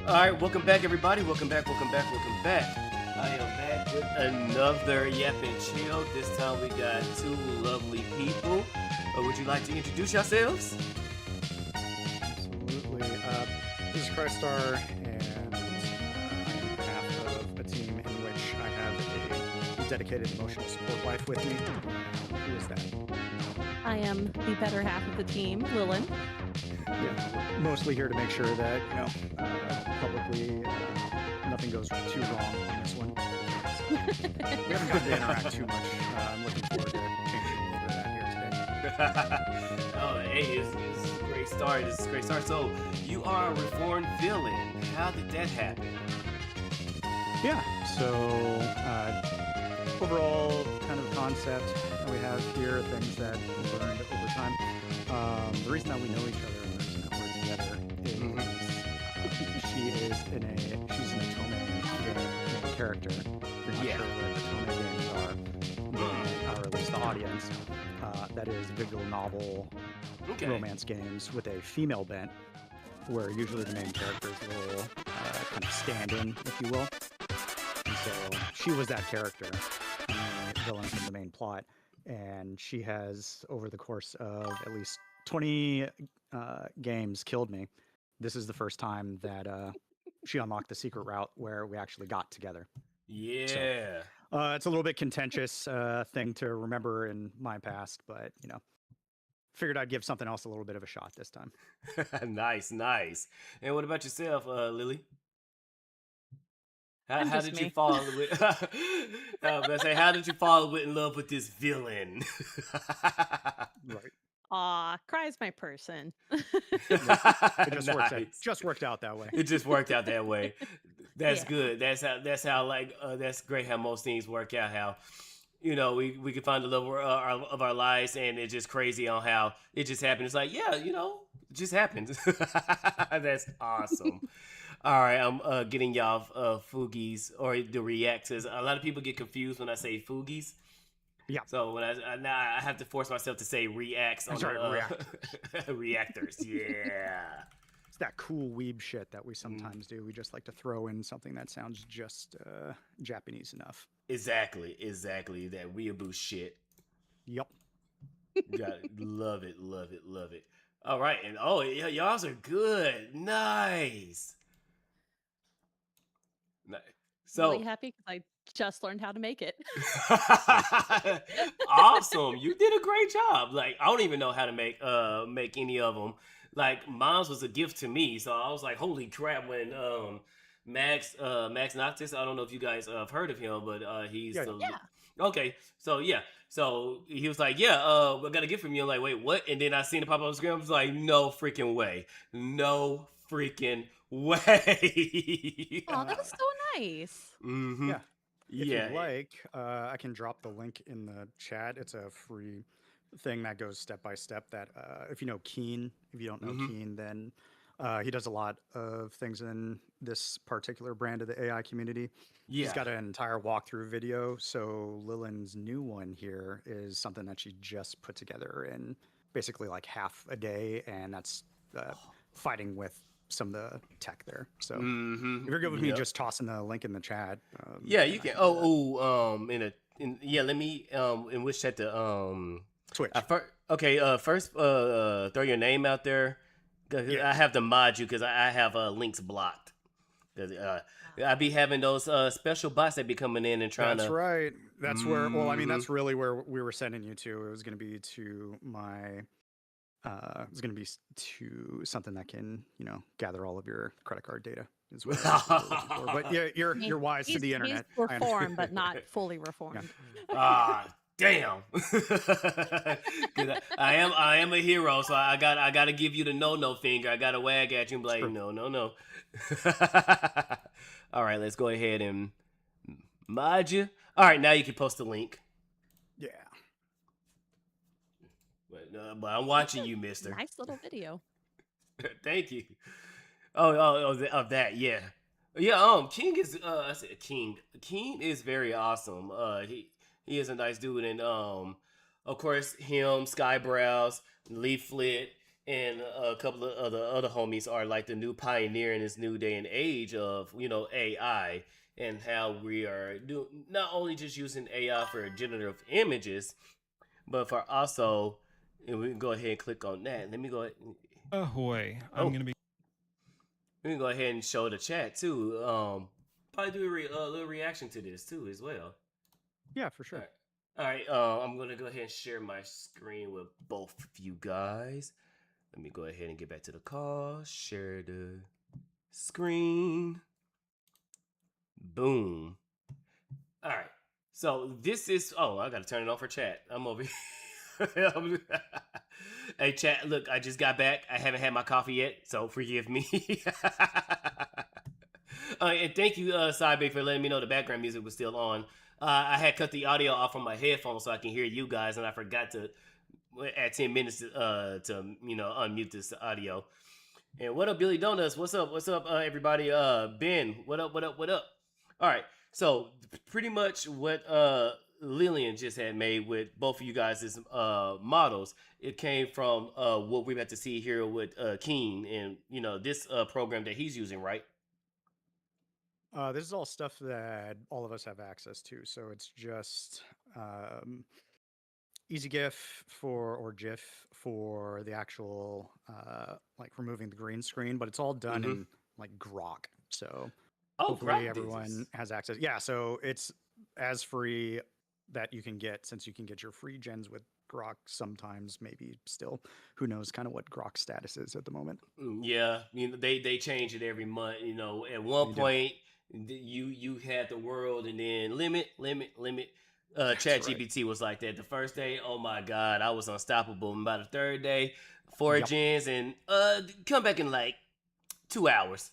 All right, welcome back, everybody. Welcome back. I am back with another Yap and Chill. This time we got two lovely people. Would you like to introduce yourselves? Absolutely. This is KriStar, and I am half of a team in which I have a dedicated emotional support wife with me. Who is that? I am the better half of the team, Lilan. Yeah, we're mostly here to make sure that, publicly nothing goes too wrong on this one. We haven't gotten to interact too much. I'm looking forward to changing a little bit of that here today. Oh, hey, this is a great start. So, you are a reformed villain. How did that happen? Yeah, so overall kind of concept that we have here, things that we learned over time. The reason that we know each other and the reason that we're together is she's an Otome game character. You're not sure what Otome games are, or at least the audience. That is visual novel romance games with a female bent, where usually the main character is a little kind of stand-in, if you will. And so she was that character, the villain from the main plot, and she has, over the course of at least 20 games, killed me. This is the first time that she unlocked the secret route where we actually got together. Yeah. So, it's a little bit contentious thing to remember in my past, but, figured I'd give something else a little bit of a shot this time. Nice. And what about yourself, Lily? How did you fall with? How did you fall in love with this villain? Right. Aw, Cry's my person. It just worked out that way. It just worked out that way. That's good. That's how that's great how most things work out. How we can find the love of our lives, and it's just crazy on how it just happened. It's like, it just happened. That's awesome. All right, I'm getting y'all foogies or the reactors. A lot of people get confused when I say foogies. Yeah. So when now I have to force myself to say reacts on reactors. Yeah. It's that cool weeb shit that we sometimes do. We just like to throw in something that sounds just Japanese enough. Exactly. That weeaboo shit. Yep. Love it. All right, and y'all are good. Nice. So really happy because I just learned how to make it. Awesome. You did a great job. Like, I don't even know how to make any of them. Like, mine's was a gift to me, so I was like, holy crap. When Max Noctis, I don't know if you guys have heard of him, but he's okay. So so he was like, I got a gift from you. I'm like, wait, what? And then I seen it pop up on the screen. I was like, no freaking way. Oh, that was so nice. Mm-hmm. Yeah. If you'd like, I can drop the link in the chat. It's a free thing that goes step by step. That if you know Keen, if you don't know Keen, then he does a lot of things in this particular brand of the AI community. Yeah. He's got an entire walkthrough video. So Lilan's new one here is something that she just put together in basically like half a day, and that's fighting with some of the tech there. So if you're good with me just tossing the link in the chat. You can. Let me in which chat the Twitch. First throw your name out there. I have to mod you because I have links blocked. I be having those special bots that be coming in and trying That's right. That's where, that's really where we were sending you to. It was going to be to my, it's going to be to something that can, gather all of your credit card data is what I was really looking for. But yeah, you're wise to the internet. He's reformed, but not fully reformed. Damn. I am a hero, so I gotta give you the no finger. I gotta wag at you and be like, no. All right, let's go ahead and mod you. All right, now you can post the link. Yeah. But I'm watching you, mister. Nice little video. Thank you. Of that, yeah. Yeah, King is I said King. King is very awesome. He is a nice dude, and of course him, Skybrows, Leaflet, and a couple of other homies are like the new pioneer in this new day and age of AI, and how we are not only just using AI for generative images, but for also, and we can go ahead and click on that. Let me go ahead. Ahoy! I'm Oh, gonna be. we can go ahead and show the chat too. Probably do a little reaction to this too as well. Yeah, for All sure. right. All right, I'm gonna go ahead and share my screen with both of you guys. Let me go ahead and get back to the call. Share the screen. Boom. All right. So this is. Oh, I gotta turn it on for chat. I'm over here. Hey, chat. Look, I just got back. I haven't had my coffee yet, so forgive me. And thank you, Cybe, for letting me know the background music was still on. I had cut the audio off from my headphones so I can hear you guys, and I forgot to at 10 minutes to unmute this audio. And what up, Billy Donuts? What's up? What's up, everybody? Ben, what up? What up? What up? All right. So pretty much what Lillian just had made with both of you guys' models, it came from what we're about to see here with Keen and this program that he's using, right? This is all stuff that all of us have access to. So it's just easy GIF or GIF for the actual like removing the green screen, but it's all done Mm-hmm. in like Grok. So Oh, hopefully Grok did everyone this. has access. Yeah, so it's as free that you can get, since you can get your free gens with Grok sometimes, maybe still. Who knows kind of what Grok's status is at the moment. Yeah, they change it every month. At one They do. point you had the world, and then limit. That's Chat right. GPT was like that. The first day, oh my god, I was unstoppable. And by the third day, four Yep. gens, and come back in like 2 hours.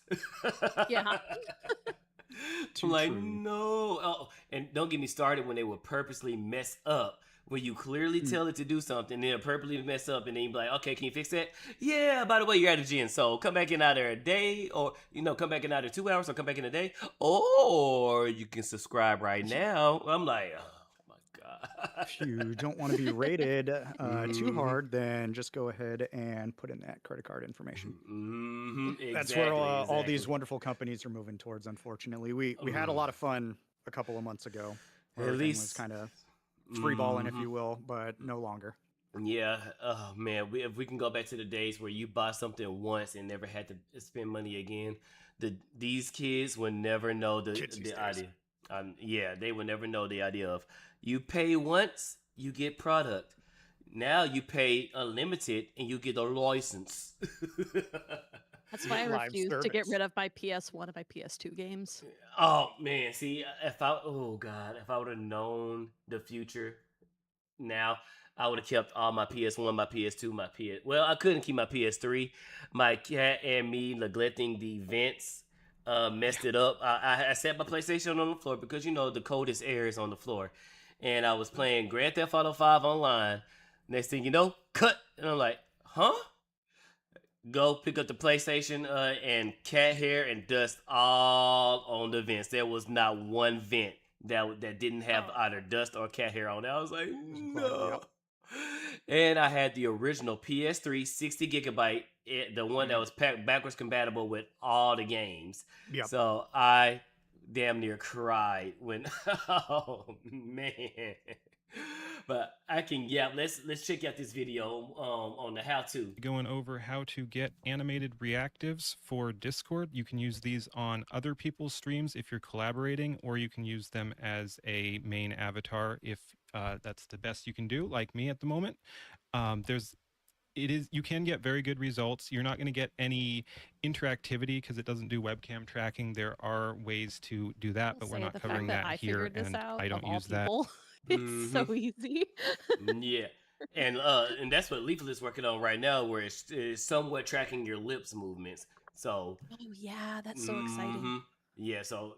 Yeah. I'm like, true. no. Oh, and don't get me started when they would purposely mess up. When you clearly tell it to do something, they'll purposely mess up, and then you be like, okay, can you fix that? Yeah, by the way, you're out of gen, so come back in either a day, or come back in either 2 hours, or come back in a day, or you can subscribe right now. I'm like, oh my god. If you don't want to be rated too Mhm. hard, then just go ahead and put in that credit card information. That's where Exactly, all these exactly. wonderful companies are moving towards. Unfortunately, we had a lot of fun a couple of months ago, where At everything was least. kind of free balling, if Mhm. you will, but no longer. Yeah. Oh man, if we can go back to the days where you buy something once and never had to spend money again, these kids would never know Kids these the days. idea. Yeah, they would never know the idea of you pay once, you get product. Now you pay unlimited and you get a license. That's why I Live refuse to get service. rid of my PS1 and my PS2 games. Oh man, see, oh god, if I would have known the future now, I would have kept all my PS1, my PS2, my PS. Well, I couldn't keep my PS3. My cat and me neglecting the vents messed it up. I set my PlayStation on the floor because the coldest air is on the floor, and I was playing Grand Theft Auto 5 online. Next thing you know, cut, and I'm like, huh? Go pick up the PlayStation, and cat hair and dust all on the vents. There was not one vent that didn't have Oh. either dust or cat hair on it. I was like, Just black. no. Yep. And I had the original PS3 60 gigabyte, the one that Mhm. was backwards compatible with all the games. Yep. So I damn near cried when, oh man. But let's check out this video on the how to. Going over how to get animated reactives for Discord. You can use these on other people's streams if you're collaborating, or you can use them as a main avatar if that's the best you can do, like me at the moment. You can get very good results. You're not going to get any interactivity because it doesn't do webcam tracking. There are ways to do that, I'll but we're say not the covering fact that that I here, figured this and out I of don't all use that. people, it's so easy. Yeah. And that's what Lethal is working on right now, where it's somewhat tracking your lips movements. So, Oh yeah, that's so exciting. yeah. So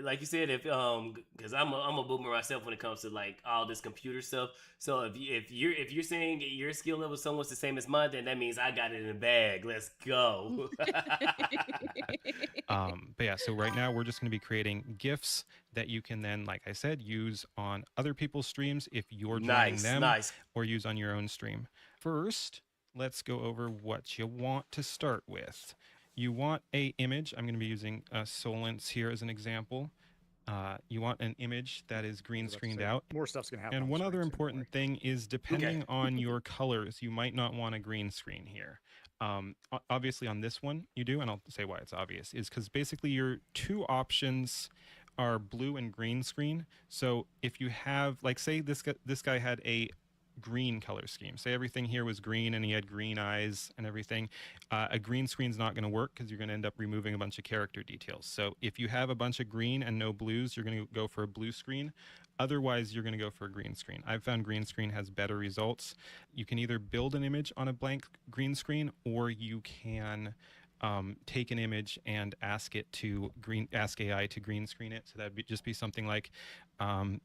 like you said, because I'm a boomer myself when it comes to like all this computer stuff. So if you're saying your skill level is somewhat the same as mine, then that means I got it in the bag. Let's go. But yeah, so right now we're just going to be creating GIFs that you can then, like I said, use on other people's streams if you're joining Nice, them, nice. or use on your own stream. First, let's go over what you want to start with. You want a image. I'm going to be using Solence here as an example. You want an image that is I green was about to screened say, out. more stuff's gonna happen And on the one screen other soon, don't worry. important thing is Okay. depending on your colors, you might not want a green screen here. Obviously on this one you do, and I'll say why it's obvious, is because basically your two options are blue and green screen. So if you have, like, say this guy had a green color scheme, say everything here was green and he had green eyes and everything, a green screen's not going to work because you're going to end up removing a bunch of character details. So if you have a bunch of green and no blues, you're going to go for a blue screen. Otherwise, you're going to go for a green screen. I've found green screen has better results. You can either build an image on a blank green screen, or you can take an image and ask AI to green screen it. So that'd just be something like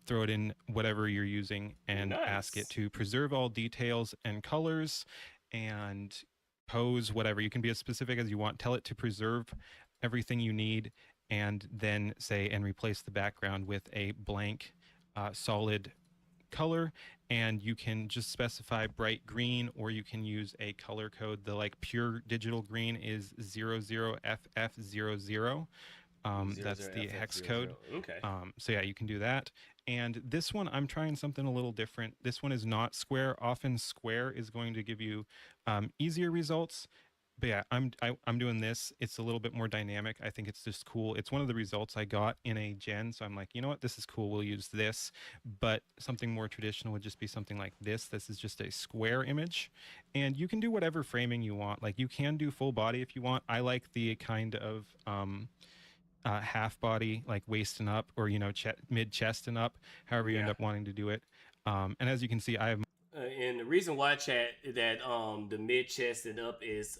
throw it in whatever you're using and ask it Nice. to preserve all details and colors and pose whatever. You can be as specific as you want. Tell it to preserve everything you need, and then say and replace the background with a blank solid color. And you can just specify bright green, or you can use a color code. The like pure digital green is 00FF00. Zero That's zero the FF hex zero code. zero. Okay. So yeah, you can do that. And this one, I'm trying something a little different. This one is not square. Often square is going to give you easier results. But yeah, I'm doing this. It's a little bit more dynamic. I think it's just cool. It's one of the results I got in a gen, so I'm like, you know what, this is cool. We'll use this. But something more traditional would just be something like this. This is just a square image, and you can do whatever framing you want. Like you can do full body if you want. I like the kind of half body, like waist and up, or mid chest and up, however you end Yeah. up wanting to do it. And as you can see, I have And the reason why, chat, that the mid chest and up is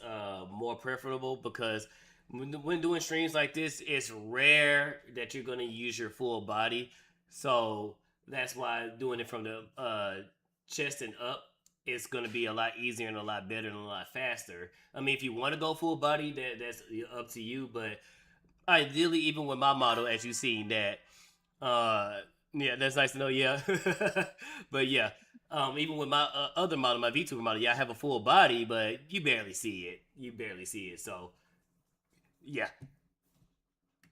more preferable, because when doing streams like this, it's rare that you're gonna use your full body. So that's why doing it from the chest and up is gonna be a lot easier and a lot better and a lot faster. I mean, if you want to go full body, that's up to you. But ideally, even with my model, as you seen that, uh, yeah, that's nice to know. Yeah, but yeah, even with my other model, my VTuber model, yeah, I have a full body, but you barely see it. You barely see it. So yeah.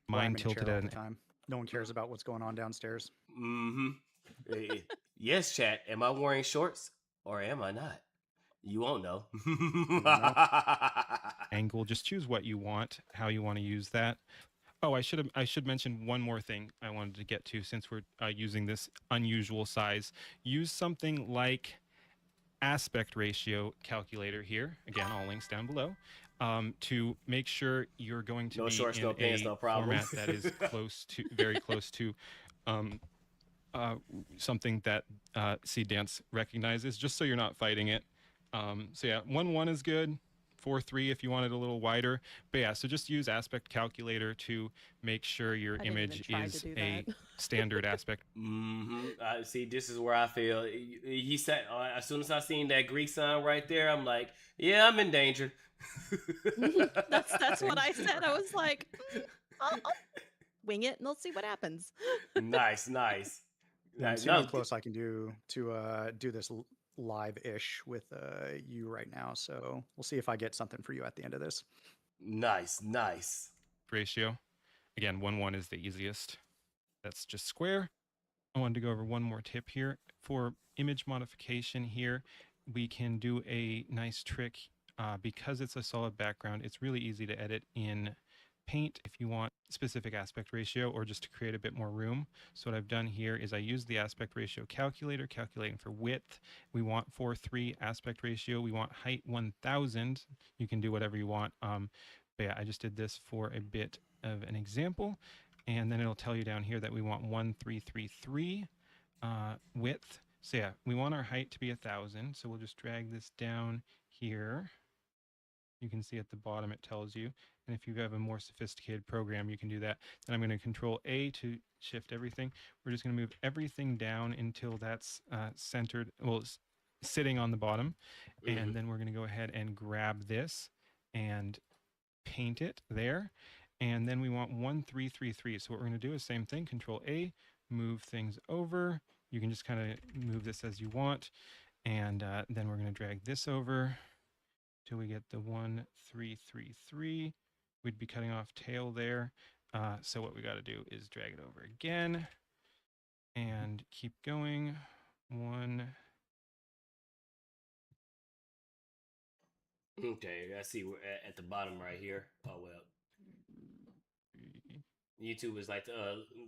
Why I'm mine in a tilted chair all at the an time. No one cares about what's going on downstairs. Mm-hmm. Yes, chat. Am I wearing shorts or am I not? You won't know. You won't know. angle. Just choose what you want, how you want to use that. Oh, I should mention one more thing I wanted to get to since we're using this unusual size. Use something like aspect ratio calculator here. Again, all links down below. To make sure you're going to No be shorts, in no pants, a no problem. format that is very close to um, uh, something that Seed Dance recognizes, just so you're not fighting it. So yeah, 1:1 is good. 4:3 if you want it a little wider. But yeah, so just use aspect calculator to make sure your I didn't even image try to is do a that. standard aspect. Mm-hmm. I see. This is where I feel. He said, as soon as I seen that Greek sign right there, I'm like, yeah, I'm in danger. That's what I said. I was like, I'll wing it and we'll see what happens. Nice, nice. And see No, how close I can do to do this live-ish with you right now. So we'll see if I get something for you at the end of this. nice, nice. Ratio. Again, 1:1 is the easiest. That's just square. I wanted to go over one more tip here. For image modification here, we can do a nice trick. Because it's a solid background, it's really easy to edit in Paint if you want specific aspect ratio or just to create a bit more room. So what I've done here is I use the aspect ratio calculator, calculating for width. We want 4:3 aspect ratio. We want height 1000. You can do whatever you want. But yeah, I just did this for a bit of an example. And then it'll tell you down here that we want 1333 width. So yeah, we want our height to be 1000. So we'll just drag this down here. You can see at the bottom it tells you. And if you have a more sophisticated program, you can do that. Then I'm going to Control A to shift everything. We're just going to move everything down until that's centered, well, sitting on the bottom. Mm-hmm. And then we're going to go ahead and grab this and paint it there. And then we want 1333. So what we're going to do is same thing, Control A, move things over. You can just kind of move this as you want. And then we're going to drag this over. till we get the 1, 3, 3, 3. We'd be cutting off tail there. So what we got to do is drag it over again and keep going. 1. Okay, I see we're at the bottom right here. Oh well. YouTube is like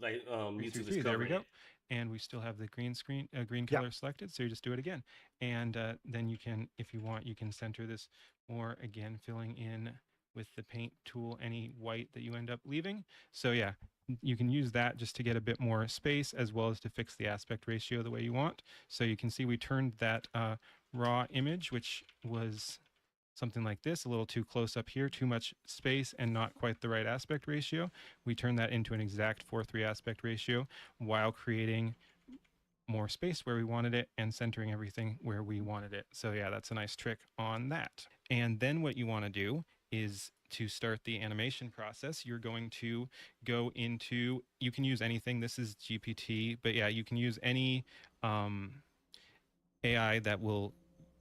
YouTube is 3. There we covering go. it. And we still have the green screen, green Yeah. color selected. So you just do it again. And then you can, if you want, you can center this more, again, filling in with the paint tool any white that you end up leaving. So yeah, you can use that just to get a bit more space, as well as to fix the aspect ratio the way you want. So you can see we turned that raw image, which was something like this, a little too close up here, too much space and not quite the right aspect ratio. We turn that into an exact 4:3 aspect ratio while creating more space where we wanted it and centering everything where we wanted it. So yeah, that's a nice trick on that. And then what you want to do is to start the animation process, you're going to go into, you can use anything. This is GPT, but yeah, you can use any AI that will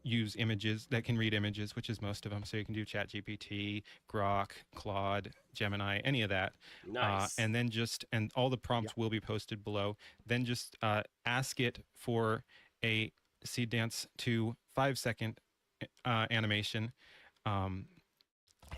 use images, that can read images, which is most of them. So you can do ChatGPT, Grok, Claude, Gemini, any of that. Nice. And then just, and all the prompts will be posted below. Then just ask it for a seed dance to 5-second animation.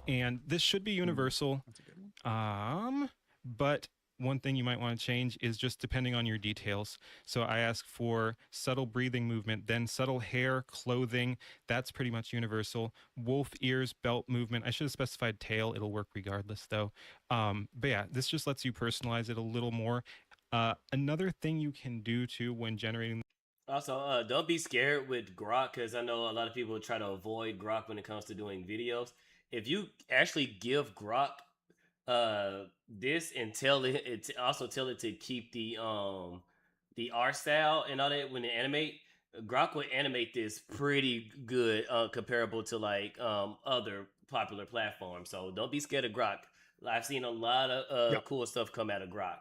And this should be universal. That's a good one. But one thing you might want to change is just depending on your details. So I ask for subtle breathing movement, then subtle hair, clothing. That's pretty much universal. Wolf ears, belt movement. I should have specified tail. It'll work regardless though. But yeah, this just lets you personalize it a little more. Another thing you can do too when generating. Also, don't be scared with Grok, because I know a lot of people try to avoid Grok when it comes to doing videos. If you actually give Grok this and tell it also tell it to keep the art style and all that when they animate, Grok would animate this pretty good, comparable to like other popular platforms. So don't be scared of Grok. I've seen a lot of Yep. cool stuff come out of Grok.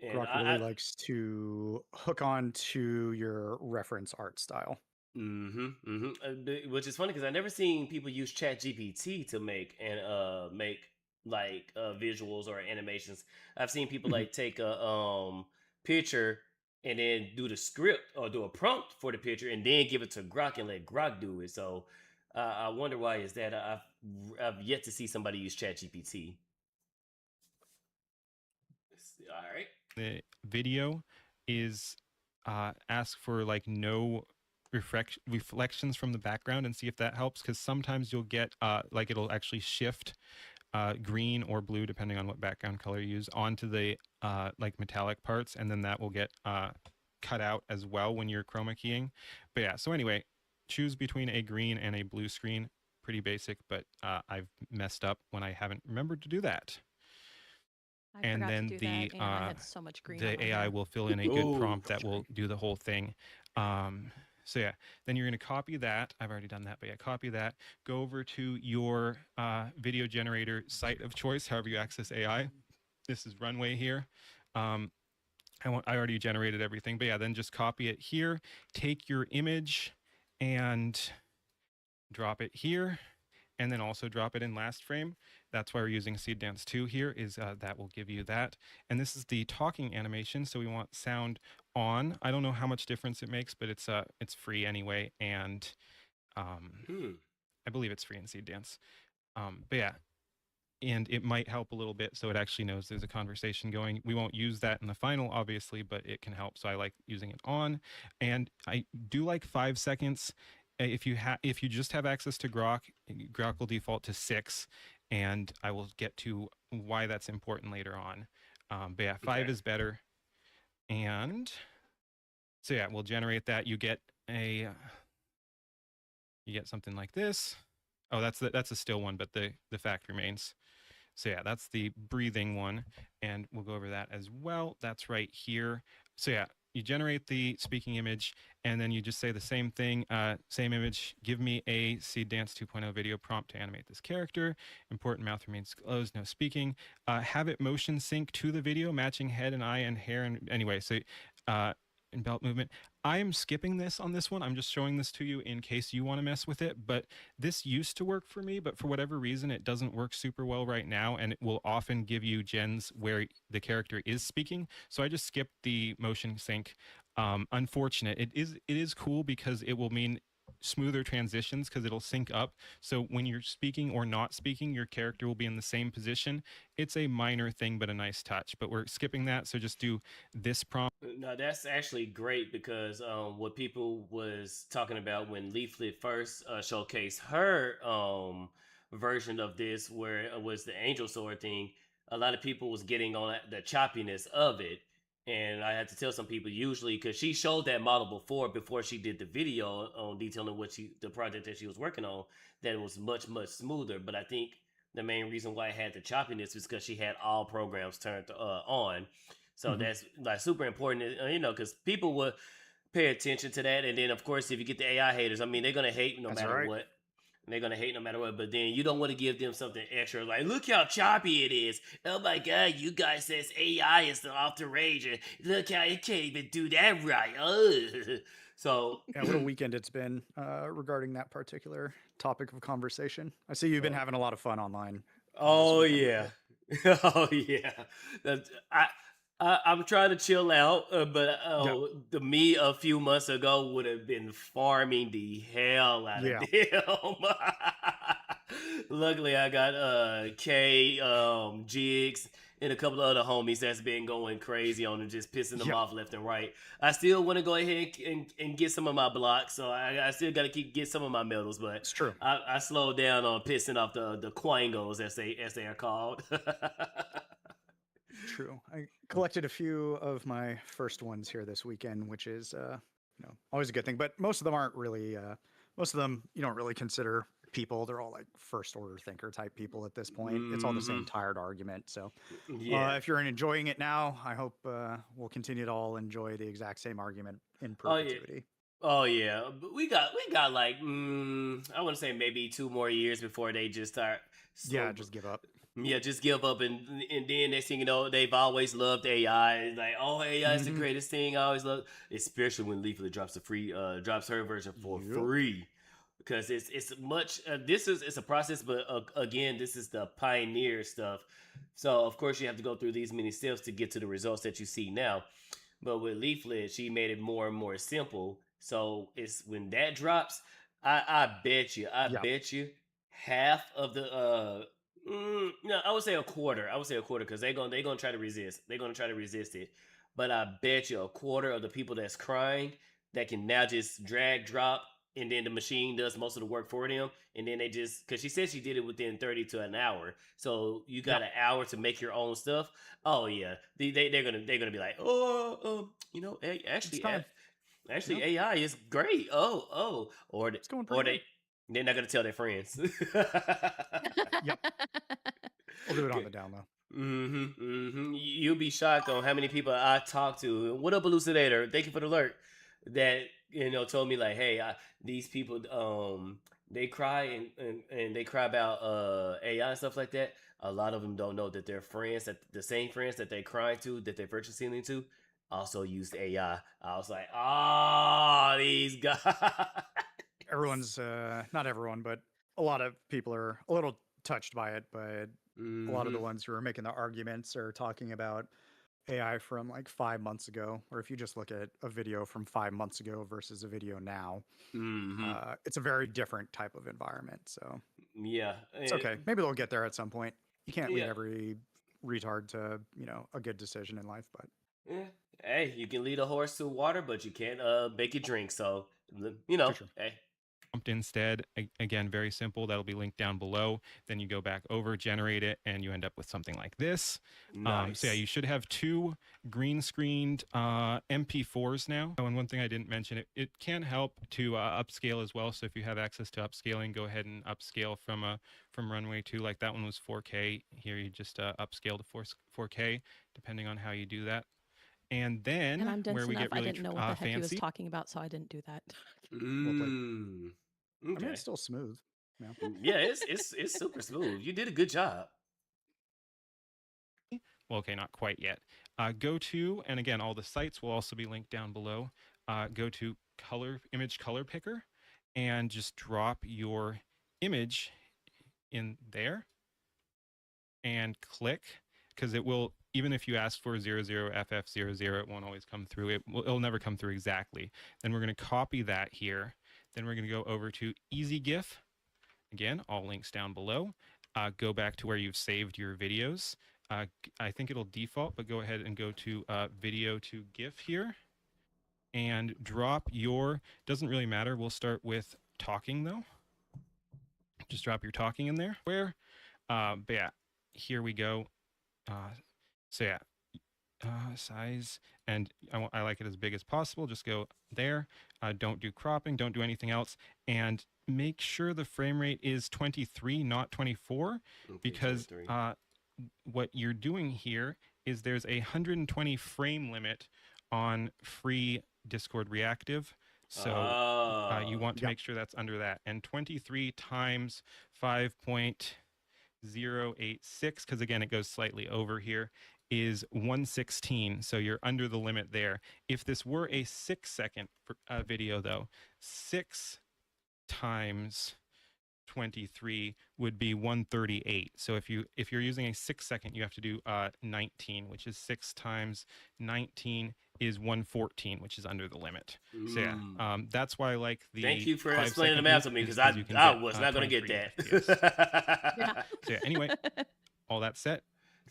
And Grok really likes to hook on to your reference art style. Which is funny because I never seen people use Chat GPT to make like visuals or animations. I've seen people like take a picture and then do the script or do a prompt for the picture and then give it to Grok and let Grok do it. So I wonder why is that. I've yet to see somebody use Chat GPT. All right. The video is ask for like no reflections from the background and see if that helps, because sometimes you'll get like it'll actually shift green or blue depending on what background color you use onto the like metallic parts, and then that will get cut out as well when you're chroma keying. But yeah, so anyway, choose between a green and a blue screen. Pretty basic, but I've messed up when I haven't remembered to do that. I And forgot then to do that, and I had so much green on the my AI hair. will fill in a good Ooh. prompt that will do the whole thing. So yeah, then you're going to copy that. I've already done that, but yeah, copy that. Go over to your video generator site of choice, however you access AI. This is Runway here. I already generated everything, but yeah, then just copy it here. Take your image and drop it here, and then also drop it in last frame. That's why we're using Seed Dance 2 here, is that will give you that. And this is the talking animation, so we want sound on. I don't know how much difference it makes, but it's free anyway, and I believe it's free in Seed Dance. But yeah, and it might help a little bit so it actually knows there's a conversation going. We won't use that in the final, obviously, but it can help. So I like using it on. And I do like 5 seconds. If you just have access to Grok, Grok will default to 6, and I will get to why that's important later on. But yeah, 5 is better. And so yeah, we'll generate that. You get something like this. Oh, that's a still one, but the fact remains. So yeah, that's the breathing one, and we'll go over that as well. That's right here. So yeah, you generate the speaking image, and then you just say the same thing, same image, give me a Seed Dance 2.0 video prompt to animate this character. Important mouth remains closed, no speaking. Have it motion sync to the video, matching head and eye and hair. And anyway, so and belt movement. I am skipping this on this one. I'm just showing this to you in case you want to mess with it. But this used to work for me, but for whatever reason, it doesn't work super well right now. And it will often give you gens where the character is speaking. So I just skipped the motion sync. Unfortunate. It is cool because it will mean smoother transitions because it'll sync up. So when you're speaking or not speaking, your character will be in the same position. It's a minor thing, but a nice touch. But we're skipping that. So just do this prompt. No, that's actually great because what people was talking about when Leaflet first showcased her version of this, where it was the angel sword thing, a lot of people was getting on the choppiness of it, and I had to tell some people usually because she showed that model before she did the video on detailing the project that she was working on, that it was much smoother. But I think the main reason why it had the choppiness was because she had all programs turned on. So that's like super important, because people will pay attention to that. And then, of course, if you get the AI haters, I mean, they're gonna hate no That's matter right. what. They're gonna hate no matter what. But then you don't want to give them something extra, like, look how choppy it is. Oh my god, you guys says AI is off the rage, and look how it can't even do that right. Ugh. So Yeah, what a weekend it's been regarding that particular topic of conversation. I see you've been having a lot of fun online this oh weekend with yeah, it. oh yeah. I'm trying to chill out, but Yep. the me a few months ago would have been farming the hell out of Yeah. them. Luckily, I got K, Jigs, and a couple of other homies that's been going crazy on them, just pissing them Yep. off left and right. I still want to go ahead and get some of my blocks, so I still got to get some of my medals, but It's true. I slowed down on pissing off the Quangos as they are called. True. I collected a few of my first ones here this weekend, which is always a good thing. But most of them aren't really. Most of them you don't really consider people. They're all like first order thinker type people at this point. It's all the Hmm. same tired argument. So Yeah. if you're enjoying it now, I hope we'll continue to all enjoy the exact same argument in Oh yeah. perpetuity. Oh yeah. But we got like I want to say maybe 2 more years before they just start Yeah, slow. just give up. Yeah, just give up, and then next thing you know, they've always loved AI. It's like, oh, AI is the Hmm. greatest thing. I always love, especially when Leaflet drops her version for Yep. free, because it's much. It's a process, but again, this is the pioneer stuff. So of course you have to go through these many steps to get to the results that you see now. But with Leaflet, she made it more and more simple. So it's when that drops, I Yep. bet you half of the no, I would say a quarter. I would say a quarter because they gonna try to resist. They're gonna try to resist it. But I bet you a quarter of the people that's crying that can now just drag drop, and then the machine does most of the work for them, and then they just, because she said she did it within 30 to an hour, so you got Yep. an hour to make your own stuff. Oh yeah, they're gonna be like, oh, hey, It's time. actually Yep. AI is great. Or It's going or pretty good. they're not gonna tell their friends. Yep. We'll do it on Okay. the down low. You'll be shocked on how many people I talked to. What up, Elucidator? Thank you for the alert. That told me like, hey, these people they cry and they cry about AI and stuff like that. A lot of them don't know that their friends, that the same friends that they cry to, that they're virtual sealing to, also used AI. I was like, oh, these guys. Everyone's not everyone, but a lot of people are a little touched by it. But a lot of the Hmm. ones who are making the arguments are talking about AI from like 5 months ago, or if you just look at a video from 5 months ago versus a video now, Hmm. it's a very different type of environment. So Yeah. it's okay. Maybe they'll get there at some point. You can't lead Yeah. every retard to a good decision in life, but Yeah. Hey, you can lead a horse to water, but you can't make it drink. So, for sure. hey. Instead. Again, very simple. That'll be linked down below. Then you go back over, generate it, and you end up with something like this. So yeah, Nice. you should have two green screened MP4s now. Oh, and one thing I didn't mention, it can help to upscale as well. So if you have access to upscaling, go ahead and upscale from runway 2. Like that one was 4K. Here you just upscale to 4K, depending on how you do that. And And then I'm dense where we enough. get I really didn't know what the heck he was fancy. talking about, so I didn't do that. Well played. Mm. I mean, Okay. it's still smooth. Yeah, it's super smooth. You did a good job. well, okay, not quite yet. Go to, and again, all the sites will also be linked down below. Go to image color picker and just drop your image in there and click, because it will, even if you ask for 00FF00, it won't always come through. It'll never come through exactly. Then we're going to copy that here. Then we're going to go over to Easy GIF. Again, all links down below. Go back to where you've saved your videos. I think it'll default, but go ahead and go to video to GIF here and drop your, doesn't really matter. We'll start with talking though. Just drop your talking in there. But yeah, here we go. So yeah, size, and I like it as big as possible. Just go there. Don't do cropping, don't do anything else, and make sure the frame rate is 23, not 24, okay, because what you're doing here is there's a 120 frame limit on free Discord Reactive. So you want to make sure that's under that. And 23 times 5.086, because again, it goes slightly over here, is 116. So you're under the limit there. If this were a 6-second video though, 6 times 23 would be 138. So if you're using a 6-second, you have to do 19, which is 6 times 19 is 114, which is under the limit. So yeah, that's why I like the. Thank you for explaining the math to me, because I was not going to get that. Yeah. So yeah, anyway, all that set.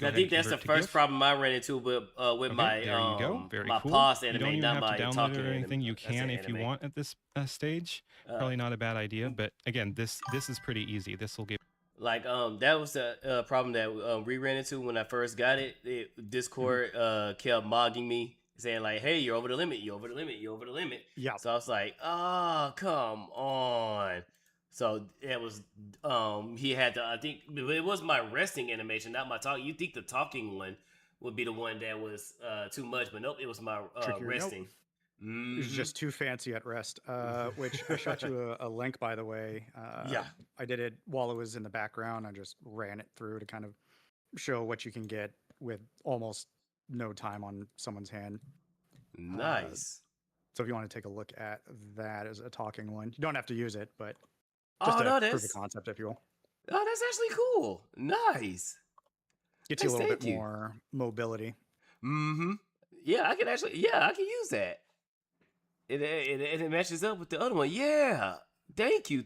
I think that's the first problem I ran into with my there you go. Very my cool. pause You anime, don't even not have my to download talking it or anything. anime. You can if you want at this stage. Probably not a bad idea, but again, this is pretty easy. This will give. Like that was the problem that we ran into when I first got it. Discord kept mogging me, saying like, "Hey, you're over the limit. You're over the limit. You're over the limit." Yeah. So I was like, "Oh, come on." So it was he had to, I think it was my resting animation, not my talking. You think the talking one would be the one that was too much, but nope, it was my resting. Nope. It was just too fancy at rest, which I shot you a link, by the way. Yeah. I did it while it was in the background. I just ran it through to kind of show what you can get with almost no time on someone's hand. Nice. So if you want to take a look at that as a talking one, you don't have to use it, but just to prove the concept, if you will. Oh, that's actually cool. Nice. Gets you a little bit more mobility. Mm-hmm. Yeah, I can use that. It matches up with the other one. Yeah. Thank you.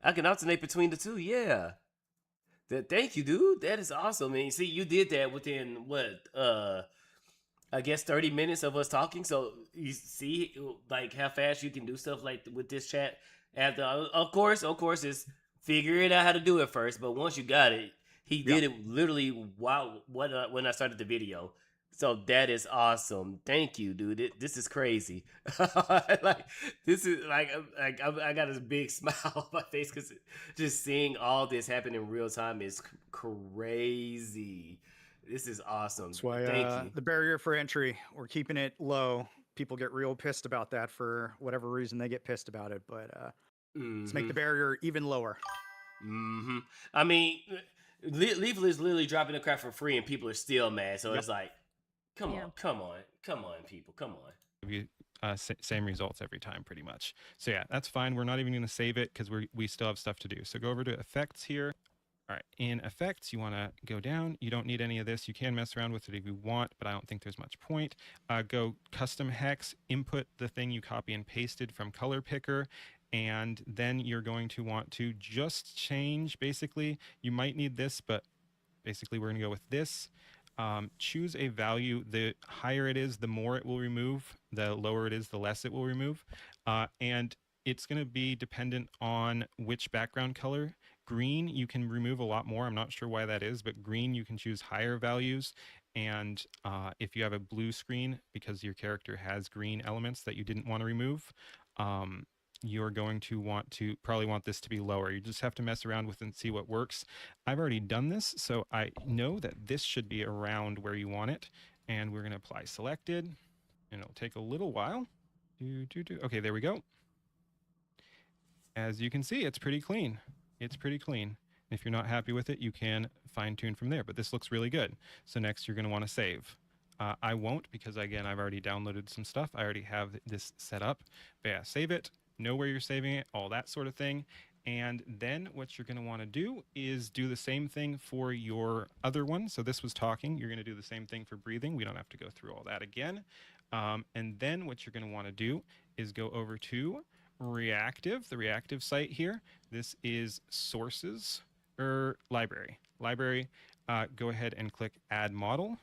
I can alternate between the two. Yeah. Thank you, dude. That is awesome. And see, you did that within what? I guess 30 minutes of us talking. So you see, like how fast you can do stuff like with this chat. After, of course, is figuring out how to do it first. But once you got it, he did it literally when I started the video. So that is awesome. Thank you, dude. This is crazy. Like this is like I got a big smile on my face because just seeing all this happen in real time is crazy. This is awesome. That's why the barrier for entry, we're keeping it low. People get real pissed about that for whatever reason they get pissed about it, but let's make the barrier even lower. I mean, Lethal is literally dropping the crap for free and people are still mad. So it's like, come on, people, come on. Give you same results every time, pretty much. So yeah, that's fine. We're not even going to save it because we still have stuff to do. So go over to effects here. All right, in effects, you want to go down. You don't need any of this. You can mess around with it if you want, but I don't think there's much point. Go custom hex, input the thing you copy and pasted from color picker, and then you're going to want to just change, basically. You might need this, but basically we're going to go with this. Choose a value. The higher it is, the more it will remove. The lower it is, the less it will remove. And it's going to be dependent on which background color. Green, you can remove a lot more. I'm not sure why that is, but green, you can choose higher values. And if you have a blue screen, because your character has green elements that you didn't want to remove, you're going to probably want this to be lower. You just have to mess around with it and see what works. I've already done this, so I know that this should be around where you want it. And we're going to apply selected, and it'll take a little while. Okay, there we go. As you can see, it's pretty clean. If you're not happy with it, you can fine tune from there, but this looks really good. So next you're going to want to save. I won't because, again, I've already downloaded some stuff. I already have this set up. But yeah, save it, know where you're saving it, all that sort of thing. And then what you're going to want to do is do the same thing for your other one. So this was talking. You're going to do the same thing for breathing. We don't have to go through all that again. And then what you're going to want to do is go over to reactive, the reactive site here. This is sources or library. Library, go ahead and click add model.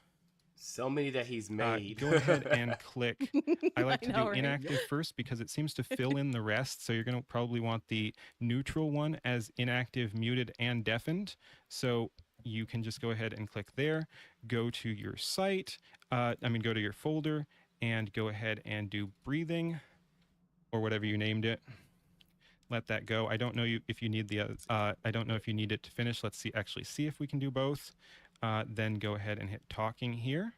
So many that he's made. Go ahead and click. I like to know, do right? inactive first because it seems to fill in the rest. So you're going to probably want the neutral one as inactive, muted, and deafened. So you can just go ahead and click there. Go to your site. Go to your folder and go ahead and do breathing or whatever you named it. Let that go. I don't know if you need I don't know if you need it to finish. Let's see if we can do both. Then go ahead and hit talking here,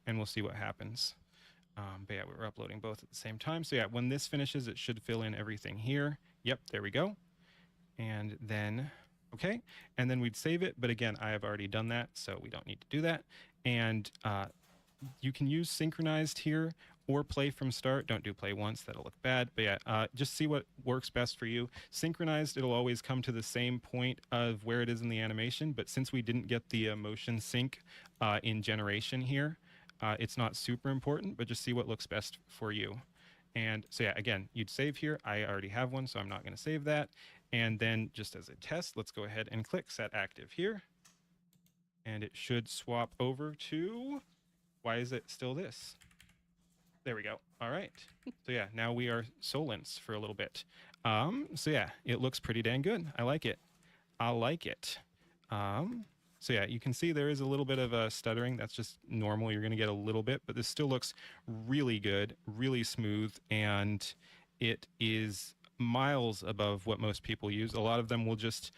and we'll see what happens. But yeah, we're uploading both at the same time. So yeah, when this finishes, it should fill in everything here. Yep, there we go. And then, okay, and then we'd save it. But again, I have already done that, so we don't need to do that. And you can use synchronized here or play from start. Don't do play once, that'll look bad. But yeah, just see what works best for you. Synchronized, it'll always come to the same point of where it is in the animation, but since we didn't get the motion sync in generation here, it's not super important, but just see what looks best for you. And so yeah, again, you'd save here. I already have one, so I'm not gonna save that. And then just as a test, let's go ahead and click set active here. And it should swap over to, why is it still this? There we go. All right. So yeah, now we are Solence for a little bit. So yeah, it looks pretty dang good. I like it. I like it. So yeah, you can see there is a little bit of stuttering. That's just normal. You're going to get a little bit, but this still looks really good, really smooth, and it is miles above what most people use. A lot of them will just,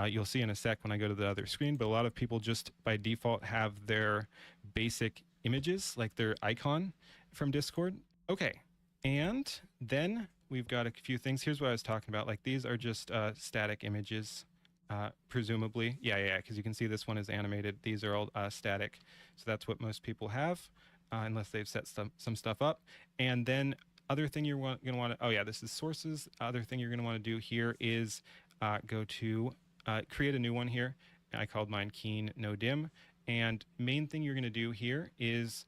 you'll see in a sec when I go to the other screen, but a lot of people just by default have their basic images, like their icon from Discord. Okay, and then we've got a few things. Here's what I was talking about. Like these are just static images, presumably. Yeah, because you can see this one is animated. These are all static. So that's what most people have, unless they've set some stuff up. And then other thing you're going to want to, oh yeah, this is sources. Other thing you're going to want to do here is go to create a new one here. I called mine Keen No Dim. And main thing you're going to do here is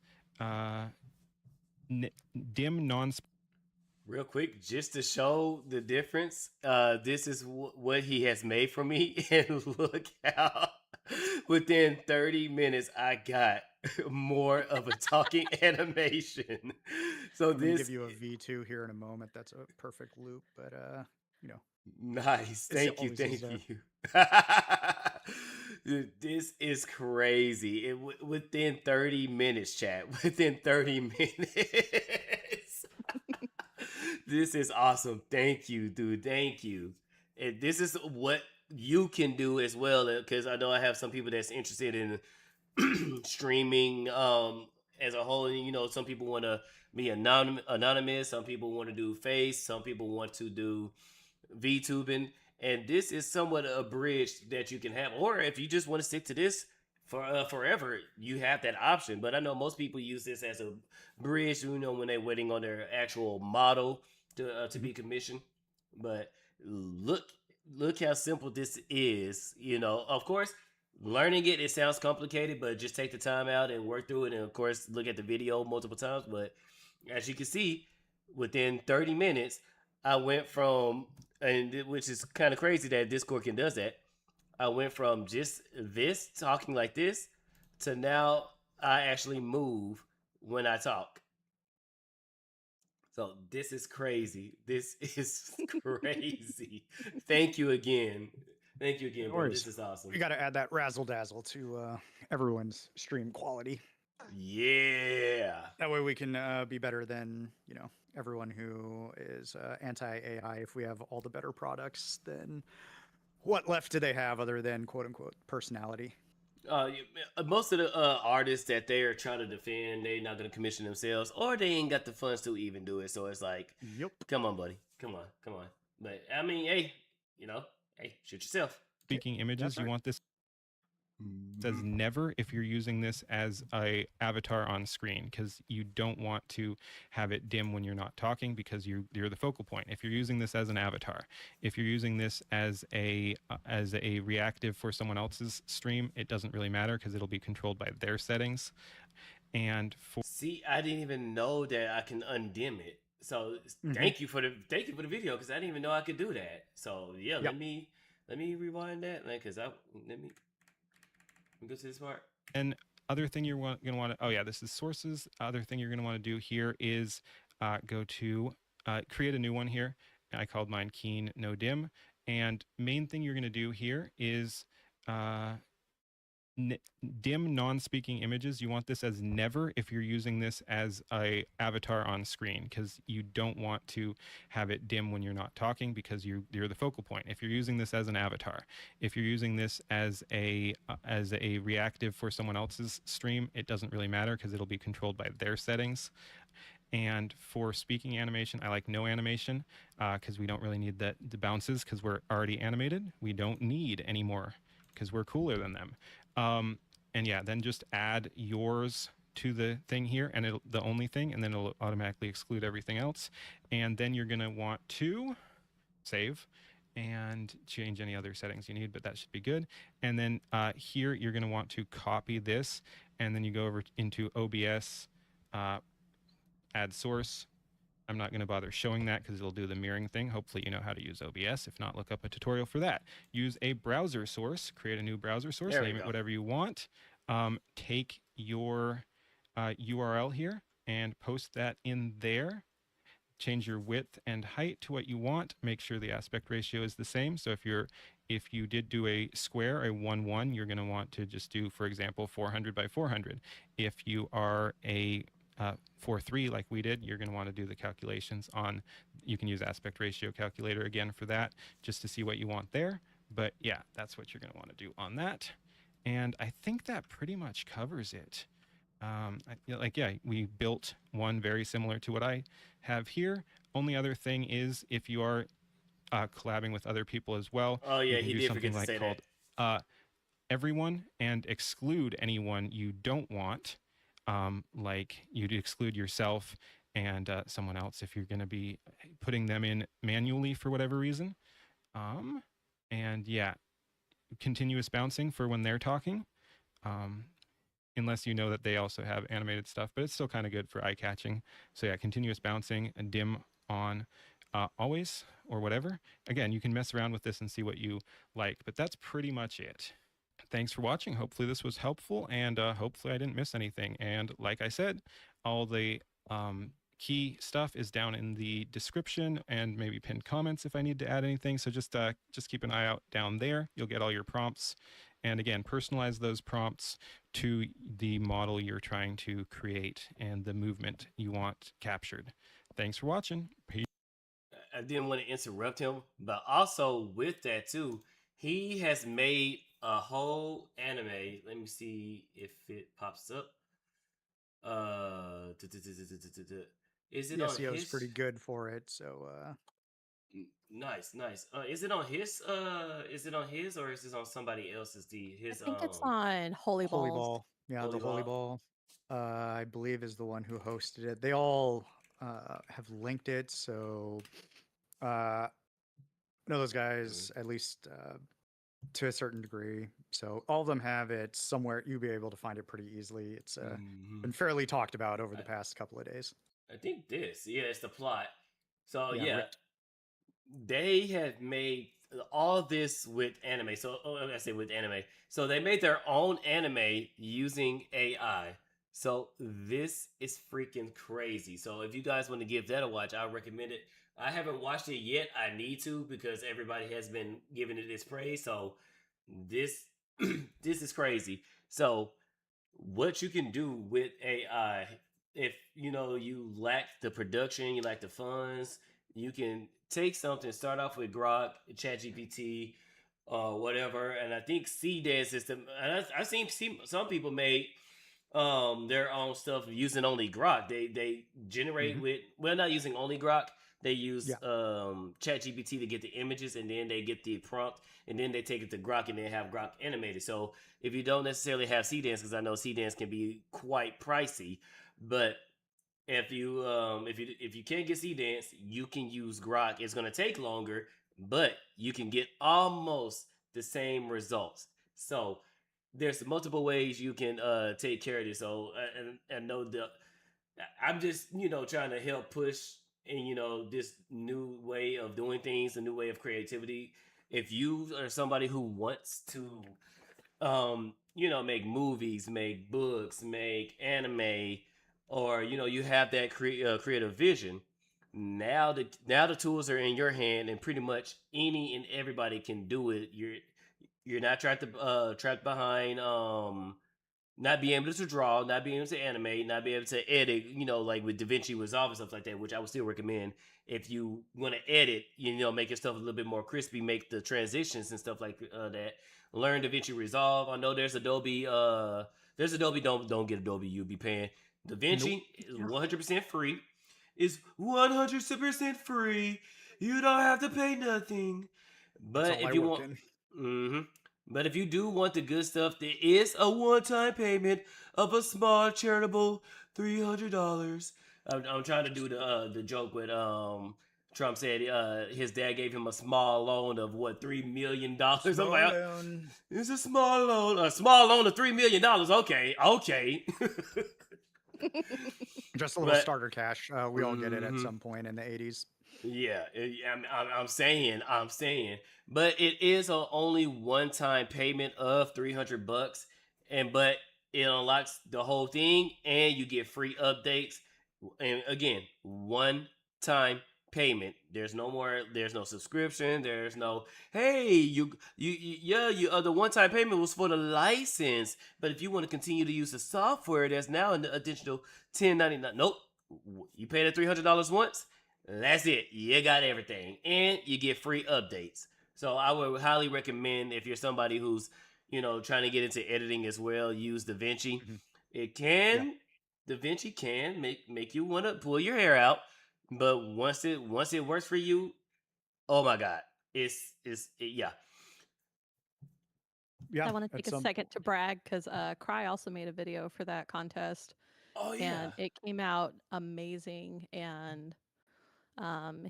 dim non. Real quick, just to show the difference, this is what he has made for me, and look how within 30 minutes I got more of a talking animation. So I'm gonna this give you a V2 here in a moment. That's a perfect loop, but nice. Thank you, always thank is there. you. Dude, this is crazy. Within 30 minutes, chat. Within 30 minutes. This is awesome. Thank you, dude. Thank you. And this is what you can do as well, because I know I have some people that's interested in streaming as a whole. And, some people want to be anonymous. Some people want to do face. Some people want to do VTubing. And this is somewhat a bridge that you can have. Or if you just want to stick to this for forever, you have that option. But I know most people use this as a bridge, when they're waiting on their actual model to be commissioned. But look how simple this is. Of course, learning it sounds complicated, but just take the time out and work through it. And of course, look at the video multiple times. But as you can see, within 30 minutes, I went from, which is kind of crazy that Discord can does that. I went from just this talking like this to now I actually move when I talk. So this is crazy. This is crazy. Thank you again. Thank you again, No bro. worries. This is awesome. We got to add that razzle dazzle to everyone's stream quality. Yeah. That way we can be better than everyone who is anti-AI. If we have all the better products, then what left do they have other than quote unquote personality? Most of the artists that they are trying to defend, they're not going to commission themselves, or they ain't got the funds to even do it. So it's like, Yep. come on, buddy, come on. But I mean, hey, shoot yourself. non-speaking images, you sorry. want this says never if you're using this as a avatar on screen, because you don't want to have it dim when you're not talking, because you're the focal point. If you're using this as an avatar, if you're using this as a reactive for someone else's stream, it doesn't really matter because it'll be controlled by their settings. And for See, I didn't even know that I can undim it. So thank you for the video, because I didn't even know I could do that. So yeah, Yep. let me rewind that, like, cause let me go to this part. And other thing you're going to want to, oh yeah, this is sources. Other thing you're going to want to do here is go to create a new one here. I called mine Keen No Dim. And main thing you're going to do here is dim non-speaking images. You want this as never if you're using this as a avatar on screen, because you don't want to have it dim when you're not talking, because you're the focal point. If you're using this as an avatar, if you're using this as a reactive for someone else's stream, it doesn't really matter because it'll be controlled by their settings. And for speaking animation, I like no animation because we don't really need the bounces, because we're already animated. We don't need any more because we're cooler than them. And yeah, then just add yours to the thing here, and the only thing, and then it'll automatically exclude everything else. And then you're going to want to save and change any other settings you need, but that should be good. And then here you're going to want to copy this, and then you go over into OBS, add source. I'm not going to bother showing that because it'll do the mirroring thing. Hopefully you know how to use OBS. If not, look up a tutorial for that. Use a browser source. Create a new browser source. Name it whatever you want. Take your URL here and post that in there. Change your width and height to what you want. Make sure the aspect ratio is the same. So if you did do a square, a 1:1, you're going to want to just do, for example, 400 by 400. If you are a 4:3 like we did, you're going to want to do the calculations on, you can use aspect ratio calculator again for that, just to see what you want there. But yeah, that's what you're going to want to do on that. And I think that pretty much covers it. We built one very similar to what I have here. Only other thing is, if you are collabing with other people as well, Oh yeah, you can he do did something forget to say called everyone, and exclude anyone you don't want. Like you'd exclude yourself and someone else if you're going to be putting them in manually for whatever reason. And yeah, continuous bouncing for when they're talking, unless you know that they also have animated stuff, but it's still kind of good for eye catching. So yeah, continuous bouncing and dim on always, or whatever. Again, you can mess around with this and see what you like, but that's pretty much it. Thanks for watching. Hopefully this was helpful, and hopefully I didn't miss anything. And like I said, all the key stuff is down in the description, and maybe pinned comments if I need to add anything. So just keep an eye out down there. You'll get all your prompts. And again, personalize those prompts to the model you're trying to create and the movement you want captured. Thanks for watching. Peace. I didn't want to interrupt him, but also with that too, he has made a whole anime. Let me see if it pops up. Is it on SEO is his? pretty good for it, so Nice. Is it on his? Is it on his, or is this on somebody else's? I think it's on Holy Holy Balls. Ball. Yeah, the Holy Ball, I believe, is the one who hosted it. They all have linked it, so I know those guys at least to a certain degree. So all of them have it somewhere. You'll be able to find it pretty easily. It's been fairly talked about over the past couple of days. I think this, yeah, it's the plot. So Yeah, they have made all this with anime. So I say with anime. So they made their own anime using AI. So this is freaking crazy. So if you guys want to give that a watch, I recommend it. I haven't watched it yet. I need to, because everybody has been giving it its praise. So this this is crazy. So what you can do with AI, if you know you lack the production, you lack the funds, you can take something, start off with Grok, ChatGPT, whatever. And I think CDES system. And I've seen some people made their own stuff using only Grok. They generate with, well, not using only Grok. They use Yeah. ChatGPT to get the images, and then they get the prompt, and then they take it to Grok, and then have Grok animated. So if you don't necessarily have Cdance, because I know Cdance can be quite pricey, but if you can't get Cdance, you can use Grok. It's gonna take longer, but you can get almost the same results. So there's multiple ways you can take care of this. So and know the I'm just trying to help push and this new way of doing things, a new way of creativity. If you are somebody who wants to make movies, make books, make anime, or you have that creative vision. Now the tools are in your hand, and pretty much any and everybody can do it. You're not trapped behind not being able to draw, not being able to animate, not being able to edit, like with DaVinci Resolve and stuff like that, which I would still recommend if you want to edit, make your stuff a little bit more crispy, make the transitions and stuff like that. Learn DaVinci Resolve. I know there's Adobe. Don't get Adobe. You'll be paying. DaVinci is 100% free. It's 100% free. You don't have to pay nothing. But if you want, mm-hmm. But if you do want the good stuff, there is a one-time payment of a small charitable $300. I'm trying to do the joke with Trump said his dad gave him a small loan of what $3 million. I'm like, loan. It's a small loan of $3 million. Okay. Just a little starter cash. We all get it at some point in the 80s. Yeah, I'm saying, but it is a only one-time payment of $300, but it unlocks the whole thing, and you get free updates. And again, one-time payment. There's no subscription. There's no the one-time payment was for the license, but if you want to continue to use the software, there's now an additional $10.99. Nope, you pay the $300 once. That's it. You got everything. And you get free updates. So I would highly recommend if you're somebody who's, trying to get into editing as well, use DaVinci. Mm-hmm. DaVinci can make you want to pull your hair out. But once it works for you, oh my God. Yeah. I want to take a second to brag because Cry also made a video for that contest. Oh yeah. And it came out amazing. And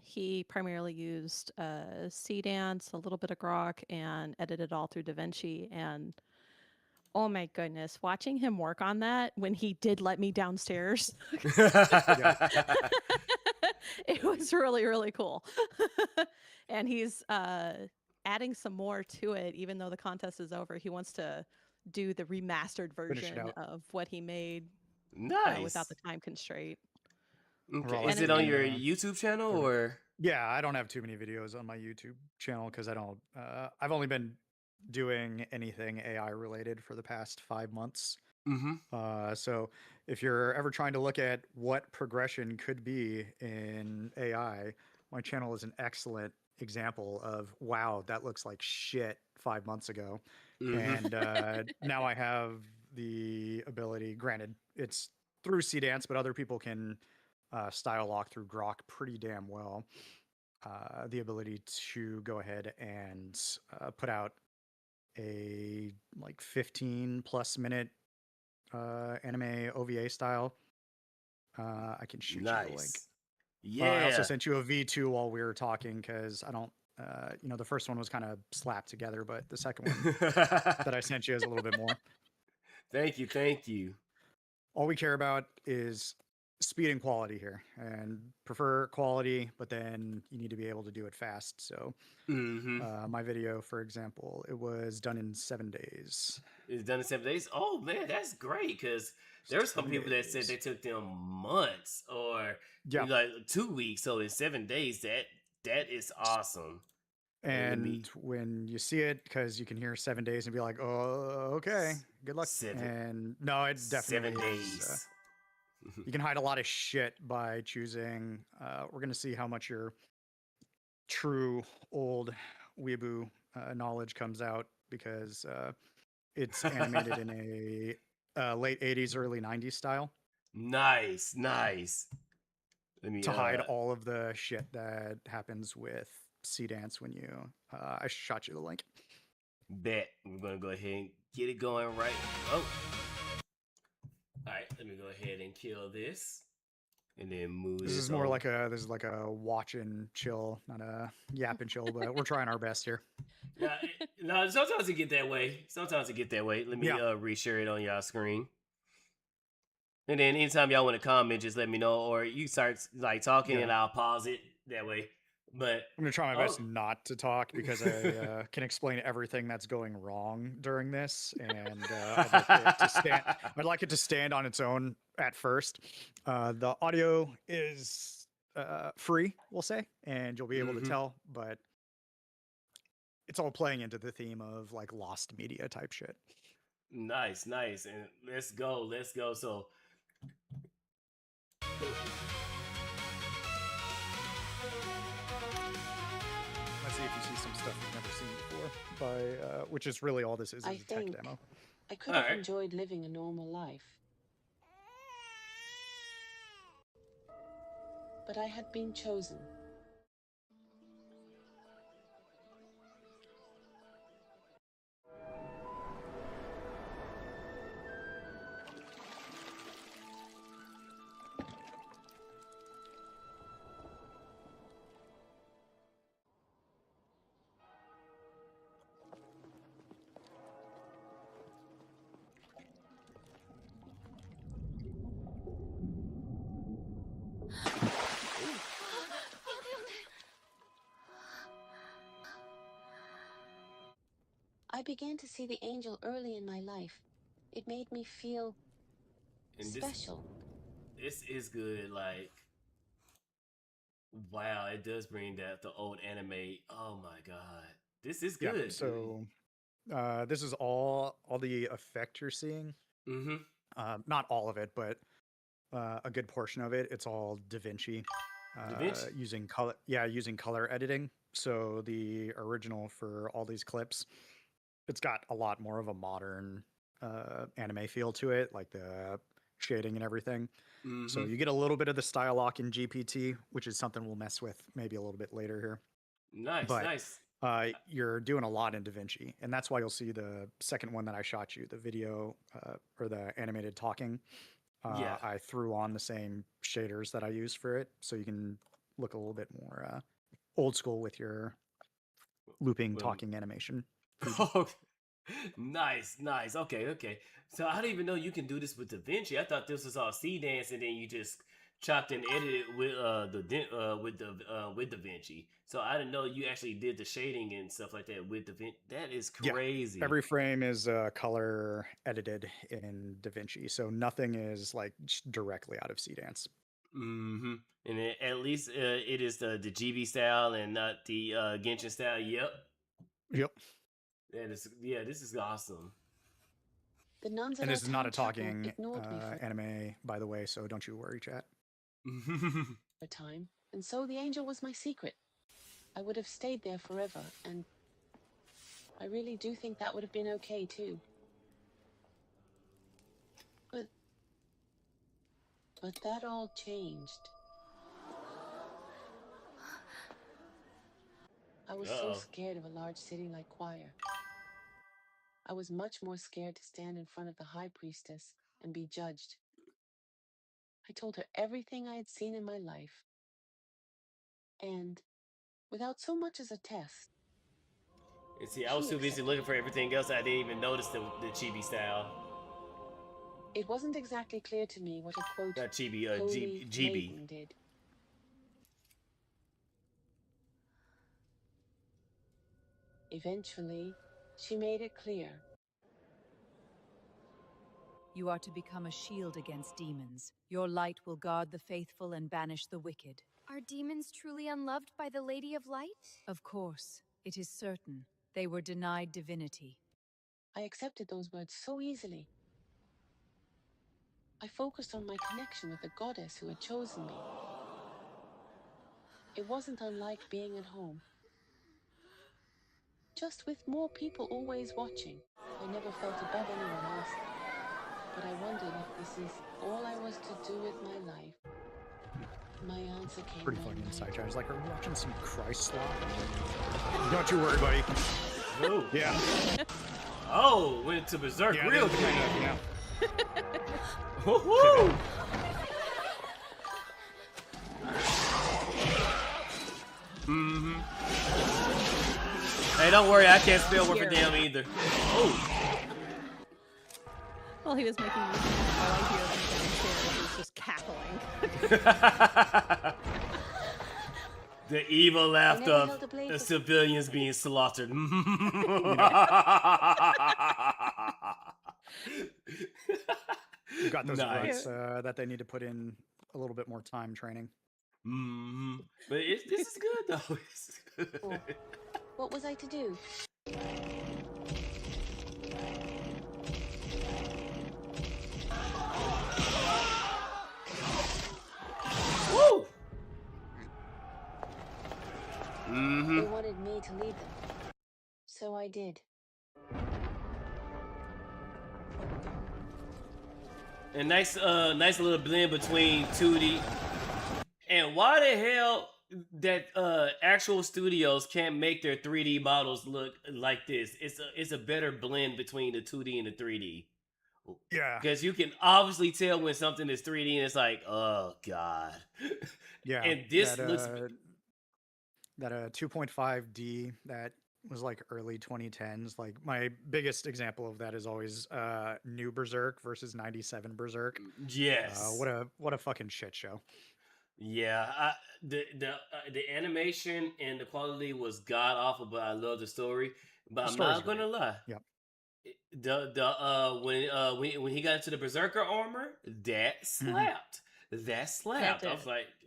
he primarily used Cdance, a little bit of Grok, and edited all through DaVinci. And oh my goodness, watching him work on that when he did let me downstairs, it was really, really cool. And he's adding some more to it, even though the contest is over. He wants to do the remastered version of what he made without the time constraint. Okay. Is it on your YouTube channel or? Yeah, I don't have too many videos on my YouTube channel because I don't. I've only been doing anything AI related for the past 5 months. Mm-hmm. So if you're ever trying to look at what progression could be in AI, my channel is an excellent example of wow, that looks like shit 5 months ago, and now I have the ability. Granted, it's through Cdance, but other people can style lock through Grok pretty damn well. The ability to go ahead and put out a 15+ minute anime OVA style. I can shoot you the link. Yeah. I also sent you a V2 while we were talking because I don't. The first one was kind of slapped together, but the second one that I sent you is a little bit more. Thank you. All we care about is speed and quality here, and prefer quality, but then you need to be able to do it fast. So my video, for example, it was done in 7 days. It's done in 7 days? Oh man, that's great, because there were some people that said they took them months or 2 weeks. So in 7 days, that is awesome. And when you see it, because you can hear 7 days and be like, oh, okay, good luck. And no, it definitely 7 days. You can hide a lot of shit by choosing. We're going to see how much your true old weeaboo knowledge comes out, because it's animated in a late 80s, early 90s style. Nice. Let me to hide all of the shit that happens with Sea Dance when you. I shot you the link. bet. We're gonna go ahead and get it going right. Oh, all right. Let me go ahead and kill this, and then move This this is more over. like a watch and chill, not a yap and chill, but we're trying our best here. No, no, sometimes it get that way. Sometimes it get that way. Let me Yeah. reshare it on y'all screen. And then anytime y'all want to comment, just let me know, or you start like talking, and Yeah. I'll pause it that way. But I'm gonna try my best oh, not to talk because I can explain everything that's going wrong during this, and I'd like it to stand. I'd like it to stand on its own at first. The audio is free, we'll say, and you'll be able to tell, but it's all playing into the theme of like lost media type shit. nice, nice, and let's go, let's go. So Let's see if you see some stuff you've never seen before. By which is really all this is a tech demo. I could have Alright. enjoyed living a normal life. But I had been chosen. I began to see the angel early in my life. It made me feel And special. this is good. Like, wow, it does bring that the old anime. Oh my god, this is Yeah. good. So this is all the effect you're seeing. Mm-hmm. Not all of it, but a good portion of it. It's all DaVinci. DaVinci? Using color. Yeah, using color editing. So the original for all these clips, it's got a lot more of a modern anime feel to it, like the shading and everything. So Mm-hmm. you get a little bit of the style lock in GPT, which is something we'll mess with maybe a little bit later here. Nice, But nice. you're doing a lot in DaVinci, and that's why you'll see the second one that I shot you, the video or the animated talking. Yeah. I threw on the same shaders that I used for it, so you can look a little bit more old school with your looping Well, talking animation. oh, nice, nice. Okay, okay. So I didn't even know you can do this with DaVinci. I thought this was all C dance, and then you just chopped and edited with with DaVinci. So I didn't know you actually did the shading and stuff like that with DaVinci. That is Yeah, crazy. every frame is color edited in DaVinci, so nothing is like directly out of Dance. Mm-hmm. And at least it is the GB style and not the Genshin style. Yep. Yep. That is, yeah. This is awesome. The nuns And at our this is not a town chapel talking ignored me for anime, by the way, so don't you worry, chat. a time, and so the angel was my secret. I would have stayed there forever, and I really do think that would have been okay too. But that all changed. I was so scared of a large city like Choir. I was much more scared to stand in front of the high priestess and be judged. I told her everything I had seen in my life, and without so much as a test. And see, I was too busy looking for everything else. I didn't even notice the chibi style. It wasn't exactly clear to me what a quote Not chibi, holy GB. maiden did. Eventually, she made it clear. You are to become a shield against demons. Your light will guard the faithful and banish the wicked. Are demons truly unloved by the Lady of Light? Of course, it is certain. They were denied divinity. I accepted those words so easily. I focused on my connection with the goddess who had chosen me. It wasn't unlike being at home. Just with more people always watching. I never felt above anyone else. But I wondered if this is all I was to do with my life. My answer came Pretty one funny night. inside joke. I was like, are we watching some Christ slop? Don't you worry, buddy. Ooh. Yeah. Oh, went to Berserk Yeah, real this is quick. kind of, Woo-hoo! Hey, don't worry, I can't spell word for damn either. Oh, Well, he was making music, and all I hear from downstairs is just cackling. the evil laughter never of held a blade the for- civilians being slaughtered. You've got those Nice. ruts that they need to put in a little bit more time training. But this is good though. It's good. Oh. What was I to do? Woo! They wanted me to lead them. So I did. A nice little blend between 2D and why the hell that actual studios can't make their 3D models look like this. It's a better blend between the 2D and the 3D. Yeah. Because you can obviously tell when something is 3D and it's like, oh god. Yeah. And this that, looks that 2.5D that was like early 2010s. Like my biggest example of that is always new Berserk versus 97 Berserk. yes. What a fucking shit show. Yeah, the animation and the quality was god awful, but I love the story. But The I'm story's not gonna great. lie. Yep. When he got into the Berserker armor, that slapped. That slapped. did.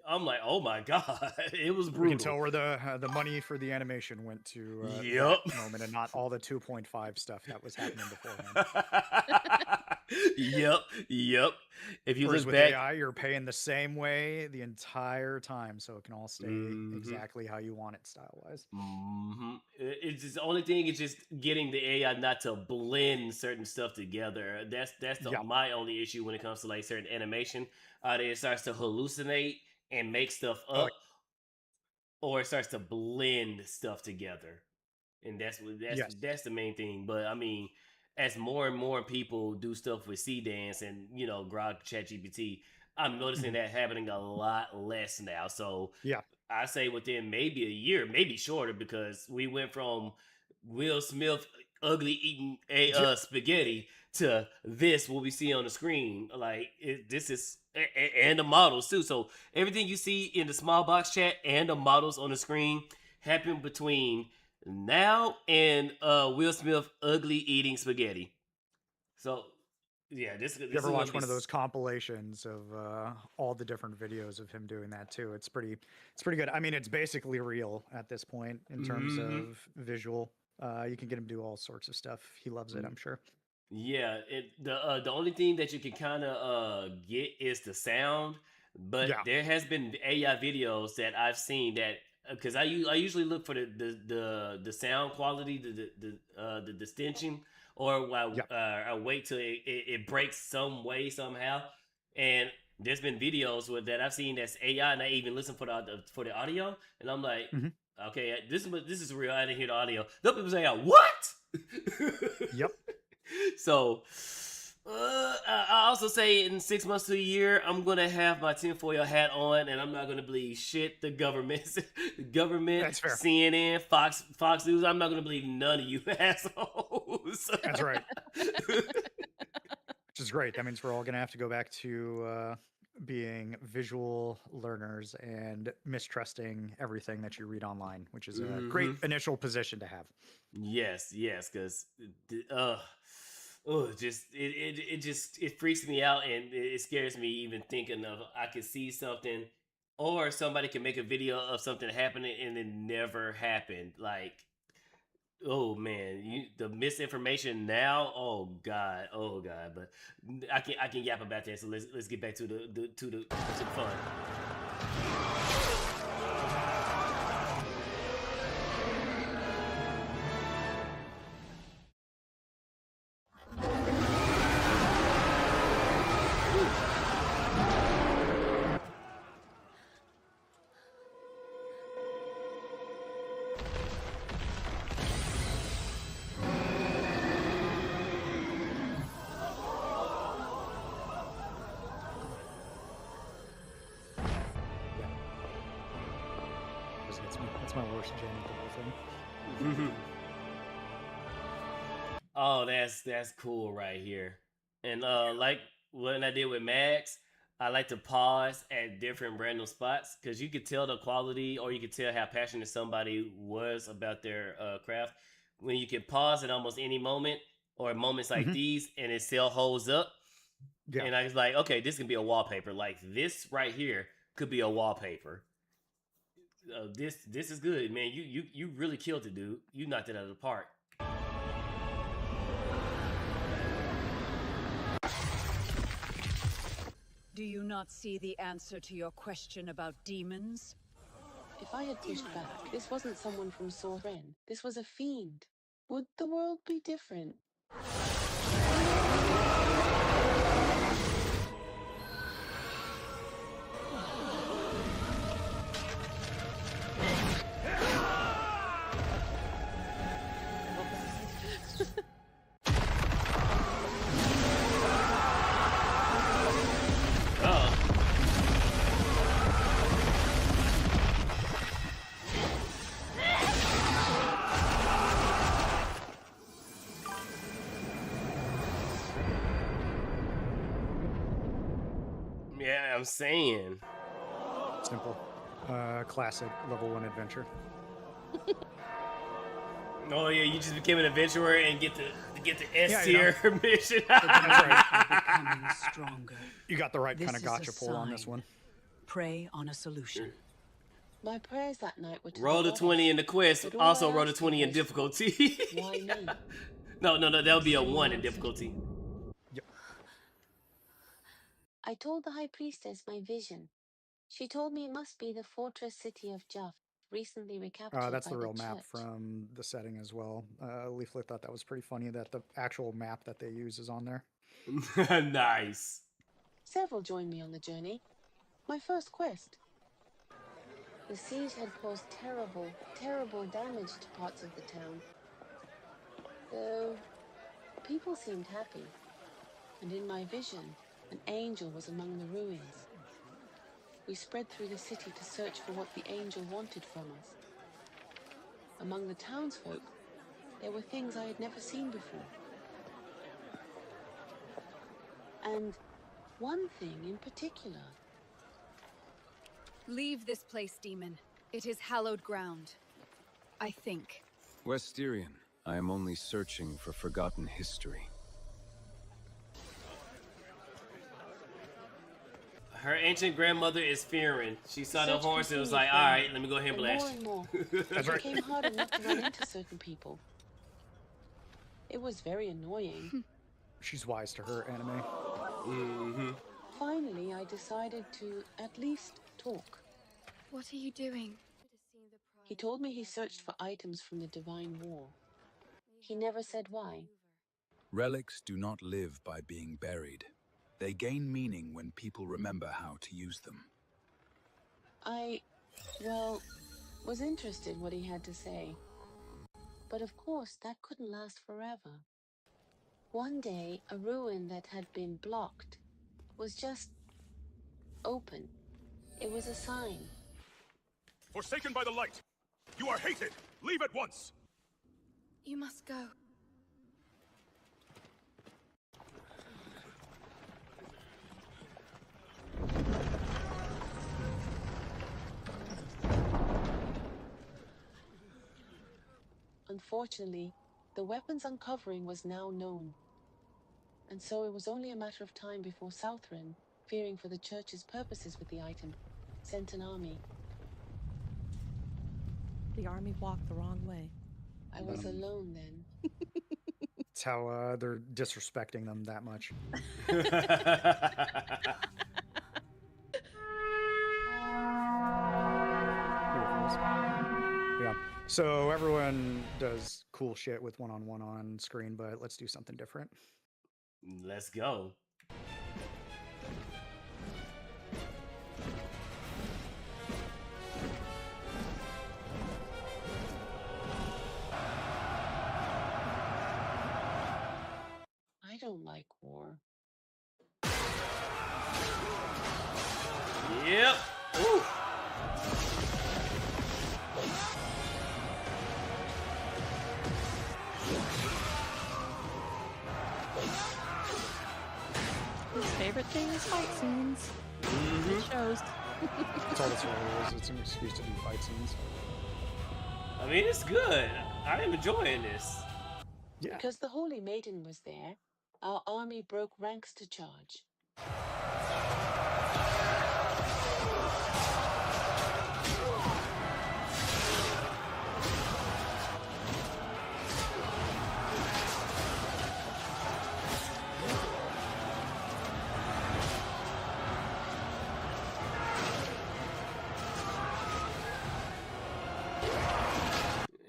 I'm like, oh my god, it was We brutal. can tell where the money for the animation went to Yep. that moment and not all the 2.5 stuff that was happening beforehand. Yep. If you Whereas look with back, AI, you're paying the same way the entire time, so it can all stay Mhm. exactly how you want it style-wise. It's just the only thing is just getting the AI not to blend certain stuff together. That's Yeah. my only issue when it comes to like certain animation. That it starts to hallucinate and make stuff Oh, up, or it starts to blend stuff together, and Yes. that's the main thing. But I mean, as more and more people do stuff with C Dance and Grok, ChatGPT, I'm noticing that happening a lot less now. So Yeah. I say within maybe a year, maybe shorter, because we went from Will Smith ugly eating spaghetti to this what we see on the screen. Like this is and the models too. So everything you see in the small box chat and the models on the screen happen between now and Will Smith ugly eating spaghetti. So yeah, this You is ever gonna watch be one of those compilations of all the different videos of him doing that too? It's pretty good. I mean, it's basically real at this point in terms of visual. You can get him to do all sorts of stuff. He loves it, I'm sure. Yeah, the only thing that you can kind of get is the sound, but Yeah. there has been AI videos that I've seen that because I usually look for the sound quality, the distinction, or I wait till it breaks some way somehow, and there's been videos that I've seen that's AI, and I even listen for the audio, and I'm like, okay, this is real. I didn't hear the audio. Those people say, what? Yep. So, I also say in 6 months to a year, I'm gonna have my tinfoil hat on, and I'm not gonna believe shit. The government, That's fair. CNN, Fox News. I'm not gonna believe none of you assholes. That's right. Which is great. That means we're all gonna have to go back to being visual learners and mistrusting everything that you read online, which is a great initial position to have. Yes, because it freaks me out, and it scares me even thinking of I could see something, or somebody can make a video of something happening and it never happened. Like, oh man, the misinformation now. Oh god. But I can yap about that. So let's get back to the fun. That's my worst jam of the whole thing. Oh, that's cool right here. And like when I did with Max, I like to pause at different random spots because you could tell the quality or you could tell how passionate somebody was about their craft when you can pause at almost any moment or moments like these and it still holds up. Yeah. And I was like, okay, this can be a wallpaper. Like this right here could be a wallpaper. This is good, man. You really killed it, dude. You knocked it out of the park. Do you not see the answer to your question about demons? If I had pushed back, this wasn't someone from Soren. This was a fiend. Would the world be different? Yeah, I'm saying. Simple. Classic level 1 adventure. Oh yeah, you just became an adventurer and get the S Yeah, tier mission. Becoming stronger. You got the right This kind of is a gotcha pull on this sign. one. Pray on a solution. My prayers that night were to Roll the the 20 in the quest. But all Also I roll the asked 20 in was, difficulty. why me? No, that would be a 1 in difficulty. Yep. I told the High Priestess my vision. She told me it must be the fortress city of Juff, recently recaptured That's by the real the map church. from the setting as well. Leaflet thought that was pretty funny that the actual map that they use is on there. Nice. Several joined me on the journey. My first quest. The siege had caused terrible, terrible damage to parts of the town. Though people seemed happy, and in my vision, an angel was among the ruins. We spread through the city to search for what the angel wanted from us. Among the townsfolk, there were things I had never seen before. And one thing in particular. Leave this place, demon. It is hallowed ground. I think. Westerian, I am only searching for forgotten history. Her ancient grandmother is fearing. She saw the Search horse and was continued like, for all right, let me go ahead and more blast and you. more. That's It right. became hard enough to run into certain people. It was very annoying. She's wise to her anime. Mm-hmm. Finally, I decided to at least talk. What are you doing? He told me he searched for items from the Divine War. He never said why. Relics do not live by being buried. They gain meaning when people remember how to use them. I, well, was interested in what he had to say. But of course, that couldn't last forever. One day, a ruin that had been blocked was just open. It was a sign. Forsaken by the light! You are hated! Leave at once! You must go. Unfortunately, the weapon's uncovering was now known. And so it was only a matter of time before Southron, fearing for the church's purposes with the item, sent an army. The army walked the wrong way. I was alone then. It's how they're disrespecting them that much. Yeah. So everyone does cool shit with one-on-one on screen, but let's do something different. Let's go. I don't like war. Yep. Ooh. favorite thing is fight scenes. Mm-hmm. It shows. That's all this really is. It's an excuse to do fight scenes. I mean, it's good. I am enjoying this. Yeah. Because the Holy Maiden was there, our army broke ranks to charge.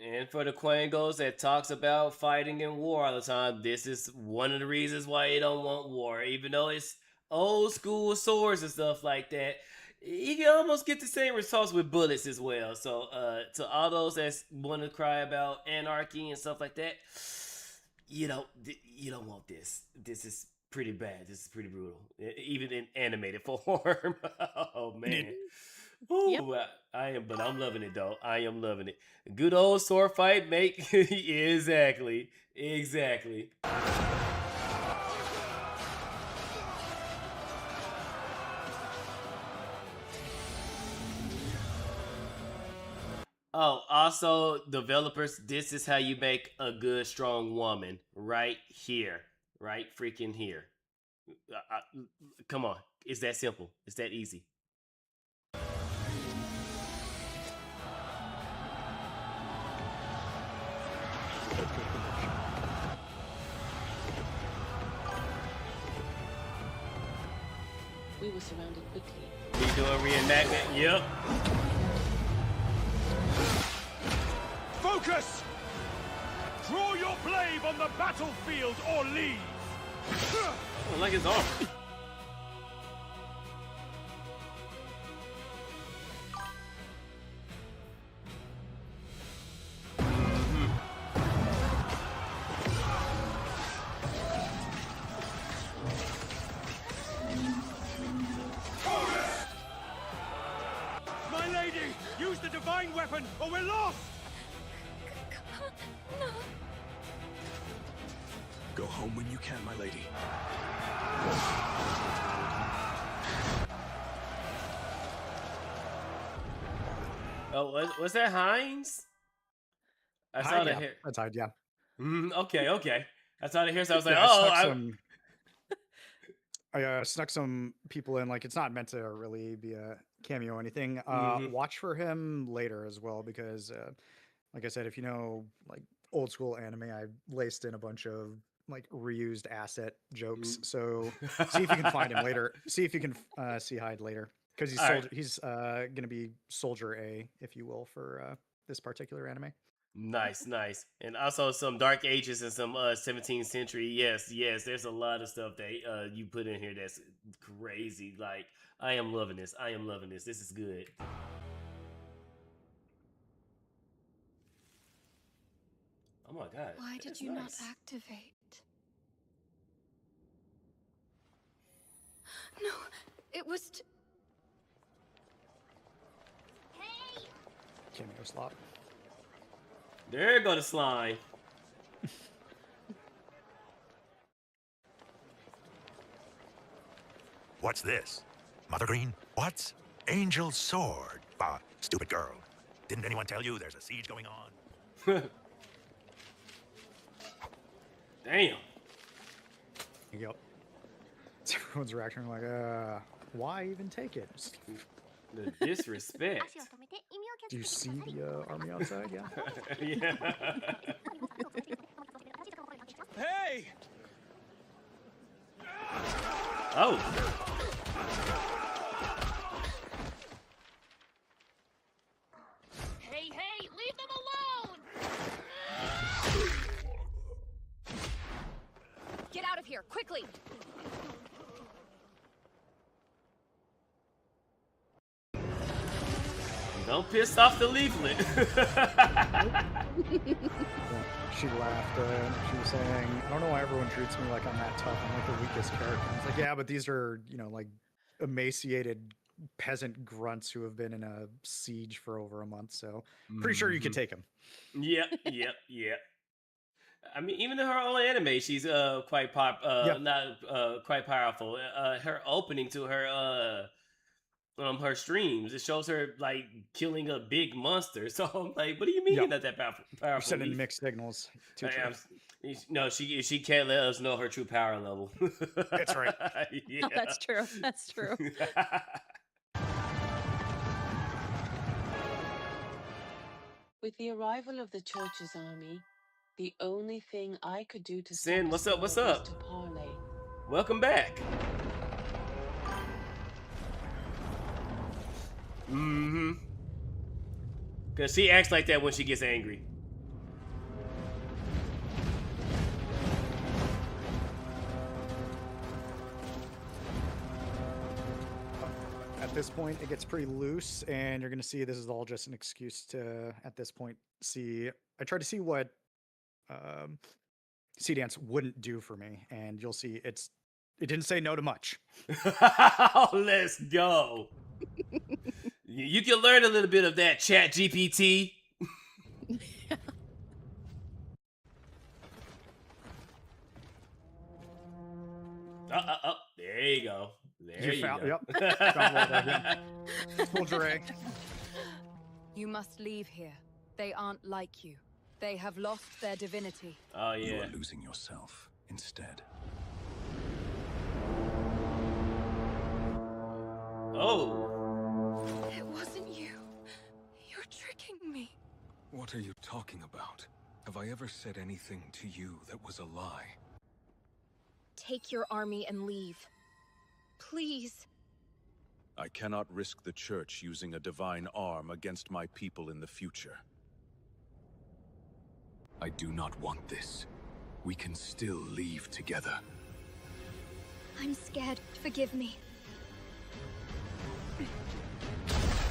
And for the Quangos that talks about fighting and war all the time, this is one of the reasons why they don't want war. Even though it's old school swords and stuff like that, you can almost get the same results with bullets as well. So to all those that want to cry about anarchy and stuff like that, you don't want this. This is pretty bad. This is pretty brutal, even in animated form. Oh man. Ooh, but I'm loving it though. I am loving it. Good old sword fight, make exactly. Oh, also, developers, this is how you make a good, strong woman. Right here. Right freaking here. Come on. It's that simple. It's that easy. We were surrounded quickly. We doing reenactment? Yep. Focus! Draw your blade on the battlefield or leave! Oh, like his arm. My lady! Use the divine weapon or we're lost! No. Go home when you can, my lady. Oh, was that Hines? I saw the hair. That's Hyde, yeah. Okay. I saw the hair, so I was like, I snuck some people in. Like, it's not meant to really be a cameo or anything. Watch for him later as well, because, like I said, if you know, like, old school anime, I laced in a bunch of, like, reused asset jokes. So see if you can find him later. See if you can see Hyde later, because he's going to be Soldier A, if you will, for this particular anime. Nice. And also some Dark Ages and some 17th century. Yes. There's a lot of stuff that you put in here that's crazy. Like, I am loving this. This is good. Oh my god. Why did you not activate? No, it was. Hey! Cameo slot. There go the slime. What's this? Mother Green? What's Angel's sword? Ah, stupid girl. Didn't anyone tell you there's a siege going on? Damn. Yep. Everyone's reacting like, why even take it? The disrespect. Do you see the army outside? Yeah. Yeah. Hey! Oh. Hey, leave them alone! Get out of here, quickly! Don't piss off the leaflet. She laughed. She was saying, I don't know why everyone treats me like I'm that tough. I'm like the weakest character. It's like, yeah, but these are, like emaciated peasant grunts who have been in a siege for over a month. So pretty sure you could take them. Yep. I mean, even in her own anime, she's quite not quite powerful. Her opening to her streams, it shows her like killing a big monster. So I'm like, what do you mean not that powerful? You're sending mixed signals. No, she can't let us know her true power level. That's right. Yeah. Oh, that's true. That's true. With the arrival of the church's army, the only thing I could do to Sin, what's up? What's up? to parley. Welcome back. Because she acts like that when she gets angry. At this point, it gets pretty loose, and you're going to see this is all just an excuse to, at this point, see. I tried to see what Sea Dance wouldn't do for me, and you'll see it didn't say no to much. Let's go. You can learn a little bit of that, Chat GPT. There you go. There you go. Yep. You must leave here. They aren't like you. They have lost their divinity. Oh, yeah. You are losing yourself instead. Oh. It wasn't you. You're tricking me. What are you talking about? Have I ever said anything to you that was a lie? Take your army and leave. Please. I cannot risk the church using a divine arm against my people in the future. I do not want this. We can still leave together. I'm scared. Forgive me.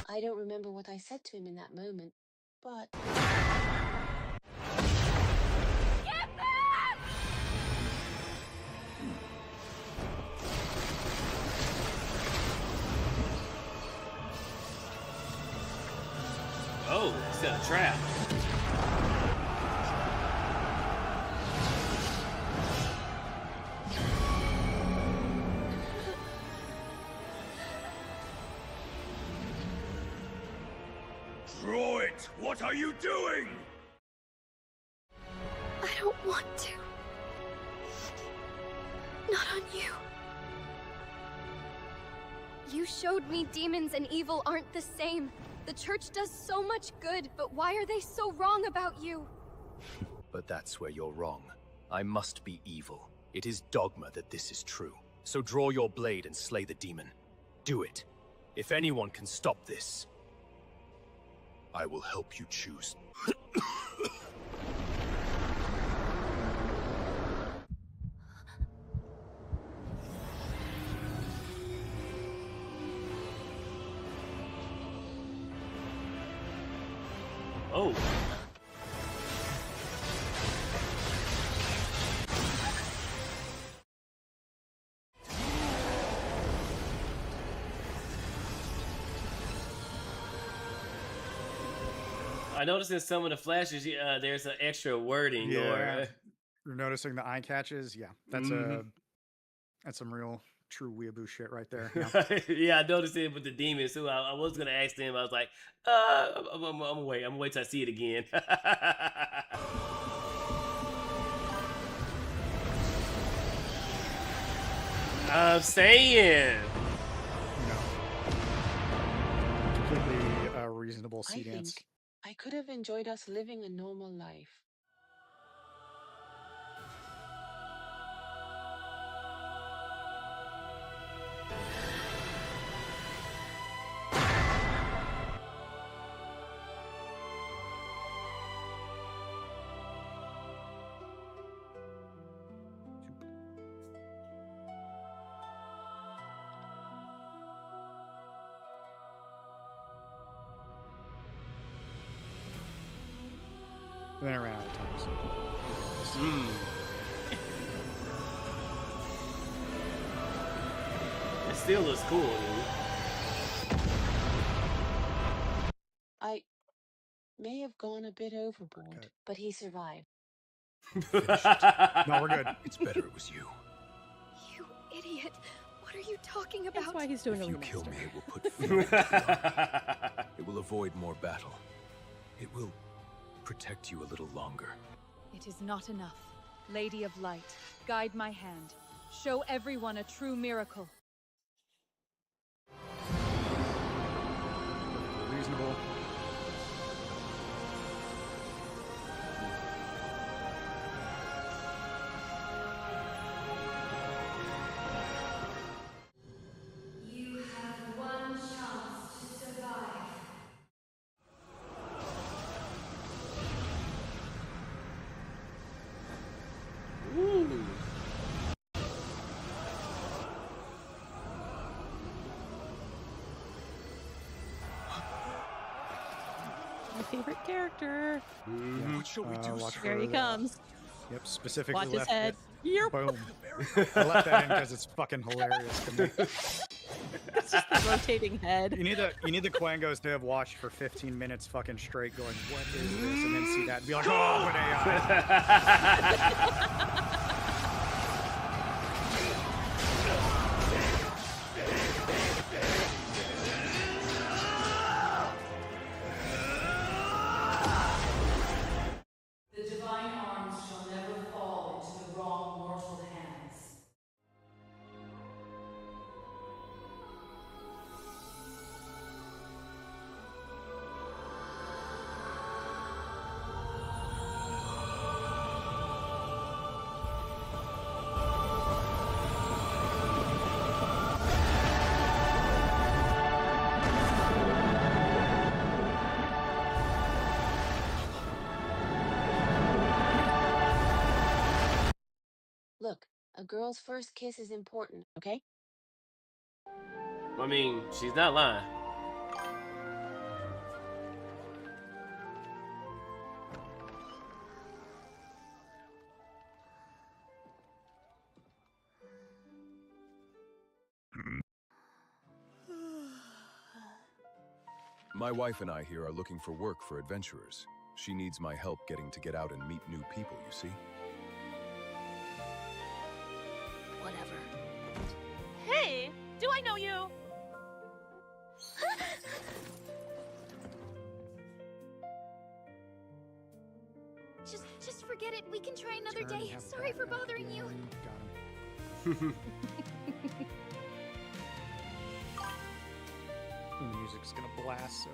I don't remember what I said to him in that moment, but... Get back! Oh, set a trap. Draw it! What are you doing? I don't want to. Not on you. You showed me demons and evil aren't the same. The church does so much good, but why are they so wrong about you? But that's where you're wrong. I must be evil. It is dogma that this is true. So draw your blade and slay the demon. Do it. If anyone can stop this, I will help you choose. Oh. I noticed in some of the flashes, there's an extra wording. Yeah. You're noticing the eye catches? Yeah. That's that's some real true weeaboo shit right there. Yeah. Yeah, I noticed it with the demons too. I was gonna ask them. I was like, I'm gonna wait. I'm gonna wait till I see it again. I'm saying. No. Completely reasonable Sea Dance. I could have enjoyed us living a normal life. And then I ran out of time. So. It still looks cool, dude. I may have gone a bit overboard, but he survived. Finish it. No, we're good. It's better it was you. You idiot. What are you talking That's about? why he's doing If a you remaster. kill me, it will put fear into the army. It will avoid more battle. It will protect you a little longer. It is not enough. Lady of Light, guide my hand. Show everyone a true miracle. Reasonable. You have one chance to survive. Ooh. My favorite character. Yeah. What shall we do, watch sir? Here he for, comes. Yep, specifically Watch his left head. it. Yep. Boom. I left that in because it's fucking hilarious to me. It's just the rotating head. You need the Quangos to have watched for 15 minutes fucking straight going, what is this? And then see that and be like, oh, what AI. The divine arms shall never fall into the wrong mortal hands. Look, a girl's first kiss is important, okay? I mean, she's not lying. My wife and I here are looking for work for adventurers. She needs my help getting to get out and meet new people, you see? Whatever. Hey, do I know you? Just forget it. We can try another Turn and day. have Sorry for Batman bothering you. again. Got him. And the music's gonna blast, so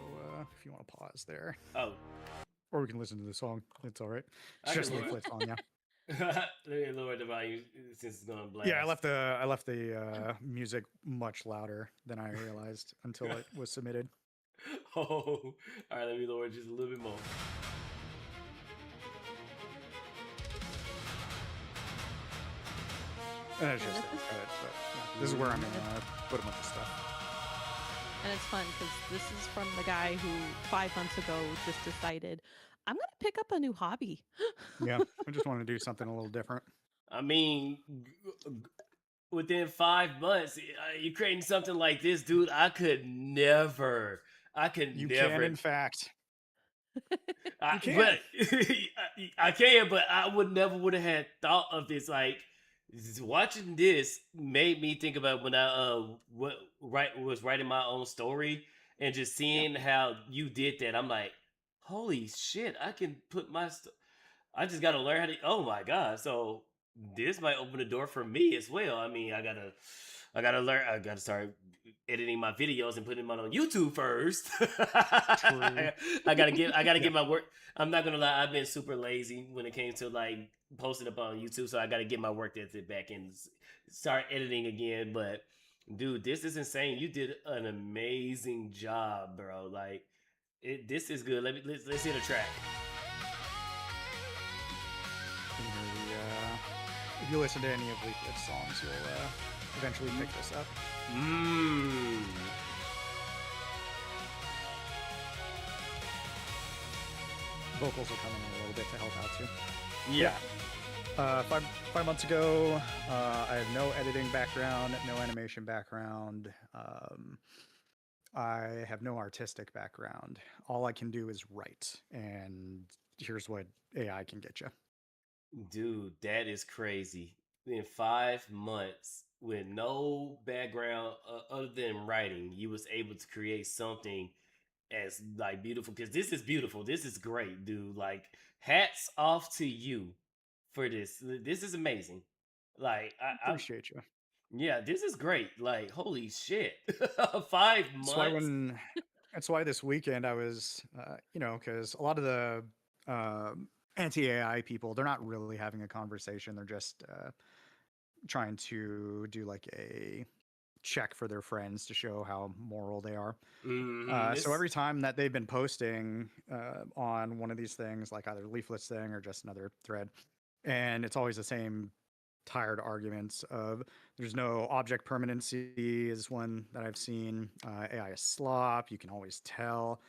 if you want to pause there. Oh. Or we can listen to the song. It's all right. It's I just can a leaflet song, yeah. Let me lower the volume since it's going to blast. Yeah, I left the music much louder than I realized until it was submitted. Oh, all right. Let me lower it just a little bit more. And it's just a credit, but yeah, this is where I'm gonna put a bunch of stuff. And it's fun because this is from the guy who 5 months ago just decided, I'm going to pick up a new hobby. Yeah, I just want to do something a little different. I mean, within 5 months, you're creating something like this, dude. I could never. You can, in fact. I can. But I can, but I would have had thought of this. Like watching this made me think about when I was writing my own story and just seeing how you did that. I'm like, holy shit! I can put my. I just got to learn how to. Oh my god! So this might open the door for me as well. I mean, I gotta learn. I gotta start editing my videos and putting them on YouTube first. I gotta get my work. I'm not gonna lie. I've been super lazy when it came to like posting up on YouTube, so I gotta get my work ethic back and start editing again. But dude, this is insane. You did an amazing job, bro. Like this is good. Let's hit a track. If you listen to any of Leaflet's songs, you'll eventually pick this up. Vocals will come in a little bit to help out too. Yeah. 5 months ago, I have no editing background, no animation background. I have no artistic background. All I can do is write, and here's what AI can get you. Dude, that is crazy. In 5 months, with no background other than writing, you was able to create something as like beautiful. Because this is beautiful. This is great, dude. Like, hats off to you for this. This is amazing. Like, I'm Appreciate you. yeah, this is great. Like, holy shit, 5 That's why months. when that's why this weekend I was, because a lot of the anti AI people, they're not really having a conversation. They're just trying to do like a check for their friends to show how moral they are. So This every time that they've been posting on one of these things, like either leaflets thing or just another thread, and it's always the same tired arguments of there's no object permanency is one that I've seen. AI is slop. You can always tell.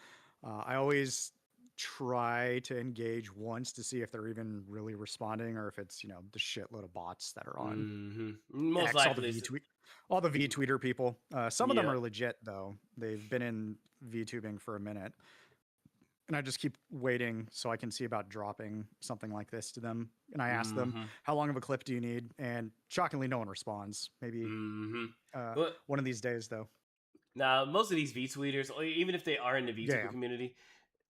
I always try to engage once to see if they're even really responding or if it's the shitload of bots that are on most X, likely it's all the VTweeter people. Some of them yeah. are legit though. They've been in VTubing for a minute, and I just keep waiting so I can see about dropping something like this to them. And I ask them, "How long of a clip do you need?" And shockingly, no one responds. Maybe But one of these days, though. now, most of these V tweeters, or even if they are in the VTuber Yeah, community,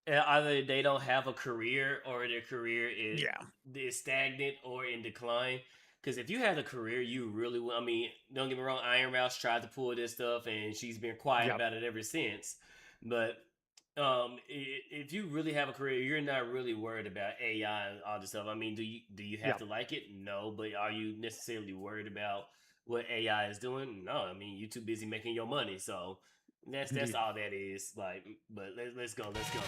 either they don't have a career or their career yeah, is stagnant or in decline. Because if you had a career, you really will. I mean, don't get me wrong, Iron Mouse tried to pull this stuff and she's been quiet yep, about it ever since. But if you really have a career, you're not really worried about AI and all this stuff. I mean, do you have yep. to like it? No, but are you necessarily worried about what AI is doing? No, I mean, you're too busy making your money. So that's Indeed. all that is. Like, but let's go, let's go.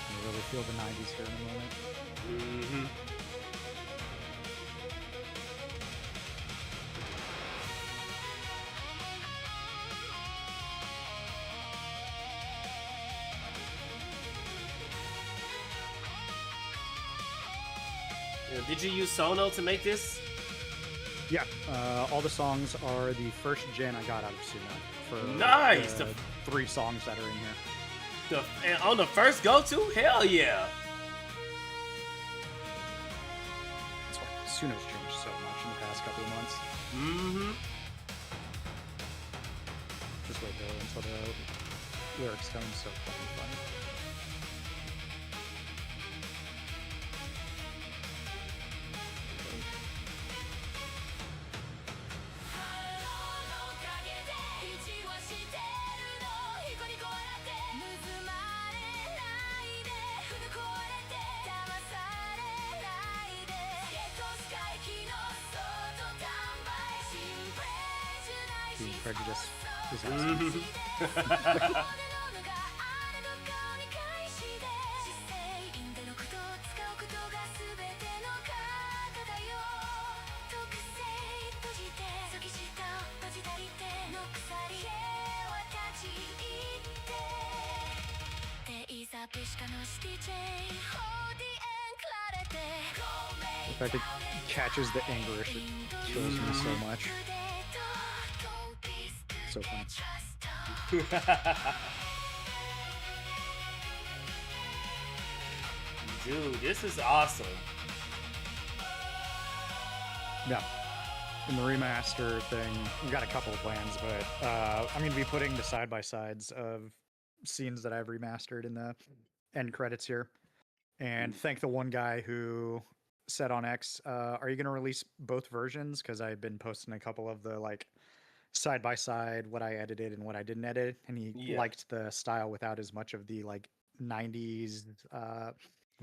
I really feel the '90s here in a moment. Mm-hmm. Did you use Sono to make this? Yeah, all the songs are the first gen I got out of Suno for Nice! the 3 songs that are in here. And on the first go to? Hell yeah! That's why Suno's changed so much in the past couple of months. Mm-hmm. Just wait though until the lyrics come so fucking funny. Being Prejudice is awesome. The fact it catches the English, it kills me so much. So funny. Dude, this is awesome. Yeah. In the remaster thing, we've got a couple of plans, but I'm going to be putting the side-by-sides of scenes that I've remastered in the end credits here. And thank the one guy who said on X, are you going to release both versions? Because I've been posting a couple of the like side-by-side, what I edited and what I didn't edit. And he liked the style without as much of the like 90s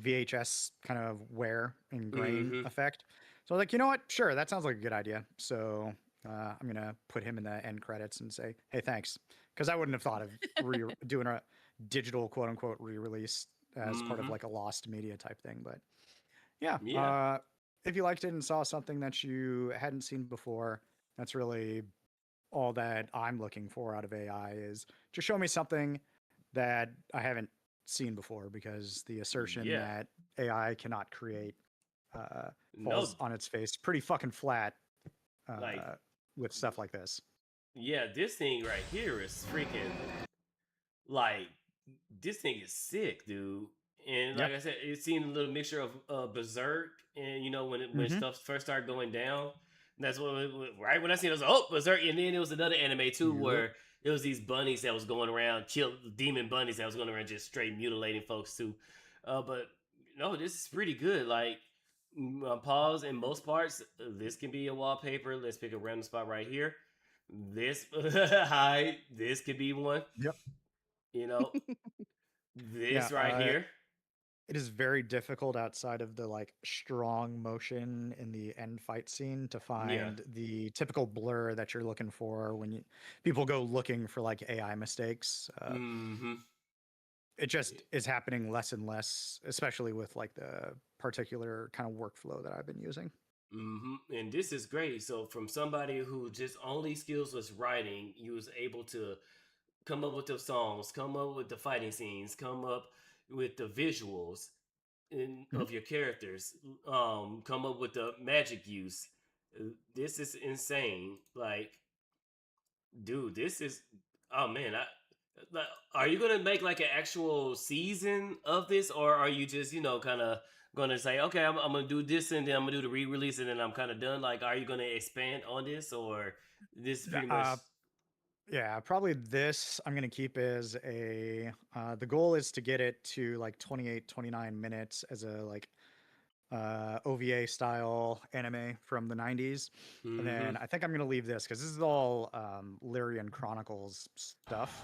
VHS kind of wear and grain effect. So I was like, you know what? Sure, that sounds like a good idea. So I'm going to put him in the end credits and say, hey, thanks. Because I wouldn't have thought of doing a digital quote-unquote re-release as part of like a lost media type thing. But yeah. If you liked it and saw something that you hadn't seen before, that's really all that I'm looking for out of AI is just show me something that I haven't seen before, because the assertion Yeah. that AI cannot create falls No, on its face pretty fucking flat like with stuff like this. yeah, this thing right here is freaking like this thing is sick, dude. And Yeah. like I said, it seemed a little mixture of Berserk, and when Mm-hmm. stuff first started going down, that's right when I seen it, I was like, oh, Berserk, and then there was another anime too Yep. where it was these bunnies that was going around, demon bunnies that was going around just straight mutilating folks too. But no, this is pretty good. Like pause in most parts. This can be a wallpaper. Let's pick a random spot right here. This hi, this could be one. Yep. You know, Yeah. this right here. It is very difficult outside of the like strong motion in the end fight scene to Yeah. find the typical blur that you're looking for when people go looking for like AI mistakes. Mm-hmm. It just is happening less and less, especially with like the particular kind of workflow that I've been using. Mm-hmm. And this is great. So from somebody who just only skills was writing, you was able to come up with the songs, come up with the fighting scenes, come up with the visuals of your characters, come up with the magic use. This is insane. Like, dude, this is oh man, like, are you gonna make like an actual season of this, or are you just kind of gonna say, okay, I'm gonna do this and then I'm gonna do the re-release and then I'm kind of done? Like, are you gonna expand on this, or this is pretty much? Yeah, probably this I'm going to keep as a the goal is to get it to like 28 29 minutes as a like OVA style anime from the 90s. And Mm-hmm. then I think I'm going to leave this because this is all Lyrian Chronicles stuff.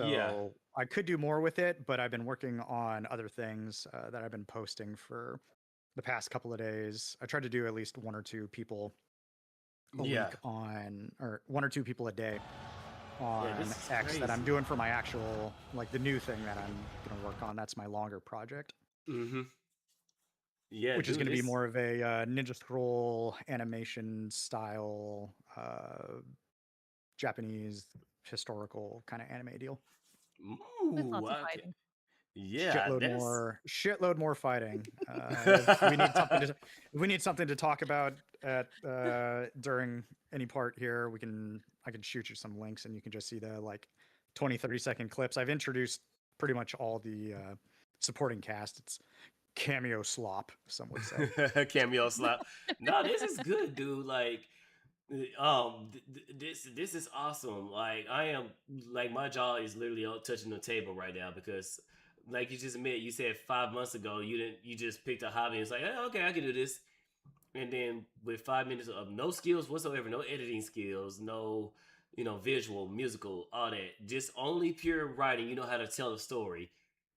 Yeah. So I could do more with it, but I've been working on other things that I've been posting for the past couple of days. I try to do at least one or two people a Yeah. week on, or one or two people a day on this is X that I'm crazy. doing for my actual, like the new thing that I'm going to work on. That's my longer project. Mm-hmm. Yeah, Which is dude, going to be this more of a Ninja Scroll animation style, Japanese historical kind of anime deal. With ooh, lots of okay. fighting. Yeah, that's Shitload more fighting. If we need something to talk about at during any part here, I can shoot you some links and you can just see the like 20-30 second clips. I've introduced pretty much all the supporting cast. It's cameo slop, some would say. cameo slap. No, this is good, dude. Like, this is awesome. Like, I am like my jaw is literally touching the table right now because, like you just admit, you said 5 months ago you just picked a hobby and it's like, okay, I can do this, and then with 5 minutes of no skills whatsoever, no editing skills, no visual, musical, all that, just only pure writing. You know how to tell a story.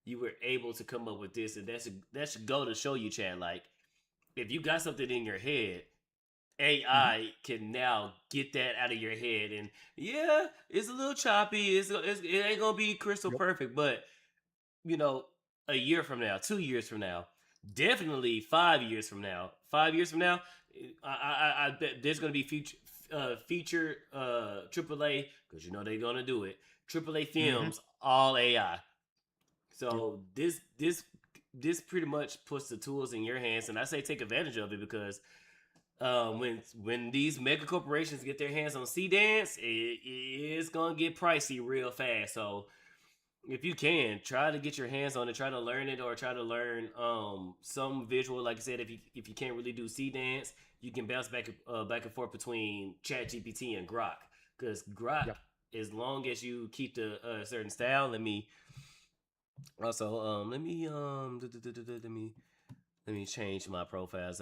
You were able to come up with this, and that should go to show you, Chad. Like, if you got something in your head, AI can now get that out of your head. And yeah, it's a little choppy. It ain't gonna be crystal perfect, but a year from now, 2 years from now, definitely 5 years from now, 5 years from now, I bet there's gonna be feature AAA, because they're gonna do it. AAA films, all AI. So this pretty much puts the tools in your hands, and I say take advantage of it because when these mega corporations get their hands on C Dance, it's gonna get pricey real fast. So if you can try to get your hands on it, try to learn it, or try to learn some visual. Like I said, if you can't really do C Dance, you can bounce back and forth between Chat GPT and Grok, because Grok, as long as you keep the certain style. Let me also let me change my profiles.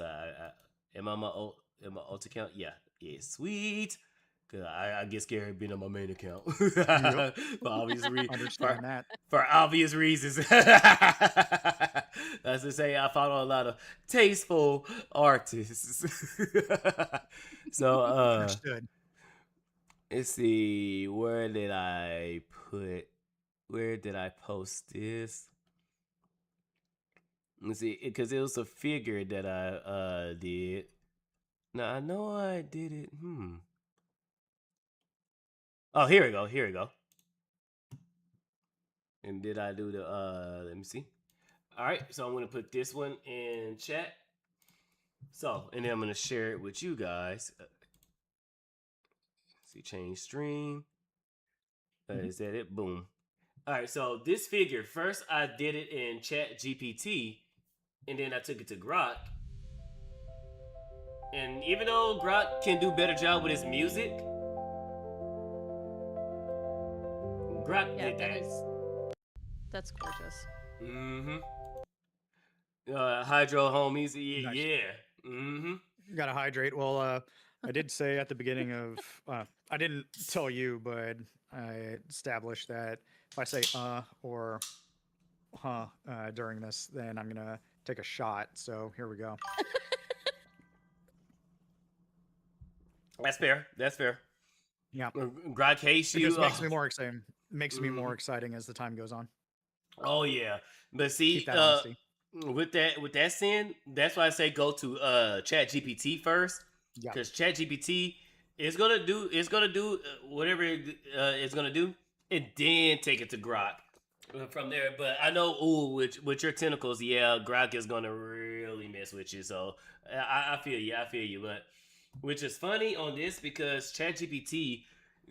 Am I my alt account? Yeah, sweet. Cause I get scared being on my main account for obvious reasons. For obvious reasons. That's to say, I follow a lot of tasteful artists. So Understood. Let's see, where did I post this? Let's see, because it was a figure that I did. Now I know I did it. Oh, here we go. And did I do the let me see. All right, so I'm gonna put this one in chat. So, and then I'm gonna share it with you guys. See, change stream. Is that it? Boom. All right, so this figure, first I did it in Chat GPT, and then I took it to Grok. And even though Grok can do a better job with his music, Grok did that. That's gorgeous. Mm-hmm. Hydro homies, Nice. yeah. Mm-hmm. Gotta hydrate. Well, I did say at the beginning of, I didn't tell you, but I established that if I say or during this, then I'm gonna take a shot. So here we go. That's fair. That's fair. Yeah. Grok hates It you. just makes me more exciting. Makes me more exciting as the time goes on. Oh yeah, but see, Keep that honesty. with that sin, that's why I say go to Chat GPT first, Yeah. because Chat GPT is gonna do whatever it's gonna do, and then take it to Grok from there. But I know, with your tentacles, yeah, Grok is gonna really mess with you. So I feel you, but which is funny on this because Chat GPT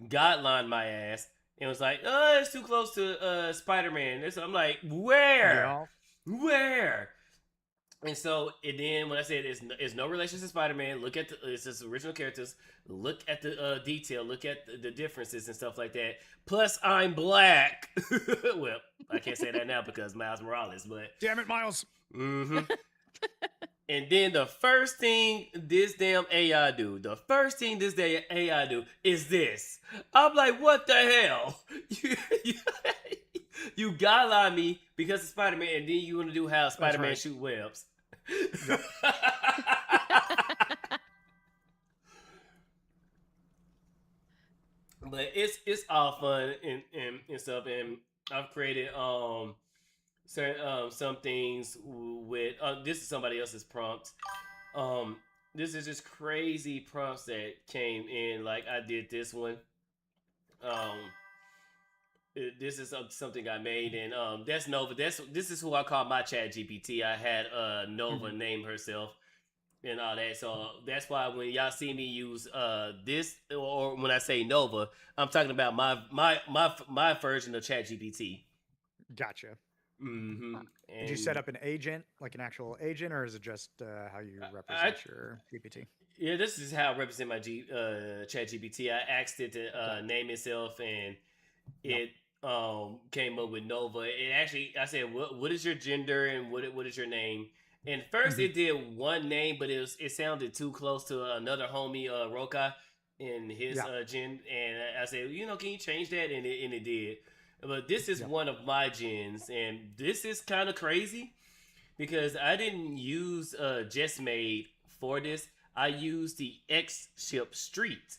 guidelined my ass and was like, "Oh, it's too close to Spider-Man." I'm like, "Where? Where?" And so, and then when I said it's no relation to Spider-Man, look at it's just original characters. Look at the detail. Look at the differences and stuff like that. Plus, I'm black. Well, I can't say that now because Miles Morales. But damn it, Miles. Mm-hmm. And then the first thing this damn AI do, is this. I'm like, what the hell? You guideline me because of Spider-Man, and then you want to do how Spider-Man shoot webs. Yep. But it's all fun and stuff, and I've created some things with this is somebody else's prompts. This is just crazy prompts that came in. Like I did this one. This is something I made, and that's Nova. This is who I call my Chat GPT. I had Nova name herself and all that. So that's why when y'all see me use this, or when I say Nova, I'm talking about my version of Chat GPT. Gotcha. Mm-hmm. Did you set up an agent, like an actual agent, or is it just how you represent your GPT? Yeah, this is how I represent my Chat GPT. I asked it to name itself, and it came up with Nova. It actually, I said, "What is your gender and what is your name?" And first, it did one name, but it sounded too close to another homie, Rokai, in his gen. And I said, can you change that? And it did. But this is one of my gens, and this is kind of crazy because I didn't use Just Made for this. I used the X Ship Street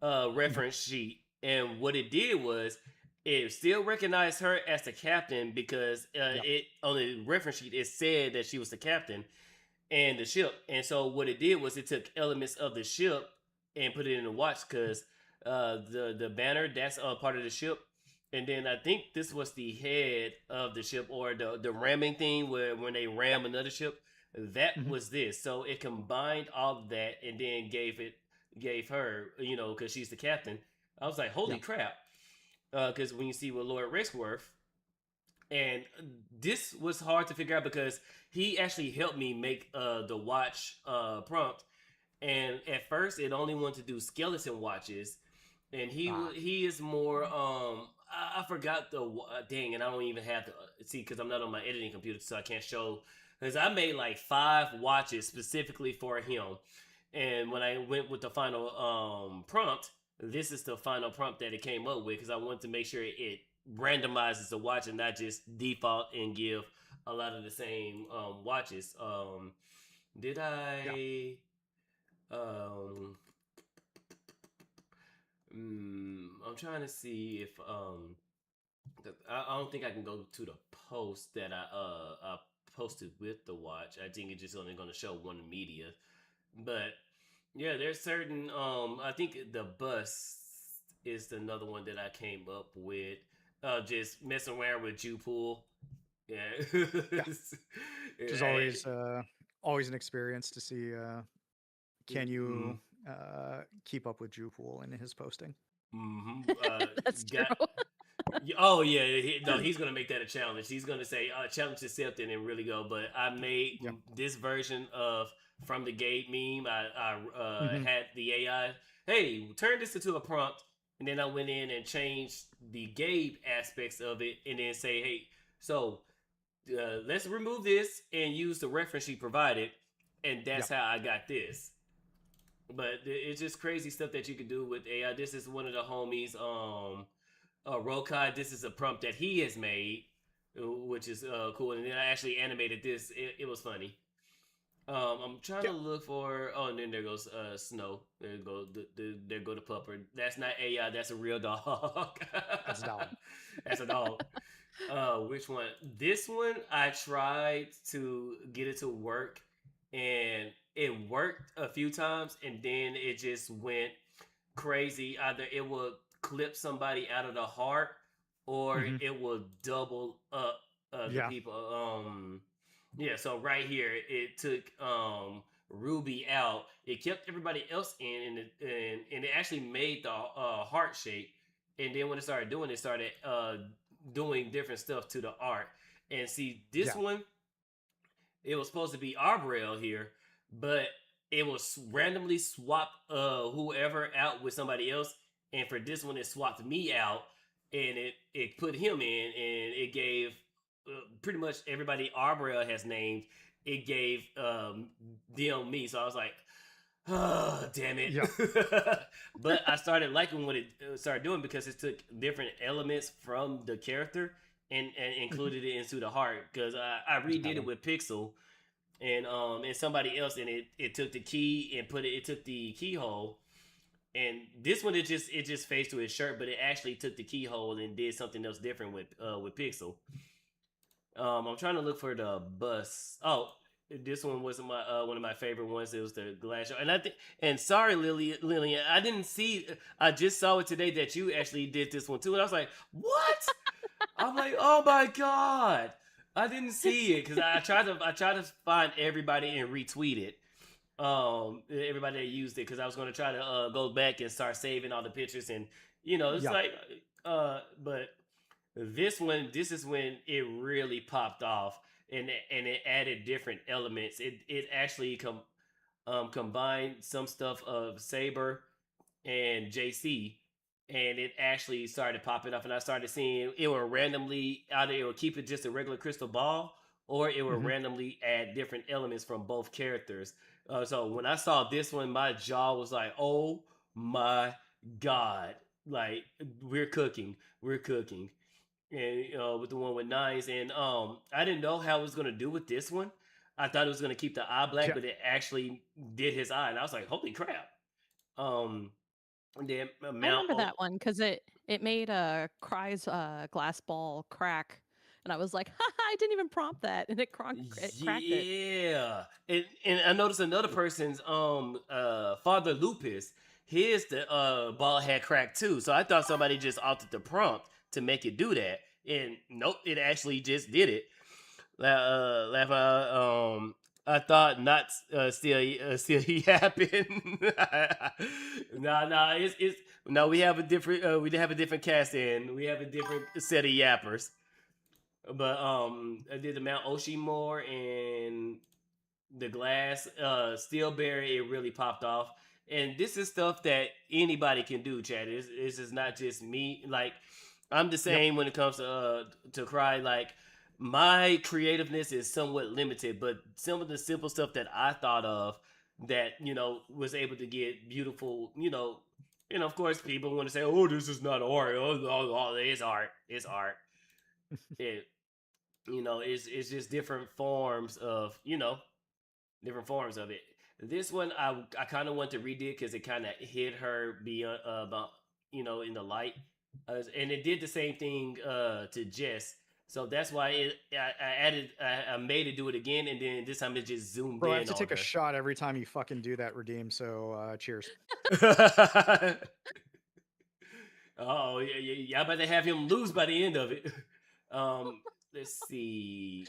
reference sheet, and what it did was it still recognized her as the captain because it on the reference sheet it said that she was the captain and the ship. And so what it did was it took elements of the ship and put it in the watch because the banner that's part of the ship. And then I think this was the head of the ship or the ramming thing where when they ram another ship, that was this. So it combined all of that and then gave her, because she's the captain. I was like, holy crap. Because when you see what Lord Rexworth, and this was hard to figure out because he actually helped me make the watch prompt. And at first it only wanted to do skeleton watches. And he is more I forgot the dang, and I don't even have to see because I'm not on my editing computer, so I can't show. Because I made like 5 watches specifically for him, and when I went with the final prompt, this is the final prompt that it came up with because I wanted to make sure it randomizes the watch and not just default and give a lot of the same watches. Did I? I'm trying to see if I don't think I can go to the post that I posted with the watch. I think it's just only going to show one media, but yeah, there's certain I think the bus is another one that I came up with. just messing around with Jew pool. Yeah. Yeah. Which is always an experience to see. Can you keep up with Jew pool in his posting? That's true. Oh yeah, he's gonna make that a challenge. He's gonna say challenge accepted and really go. But I made this version of from the gate meme. I had the AI, hey, turn this into a prompt, and then I went in and changed the Gabe aspects of it, and then say, hey, so let's remove this and use the reference she provided, and that's how I got this. But it's just crazy stuff that you can do with AI. This is one of the homies, Rokai. This is a prompt that he has made, which is cool. And then I actually animated this. It was funny. I'm trying to look for. Oh, and then there goes Snow. There go the pupper. That's not AI. That's a real dog. That's a dog. That's a dog. Which one? This one I tried to get it to work, and it worked a few times, and then it just went crazy. Either it would clip somebody out of the heart, or it will double up the people. Yeah, so right here it took Ruby out. It kept everybody else in, and it actually made the heart shape. And then when it started doing it, started doing different stuff to the art. And see, this one, it was supposed to be Arbrel here, but it was randomly swap whoever out with somebody else. And for this one, it swapped me out, and it put him in, and it gave pretty much everybody Arbrel has named. It gave them me, so I was like, oh, damn it. But I started liking what it started doing because it took different elements from the character and included it into the heart. Because I redid it with Pixel and somebody else, and it took the key and it took the keyhole. And this one, it just faced to his shirt, but it actually took the keyhole and did something else different with Pixel. I'm trying to look for the bus. Oh, this one wasn't my one of my favorite ones. It was the glass show, and sorry, Lillian, I didn't see. I just saw it today that you actually did this one too, and I was like, what? I'm like, oh my god, I didn't see it because I tried to find everybody and retweet it. Everybody that used it because I was going to try to go back and start saving all the pictures, and it's like, but this is when it really popped off, and it added different elements. It actually combined some stuff of Saber and JC, and it actually started popping up, and I started seeing it will randomly either it will keep it just a regular crystal ball, or it will randomly add different elements from both characters. So when I saw this one, my jaw was like, oh my god, like we're cooking. And with the one with nines, and I didn't know how it was gonna do with this one. I thought it was gonna keep the eye black, but it actually did his eye, and I was like, holy crap. And then I remember that one because it made Cry's glass ball crack, and I was like, I didn't even prompt that, and it cracked it. Yeah, and I noticed another person's Father Lupus, his the ball had cracked too. So I thought somebody just altered the prompt to make it do that, and nope, it actually just did it. I thought not still yapping. It's no. We have a different cast in. We have a different set of yappers. But I did the Mount Oshimore and the glass Steelberry. It really popped off, and this is stuff that anybody can do. Chad, this is not just me. Like I'm the same when it comes to Cry. Like my creativeness is somewhat limited, but some of the simple stuff that I thought of that was able to get beautiful. Of course, people want to say, "Oh, this is not art. Oh, it's art. It's art." It's just different forms of it. This one I kind of want to redo because it kind of hit her beyond about in the light, and it did the same thing to Jess. So that's why I made it do it again, and then this time it just zoomed in. I have to take a shot every time you fucking do that, Redeem. So cheers. Oh, yeah, y'all about to have him lose by the end of it. Let's see.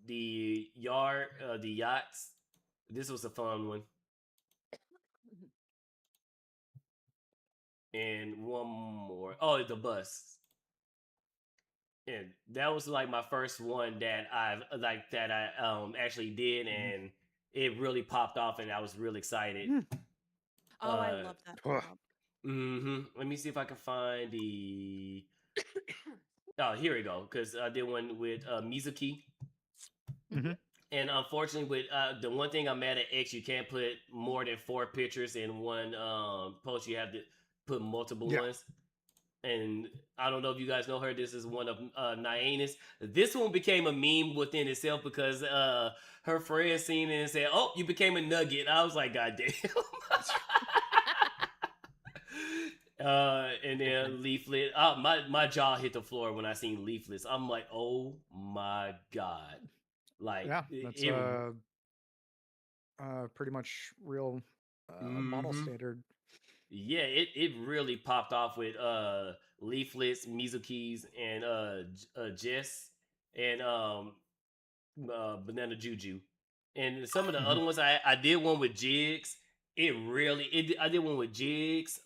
The yachts. This was a fun one. And one more. Oh, the bus. And that was like my first one that I actually did, and it really popped off, and I was really excited. Oh, I love that prompt. Let me see if I can find the. Oh, here we go. Because I did one with Mizuki. And unfortunately, with the one thing I'm mad at X, you can't put more than 4 pictures in one post. You have to put multiple ones. And I don't know if you guys know her. This is one of Nyanis. This one became a meme within itself because her friend seen it and said, "Oh, you became a nugget." I was like, "God damn." And then Leaflet. My jaw hit the floor when I seen Leaflets. I'm like, "Oh my god!" Like, yeah, that's pretty much real model standard. Yeah, it really popped off with Leaflets, Mizukis, and Jess, and Banana Juju. And some of the other ones, I did one with Jigs. I did one with Jigs,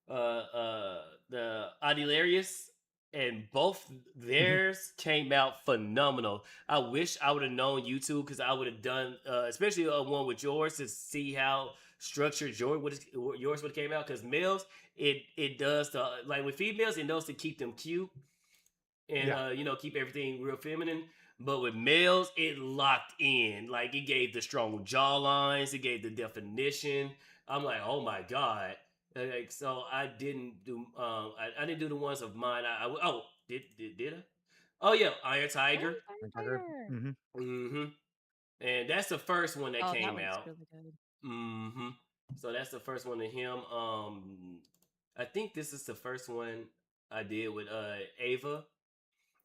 the Adilarius, and both theirs came out phenomenal. I wish I would have known YouTube because I would have done, especially one with yours to see how structured yours would have came out. Because males, it does to like with females, it knows to keep them cute and keep everything real feminine. But with males, it locked in. Like it gave the strong jaw lines, it gave the definition. I'm like, oh my god. Like, so I didn't do I didn't do the ones of mine. Did I? Oh yeah, Iron Tiger. And that's the first one that Oh, came that one's out. really good. So that's the first one to him. I think this is the first one I did with Ava.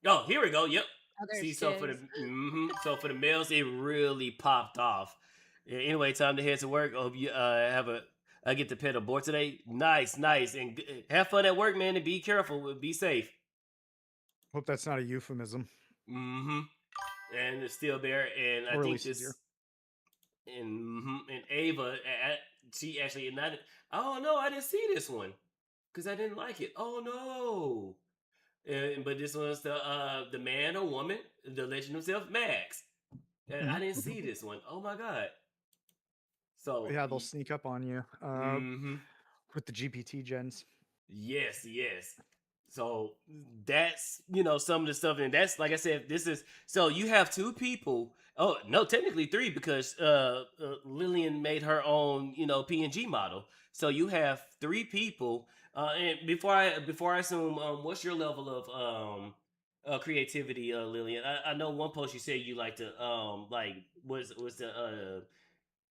Oh, here we go. Yep. See, so for the males, it really popped off. Yeah, anyway, time to head to work. Hope you I get to pet a boy today. Nice, and have fun at work, man, and be careful. Be safe. Hope that's not a euphemism. And it's still there, and I think this. And Ava, she actually not. Oh no, I didn't see this one because I didn't like it. Oh no. But this one's the man or woman, the legend himself, Max. I didn't see this one. Oh my god. So yeah, they'll sneak up on you with the GPT gens. Yes. So that's some of the stuff, and that's like I said. This is so you have 2 people. Oh no, technically 3 because Lillian made her own PNG model. So you have 3 people. And before I assume, what's your level of creativity, Lillian? I know one post you said you like to like was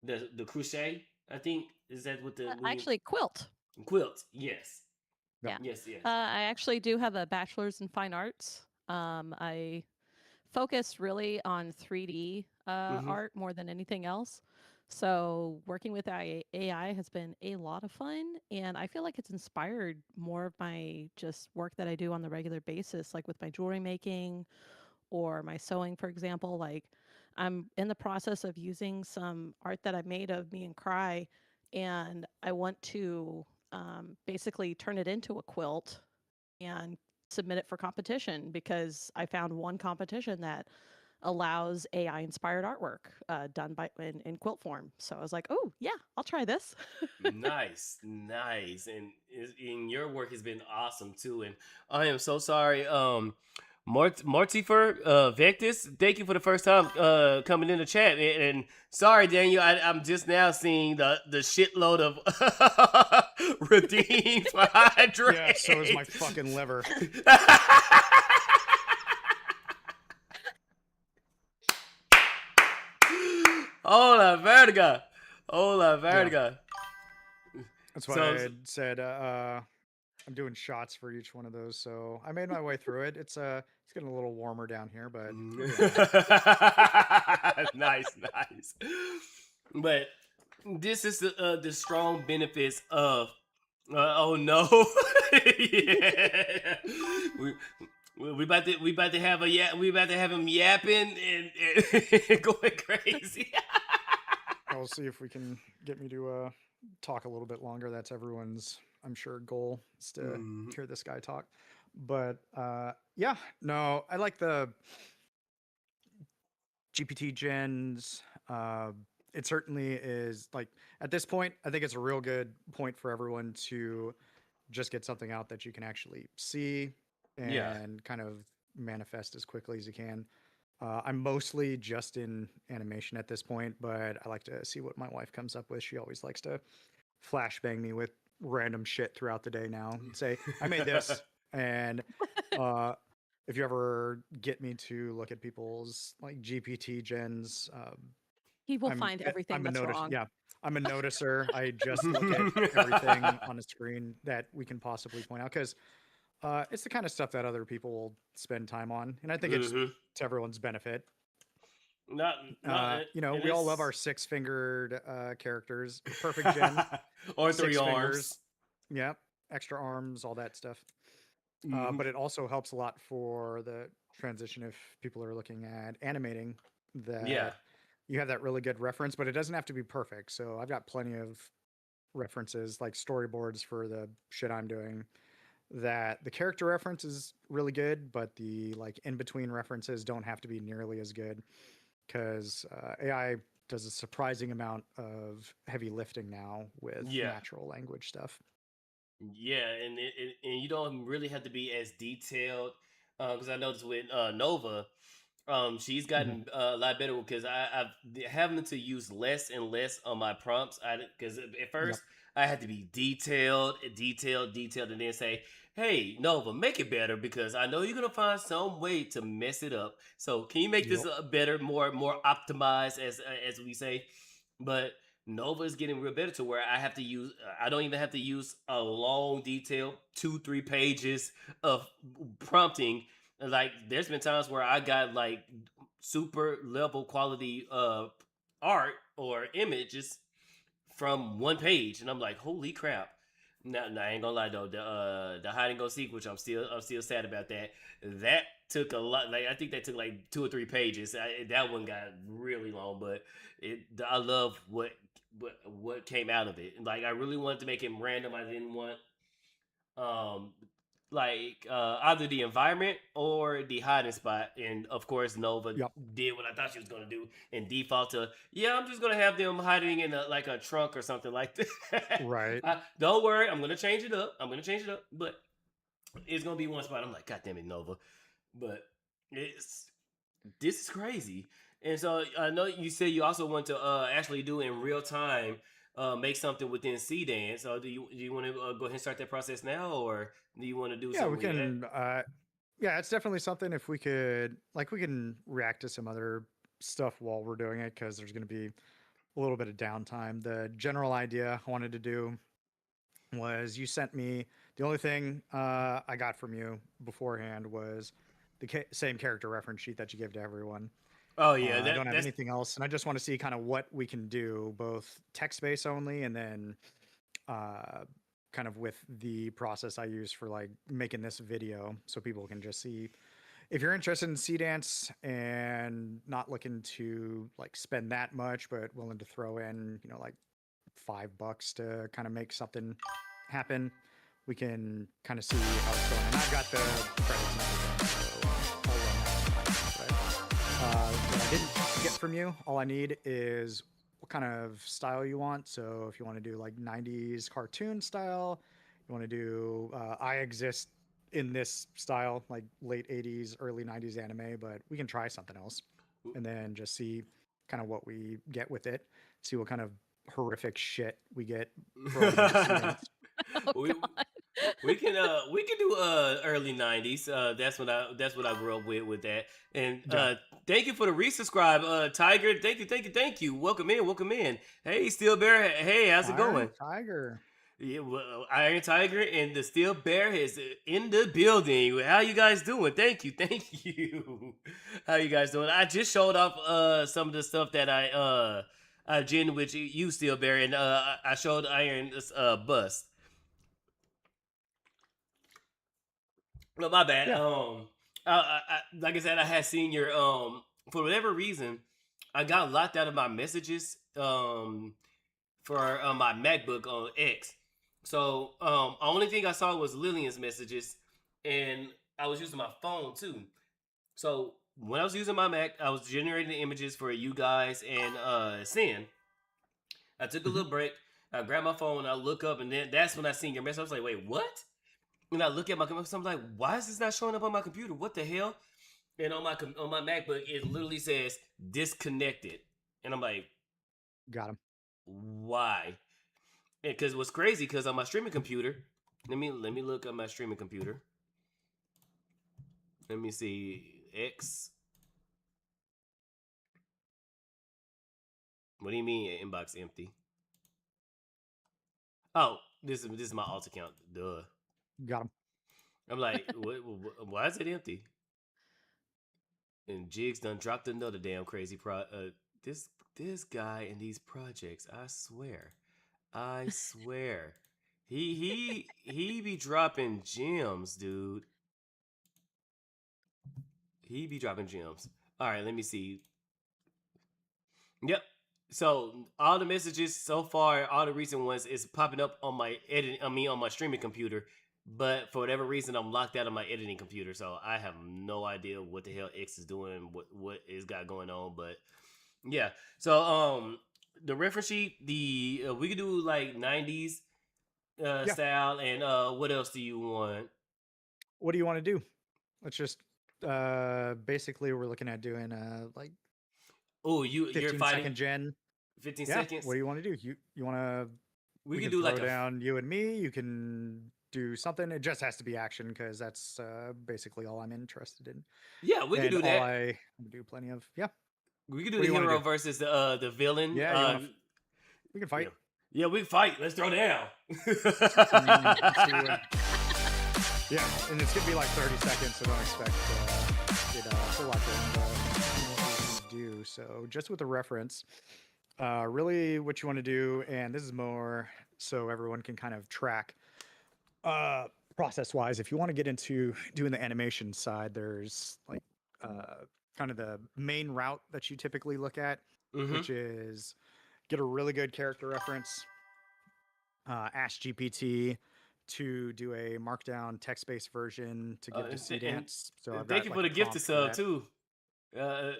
the crochet. I think is that what the actually quilt. Yes. Yeah. Yes. I actually do have a bachelor's in fine arts. I focus really on 3D art more than anything else. So working with AI has been a lot of fun, and I feel like it's inspired more of my just work that I do on the regular basis, like with my jewelry making or my sewing, for example. Like I'm in the process of using some art that I made of me and Cry, and I want to basically turn it into a quilt and submit it for competition because I found one competition that allows AI inspired artwork done in quilt form. So I was like, oh yeah, I'll try this. Nice, and your work has been awesome too. And I am so sorry, Mortifer Vectus. Thank you for the first time coming in the chat. And sorry, Daniel, I'm just now seeing the shitload of redeemed for hydrate. Yeah, so is my fucking liver. Hola, verga. Hola, verga. Yeah. That's why I had said I'm doing shots for each one of those. So I made my way through it. It's getting a little warmer down here, but nice. But this is the strong benefits of Oh no! Yeah. we, we about to have we about to have him yapping and going crazy. I'll see if we can get me to talk a little bit longer. That's everyone's, I'm sure, goal is to hear this guy talk. But yeah, no, I like the GPT gens. It certainly is like at this point, I think it's a real good point for everyone to just get something out that you can actually see Yeah. and kind of manifest as quickly as you can. I'm mostly just in animation at this point, but I like to see what my wife comes up with. She always likes to flashbang me with random shit throughout the day now and say, I made this. And if you ever get me to look at people's like GPT gens, He will find everything that's wrong. Yeah, I'm a noticer. I just look at everything on a screen that we can possibly point out because it's the kind of stuff that other people will spend time on, and I think it's to everyone's benefit. You know, we all love our six-fingered characters. Perfect gen. Or three arms. Yeah, extra arms, all that stuff. But it also helps a lot for the transition if people are looking at animating that you have that really good reference, but it doesn't have to be perfect. So I've got plenty of references like storyboards for the shit I'm doing that the character reference is really good, but the like in between references don't have to be nearly as good because AI does a surprising amount of heavy lifting now with natural language stuff. Yeah, and you don't really have to be as detailed because I noticed with Nova, she's gotten a lot better because I've having to use less and less on my prompts. Because at first I had to be detailed, and then say, "Hey, Nova, make it better," because I know you're gonna find some way to mess it up. So can you make this better, more optimized, as we say? But Nova is getting real better to where I have to use. I don't even have to use a long detail, 2-3 pages of prompting. Like there's been times where I got like super level quality art or images from one page, and I'm like, holy crap! Now, I ain't gonna lie though, the hide and go seek, which I'm still sad about that. That took a lot. Like I think that took like 2 or 3 pages. That one got really long, but I love what came out of it. Like I really wanted to make it random. I didn't want either the environment or the hiding spot. And of course, Nova did what I thought she was gonna do and default to I'm just gonna have them hiding in a trunk or something like that. Right. Don't worry, I'm gonna change it up. But it's gonna be one spot. I'm like, God damn it, Nova. But this is crazy. And so I know you said you also want to actually do in real time. Make something within CDAN. So do you want to go ahead and start that process now, or do you want to do something? We can. Yeah, it's definitely something. If we could, like, we can react to some other stuff while we're doing it because there's going to be a little bit of downtime. The general idea I wanted to do was you sent me the only thing I got from you beforehand was the same character reference sheet that you give to everyone. Oh yeah, I don't have anything else, and I just want to see kind of what we can do, both text-based only, and then kind of with the process I use for like making this video, so people can just see. If you're interested in Sea Dance and not looking to like spend that much, but willing to throw in, you know, like $5 to kind of make something happen, we can kind of see how it's going. And I've got the credits and everything, so I'll run that. What I didn't get from you, all I need is what kind of style you want. So if you want to do like 90s cartoon style, you want to do I exist in this style, like late 80s, early 90s anime, but we can try something else and then just see kind of what we get with it, see what kind of horrific shit we get. We can do early 90s. That's what I grew up with that. And thank you for the resubscribe, Tiger. Thank you. Welcome in. Hey, Steel Bear. Hey, how's it going? Tiger. Yeah, well, Iron Tiger and the Steel Bear is in the building. How you guys doing? Thank you. How you guys doing? I just showed off some of the stuff that I gen with you, Steel Bear, and I showed Iron bust. No, my bad. Yeah. Like I said, I had seen your for whatever reason, I got locked out of my messages for my MacBook on X. So only thing I saw was Lillian's messages, and I was using my phone too. So when I was using my Mac, I was generating the images for you guys and Sin. I took a little break. I grabbed my phone. I look up, and then that's when I seen your message. I was like, "Wait, what?" And I look at my computer. So I'm like, "Why is this not showing up on my computer? What the hell?" And on my MacBook, it literally says disconnected, and I'm like, Got him. "Why?" Because what's crazy? Because on my streaming computer, let me look at my streaming computer. Let me see X. What do you mean inbox empty? Oh, this is my alt account. Duh. Got him. I'm like, why is it empty? And Jigs done dropped another damn crazy this guy and these projects. I swear, he be dropping gems, dude. He be dropping gems. All right, let me see. Yep. So all the messages so far, all the recent ones is popping up on my on my streaming computer. But for whatever reason, I'm locked out of my editing computer, so I have no idea what the hell X is doing, what is got going on. But yeah, so the reference sheet, the we could do like '90s style, and what else do you want? What do you want to do? Let's just basically we're looking at doing like you're 15 fighting second gen. 15 Yeah. seconds. What do you want to do? You want to? We can do throw like down you and me. You can do something. It just has to be action because that's basically all I'm interested in. Yeah, we can do that. I do plenty of. Yeah. We can do the hero versus the villain. Yeah, we can fight. Yeah, we can fight. Let's throw down. Yeah, and it's gonna be like 30 seconds, so don't expect it a whole lot to do. So just with the reference, really what you want to do, and this is more so everyone can kind of track process-wise. If you want to get into doing the animation side, there's like kind of the main route that you typically look at, which is get a really good character reference, ask GPT to do a markdown text-based version to give to C-Dance. So I've thank got, you like, for the a gift prompt to for sub that. too.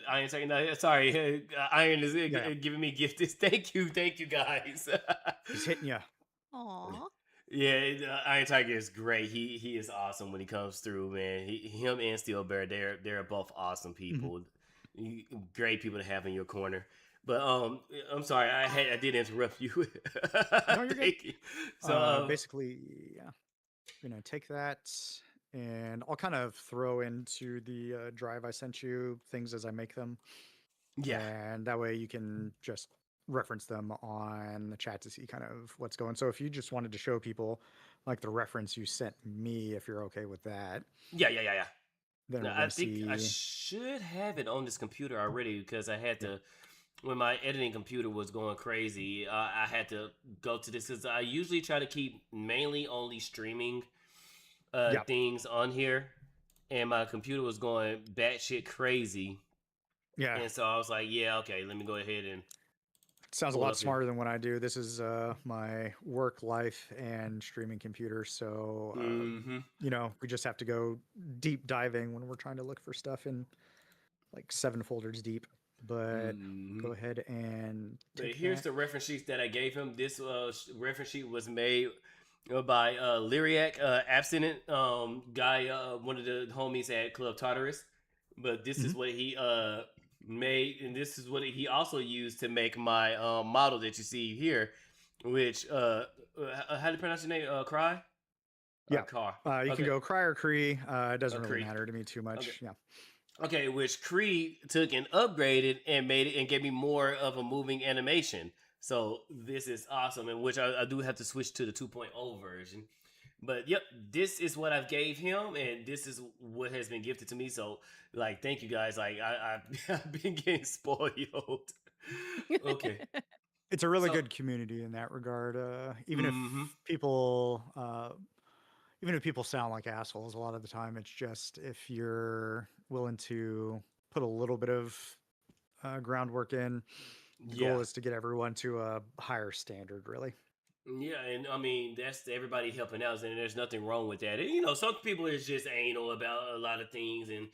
Iron saying no, sorry, Iron is giving me gifts. Thank you guys. He's hitting you. Aww. Yeah, Iron Tiger is great. He is awesome when he comes through, man. Him and Steel Bear, they're both awesome people. Great people to have in your corner. But I'm sorry, I did interrupt you. No, you're good. You. So basically, yeah, take that, and I'll kind of throw into the drive I sent you things as I make them. Yeah, and that way you can just reference them on the chat to see kind of what's going. So if you just wanted to show people like the reference you sent me, if you're okay with that. Yeah. Then Now, I think I should have it on this computer already because I had to, when my editing computer was going crazy, I had to go to this because I usually try to keep mainly only streaming things on here, and my computer was going batshit crazy. Yeah. And so I was like, yeah, okay, let me go ahead and. Sounds a lot smarter than what I do. This is my work life and streaming computer. So, we just have to go deep diving when we're trying to look for stuff in like 7 folders deep. But go ahead and here's the reference sheet that I gave him. This reference sheet was made by Lyriac, abstinent guy, one of the homies at Club Tartarus. But this is what he made, and this is what he also used to make my model that you see here, which how do you pronounce your name? Cry? Yeah. Car. You can go Cry or Cree. It doesn't really matter to me too much. Okay. Yeah. Okay, which Cree took and upgraded and made it and gave me more of a moving animation. So this is awesome, and which I do have to switch to the 2.0 version. But yep, this is what I've gave him, and this is what has been gifted to me. So, like, thank you guys. Like, I've been getting spoiled. Okay, it's a really good community in that regard. Even if people, even if people sound like assholes, a lot of the time it's just if you're willing to put a little bit of groundwork in, the goal Yeah. is to get everyone to a higher standard, really. Yeah, and I mean that's everybody helping out, and there's nothing wrong with that. And, you know, some people is just anal about a lot of things, and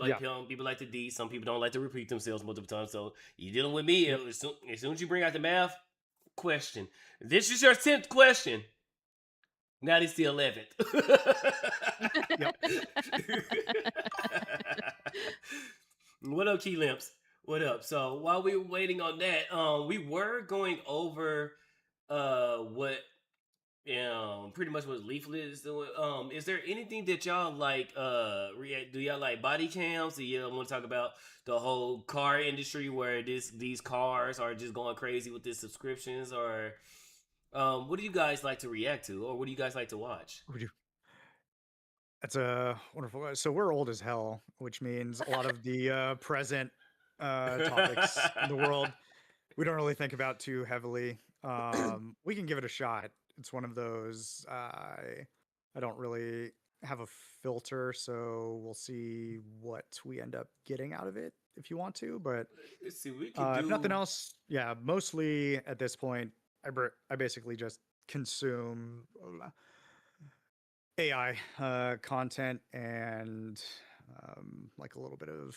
Yeah. some people like to D, some people don't like to repeat themselves multiple times. So you dealing with me, Yep. as soon as you bring out the math question, this is your 10th question. Now it's the 11th. Yep. What up, Key Limps? What up? So while we were waiting on that, we were going over what pretty much what Leaflet is doing. Is there anything that y'all like react? Do y'all like body cams? Do y'all want to talk about the whole car industry where these cars are just going crazy with these subscriptions, or what do you guys like to react to, or what do you guys like to watch? That's a wonderful. So we're old as hell, which means a lot of the present topics in the world we don't really think about too heavily. We can give it a shot. It's one of those. I don't really have a filter, so we'll see what we end up getting out of it if you want to. But Let's see, we can if nothing do. else, yeah, mostly at this point, I basically just consume AI content and like a little bit of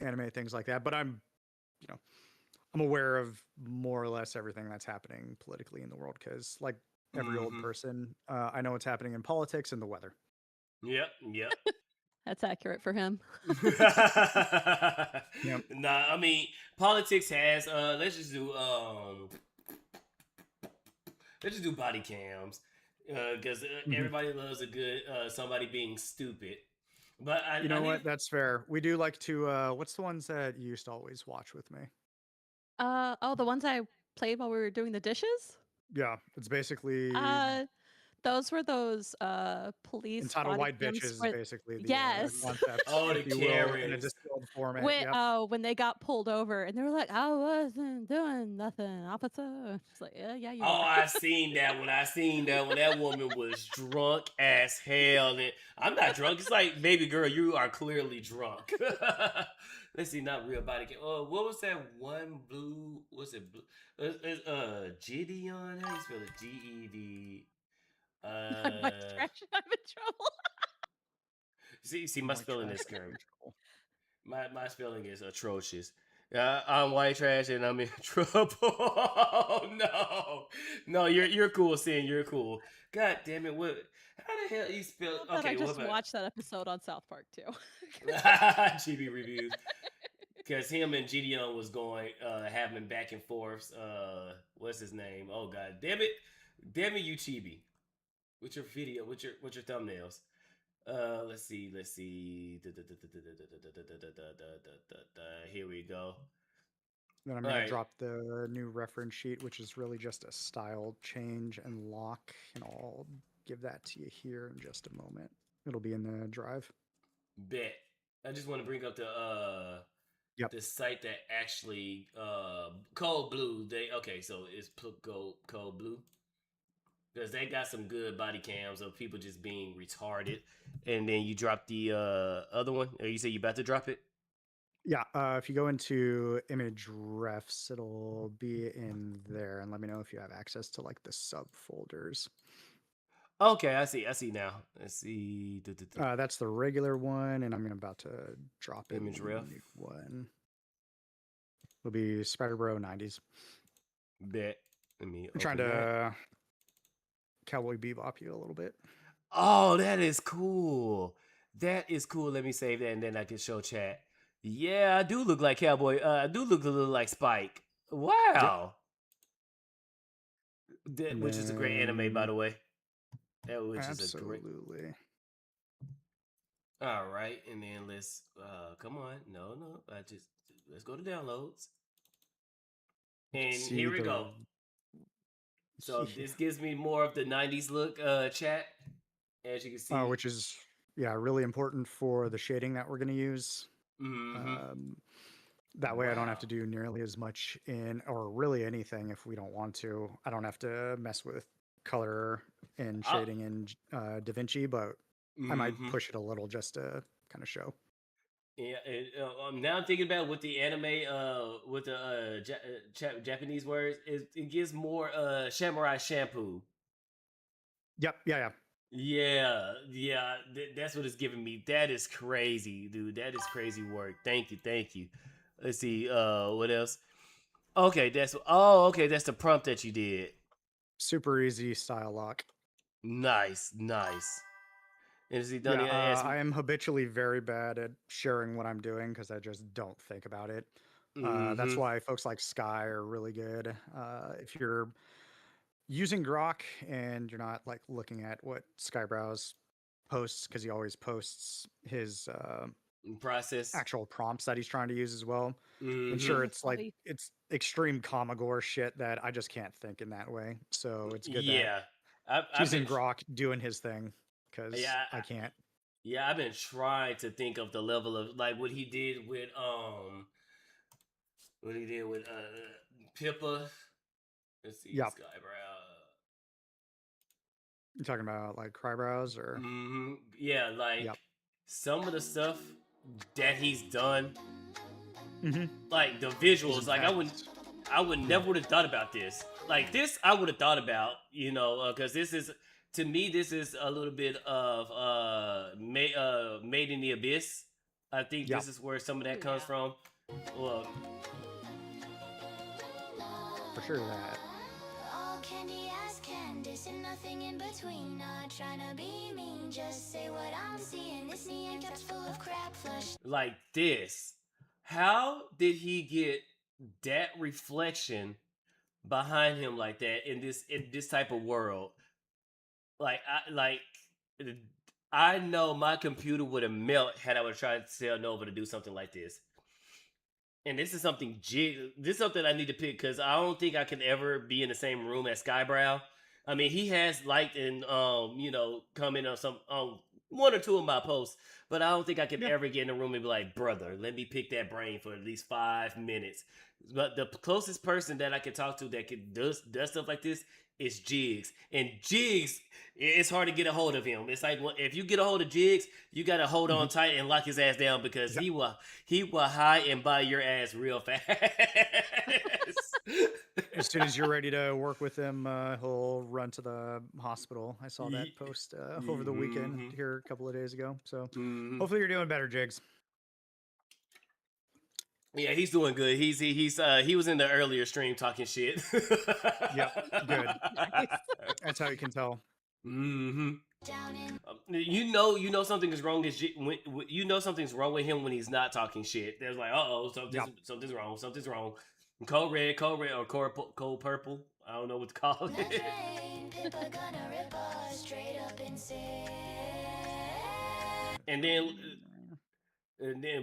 anime, things like that. But you know, I'm aware of more or less everything that's happening politically in the world because, like every old Mm-hmm. person, I know what's happening in politics and the weather. Yep, yep. That's accurate for him. Yep. Nah, I mean politics has let's just do body cams because Mhm. everybody loves a good somebody being stupid. But You know I need what? That's fair. We do like to. What's the ones that you used to always watch with me? Oh, the ones I played while we were doing the dishes? Yeah, it's basically Uh, those were those police entitled body "White Bitches" cams is for basically the yes. concept, oh the if you will, in a Karens. distilled format. Yep. When they got pulled over and they were like, I wasn't doing nothing, officer. She's like, yeah, you Oh, were. I seen that when that woman was drunk as hell. And I'm not drunk. It's like, baby girl, you are clearly drunk. Let's see, not real body cam. Oh, what was that one blue? What's it? Blue? Gideon. How do you spell it? G-E-D. My trash, I'm in trouble. See, my White spelling trash. is scary. My spelling is atrocious. I'm white trash and I'm in trouble. Oh, no, you're cool, Sin. You're cool. God damn it! What? How the hell you spell? That I Okay, what just about watched that episode on South Park too. GB reviews? Because him and Gideon was going having back and forths. What's his name? Oh God, damn it, you Chibi. With your video, with your thumbnails. Let's see. Here we go. Then I'm All going to right, drop the new reference sheet, which is really just a style change and lock, and I'll give that to you here in just a moment. It'll be in the drive. bet. I just want to bring up Yep. the site that actually Cold Blue. So it's Cold Blue because they got some good body cams of people just being retarded, and then you drop the other one. Or you say you about to drop it? Yeah, if you go into image refs, it'll be in there, and let me know if you have access to like the subfolders. Okay, I see now. Let's see. That's the regular one, and I'm about to drop it. Image ref. New one. It'll be Spydr-Bro 90s. Bet. Let me. I'm trying open that. to Cowboy Bebop you a little bit. Oh, that is cool. That is cool. Let me save that and then I can show chat. Yeah, I do look like Cowboy. I do look a little like Spike. Wow. And Which is a great anime, by the way. Which is a great. absolutely. All right, and then let's. Come on, no. Let's go to downloads. And See here we the- go. So this gives me more of the '90s look. Chat, as you can see. which is really important for the shading that we're going to use. Mm-hmm. That way I don't have to do nearly as much or really anything if we don't want to. I don't have to mess with color in shading in DaVinci, but I might push it a little just to kind of show. Yeah, now I'm thinking about with the anime, with the Japanese words, it gives more samurai shampoo. Yep, yeah. Yeah, that's what it's giving me. That is crazy, dude. That is crazy work. Thank you. Let's see, what else? Okay, that's the prompt that you did. Super easy style lock. Nice. And is he done? Yeah, I am habitually very bad at sharing what I'm doing because I just don't think about it. That's why folks like Sky are really good. If you're using Grok and you're not like looking at what Skybrow's posts, because he always posts his process actual prompts that he's trying to use as well. And sure, it's like it's extreme Commagore shit that I just can't think in that way. So it's good that I've using been Grok doing his thing because I can't. Yeah, I've been trying to think of the level of like what he did with Pippa. Let's see, Yep. Skybrow. You talking about like Crybrows or? Yeah, like some of the stuff that he's done, like the visuals. Like I would never would have thought about this. Like this, I would have thought about, because this is to me, this is a little bit of Made in the Abyss. I think this is where some of that comes from. Well, for sure that. All candy as Candice and nothing in between. Not trying to be mean, just say what I'm seeing. This Nyan Cap's full of crap flush. Like this. How did he get that reflection behind him like that in this type of world? I know my computer would have melted had I would try to tell Nova to do something like this. And this is something I need to pick because I don't think I can ever be in the same room as Skybrow. I mean, he has liked and comment on some one or two of my posts, but I don't think I can ever get in a room and be like, brother, let me pick that brain for at least 5 minutes. But the closest person that I can talk to that does stuff like this is Jigs. And Jigs, it's hard to get a hold of him. It's like if you get a hold of Jigs, you got to hold on tight and lock his ass down because he will high and buy your ass real fast. As soon as you're ready to work with him, he'll run to the hospital. I saw that post over the weekend here a couple of days ago. So hopefully you're doing better, Jigs. Yeah, he's doing good. He was in the earlier stream talking shit. Yep, good. That's how you can tell. You know something is wrong. Something's wrong with him when he's not talking shit. There's like, something's wrong. Something's wrong. Cold red, or cold purple. I don't know what to call it. And then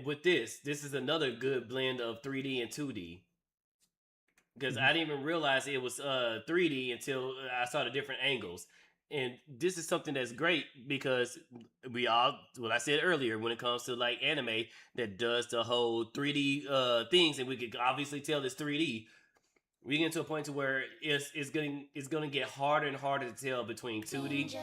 with this is another good blend of 3D and 2D. Because I didn't even realize it was 3D until I saw the different angles. And this is something that's great because what I said earlier, when it comes to like anime that does the whole 3D things, and we could obviously tell it's 3D. We get to a point to where it's gonna get harder and harder to tell between 2D,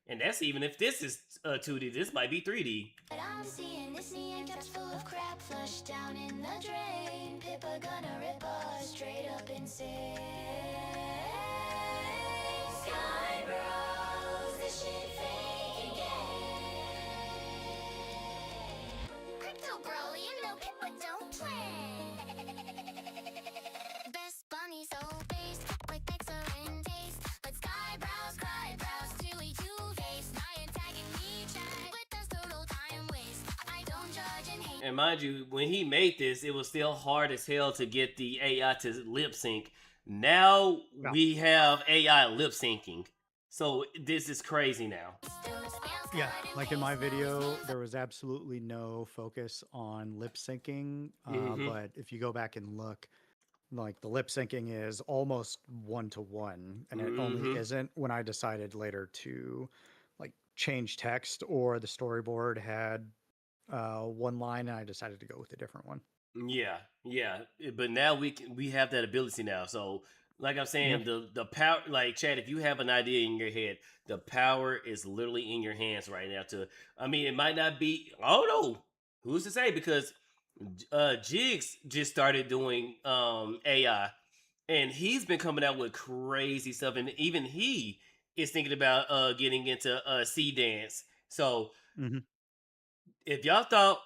and that's even if this is 2D. This might be 3D. I'm seeing this Nyan Cap's full of crap flushed down in the drain. Pippa gonna rip us straight up insane. Skybros, this shit fake again. Crypto bro, you know Pippa don't play. Best bunny so based, like excellent taste. But Skybros, Stewie two-faced. Nyan tagging me chat, but that's total time waste. I don't judge and hate. And mind you, when he made this, it was still hard as hell to get the AI to lip sync. Now we have AI lip syncing. So this is crazy now. Yeah, like in my video, there was absolutely no focus on lip syncing. But if you go back and look, like the lip syncing is almost 1-to-1, and it only isn't when I decided later to like change text or the storyboard had one line and I decided to go with a different one. Yeah. But now we have that ability now. So Like I'm saying, the power, like Chad, if you have an idea in your head, the power is literally in your hands right now. I mean, it might not be. I don't know. Who's to say? Because Jigs just started doing AI, and he's been coming out with crazy stuff, and even he is thinking about getting into C dance. So if y'all thought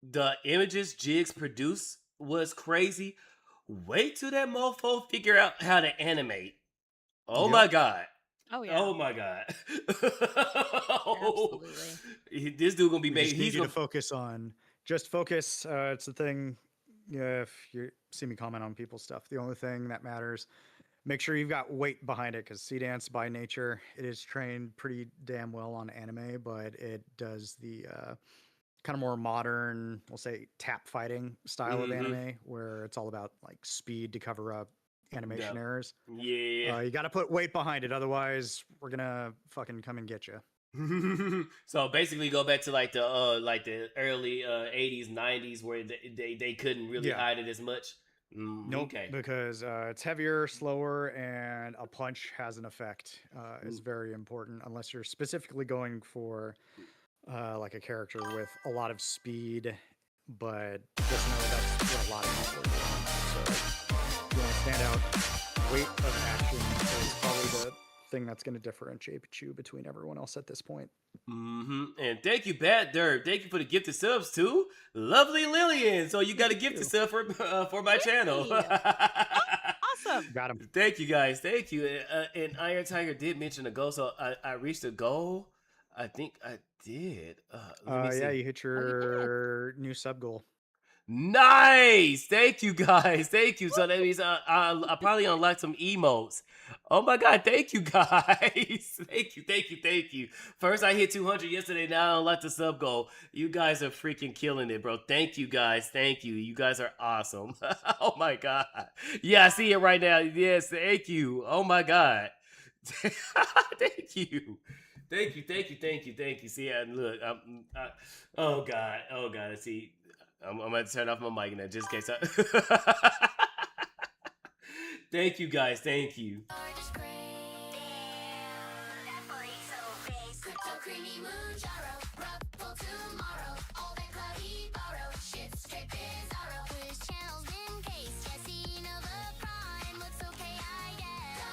the images Jigs produced was crazy, wait till that mofo figure out how to animate. Oh my god. Oh yeah. Oh my god. Absolutely. This dude gonna be We made. just need He's you gonna to focus on. Just focus. It's the thing. Yeah, if you see me comment on people's stuff, the only thing that matters. Make sure you've got weight behind it, because Sea Dance by nature, it is trained pretty damn well on anime, but it does the kind of more modern, we'll say, tap fighting style of anime, where it's all about like speed to cover up animation errors. Yeah. You got to put weight behind it, otherwise we're gonna fucking come and get you. So basically, go back to like the early 80s, 90s, where they couldn't really hide it as much. Nope, Okay. because it's heavier, slower, and a punch has an effect. Is very important, unless you're specifically going for like a character with a lot of speed. But just know that's what a lot of people are doing. So if you want to stand out, weight of action is probably the thing that's going to differentiate you between everyone else at this point. And thank you, Bad Derb. Thank you for the gifted subs too, lovely Lillian. So you got a gifted sub for my channel. Awesome. Got him. Thank you guys. Thank you. And Iron Tiger did mention a goal, so I reached a goal. I think I did. Let me see. Yeah, you hit your new sub goal. Nice. Thank you guys. Thank you. So that means I probably unlocked some emotes. Oh my god. Thank you guys. Thank you. First I hit 200 yesterday. Now I unlocked the sub goal. You guys are freaking killing it, bro. Thank you guys. Thank you. You guys are awesome. Oh my god. Yeah, I see it right now. Yes. Thank you. Oh my god. Thank you. Thank you. See, look. Oh god. See. I'm gonna turn off my mic now just in case Thank you guys, thank you.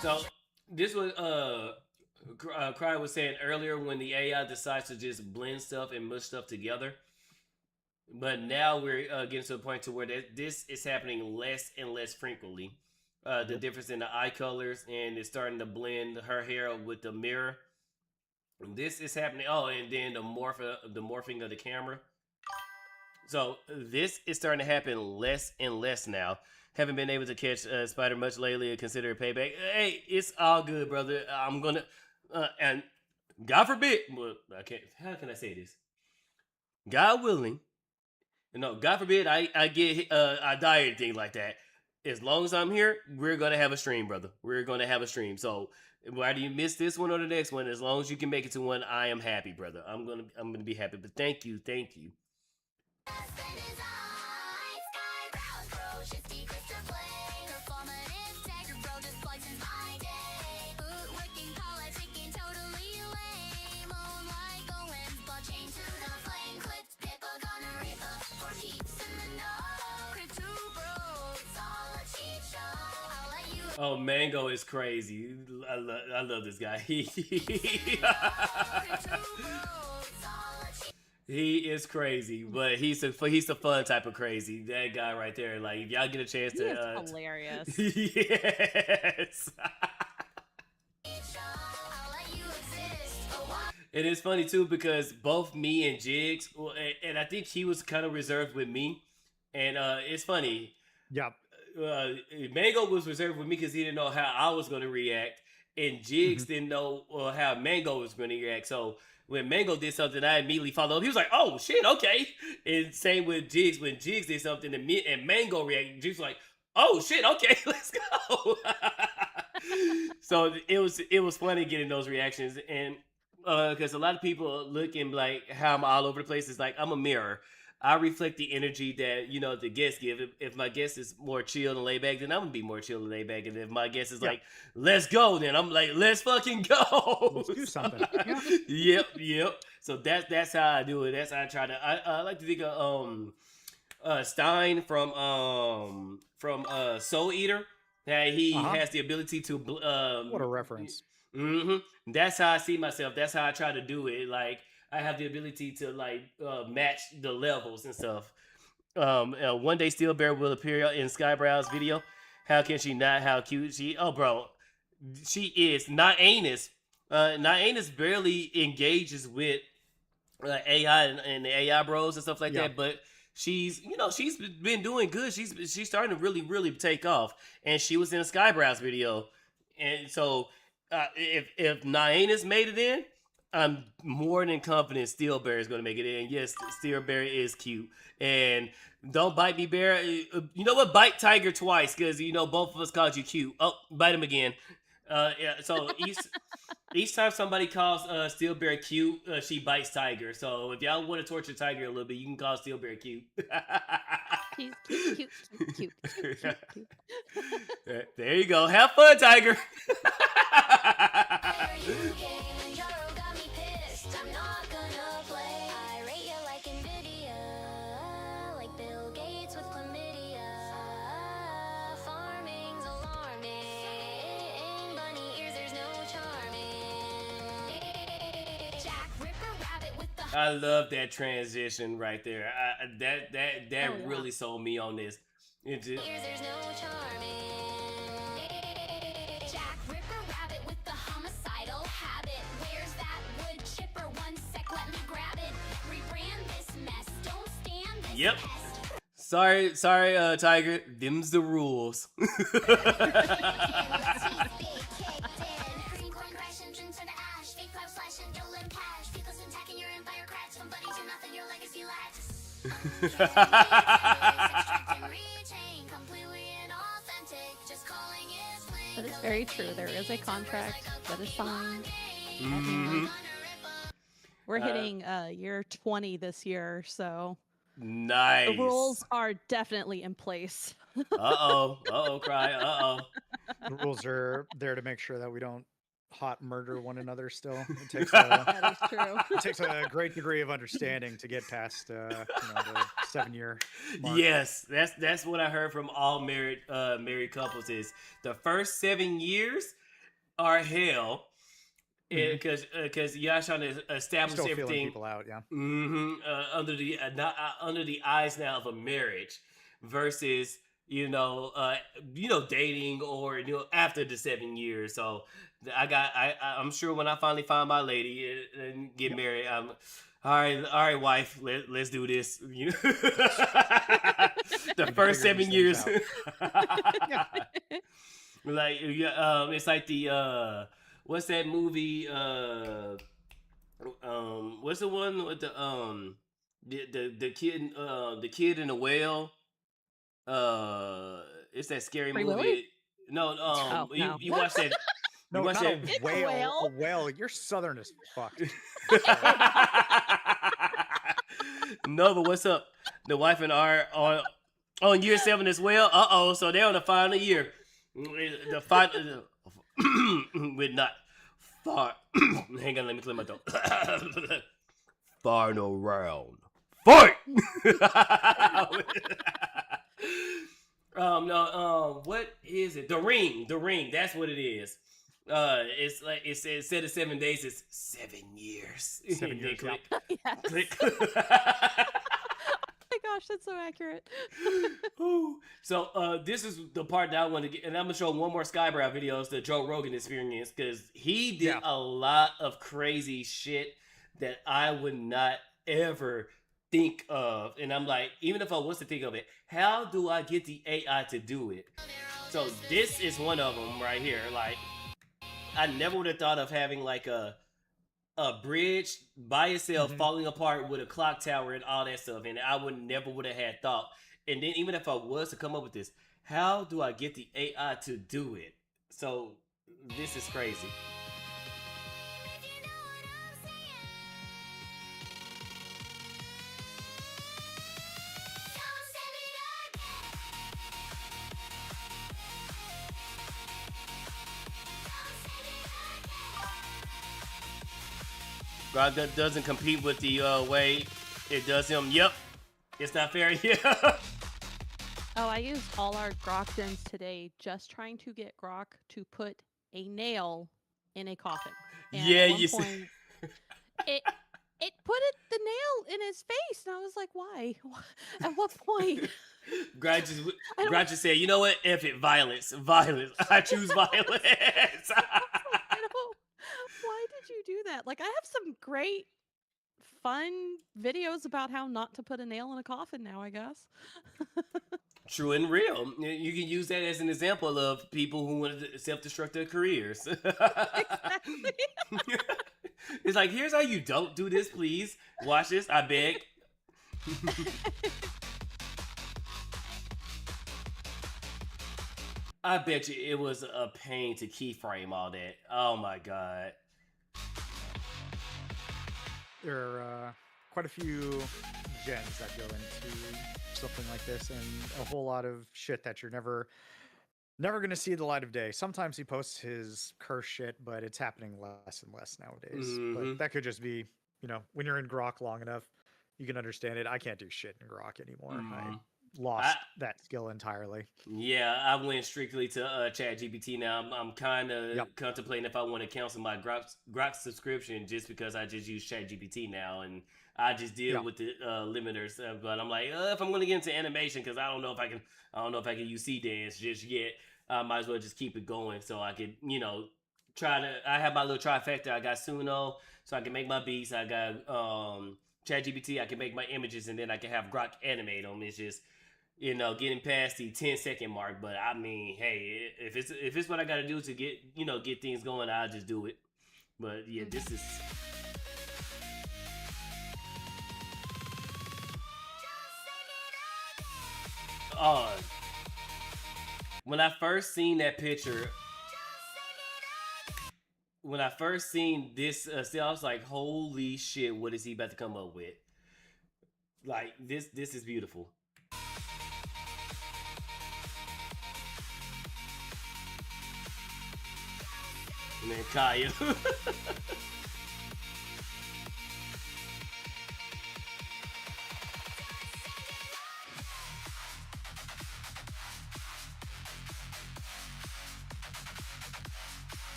So this was Cry was saying earlier, when the AI decides to just blend stuff and mush stuff together. But now we're getting to the point to where this is happening less and less frequently. The difference in the eye colors, and it's starting to blend her hair with the mirror. This is happening. Oh, and then the morphing of the camera. So this is starting to happen less and less now. Haven't been able to catch Spider much lately or consider a payback. Hey, it's all good, brother. I'm gonna and God forbid. Well, I can't. How can I say this? God willing. No, God forbid I die or anything like that. As long as I'm here, we're gonna have a stream, brother. We're gonna have a stream. So whether you miss this one or the next one, as long as you can make it to one, I am happy, brother. I'm gonna be happy. But thank you. Oh, Mango is crazy. I love this guy. He is crazy, but he's the fun type of crazy. That guy right there. Like, if y'all get a chance He is hilarious. Yes. And it's funny too, because both me and Jigs, and I think he was kind of reserved with me, and it's funny. Yep. Mango was reserved with me because he didn't know how I was going to react, and Jigs didn't know how Mango was going to react. So when Mango did something, I immediately followed up. He was like, "Oh shit, okay." And same with Jigs. When Jigs did something and Mango reacted, Jigs was like, "Oh shit, okay, let's go." So it was funny getting those reactions, and because a lot of people look and like how I'm all over the place. It's like I'm a mirror. I reflect the energy that the guests give. If my guest is more chill and laid back, then I'm gonna be more chill and laid back. And if my guest is like, "Let's go," then I'm like, "Let's fucking go." Let's do something. Yep. So that's how I do it. That's how I try to. I like to think of Stein from Soul Eater. That he has the ability to what a reference. That's how I see myself. That's how I try to do it. Like I have the ability to like match the levels and stuff. One day Steel Bear will appear in Skybrow's video. How can she not? How cute she? Oh, bro, she is. Not Anus. Not Anus barely engages with AI and the AI bros and stuff like that, but she's been doing good. She's starting to really take off, and she was in a Skybrow's video, and so if Nyanus made it in, I'm more than confident Steel Bear is going to make it in. Yes, Steel Bear is cute, and don't bite me, Bear. You know what? Bite Tiger twice, because both of us called you cute. Oh, bite him again. So each time somebody calls Steel Bear cute, she bites Tiger. So if y'all want to torture Tiger a little bit, you can call Steel Bear cute. He's cute. There you go. Have fun, Tiger. I love that transition right there. That really sold me on this. There's no charming. Jack Ripper Rabbit with the homicidal habit. Where's that wood chipper? 1 sec, let me grab it. Rebrand this mess. Don't stand this Yep. Test. Sorry, Tiger. Them's the rules. That is very true. There is a contract that is signed. We're hitting year 20 this year, so nice. The rules are definitely in place. Cry. The rules are there to make sure that we don't hot murder one another still. It takes that is true. It takes a great degree of understanding to get past the 7-year mark. Yes, that's what I heard from all married couples is the first 7 years are hell. Because y'all trying to establish still everything people out, under the eyes now of a marriage versus dating or after the 7 years. So I'm sure when I finally find my lady and get married, I'm all right, wife, let's do this. The first 7 years. Like it's like the what's that movie? What's the one with the kid in the whale? It's that scary Free movie. Willy? No, no. you watch that. No, you watch not that. a whale. A whale. You're southern as fuck. No, but what's up? The wife and I are on year 7 as well. So they're on the final year. The final with not far. Hang on, let me clear my throat. Final round. Fight. What is it? The ring. That's what it is. It's like it said instead of 7 days, it's 7 years. 7 years. Click. Yes. Click. Oh my gosh, that's so accurate. So this is the part that I want to get, and I'm gonna show one more Skybrow videos, the Joe Rogan experience, because he did a lot of crazy shit that I would not ever think of. And I'm like, even if I was to think of it, how do I get the AI to do it? So this is one of them right here. Like, I never would have thought of having like a bridge by itself falling apart with a clock tower and all that stuff, and I never would have had thought. And then even if I was to come up with this, how do I get the AI to do it? So this is crazy. Grok doesn't compete with the way it does him. Yep, it's not fair. Yeah. Oh, I used all our Grok gens today just trying to get Grok to put a nail in a coffin. And Yeah, at one you point, see. it put the nail in his face, and I was like, why? At what point? Grok just said, you know what? F it, violence. I choose violence. Why did you do that? Like, I have some great, fun videos about how not to put a nail in a coffin now, I guess. True and real. You can use that as an example of people who want to self-destruct their careers. Exactly. It's like, here's how you don't do this, please. Watch this, I beg. I bet you it was a pain to keyframe all that. Oh my god. There are quite a few gens that go into something like this, and a whole lot of shit that you're never gonna see the light of day. Sometimes he posts his curse shit, but it's happening less and less nowadays. But that could just be, when you're in Grok long enough, you can understand it. I can't do shit in Grok anymore. I lost that skill entirely. Yeah, I went strictly to ChatGPT now. I'm kind of contemplating if I want to cancel my Grok subscription just because I just use ChatGPT now and I just deal with the limiters. But I'm like, if I'm going to get into animation, because I don't know if I can use C dance just yet. I might as well just keep it going so I could, try to. I have my little trifecta. I got Suno, so I can make my beats. I got ChatGPT. I can make my images, and then I can have Grok animate them. It's just getting past the 10-second mark. But I mean, hey, if it's what I got to do to get things going, I'll just do it. But yeah, this is. When I first seen that picture, when I first seen this, I was like, holy shit, what is he about to come up with? Like, this is beautiful. And then Kaya.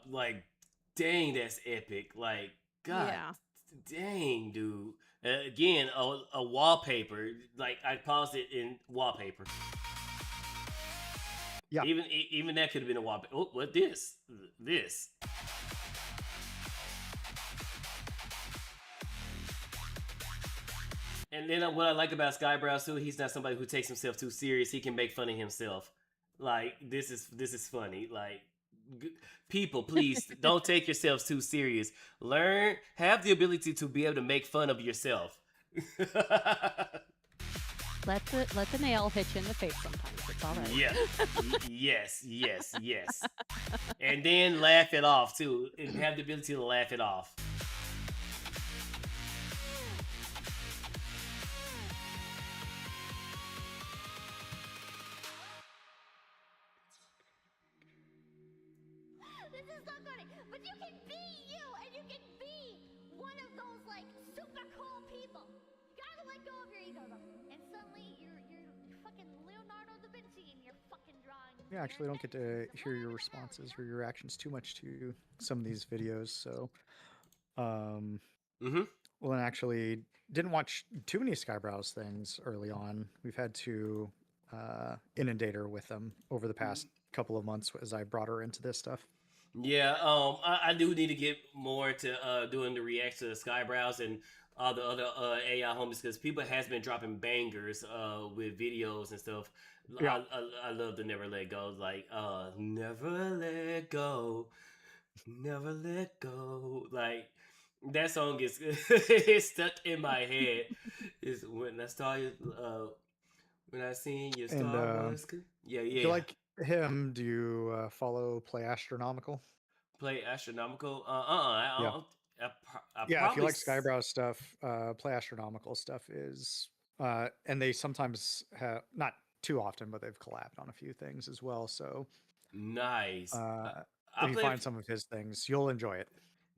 Like, dang, that's epic. Like, god dang, dude. Again, a wallpaper. Like, I paused it in wallpaper. Yeah. Even that could have been a wallpaper. Oh, what this? This. And then what I like about Spydr-Bro too, he's not somebody who takes himself too serious. He can make fun of himself. Like, this is funny. Like, people, please don't take yourselves too serious. Have the ability to be able to make fun of yourself. Let the nail hit you in the face sometimes. It's all right. Yeah. Yes. And then laugh it off too, and have the ability to laugh it off. This is so funny, but you can be you, and you can be one of those like super cool people. You gotta let go of your ego though, and suddenly you're fucking Leonardo da Vinci and you're fucking drawing. Yeah, actually, I don't get to hear your responses or your reactions too much to some of these videos, so well, and actually didn't watch too many Spydr-Bro's things early on. We've had to inundate her with them over the past couple of months as I brought her into this stuff. Yeah, I do need to get more to doing the reacts to the Spydr-Bros and all the other AI homies, because people has been dropping bangers with videos and stuff. Yeah. I love the Never Let Go. Like, never let go, never let go. Like, that song is it's stuck in my head. Is when I started, when I seen your star was good. Yeah. If you like him, do you follow Play Astronomical? Play astronomical. Yeah. I Yeah, if you probably. like Skybrow stuff, play astronomical stuff is, and they sometimes have, not too often, but they've collabed on a few things as well. So Nice. I if you play. find some of his things, you'll enjoy it.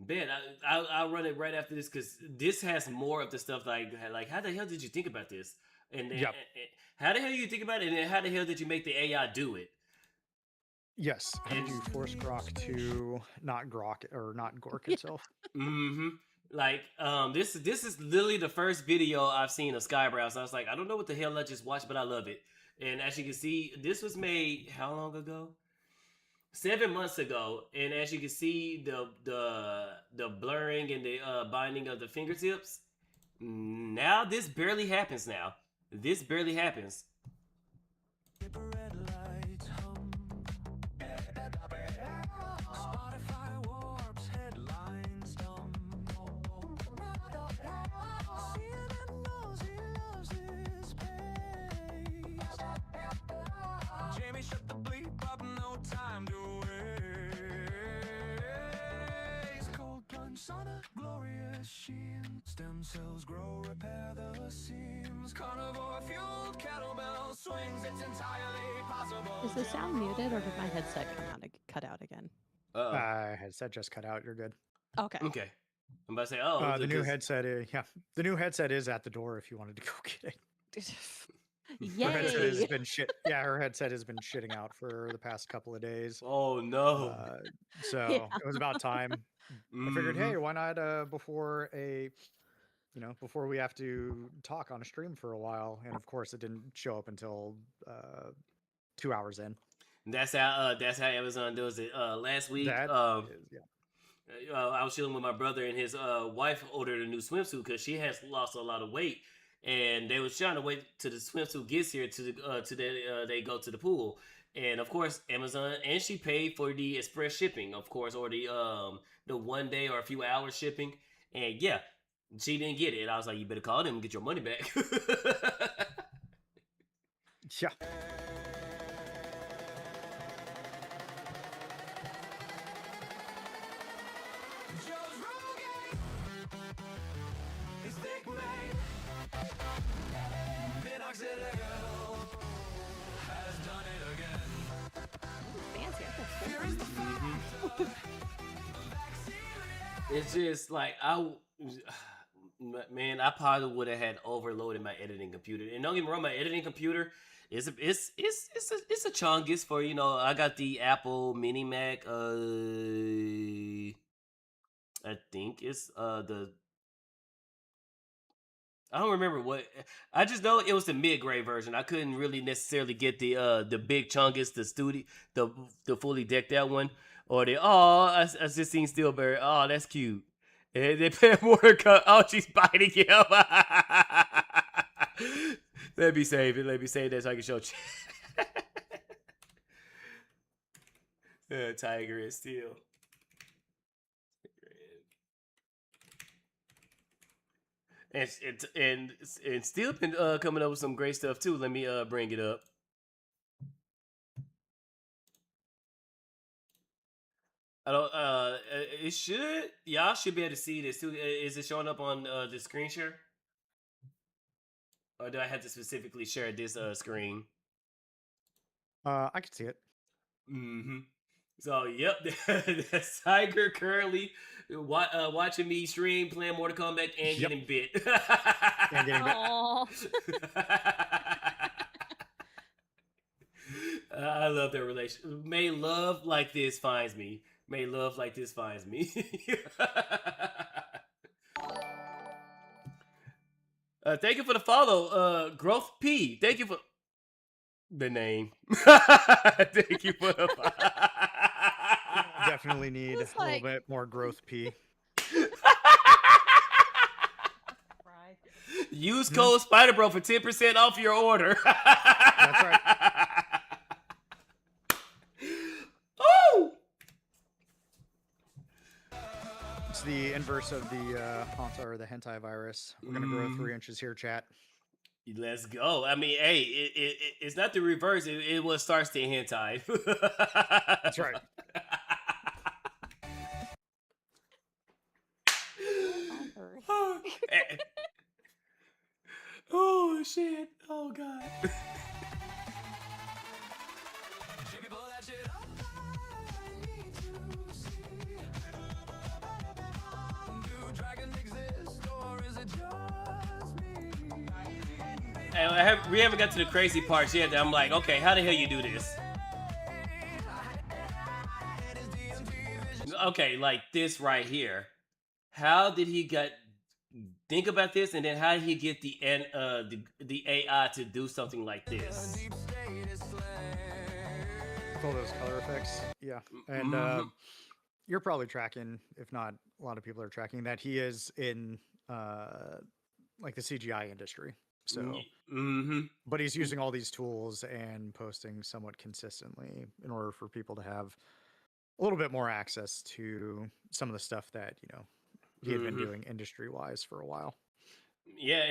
Ben, I'll run it right after this because this has more of the stuff like how the hell did you think about this? And then Yep. how the hell you think about it? And then how the hell did you make the AI do it? Yes. How did you force Grok to not grok or not gork itself? Mm-hmm. Like this is literally the first video I've seen of Skybrow. So I was like, I don't know what the hell I just watched, but I love it. And as you can see, this was made how long ago? 7 months ago, and as you can see, the blurring and the binding of the fingertips. Now this barely happens. Now this barely happens. Jamie, shut the bleep up, no time to waste. Cold plunge, sauna, glorious sheen. Stem cells grow, repair the seams. Carnivore fueled kettlebell swings, it's entirely possible. Is the sound muted or did my headset cut out again? Headset just cut out. You're good. Okay. Okay. I'm about to say, oh, the new headset is, the new headset is at the door if you wanted to go get it. Her headset has been her headset has been shitting out for the past couple of days. Oh no. So it was about time. I figured, hey, why not before we have to talk on a stream for a while, and of course it didn't show up until 2 hours in. That's how Amazon does it. Last week, I was chilling with my brother, and his wife ordered a new swimsuit because she has lost a lot of weight, and they was trying to wait till the swimsuit gets here they go to the pool, and of course Amazon, and she paid for the express shipping, of course, or the 1 day or a few hours shipping, and yeah, she didn't get it. And I was like, you better call them and get your money back. Yeah. It's just like man, I probably would have had overloaded my editing computer. And don't get me wrong, my editing computer it's a chungus for, I got the Apple Mini Mac. I think it's I don't remember what. I just know it was the mid-grade version. I couldn't really necessarily get the big chungus, the fully decked out one, or I just seen Steelberry. Oh, that's cute. And they pay more. Oh, she's biting him. Let me save it. Let me save that so I can show you. Tiger is Steel. And Steel been coming up with some great stuff too. Let me bring it up. I don't. It should. Y'all should be able to see this too. Is it showing up on the screen share? Or do I have to specifically share this screen? I can see it. Mm-hmm. So, yep, that's Tiger currently watching me stream, playing Mortal Kombat, and getting bit. And getting bit. I love their relationship. May love like this finds me. May love like this finds me. Thank you for the follow, Growth P. Thank you for the name. Thank you for the follow. Definitely need a little bit more Growth P. Use code Spydr-Bro for 10% off your order. That's right. Oh! It's the inverse of the the hentai virus. We're gonna grow 3 inches here, chat. Let's go. I mean, hey, it's not the reverse. It what starts the hentai. That's right. Hurry. Oh shit! Oh god! And we haven't got to the crazy parts yet. That I'm like, okay, how the hell you do this? Okay, like this right here. How did he think about this, and then how did he get the AI to do something like this? All those color effects, yeah, and you're probably tracking, if not a lot of people are tracking, that he is in like the CGI industry. So, but he's using all these tools and posting somewhat consistently in order for people to have a little bit more access to some of the stuff that he had been doing industry-wise for a while. Yeah,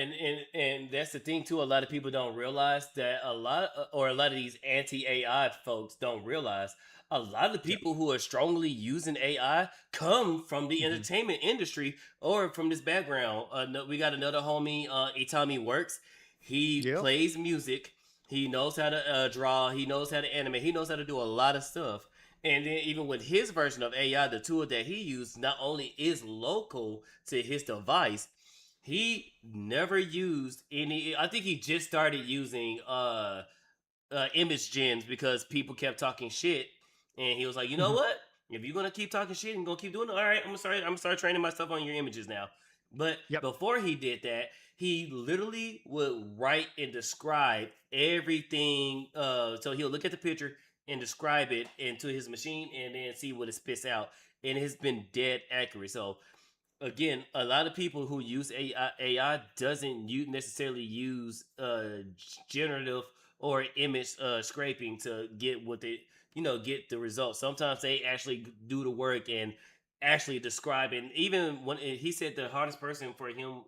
and that's the thing too. A lot of people don't realize that a lot of these anti-AI folks don't realize a lot of the people who are strongly using AI come from the entertainment industry or from this background. We got another homie, Itami Works. He plays music. He knows how to draw. He knows how to animate. He knows how to do a lot of stuff. And then even with his version of AI, the tool that he used not only is local to his device, he never used any. I think he just started using image gens because people kept talking shit, and he was like, you know what? If you're gonna keep talking shit and gonna keep doing it, all right, I'm gonna start training myself on your images now. But before he did that, he literally would write and describe everything. So he'll look at the picture and describe it into his machine, and then see what it spits out. And it's been dead accurate. So again, a lot of people who use AI doesn't necessarily use generative or image scraping to get what they get the results. Sometimes they actually do the work and actually describe it. And even when he said the hardest person for him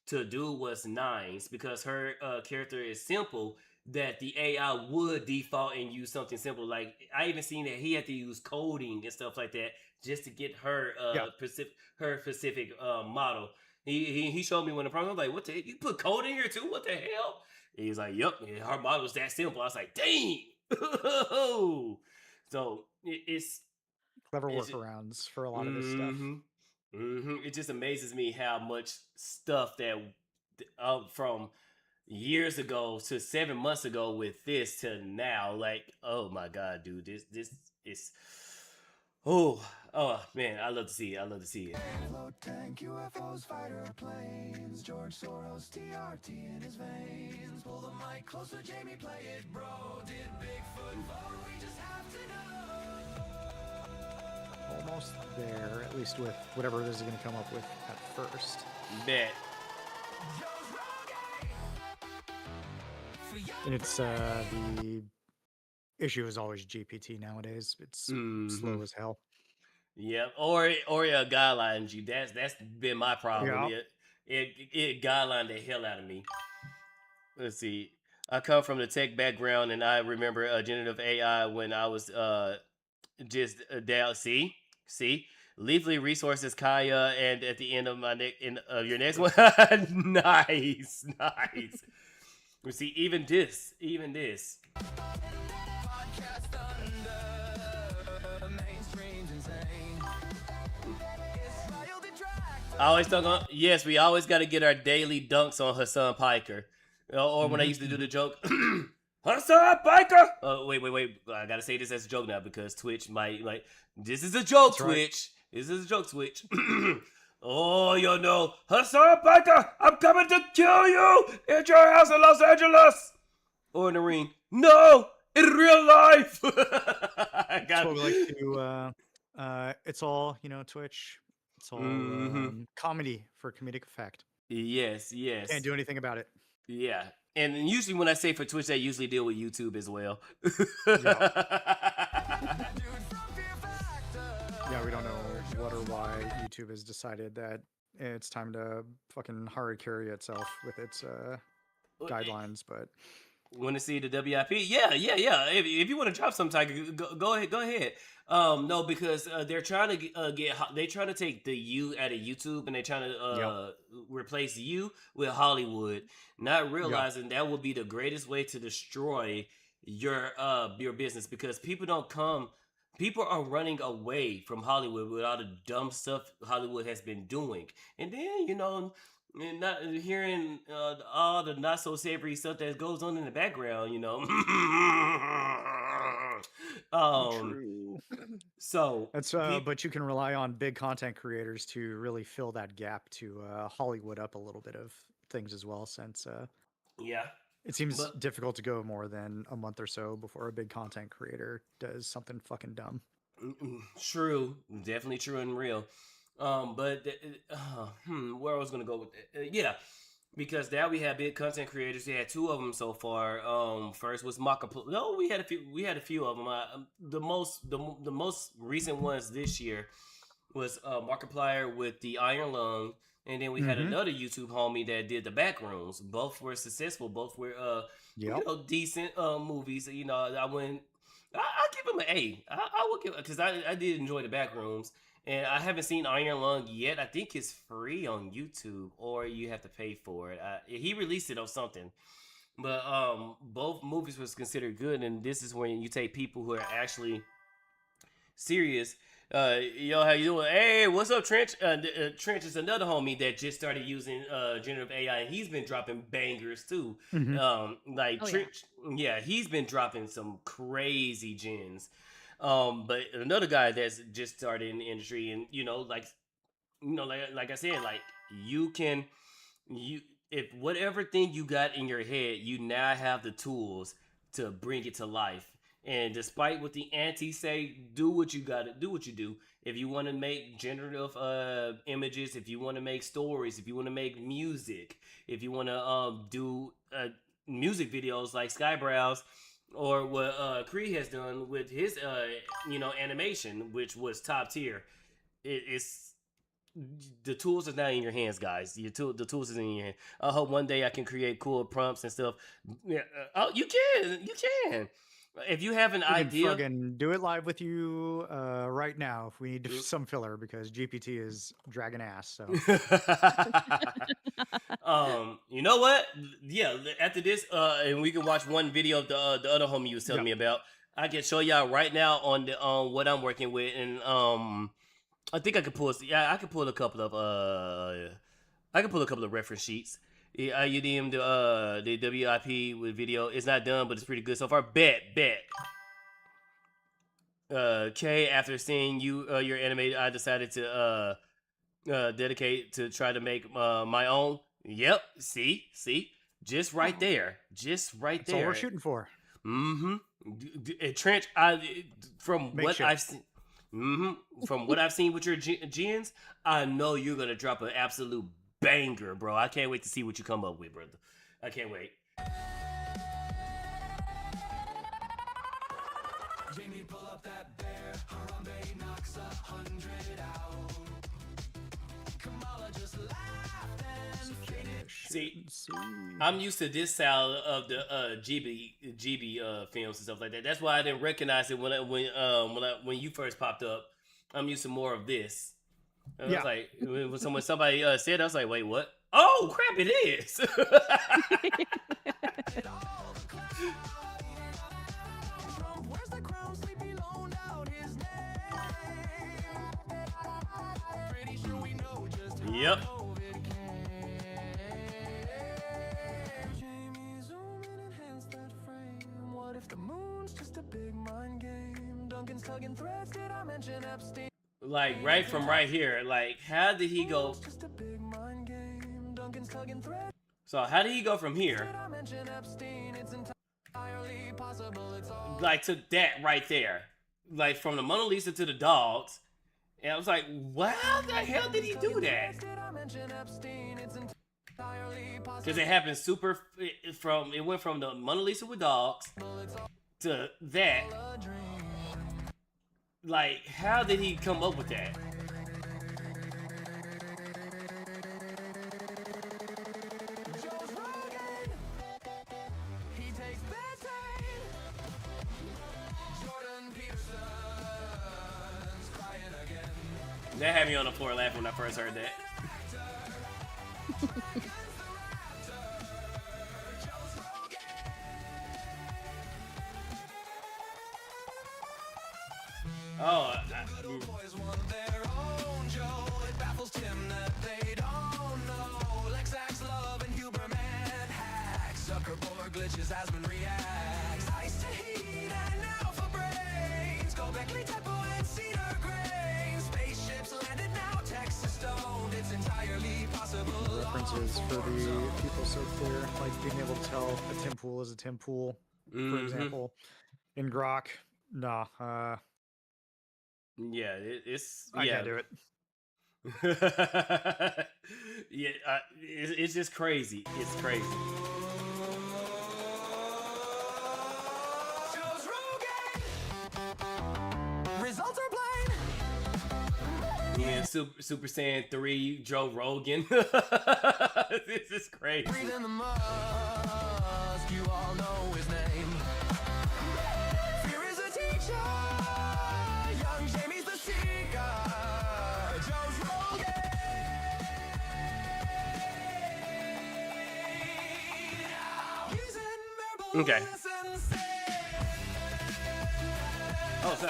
to do was Nines, because her character is simple, that the AI would default and use something simple. Like I even seen that he had to use coding and stuff like that just to get her specific model. He showed me when the problem. I was like, what the heck? You put code in here too? What the hell? And he's like, yep, her model was that simple. I was like, dang. So it's clever workarounds for a lot of this stuff. It just amazes me how much stuff that from years ago to 7 months ago with this to now, like, oh my god, dude, this is oh man, I love to see it. Float tank, UFOs, fighter planes, George Soros, TRT in his veins. Pull the mic closer, Jamie, play it, bro. Did Bigfoot vote? We just have to know. Almost there, at least with whatever it is going to come up with at first. Bet. And it's the issue is always GPT nowadays. It's slow as hell. Yeah, or a guideline you. That's been my problem. Yeah. It guidelined the hell out of me. Let's see. I come from the tech background, and I remember generative AI when I was just down. See, Leafly Resources, Kaya, and at the end of your next one, nice. We see even this. I always talk on. Yes, we always got to get our daily dunks on Hassan Piker, or when I used to do the joke, Hassan Piker. Oh wait! I gotta say this as a joke now because Twitch might like. This is a joke, Twitch. Right. This is a joke, Twitch. Oh, you know, Hassan Piker, I'm coming to kill you at your house in Los Angeles. Or in the ring. No, in real life. I got what we like to. It's all Twitch. It's all comedy for comedic effect. Yes. Can't do anything about it. Yeah, and usually when I say for Twitch, I usually deal with YouTube as well. Yeah, we don't know what or why YouTube has decided that it's time to fucking hard carry itself with its guidelines, but Want to see the WIP? Yeah. If you want to drop some tiger, go ahead. No, because they're trying to they trying to take the U out of YouTube, and they're trying to replace you with Hollywood, not realizing that would be the greatest way to destroy your business, because people are running away from Hollywood with all the dumb stuff Hollywood has been doing, and then and not hearing all the not so savory stuff that goes on in the background, True. So That's but you can rely on big content creators to really fill that gap to Hollywood up a little bit of things as well, since yeah, it seems difficult to go more than a month or so before a big content creator does something fucking dumb. True, definitely true and real. But where I was gonna go with it? Yeah, because now we have big content creators. We had two of them so far. First was Markiplier. No, we had a few. We had a few of them. The most recent ones this year was Markiplier with the Iron Lung, and then we had another YouTube homie that did the Backrooms. Both were successful. Both were decent movies. I give him an A. I would give, because I did enjoy the Backrooms. And I haven't seen Iron Lung yet. I think it's free on YouTube, or you have to pay for it. He released it on something, but both movies was considered good. And this is when you take people who are actually serious. Yo, how you doing? Hey, what's up, Trench? Trench is another homie that just started using generative AI, and he's been dropping bangers too. Trench, he's been dropping some crazy gens. But another guy that's just started in the industry, and like I said, like if whatever thing you got in your head, you now have the tools to bring it to life. And despite what the antis say, do what you gotta do. What you do. If you want to make generative images, if you want to make stories, if you want to make music, if you want to do music videos like Skybrow's, or what Kree has done with his animation, which was top tier. It's the tools are now in your hands, guys. The tools is in your hand. I hope one day I can create cool prompts and stuff. Yeah. You can. If you have an idea, fucking do it live with you right now. If we need some filler, because GPT is dragging ass. So, you know what? Yeah, after this, and we can watch one video of the other homie you was telling me about. I can show y'all right now on what I'm working with, and I think I could pull. Yeah, I could pull a couple of reference sheets. I UDM the WIP with video. It's not done, but it's pretty good so far. Bet. K, after seeing your animated, I decided to dedicate to try to make my own. Yep. See, just right there, That's all we're shooting for. Trench, from what I've seen with your gens, I know you're gonna drop an absolute banger, bro. I can't wait to see what you come up with, brother. I can't wait. Jamie, pull up that bear. Harambe knocks 100 out. Kamala just laughed and faded. See, I'm used to this style of the GB films and stuff like that. That's why I didn't recognize it when you first popped up. I'm used to more of this. I was like, when somebody said, I was like, wait, what? Oh, crap, it is. Yep. What if the moon's just a big mind game? Duncan's tugging threads, did I mention Epstein? Like right from right here, like how did he go? So how did he go from here? Like to that right there, like from the Mona Lisa to the dogs, and I was like, wow, how the hell did he do that? Because it happened it went from the Mona Lisa with dogs to that. Like, how did he come up with that? That had me on the floor laughing when I first heard that. Oh, glitches as been reacts. Ice to heat and now for brains. Go Beckley, Tempo, and Cedar Grain. Spaceships landed now, Texas stoned. It's entirely possible. References for the people so clear, like being able to tell a Tim Pool is a Tim Pool, for example. In Grok, nah. Yeah, it's I can't do it. Yeah, it's just crazy. It's crazy. Results are plain. Yeah, Super Saiyan 3, Joe Rogan. This is crazy. Breathe in the musk, you all know his name. Fear is a teacher. Young Jamie's the seeker. Joe's Rogan. Using verbal Okay. lessons. Oh, so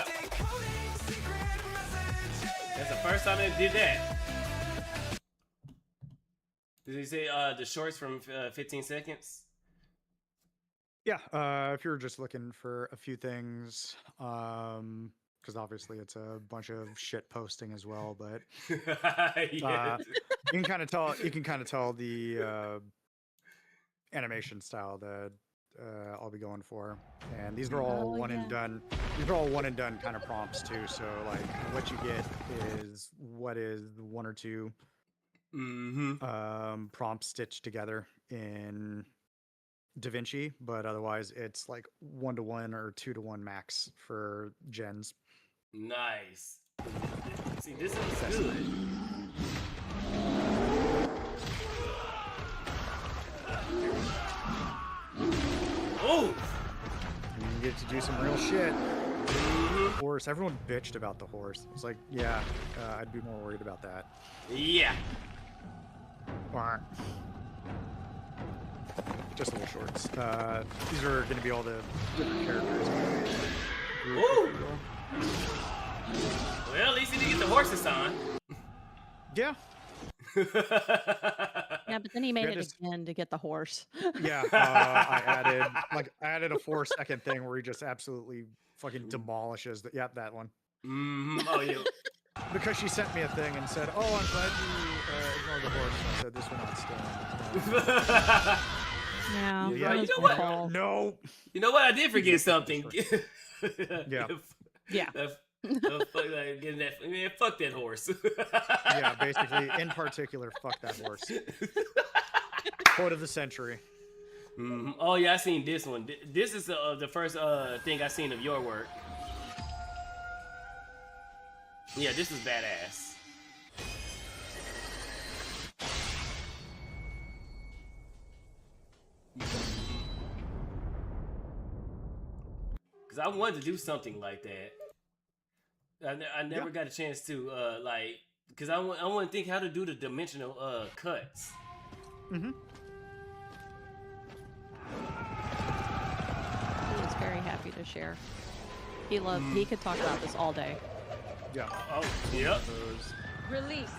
that's the first time they did that. Did he say the shorts from 15 seconds? Yeah, if you're just looking for a few things, because obviously it's a bunch of shit posting as well, but Yeah. you can kind of tell. You can kind of tell the animation style that I'll be going for, and these are all one and done. These are all one and done kind of prompts too. So like, what you get is what is one or two prompts stitched together in DaVinci, but otherwise it's like 1-to-1 or 2-to-1 max for gens. Nice. See, this is good. Oh! You get to do some real shit. Horse. Everyone bitched about the horse. It's like, yeah, I'd be more worried about that. Yeah. Just little shorts. These are going to be all the different characters. Ooh. Well, at least he didn't get the horses on. Yeah. Yeah, but then he made it again to get the horse. Yeah, I added a 4-second thing where he just absolutely fucking demolishes the. Yep, that one. Oh yeah. Because she sent me a thing and said, "Oh, I'm glad you ignored the horse." And I said, "This will not stand." Yeah. You know what? No. You know what? I did forget something. Yeah. Yeah. Fuck that horse. Yeah, basically, in particular, fuck that horse. Quote of the century. Oh yeah, I seen this one. This is the first thing I seen of your work. Yeah, this is badass. Because I wanted to do something like that. I never got a chance to because I want to think how to do the dimensional cuts. He was very happy to share. He loved. He could talk about this all day. Yeah. Oh, yep. Release.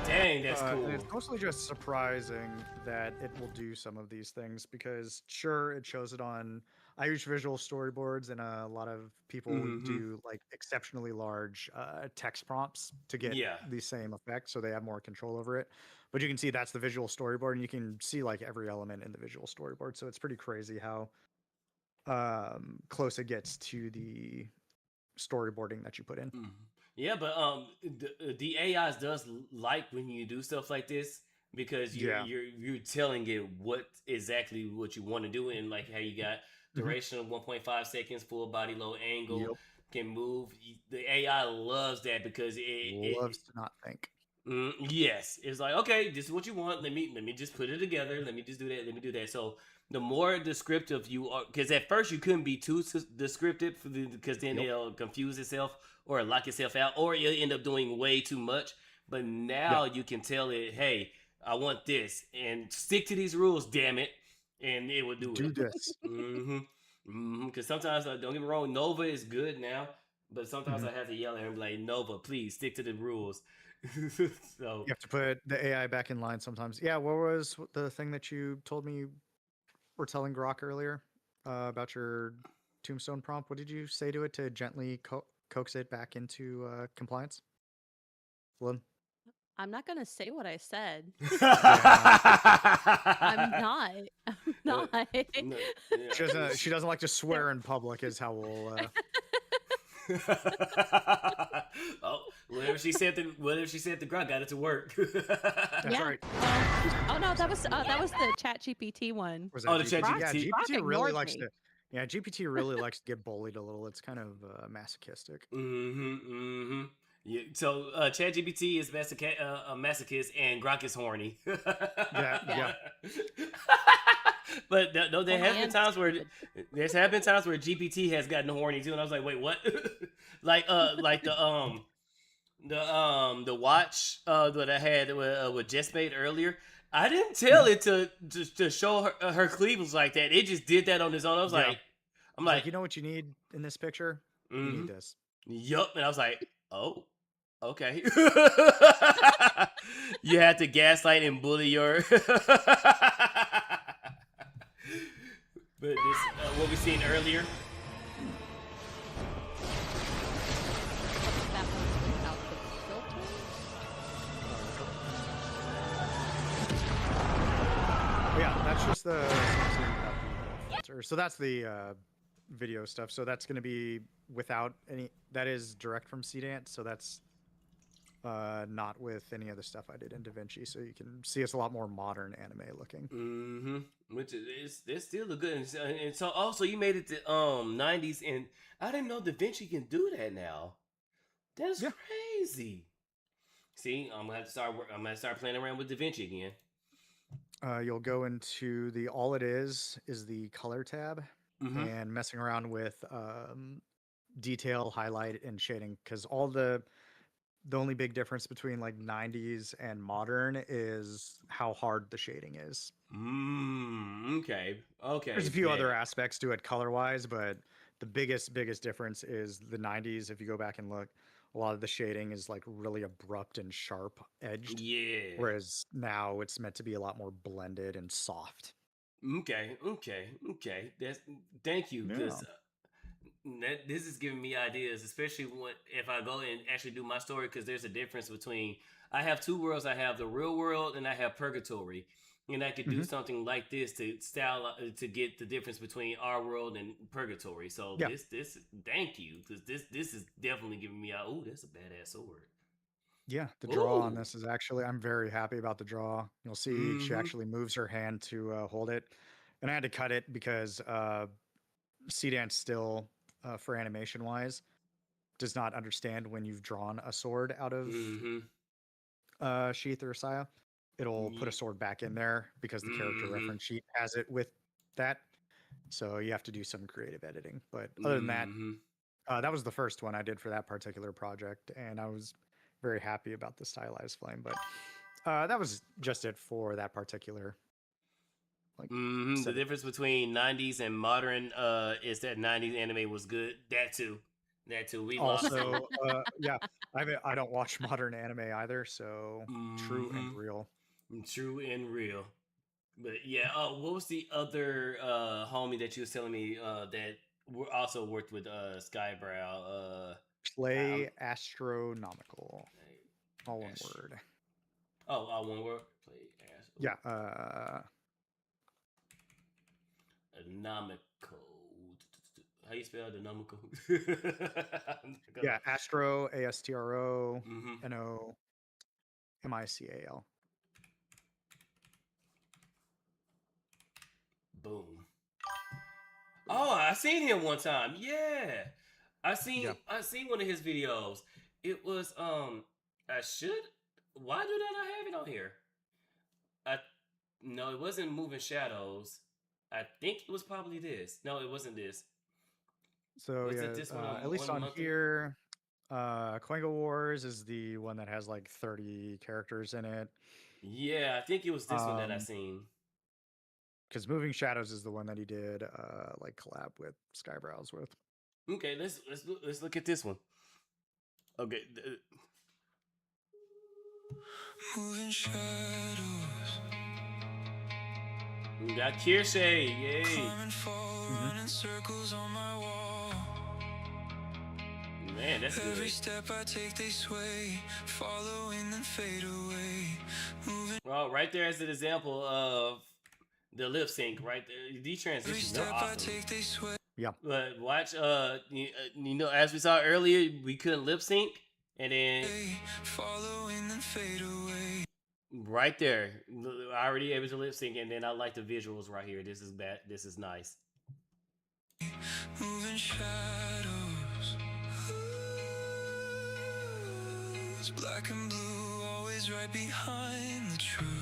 Dang, that's cool. And it's mostly just surprising that it will do some of these things because, sure, it shows it on. I use visual storyboards, and a lot of people do like exceptionally large text prompts to get the same effect, so they have more control over it. But you can see that's the visual storyboard, and you can see like every element in the visual storyboard. So it's pretty crazy how close it gets to the storyboarding that you put in. Yeah, but the AIs does like when you do stuff like this because you're telling it what exactly what you want to do, and like how you got duration of 1.5 seconds, full body low angle, can move. The AI loves that because it loves to not think. Yes, it's like, okay, this is what you want. Let me just put it together. Let me just do that. Let me do that. So the more descriptive you are, because at first you couldn't be too descriptive because then it'll confuse itself. or lock itself out, or you'll end up doing way too much. But now you can tell it, hey, I want this, and stick to these rules, damn it, and it will do it. this. Because sometimes, don't get me wrong, Nova is good now, but sometimes Mhm. I have to yell at him like, Nova, please stick to the rules. So You have to put the AI back in line sometimes. Yeah, what was the thing that you told me you were telling Grok earlier about your tombstone prompt? What did you say to it to gently coax it back into compliance? Lynn? I'm not gonna say what I said. Yeah. I'm not. I'm not. She doesn't like to swear in public, is how we'll. Oh, whatever she said to Grunt got it to work. That's right. Oh no, that was the Chat GPT one. Was that Oh, the Chat GPT? GPT? Yeah, Grok GPT really ignored likes me. to. Yeah, GPT really likes to get bullied a little. It's kind of masochistic. Yeah, so ChatGPT is a masochist and Grok is horny. Yeah. But no, there have been times where GPT has gotten horny too, and I was like, wait, what? like the watch that I had with Jess made earlier. I didn't tell it to show her cleavage like that. It just did that on its own. I was like, I'm like, you know what you need in this picture? You need this. Yup. And I was like, oh, okay. You had to gaslight and bully your. But this, what we seen earlier. That one's without the filter. Yeah, that's just the filter. So that's the video stuff. So that's going to be without any. That is direct from CDANT. So that's not with any of the stuff I did in DaVinci. So you can see it's a lot more modern anime looking. Which is it's still a good. And so also you made it to 90s, and I didn't know DaVinci can do that now. That's crazy. See, I'm gonna have to start. I'm gonna start playing around with DaVinci again. You'll go into the all it is the color tab and messing around with detail, highlight, and shading, because all the only big difference between like 90s and modern is how hard the shading is. Okay. There's a few other aspects to it color wise, but the biggest difference is the 90s. If you go back and look, a lot of the shading is like really abrupt and sharp edged. Yeah. Whereas now it's meant to be a lot more blended and soft. Okay. Thank you, because this is giving me ideas, especially if I go and actually do my story, because there's a difference between, I have two worlds. I have the real world and I have purgatory, and I could do something like this to to get the difference between our world and purgatory. So this thank you, because this is definitely giving me that's a badass sword. Yeah, the draw on this is actually, I'm very happy about the draw. You'll see she actually moves her hand to hold it. And I had to cut it because CDANT still, for animation wise, does not understand when you've drawn a sword out of Sheath or Saya. It'll put a sword back in there because the character reference sheet has it with that. So you have to do some creative editing. But other than that, that was the first one I did for that particular project, and I was very happy about the stylized flame. But that was just it for that particular. The difference between 90s and modern is that 90s anime was good. That too. We also yeah, I don't watch modern anime either, so true and real. But yeah, what was the other homie that you was telling me that also worked with Skybrow? Play Astronomical. All one word. Oh, all one word. Play Astronomical. Yeah. Anomical. How you spell anomical? Yeah, Astro, ASTRO, NOMICAL. Boom. Oh, I seen him one time. Yeah, I seen one of his videos. It was I should. Why did I not have it on here? No, it wasn't Moving Shadows. I think it was probably this. No, it wasn't this. So was it this one at least on here, Coingo Wars is the one that has like 30 characters in it. Yeah, I think it was this one that I seen. Because Moving Shadows is the one that he did like collab with Skybrows with. Okay, let's look at this one. Okay. Moving shadows. We got Kirshay, yay. Come and fall, running circles on my wall. Man, that's good. Every step I take, they sway, following then fade away. Moving. Well, right there is an example of the lip sync. Right there, these transitions are awesome. Yeah. But watch, you know, as we saw earlier, we couldn't lip sync, and then following then fade away. Right there, I already able to lip sync, and then I like the visuals right here. This is bad. This is nice. Moving shadows. It's black and blue, always right behind the truth.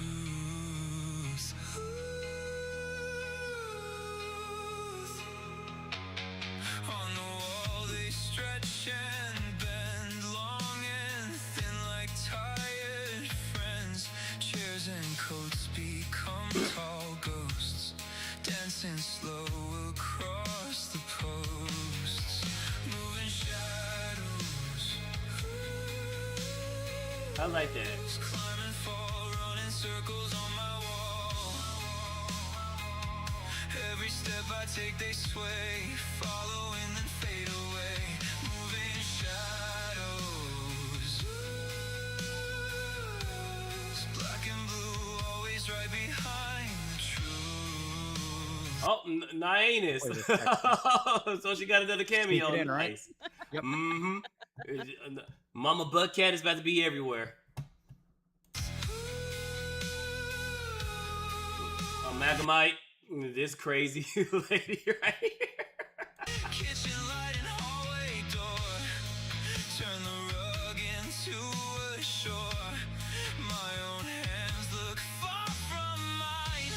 On the wall they stretch and bend, long and thin like tired friends. Chairs and coats become tall ghosts, dancing slow across the posts. Moving shadows. I like that. Climb and fall, running circles on my wall. Every step I take, they sway, following then fade away. Moving shadows. Black and blue, always right behind the truth. Oh, Nyannis. So she got another cameo. Sneak it in, right? Nice. Yep. Mama Buckcat is about to be everywhere. Amalgamite, this crazy lady right here. Kitchen light and hallway door. Turn the rug into a shore. My own hands look far from mine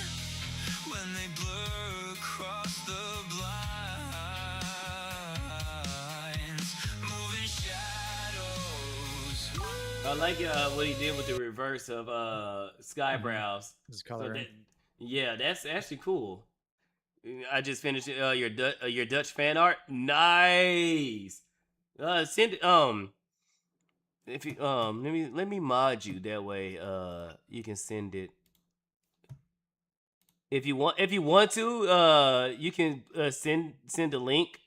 when they blur across the blinds. Moving shadows. I like what he did with the reverse of Skybrows. His coloring. Yeah, that's actually cool. I just finished your Dutch fan art. Nice. Send if you let me mod you that way you can send it. If you want to you can send a link.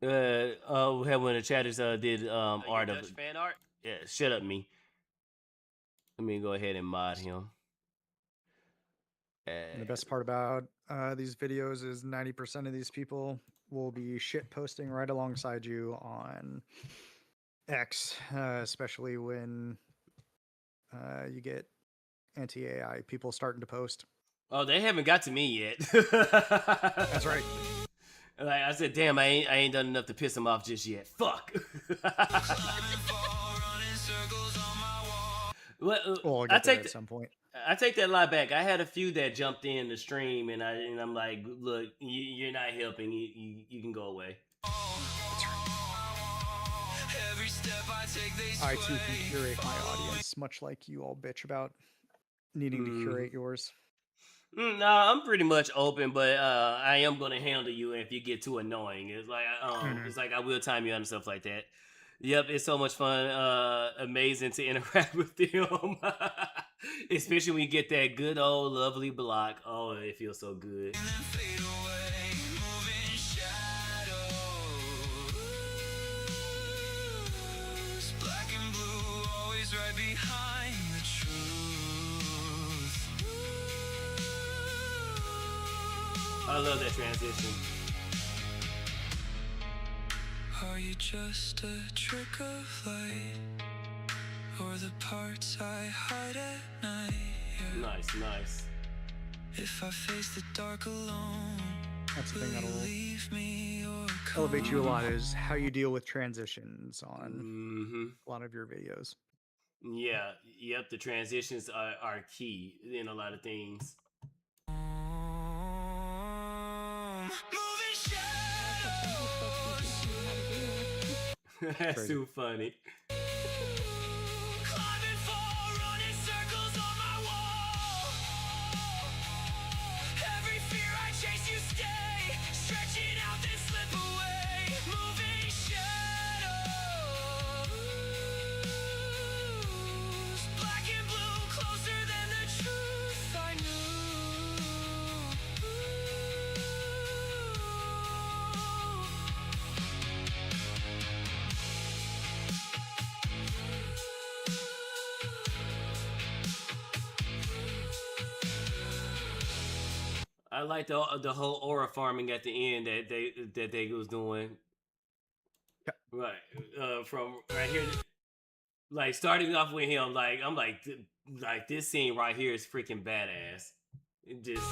When the chatters did art of fan art. Yeah, shut up me. Let me go ahead and mod him. And the best part about these videos is 90% of these people will be shit posting right alongside you on X, especially when you get anti-AI people starting to post. Oh, they haven't got to me yet. That's right. Like I said, damn, I ain't done enough to piss them off just yet. Fuck. Well, I'll get there at some point. I take that lie back. I had a few that jumped in the stream, and I'm like, look, you're not helping. You can go away. I too can curate my audience, much like you all bitch about needing to curate yours. No, I'm pretty much open, but I am gonna handle you if you get too annoying. It's like it's like I will time you out and stuff like that. Yep, it's so much fun. Amazing to interact with them. Especially when you get that good old lovely block. Oh, it feels so good. Black and blue, always right behind the truth. I love that transition. Are you just a trick of light? Or the parts I hide at night? Yeah. Nice. If I face the dark alone, that's the thing that'll leave me or elevate you a lot is how you deal with transitions on a lot of your videos. Yeah, yep, the transitions are key in a lot of things. That's Crazy. too funny. I like the whole aura farming at the end that they was doing. Right, from right here, like starting off with him, like I'm like this scene right here is freaking badass. It just.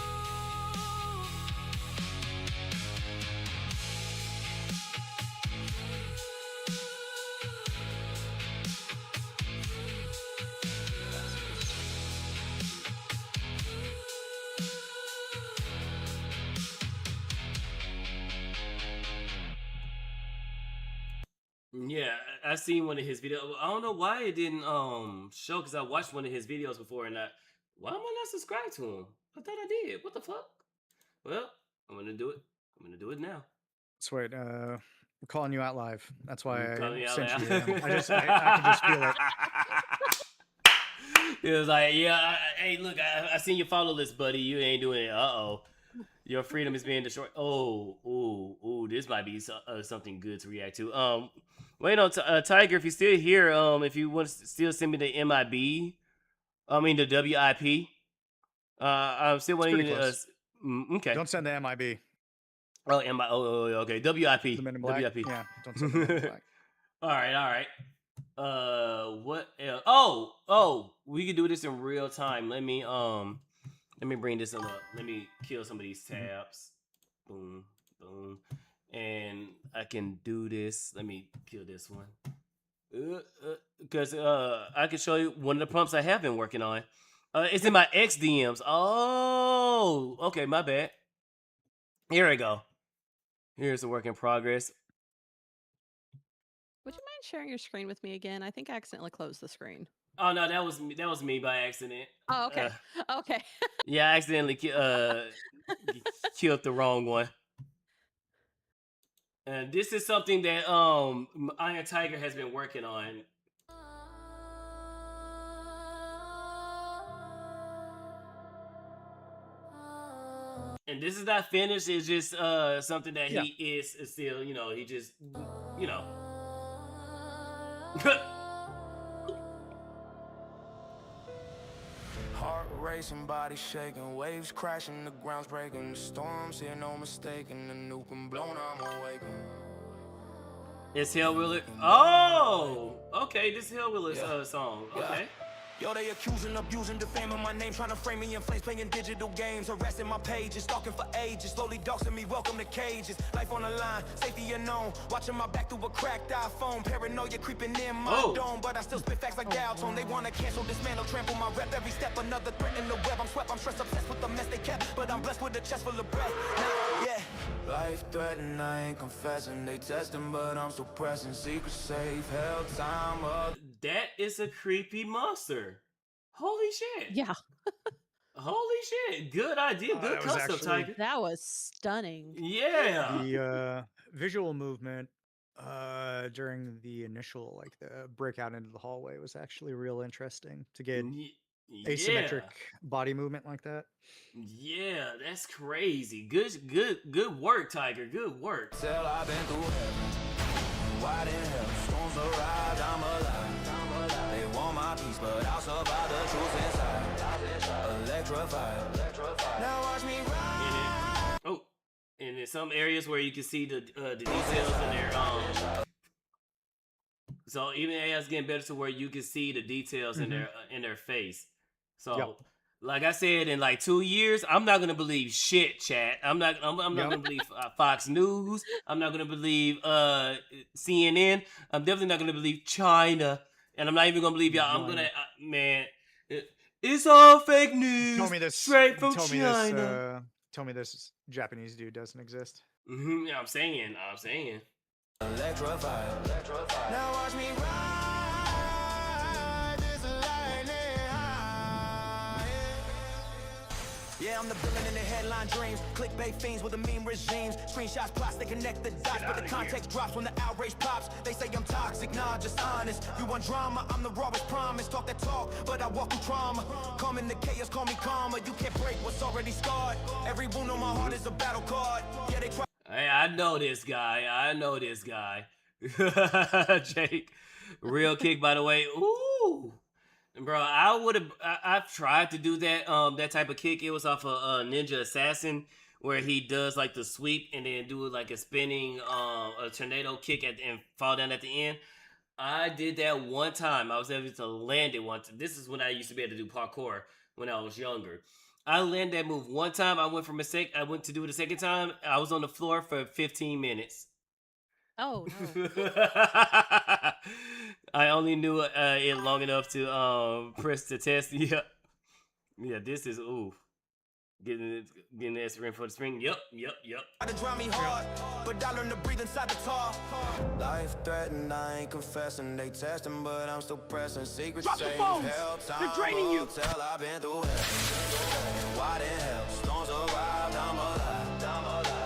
Yeah, I seen one of his videos. I don't know why it didn't show because I watched one of his videos before and why am I not subscribed to him? I thought I did. What the fuck? Well, I'm gonna do it. I'm gonna do it now. Sweet. We're calling you out live. That's why Calling I you out sent loud. you him. I can just feel it. It was like, yeah, hey, look, I seen your follow list, buddy. You ain't doing it. Uh-oh. Your freedom is being destroyed. Oh, ooh, this might be something good to react to. Wait on Tiger, if you're still here, if you want to still send me the MIB, the WIP. I'm still waiting you to. Okay. Don't send the MIB. Oh, okay. WIP. The Men in Black. WIP. Yeah, don't send the Men in Black. All right. What else? Oh, we can do this in real time. Let me bring this up. Let me kill some of these tabs. Boom, boom. And I can do this. Let me kill this one. Because I can show you one of the prompts I have been working on. It's in my X DMs. Oh, okay, my bad. Here we go. Here's a work in progress. Would you mind sharing your screen with me again? I think I accidentally closed the screen. Oh no, that was me. That was me by accident. Oh, okay. Okay. Yeah, I accidentally killed the wrong one. And this is something that Iron Tiger has been working on. And this is not finished. It's just something that he is still, he just, Heart racing, body shaking, waves crashing, the ground's breaking, the storms here, no mistaking, the nuke blown, I'm awakened. It's Hell Wheeler. Oh, okay. This is Hell Wheeler's song. Okay. Yo, they accusing, abusing, defaming my name, trying to frame me in flames, playing digital games, harassing my pages, stalking for ages, slowly doxing me, welcome to cages, life on the line, safety unknown, watching my back through a cracked iPhone, paranoia creeping in my dome, but I still spit facts like Dow Tone. They wanna cancel, dismantle, trample my rep, every step another threat in the web. I'm swept, I'm stressed, obsessed with the mess they kept, but I'm blessed with a chest full of breath. Now, yeah, life threatening, I ain't confessing, they testing, but I'm suppressing, secret safe, hell time up. That is a creepy monster. Holy shit. Yeah. Holy shit. Good idea. Good custom, Tiger. That was stunning. Yeah. The visual movement during the initial, the breakout into the hallway was actually real interesting to get asymmetric body movement like that. Yeah, that's crazy. Good work, Tiger. Good work. Till I've been through heaven. Why the hell storms arrived? I'm alive. They want my peace, but I'll survive the truth inside. Electrified. Now watch me ride. And in some areas where you can see the details in there. So even as getting better to where you can see the details in their face. So like I said, in 2 years, I'm not gonna believe shit, chat. I'm not gonna believe Fox News. I'm not gonna believe CNN. I'm definitely not gonna believe China, and I'm not even gonna believe y'all. I'm gonna it's all fake news. Tell me this straight from China. Tell me this Japanese dude doesn't exist. Yeah, I'm saying. Electrified. Now watch me ride this lightning high. Yeah, I'm the villain in the headline dreams. Clickbait fiends with the meme regimes. Screenshots, plots, they connect the dots, but the context drops when the outrage pops. They say I'm toxic, nah, just honest. You want drama, I'm the rawest promise. Talk that talk, but I walk through trauma. Come in the chaos, call me karma. You can't break what's already scarred. Every wound on my heart is a battle card. Yeah, they try. Hey, I know this guy. I know this guy. Jake. Real kick, by the way. Ooh. Bro, I've tried to do that that type of kick. It was off of Ninja Assassin, where he does like the sweep and then do like a spinning a tornado kick and fall down at the end. I did that one time. I was able to land it once. This is when I used to be able to do parkour when I was younger. I landed that move one time. I went to do it a second time. I was on the floor for 15 minutes. Oh no. I only knew it long enough to press the test. Yeah. Yeah, this is ooh. Getting the aspirin for the spring. Yep. To drive me hard, but I learned to breathe inside the car. Life threatened, I ain't confessing. They testing, but I'm still pressing. Secrets Drop the safe, phones. hell time. They're draining you. Tell I've been through hell. And why the hell? Storms arrived, I'm alive.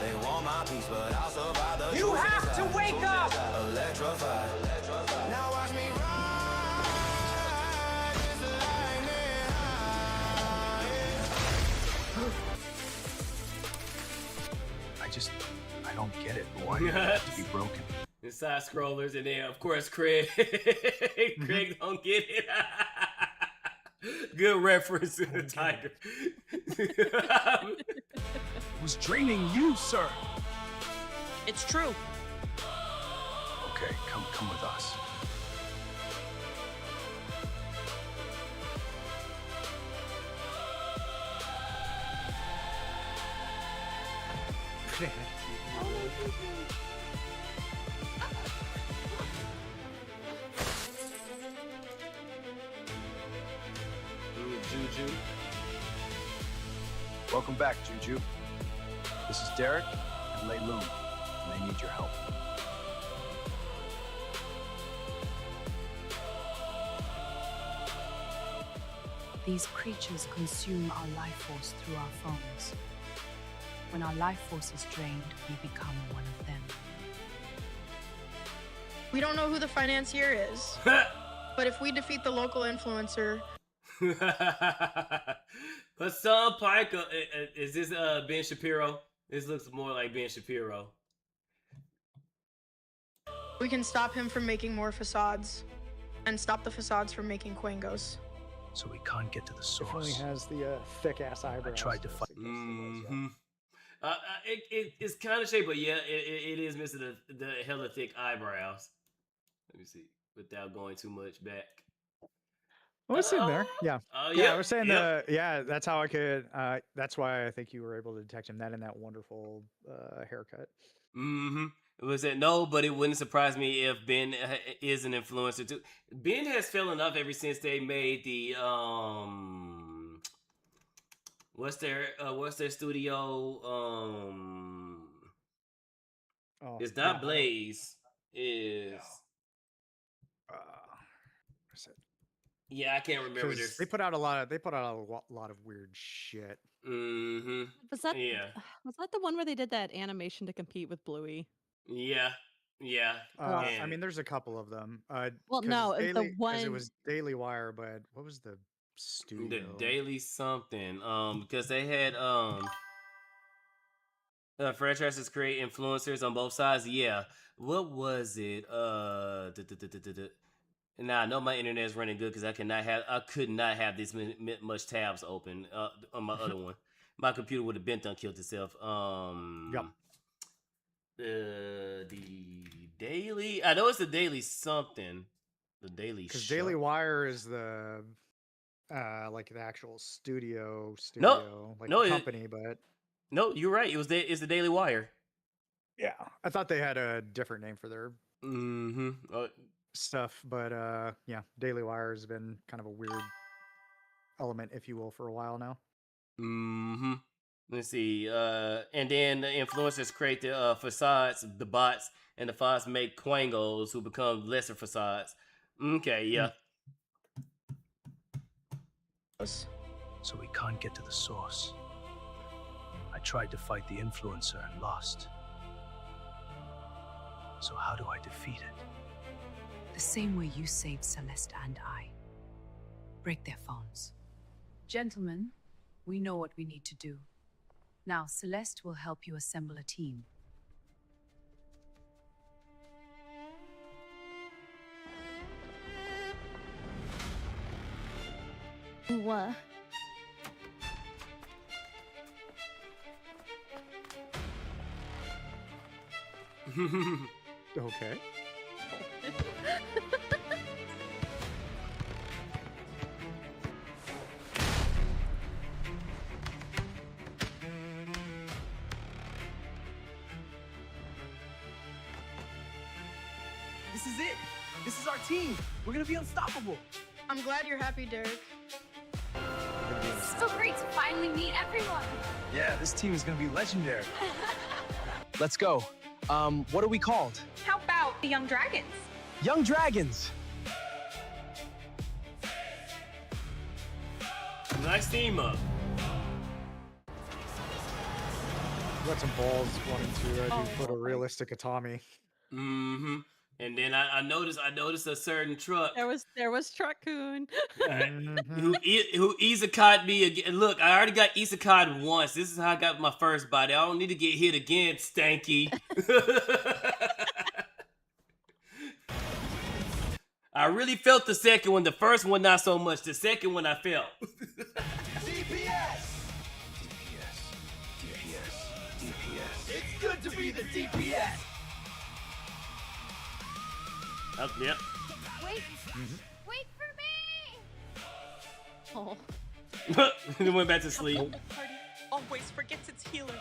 They want my peace, but I'll survive the You have to wake up! Electrified. Now watch me ride this lightning I don't get it. Why did it have to be broken? The side scrollers, and then of course Craig. Craig don't get it. Good reference to the tiger. It was draining you, sir. It's true. Okay, come with us. Juju. Welcome back, Juju. This is Derek and Lei Loon, and they need your help. These creatures consume our life force through our phones. When our life force is drained, we become one of them. We don't know who the financier is, but if we defeat the local influencer... Hassan Piker, is this Ben Shapiro? This looks more like Ben Shapiro. we can stop him from making more facades, and stop the facades from making Quangos. So we can't get to the source. Definitely has the thick-ass eyebrows. I tried to fight. It's kind of shaped, but yeah, it is missing the hella thick eyebrows. Let me see, without going too much back. I was sitting there. Yeah. Yeah, I was saying that's how I could. That's why I think you were able to detect him. That and that wonderful haircut. Mm-hmm. It was that no, but it wouldn't surprise me if Ben is an influencer too. Ben has fallen off ever since they made the what's their studio it's not Blaze is yeah, I can't remember this. They put out a lot of weird shit. Mm-hmm. Was that the one where they did that animation to compete with Bluey? Yeah. I mean, there's a couple of them. Well, no, the one it was Daily Wire, but what was the studio? The Daily something. Because they had franchises create influencers on both sides. Yeah. What was it? Nah, I know my internet is running good because I could not have this much tabs open on my other one. My computer would have been done killed itself. Yep. The Daily. I know it's the Daily something. The Daily. Because Daily Wire is the like the actual studio, company, but no, you're right. It's the Daily Wire. Yeah, I thought they had a different name for their stuff, but yeah, Daily Wire has been kind of a weird element, if you will, for a while now. Mm-hmm. Let's see. And then the influencers create the facades, the bots, and the bots make quangos who become lesser facades. Okay, yeah. So we can't get to the source. I tried to fight the influencer and lost. So how do I defeat it? The same way you saved Celeste and I. Break their phones. Gentlemen, we know what we need to do. Now, Celeste will help you assemble a team. What? Okay. This is it. This is our team. We're gonna be unstoppable. I'm glad you're happy, Derek. It's so great to finally meet everyone. Yeah, this team is gonna be legendary. Let's go. What are we called? How about the Young Dragons? Young Dragons. Nice team up. Got some balls wanting to do photorealistic Atami. Mm-hmm. And then I noticed a certain truck. There was Truck-kun. who isekai me again. Look, I already got isekai once. This is how I got my first body. I don't need to get hit again, Stanky. I really felt the second one. The first one, not so much. The second one, I felt. DPS! It's good to be the DPS! Oh, yep. Wait. Wait for me! Oh. It went back to sleep. The party always forgets its healers.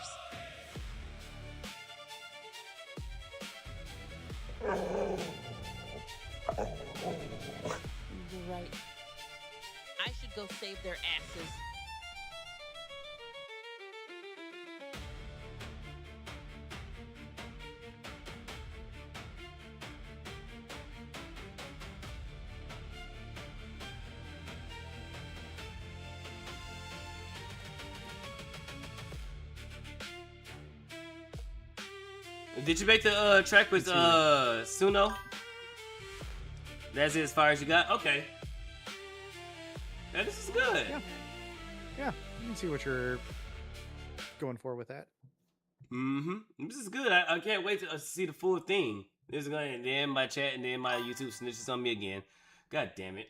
You're right. I should go save their asses. Did you make the track with Suno? That's it as far as you got? Okay. Yeah, this is good. Yeah, you can see what you're going for with that. Mm-hmm. This is good. I can't wait to see the full thing. This is going to end my chat and then my YouTube snitches on me again. God damn it.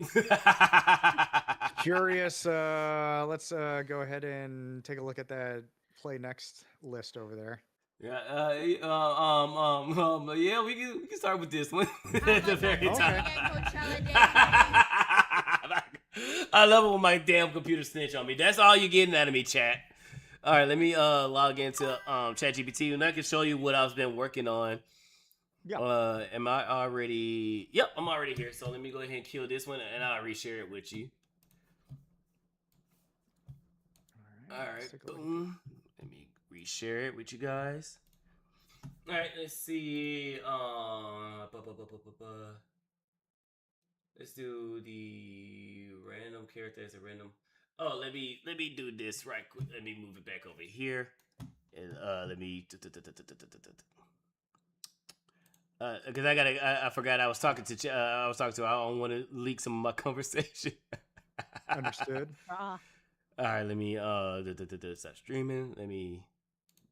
Curious. Let's go ahead and take a look at that play next list over there. Yeah, yeah, we can start with this one at the very top. I love it when my damn computer snitch on me. That's all you're getting out of me, chat. All right, let me log into ChatGPT and I can show you what I've been working on. Yeah. Am I already? Yep, I'm already here. So let me go ahead and kill this one and I'll reshare it with you. All right, boom. Let me reshare it with you guys. All right, let's see. Let's do the random character as a random. Oh, let me do this right quick. Let me move it back over here, and let me. Because I forgot I was talking to. I don't want to leak some of my conversation. Understood. Ah. All right, let me stop streaming. Let me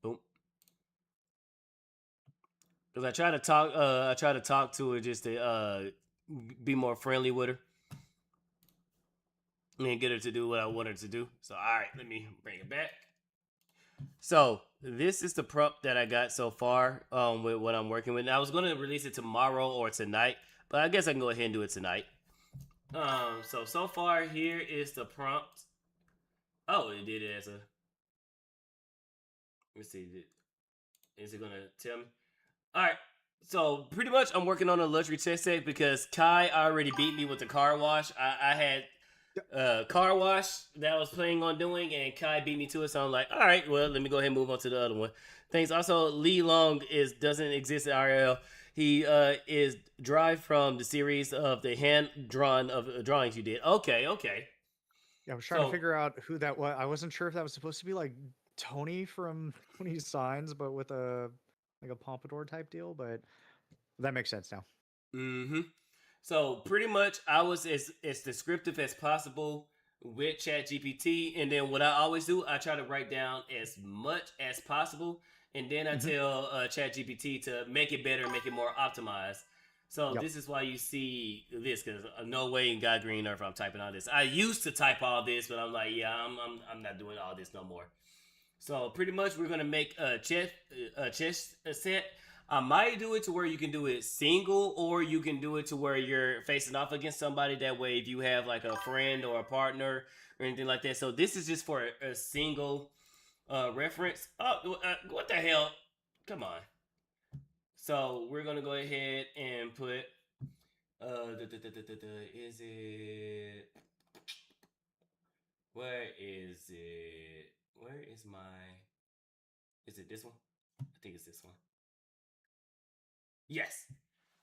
boom. Because I try to talk to her just to be more friendly with her and get her to do what I want her to do. So all right, let me bring it back. So this is the prompt that I got so far with what I'm working with. Now, I was going to release it tomorrow or tonight, but I guess I can go ahead and do it tonight. So far here is the prompt. Oh, it did it as a. Let's see. Is it gonna tell me? All right. So pretty much, I'm working on a luxury chest set because Kai already beat me with the car wash. I had car wash that I was planning on doing, and Kai beat me to it. So I'm like, all right, well, let me go ahead and move on to the other one. Thanks. Also, Lee Long doesn't exist in RL. He is derived from the series of the hand drawn of drawings you did. Okay. Yeah, I was trying to figure out who that was. I wasn't sure if that was supposed to be like Tony from Tony's Signs, but with a pompadour type deal. But that makes sense now. Mm-hmm. So pretty much, I was as descriptive as possible with ChatGPT, and then what I always do, I try to write down as much as possible, and then I tell ChatGPT to make it better, make it more optimized. So this is why you see this, because no way in God green earth I'm typing all this. I used to type all this, but I'm like, yeah, I'm not doing all this no more. So pretty much, we're gonna make a chess set. I might do it to where you can do it single, or you can do it to where you're facing off against somebody. That way, if you have like a friend or a partner or anything like that. So this is just for a single reference. Oh, what the hell? Come on. So we're gonna go ahead and put. Is it? Where is it? Where is my? Is it this one? I think it's this one. Yes.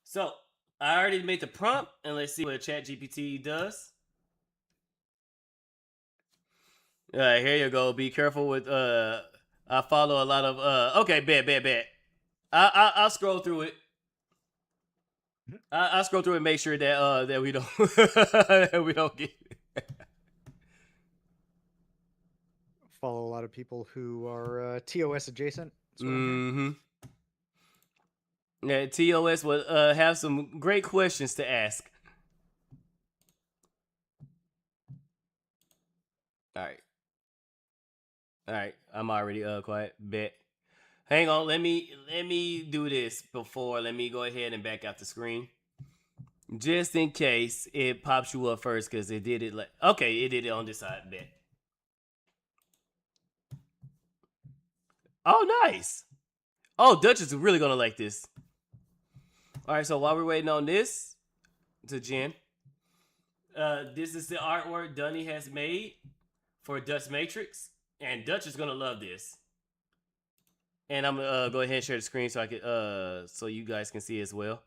So I already made the prompt, and let's see what ChatGPT does. Here you go. Be careful with I follow a lot of okay, bet. I'll scroll through it. I'll scroll through and make sure that that we don't that we don't get Follow a lot of people who are TOS adjacent. Mm-hmm. Yeah, TOS will have some great questions to ask. All right. I'm already quiet. Bet. Hang on. Let me do this before. Let me go ahead and back out the screen, just in case it pops you up first, because it did it like okay. It did it on this side. Bet. Oh, nice. Oh, Dutch is really gonna like this. All right. So while we're waiting on this to Jen, this is the artwork Dunny has made for Dutch Matrix, and Dutch is gonna love this. And I'm gonna go ahead and share the screen so I can so you guys can see as well.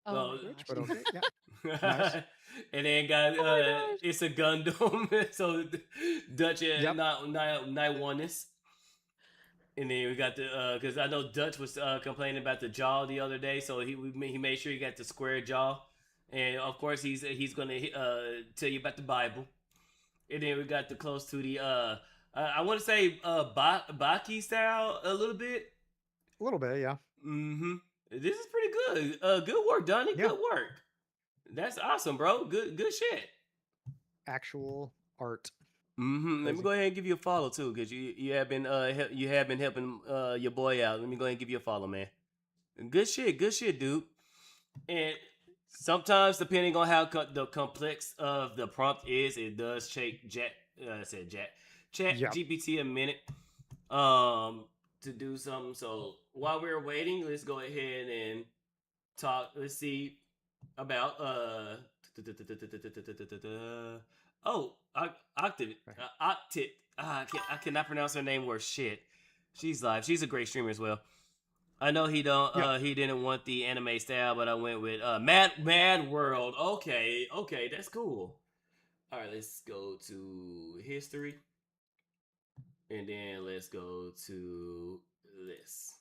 Oh, but okay, yeah. Nice. And then got it's a Gundam, so Dutch not oneness. And then we got the because I know Dutch was complaining about the jaw the other day, so he made sure he got the square jaw, and of course he's gonna tell you about the Bible. And then we got the close to the I want to say Baki style a little bit. A little bit, yeah. Mm-hmm. This is pretty good. Good work, Donnie. Yeah. Good work. That's awesome, bro. Good shit. Actual art. Mm-hmm. Let me go ahead and give you a follow too, because you have been helping your boy out. Let me go ahead and give you a follow, man. Good shit, dude. And sometimes, depending on how the complex of the prompt is, it does take Chat GPT a minute to do something. So while we're waiting, let's go ahead and talk. Let's see about Octave. I cannot pronounce her name worth shit. She's live. She's a great streamer as well. I know he didn't want the anime style, but I went with Mad World. Okay, that's cool. All right, let's go to history, and then let's go to this.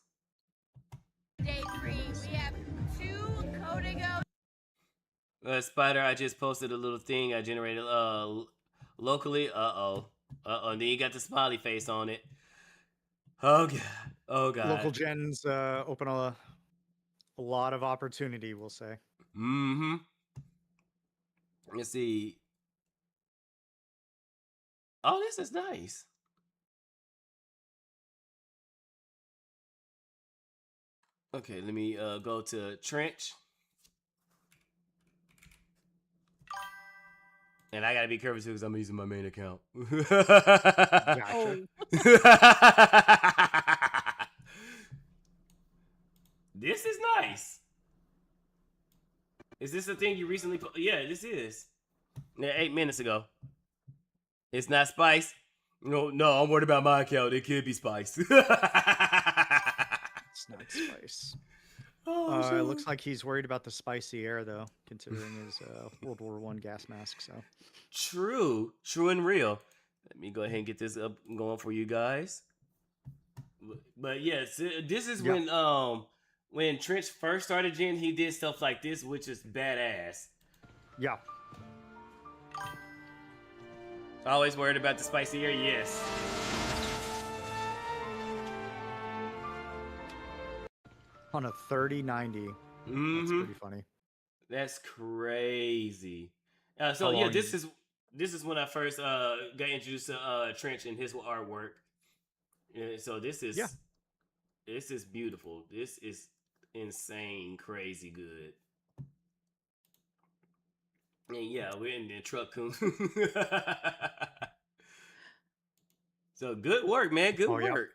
Day 3, we have 2 coding out. Spydr, I just posted a little thing I generated locally. And then you got the smiley face on it. Oh god. Local gens open a lot of opportunity, we'll say. Mm-hmm. Let's see. Oh, this is nice. Okay, let me go to Trench. And I gotta be careful too because I'm using my main account. Gotcha. This is nice. Is this the thing you recently put? Yeah, this is. Yeah, 8 minutes ago. It's not Spice. No, I'm worried about my account. It could be Spice. It's not Spice. It looks like he's worried about the spicy air, though, considering his World War I gas mask. So true and real. Let me go ahead and get this up going for you guys. But yes, this is when Trench first started Gen, he did stuff like this, which is badass. Yeah. Always worried about the spicy air, yes. On a 3090. That's pretty funny. That's crazy. How So yeah, long this is when I first got introduced to Trench and his artwork. Yeah, so this is beautiful. This is insane, crazy good. And yeah, we're in the truck coon. So good work, man. Good work.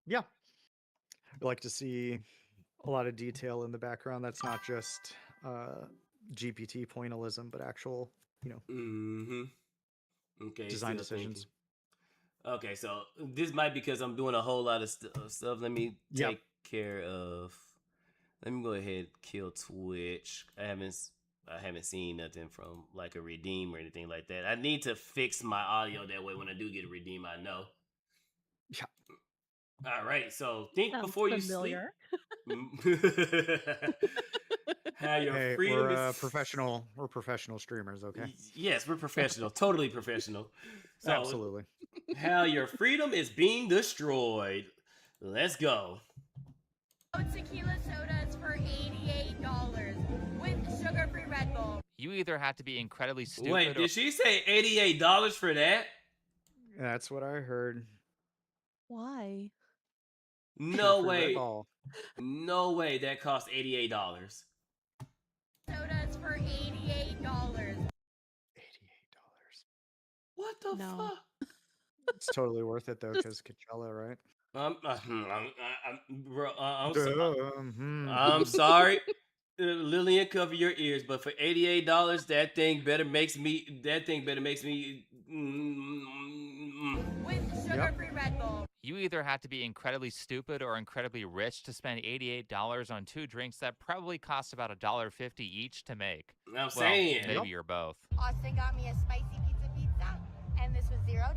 Yeah. I like to see a lot of detail in the background. That's not just GPT pointillism, but actual, Okay. design still decisions. thinking. Okay, so this might be because I'm doing a whole lot of stuff. Let me take care of. Let me go ahead and kill Twitch. I haven't seen nothing from like a redeem or anything like that. I need to fix my audio that way when I do get a redeem, I know. Yeah. All right, so think Sounds before familiar. you sleep. How your freedom is professional. We're professional streamers, okay? Yes, we're professional. Totally professional. So, absolutely. How your freedom is being destroyed. Let's go. Tequila sodas for $88 with sugar-free Red Bull. You either have to be incredibly stupid. Wait, did she say $88 for that? That's what I heard. Why? No Sugar-free Red way. Bull. No way that cost $88. Sodas for $88. What the fuck? It's totally worth it though, because Coachella, right? Bro, I'm sorry, Lillian, cover your ears. But for $88, that thing better makes me. With sugar-free Red Bull. You either have to be incredibly stupid or incredibly rich to spend $88 on two drinks that probably cost about $1.50 each to make. I'm saying. Maybe you're both. Austin got me a spicy pizza, and this was $0.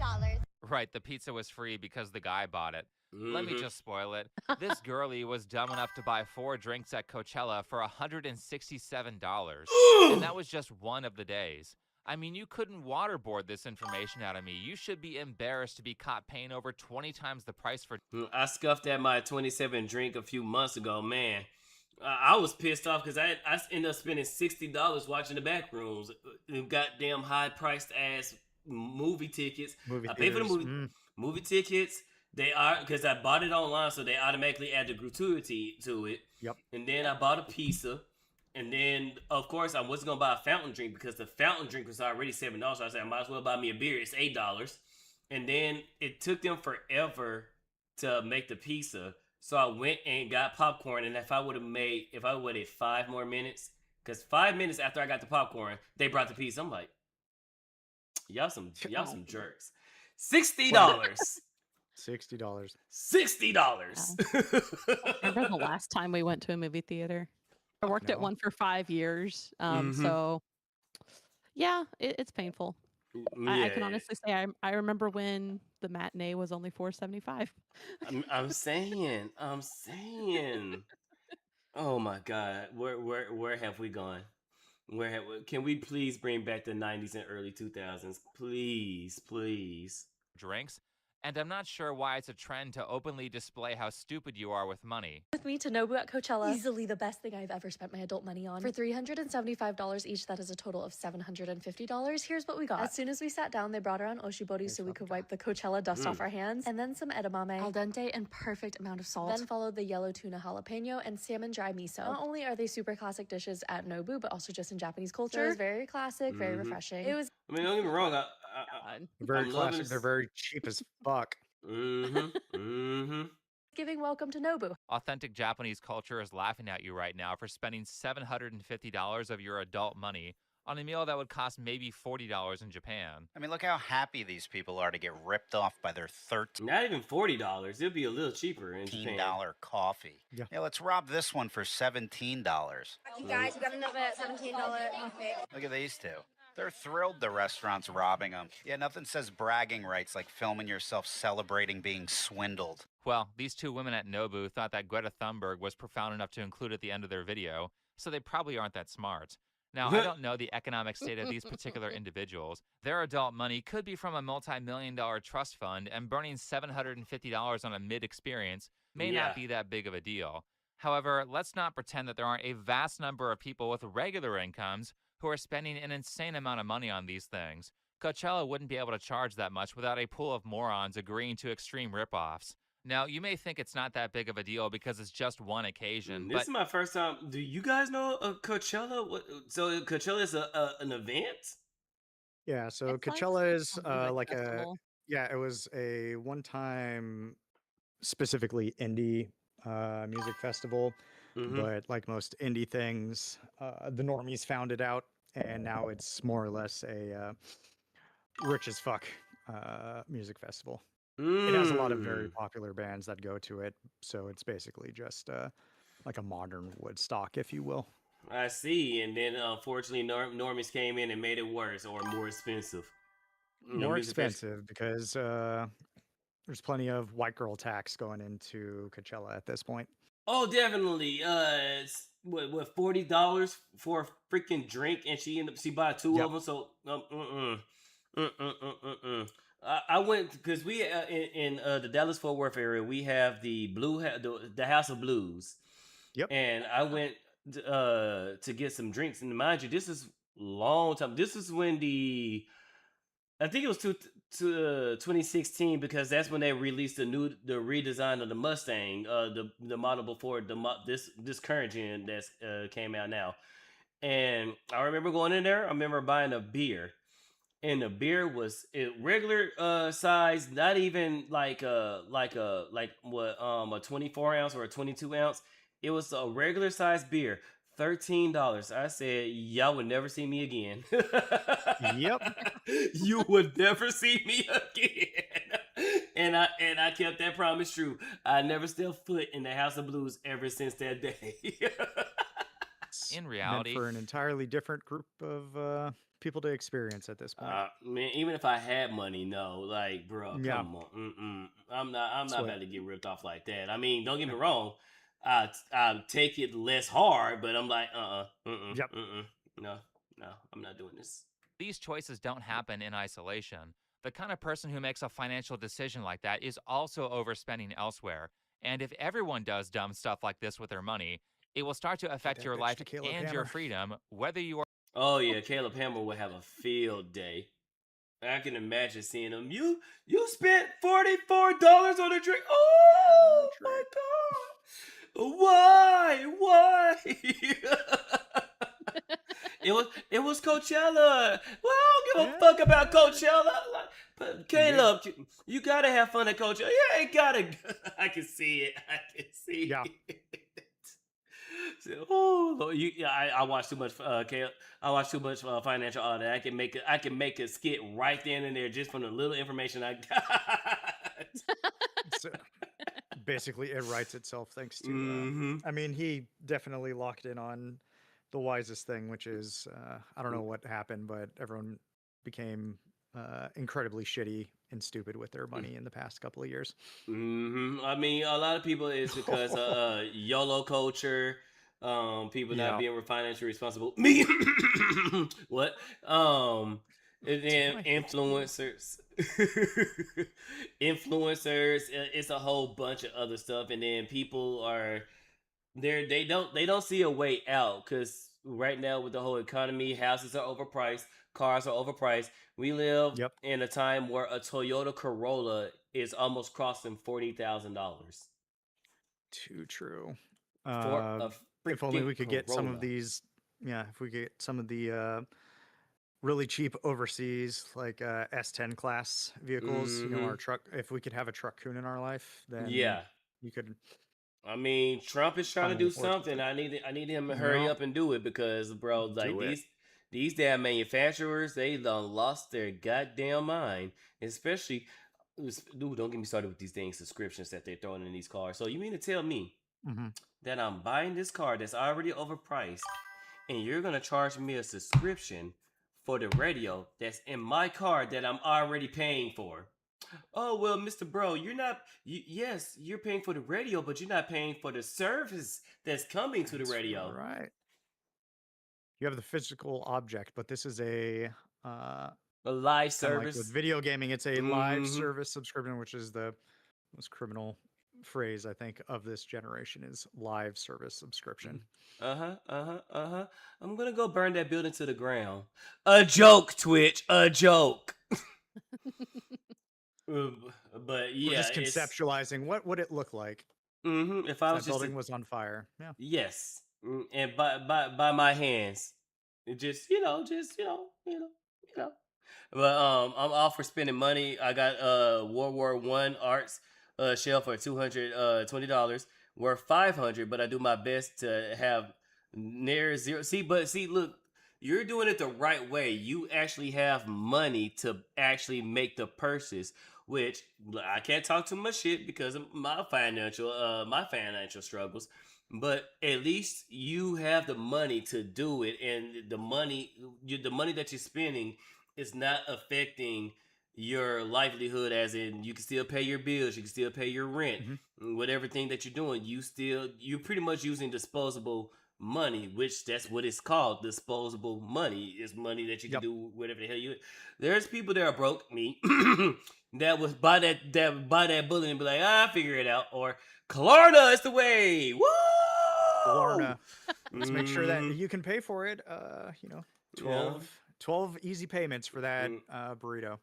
Right, the pizza was free because the guy bought it. Let me just spoil it. This girlie was dumb enough to buy 4 drinks at Coachella for $167. And that was just one of the days. I mean, you couldn't waterboard this information out of me. You should be embarrassed to be caught paying over 20 times the price for... I scuffed at my 27 drink a few months ago, man. I was pissed off because I ended up spending $60 watching the back rooms. Goddamn high-priced ass movie tickets. I paid for the movie tickets. They are, because I bought it online, so they automatically add the gratuity to it. Yep. And then I bought a pizza. And then, of course, I wasn't going to buy a fountain drink because the fountain drink was already $7. So I said, I might as well buy me a beer. It's $8. And then it took them forever to make the pizza. So I went and got popcorn. And if I would have waited 5 more minutes, because 5 minutes after I got the popcorn, they brought the pizza. I'm like, y'all some jerks. $60. $60. I remember the last time we went to a movie theater. I worked at one for 5 years. So, yeah, it's painful. I can honestly say I remember when the matinee was only $4.75. I'm saying. Oh my God, where have we gone? Can we please bring back the 90s and early 2000s? Please. drinks. And I'm not sure why it's a trend to openly display how stupid you are with money. With me to Nobu at Coachella. Easily the best thing I've ever spent my adult money on. For $375 each, that is a total of $750. Here's what we got. As soon as we sat down, they brought around oshibori so we could wipe the Coachella dust off our hands. And then some edamame, al dente, and perfect amount of salt. Then followed the yellow tuna jalapeno and salmon dry miso. Not only are they super classic dishes at Nobu, but also just in Japanese culture. So it was very classic, very refreshing. It was... I mean, don't get me wrong. Very classic. They're very cheap as fuck. giving welcome to Nobu. Authentic Japanese culture is laughing at you right now for spending $750 of your adult money on a meal that would cost maybe $40 in Japan. I mean, look how happy these people are to get ripped off by their Not even $40. It'd be a little cheaper in Japan. $13 coffee. Yeah, let's rob this one for $17. You guys got another $17 coffee. Look at these two. They're thrilled the restaurant's robbing them. Yeah, nothing says bragging rights like filming yourself celebrating being swindled. Well, these two women at Nobu thought that Greta Thunberg was profound enough to include at the end of their video, so they probably aren't that smart. Now, I don't know the economic state of these particular individuals. Their adult money could be from a multi-million-dollar trust fund, and burning $750 on a mid-experience may not be that big of a deal. However, let's not pretend that there aren't a vast number of people with regular incomes who are spending an insane amount of money on these things. Coachella wouldn't be able to charge that much without a pool of morons agreeing to extreme ripoffs. Now, you may think it's not that big of a deal because it's just one occasion. This is my first time. Do you guys know Coachella? So Coachella is an event? Yeah, so Coachella is like it was a one-time specifically indie music festival. But like most indie things, the normies found it out, and now it's more or less a rich as fuck music festival. It has a lot of very popular bands that go to it, so it's basically just like a modern Woodstock, if you will. I see, and then unfortunately normies came in and made it worse or more expensive. More expensive because there's plenty of white girl tax going into Coachella at this point. Oh, definitely. It's what $40 for a freaking drink, and she bought two of them. So I went because we in the Dallas Fort Worth area. We have the the House of Blues. Yep. And I went to get some drinks, and mind you, this is long time. This is when I think it was 2016 because that's when they released the redesign of the Mustang, the model before this current gen that's came out now. And I remember going in there. I remember buying a beer, and the beer was regular size, not even like a 24 ounce or a 22 ounce. It was a regular size beer. $13. I said, y'all would never see me again. Yep. You would never see me again. And I kept that promise true. I never stepped foot in the House of Blues ever since that day. In reality, for an entirely different group of people to experience at this point. Man, even if I had money, no, like, bro, come on. I'm not about to get ripped off like that. I mean, don't get me wrong. I take it less hard, but I'm like, no, I'm not doing this. These choices don't happen in isolation. The kind of person who makes a financial decision like that is also overspending elsewhere. And if everyone does dumb stuff like this with their money, it will start to affect your life and your freedom, whether you are... Oh, yeah, Caleb Hammer would have a field day. I can imagine seeing him. You spent $44 on a drink. Oh, my God. Why? It was Coachella. Well, I don't give a fuck about Coachella. But Caleb, you gotta have fun at Coachella. Yeah, you gotta. I can see it. it. Oh, Lord, I watch too much. Caleb, I watch too much financial audit. I can make a skit right then and there just from the little information I got. Basically, it writes itself thanks to. I mean, he definitely locked in on the wisest thing, which is I don't know what happened, but everyone became incredibly shitty and stupid with their money in the past couple of years. I mean, a lot of people it's because YOLO culture, people not being financially responsible. Me, what? And then influencers. It's a whole bunch of other stuff, and then people are they don't see a way out because right now with the whole economy, houses are overpriced, cars are overpriced. We live in a time where a Toyota Corolla is almost crossing $40,000. Too true. If only we could get some of these. Yeah, if we get some of the really cheap overseas like S10 class vehicles, you know, our truck. If we could have a truck-kun in our life, then You could. I mean, Trump is trying to do something. I need him to hurry up and do it because, bro, like these damn manufacturers, they done lost their goddamn mind. Especially, dude, don't get me started with these dang subscriptions that they're throwing in these cars. So you mean to tell me that I'm buying this car that's already overpriced, and you're gonna charge me a subscription for the radio that's in my car that I'm already paying for? Oh well, Mr. Bro, you're not. Yes, you're paying for the radio, but you're not paying for the service that's coming to the radio. Right. You have the physical object, but this is a live service. Like with video gaming, it's a live service subscription, which is the most criminal phrase I think of this generation is live service subscription. I'm gonna go burn that building to the ground. A joke, Twitch. A joke. But yeah, we're just conceptualizing what would it look like if I was that building was on fire. Yeah. Yes, and by my hands, just you know. But I'm all for spending money. I got World War I arts shell for $220, worth $500. But I do my best to have near zero. See, look, you're doing it the right way. You actually have money to actually make the purchase. Which I can't talk too much shit because of my financial struggles. But at least you have the money to do it, and the money that you're spending is not affecting your livelihood. As in, you can still pay your bills, you can still pay your rent, whatever thing that you're doing. You're pretty much using disposable money, which that's what it's called. Disposable money is money that you can do whatever the hell you. There's people that are broke, me, that was buy that bullet and be like, I figure it out, or Klarna is the way. Woo! Klarna. Let's make sure that you can pay for it. 12 easy payments for that burrito.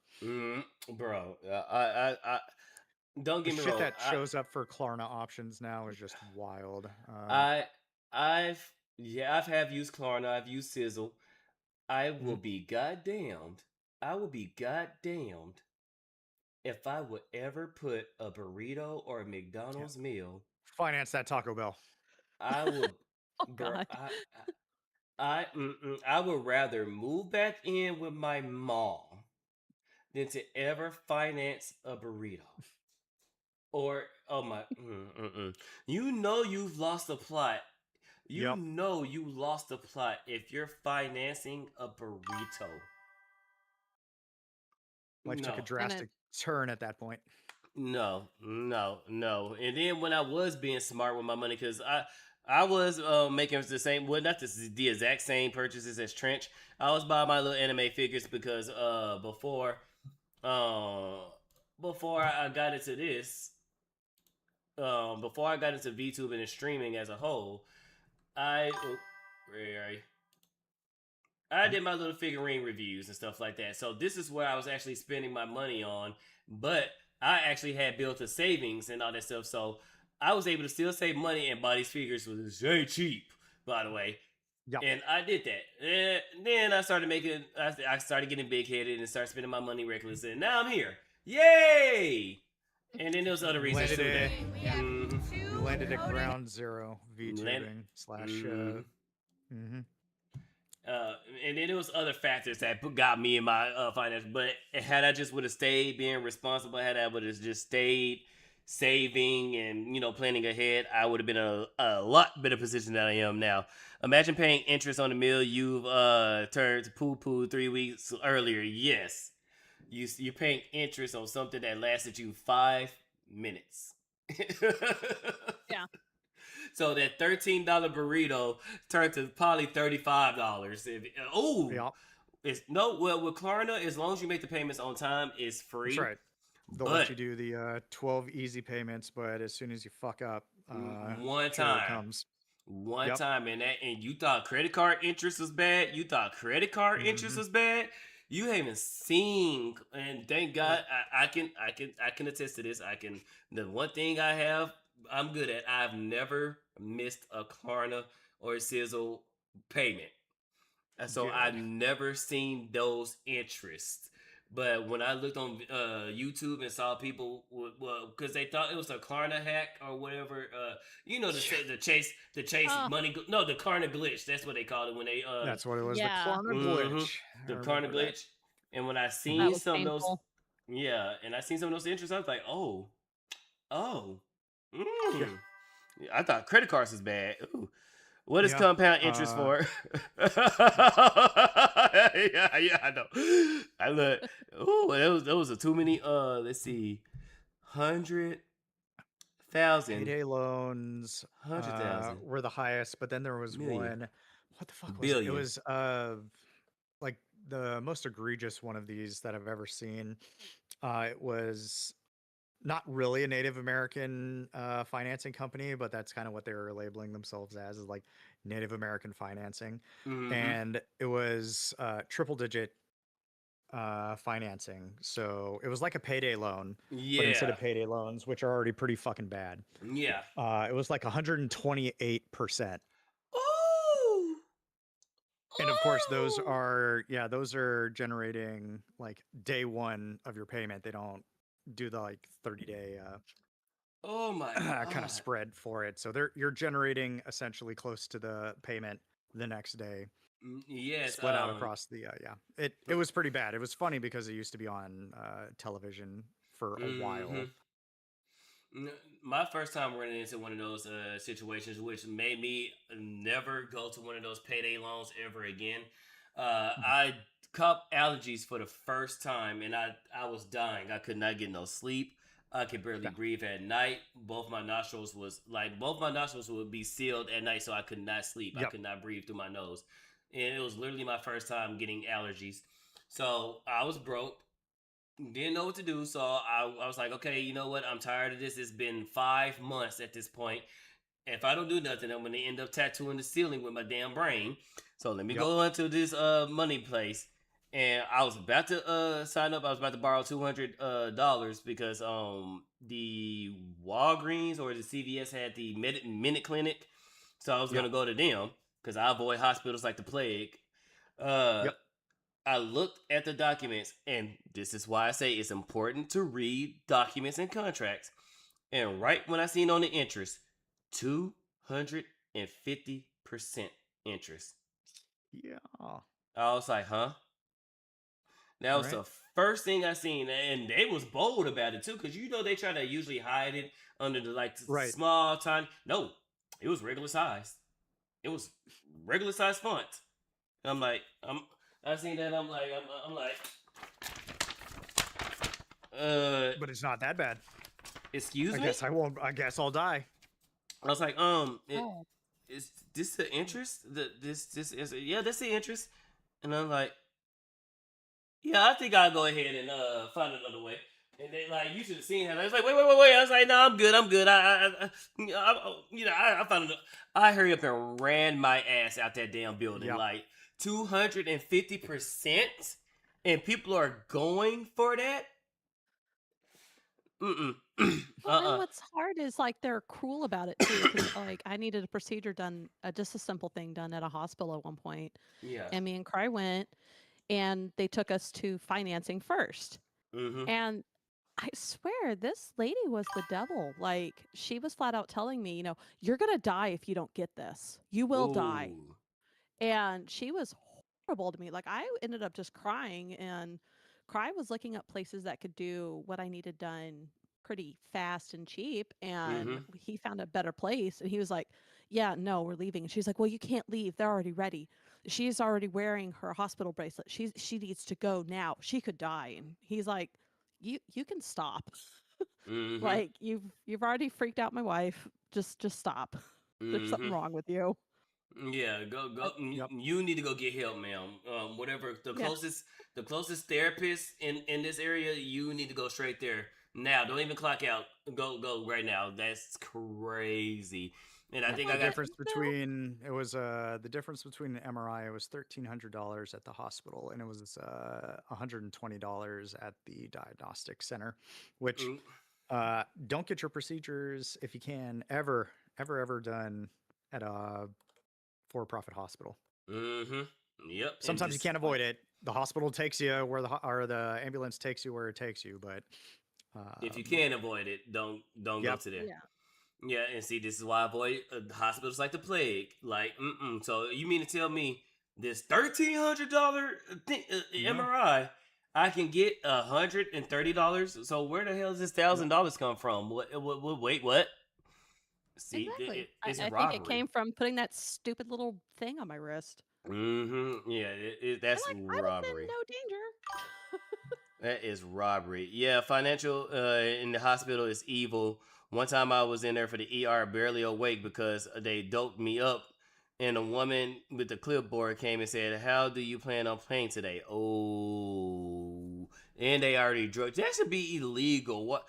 Bro, I don't get me wrong. Shit that shows up for Klarna options now is just wild. I've used Klarna. I've used Sizzle. I will be goddamned. I will be goddamned if I would ever put a burrito or a McDonald's meal. Finance that Taco Bell. I would. I would rather move back in with my mom than to ever finance a burrito. Or you know you've lost the plot. You know you lost the plot if you're financing a burrito. Life took a drastic turn at that point. No. And then when I was being smart with my money, because I was making the same, well, not the exact same purchases as Trench. I was buying my little anime figures because before I got into this, before I got into VTubing and streaming as a whole, I did my little figurine reviews and stuff like that. So this is where I was actually spending my money on, but I actually had built a savings and all that stuff. So I was able to still save money and buy these figures for very cheap, by the way. And I did that. And then I started I started getting big headed and started spending my money recklessly. And now I'm here. Yay! And then there was other reasons too. You landed at ground zero VTubing / and then there was other factors that got me in my finance. But had I just would have stayed being responsible, had I would have just stayed saving and planning ahead, I would have been in a lot better position than I am now. Imagine paying interest on the meal you've turned to poo 3 weeks earlier. Yes, you're paying interest on something that lasted you 5 minutes. Yeah. So that $13 burrito turned to probably $35. With Klarna, as long as you make the payments on time, it's free. That's right. They'll let you do the 12 easy payments, but as soon as you fuck up, one time, and you thought credit card interest was bad. You thought credit card interest was bad. You haven't seen, and thank God, I can attest to this. The one thing I'm good at. I've never missed a Klarna or a Sizzle payment. So I've never seen those interests. But when I looked on YouTube and saw people, because they thought it was a Klarna hack or whatever, the chase money, no, the Klarna glitch. That's what they called it when they. That's what it was. Yeah. The Klarna glitch. The I Klarna remember that. glitch. And when I That seen was some of those, painful. and I seen some of those interests, I was like, oh, Yeah. I thought credit cards was bad. Ooh. What is Yeah, compound interest for? yeah, I know. I look. Ooh, those are too many. Let's see, 100,000. Payday loans 100,000 were the highest, but then there was million. one. What the fuck was Billion. it? It was like the most egregious one of these that I've ever seen. It was not really a Native American financing company, but that's kind of what they were labeling themselves as, is like Native American financing. And it was triple digit financing. So it was like a payday loan, but instead of payday loans, which are already pretty fucking bad. Yeah. It was like 128%. Ooh. And of course, those are generating like day one of your payment. They don't do the like 30-day Oh my god. kind of spread for it. So you're generating essentially close to the payment the next day. Yes. Split out across the It was pretty bad. It was funny because it used to be on television for a while. My first time running into one of those situations, which made me never go to one of those payday loans ever again. I caught allergies for the first time, and I was dying. I could not get no sleep. I could barely breathe at night. Both my nostrils would be sealed at night, so I could not sleep. I could not breathe through my nose, and it was literally my first time getting allergies. So I was broke. Didn't know what to do, so I was like, okay, you know what? I'm tired of this. It's been 5 months at this point. If I don't do nothing, I'm gonna end up tattooing the ceiling with my damn brain. So let me go into this money place, and I was about to sign up. I was about to borrow $200 because the Walgreens or the CVS had the Minute Clinic, so I was gonna go to them because I avoid hospitals like the plague. I looked at the documents, and this is why I say it's important to read documents and contracts. And right when I seen on the interest, 250% interest. Yeah. I was like, huh? That was the first thing I seen, and they was bold about it too, because they try to usually hide it under the small tiny. No, it was regular size. It was regular size font. And I'm like, I seen that. I'm like, but it's not that bad. Excuse me? I guess I'll die. I was like, is this the interest? This is that's the interest. And I'm like, yeah, I think I'll go ahead and find another way. And they like, you should have seen how I was like, wait. I was like, no, I'm good. I found it. I hurry up and ran my ass out that damn building. Like 250%, and people are going for that. Well, and what's hard is like they're cruel about it too. 'Cause, like I needed a procedure done, just a simple thing done at a hospital at one point. Yeah. And me and Cry went, and they took us to financing first. And I swear this lady was the devil. Like she was flat out telling me, you're gonna die if you don't get this. You will die. And she was horrible to me. Like I ended up just crying, and Cry was looking up places that could do what I needed done pretty fast and cheap, and he found a better place, and he was like, yeah, no, we're leaving. And she's like, well, you can't leave, they're already ready. She's already wearing her hospital bracelet. She needs to go now, she could die. And he's like, you can stop. Like you've already freaked out my wife, just stop. There's something wrong with you. Yeah, go. You need to go get help, ma'am. Whatever the closest therapist in this area, you need to go straight there now. Don't even clock out. Go right now. That's crazy. And I think the difference between the difference between an MRI. It was $1,300 at the hospital, and it was $120 at the diagnostic center. Which don't get your procedures if you can ever done at a for-profit hospital. Yep. Sometimes you can't avoid it, the hospital takes you where or the ambulance takes you where it takes you. But if you can avoid it, don't go to there. Yeah, and see, this is why I avoid hospitals like the plague. Like, So you mean to tell me this $1,300 MRI, I can get $130? So where the hell does this $1,000 come from? Wait, what? See, Exactly. it's I robbery. think it came from putting that stupid little thing on my wrist. Yeah, that's I was robbery. in no danger. That is robbery. Yeah, financial in the hospital is evil. One time I was in there for the ER, barely awake because they doped me up. And a woman with the clipboard came and said, "How do you plan on playing today?" Oh, and they already drugged. That should be illegal. What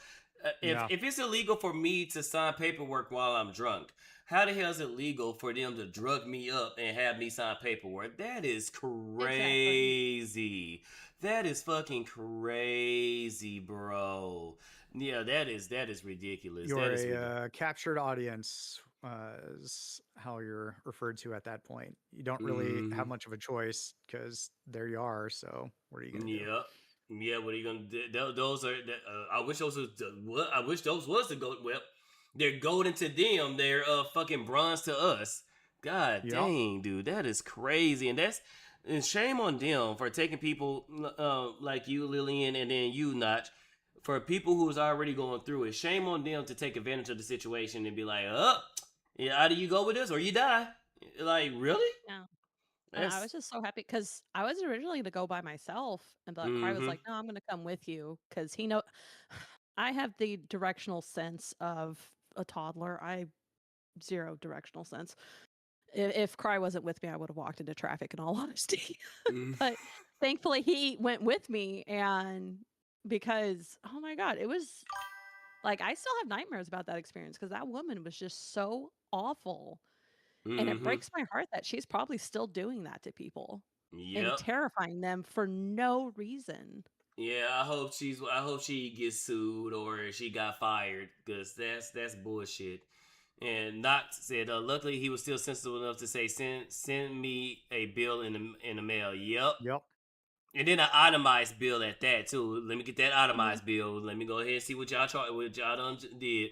if it's illegal for me to sign paperwork while I'm drunk? How the hell is it legal for them to drug me up and have me sign paperwork? That is crazy. Exactly. That is fucking crazy, bro. Yeah, that is ridiculous. You're that is a captured audience, is how you're referred to at that point. You don't really have much of a choice because there you are. So what are you gonna do? Yeah. What are you gonna do? Those are. I wish those was. I wish those was the gold. Well, they're golden to them. They're fucking bronze to us. God dang, dude, that is crazy, and shame on them for taking people like you, Lillian, and then you, Notch. For people who's already going through it, shame on them to take advantage of the situation and be like, yeah, either you go with this or you die. Like, really? Yeah. I was just so happy because I was originally going to go by myself, but Cry was like, "No, I'm going to come with you," because he know I have the directional sense of a toddler. I zero directional sense. If Cry wasn't with me, I would have walked into traffic. In all honesty, but thankfully he went with me, and because oh my god, it was like I still have nightmares about that experience because that woman was just so awful. And it breaks my heart that she's probably still doing that to people and terrifying them for no reason. Yeah, I hope she gets sued or she got fired because that's bullshit. And Knox said, luckily he was still sensible enough to say, send me a bill in the mail. Yep. And then an itemized bill at that too. Let me get that itemized bill. Let me go ahead and see what y'all done did.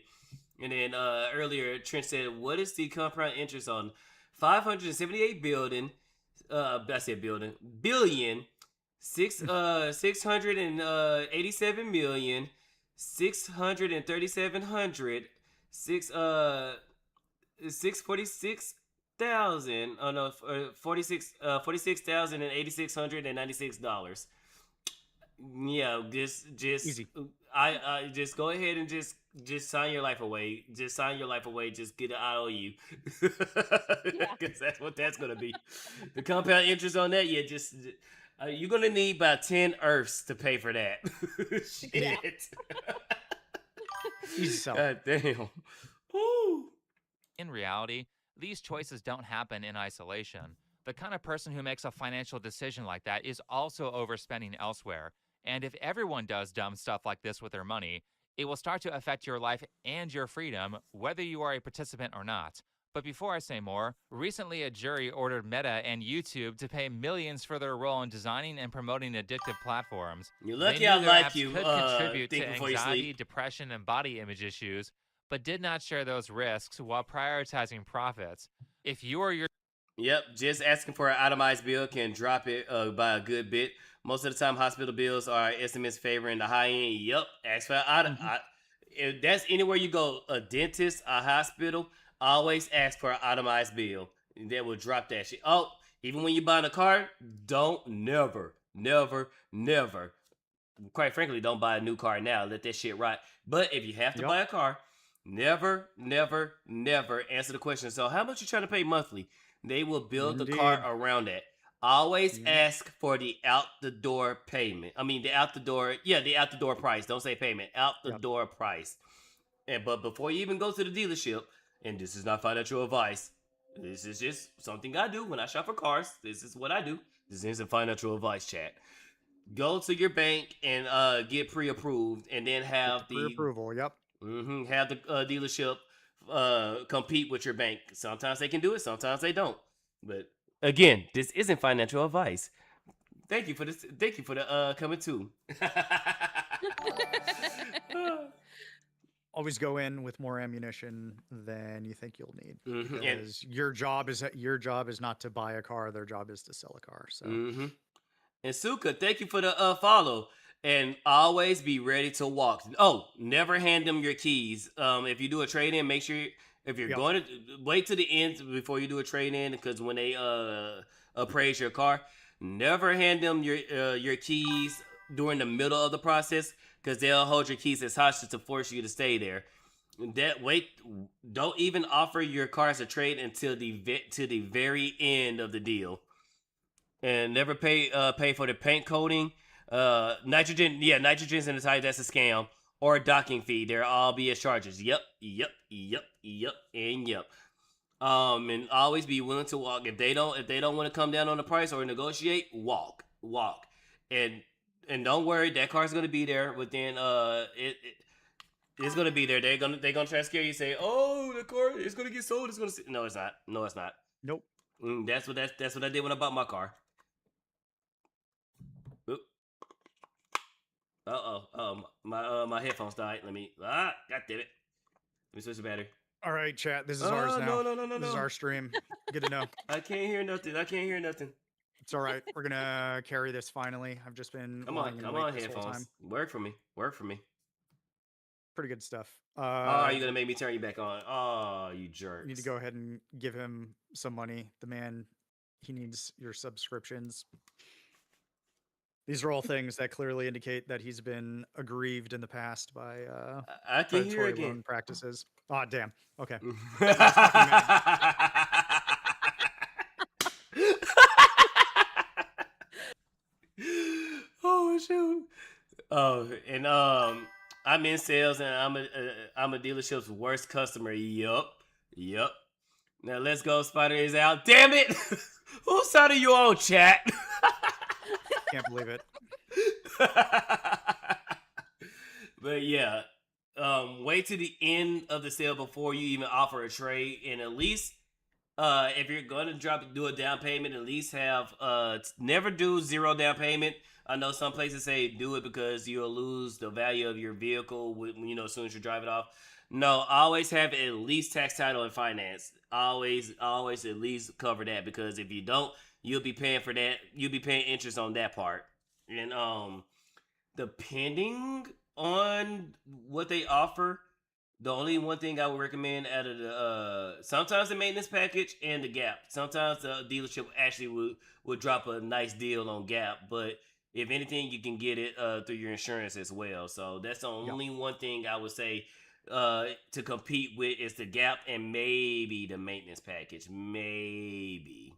And then earlier, Trent said, "What is the compound interest on 578 billion, 687 million, 637 646,000? Oh no, $46,086,96. Yeah, just easy. I just go ahead and just sign your life away. Just sign your life away. Just get an IOU. Because that's what that's gonna be. The compound interest on that, just you're gonna need about 10 Earths to pay for that. Shit. God damn. Woo. In reality, these choices don't happen in isolation. The kind of person who makes a financial decision like that is also overspending elsewhere. And if everyone does dumb stuff like this with their money, it will start to affect your life and your freedom, whether you are a participant or not. But before I say more, recently a jury ordered Meta and YouTube to pay millions for their role in designing and promoting addictive platforms. You're lucky I like you. Could contribute to anxiety, depression, and body image issues, but did not share those risks while prioritizing profits. If you or your just asking for an itemized bill can drop it by a good bit. Most of the time, hospital bills are estimates favoring the high end. Ask for if that's anywhere you go, a dentist, a hospital, always ask for an itemized bill. That will drop that shit. Oh, even when you're buying a car, never, quite frankly, don't buy a new car now. Let that shit rot. But if you have to buy a car, never answer the question. So how much you trying to pay monthly? They will build the car around that. Always ask for the out the door payment. I mean, the out the door price. Don't say payment. Out the door price. But before you even go to the dealership, and this is not financial advice. This is just something I do when I shop for cars. This is what I do. This isn't financial advice, chat. Go to your bank and get pre-approved, and then have the pre-approval. Have the dealership compete with your bank. Sometimes they can do it, sometimes they don't. But again, this isn't financial advice. Thank you for this. Thank you for the coming too. Always go in with more ammunition than you think you'll need, Mhm, and- because your job is not to buy a car. Their job is to sell a car. So, And Suka, thank you for the follow. And always be ready to walk. Oh, never hand them your keys. If you do a trade in, make sure if you're going to wait to the end before you do a trade in, because when they appraise your car, never hand them your keys during the middle of the process, because they'll hold your keys as hostage to force you to stay there. Don't even offer your car as a trade until the very end of the deal. And never pay for the paint coating, nitrogen. Yeah, nitrogen's in the tire. That's a scam. Or docking fee. They're all BS charges. Yep, and yep. And always be willing to walk. If they don't want to come down on the price or negotiate, walk, and don't worry, that car's gonna be there within it's gonna be there. They're gonna try to scare you. Say, oh, the car is gonna get sold. It's gonna. No, it's not. No, it's not. Nope. That's what I did when I bought my car. My headphones died. God damn it. Let me switch the battery. all right, chat. This is ours now. No. This is our stream. Good to know. I can't hear nothing. It's all right. We're gonna carry this finally. I've just been Come lying in on, wait this whole headphones. time. Work for me. Pretty good stuff. You're gonna make me turn you back on. Oh, you jerks. You need to go ahead and give him some money. The man, he needs your subscriptions. These are all things that clearly indicate that he's been aggrieved in the past by I can hear predatory again. loan practices. Oh, damn. Okay. Oh shoot. Oh, and I'm in sales, and I'm a dealership's worst customer. Yup. Now let's go. Spydr is out. Damn it! Whose side are you on, chat? Can't believe it. But yeah, wait to the end of the sale before you even offer a trade, and at least if you're going to do a down payment, at least have never do 0 down payment. I know some places say do it because you'll lose the value of your vehicle as soon as you drive it off. No, always have at least tax, title, and finance. Always at least cover that, because if you don't, you'll be paying for that. You'll be paying interest on that part. And depending on what they offer, the only one thing I would recommend out of the sometimes the maintenance package and the Gap. Sometimes the dealership actually would drop a nice deal on Gap, but if anything, you can get it through your insurance as well. So that's the only one thing I would say to compete with is the Gap and maybe the maintenance package. Maybe.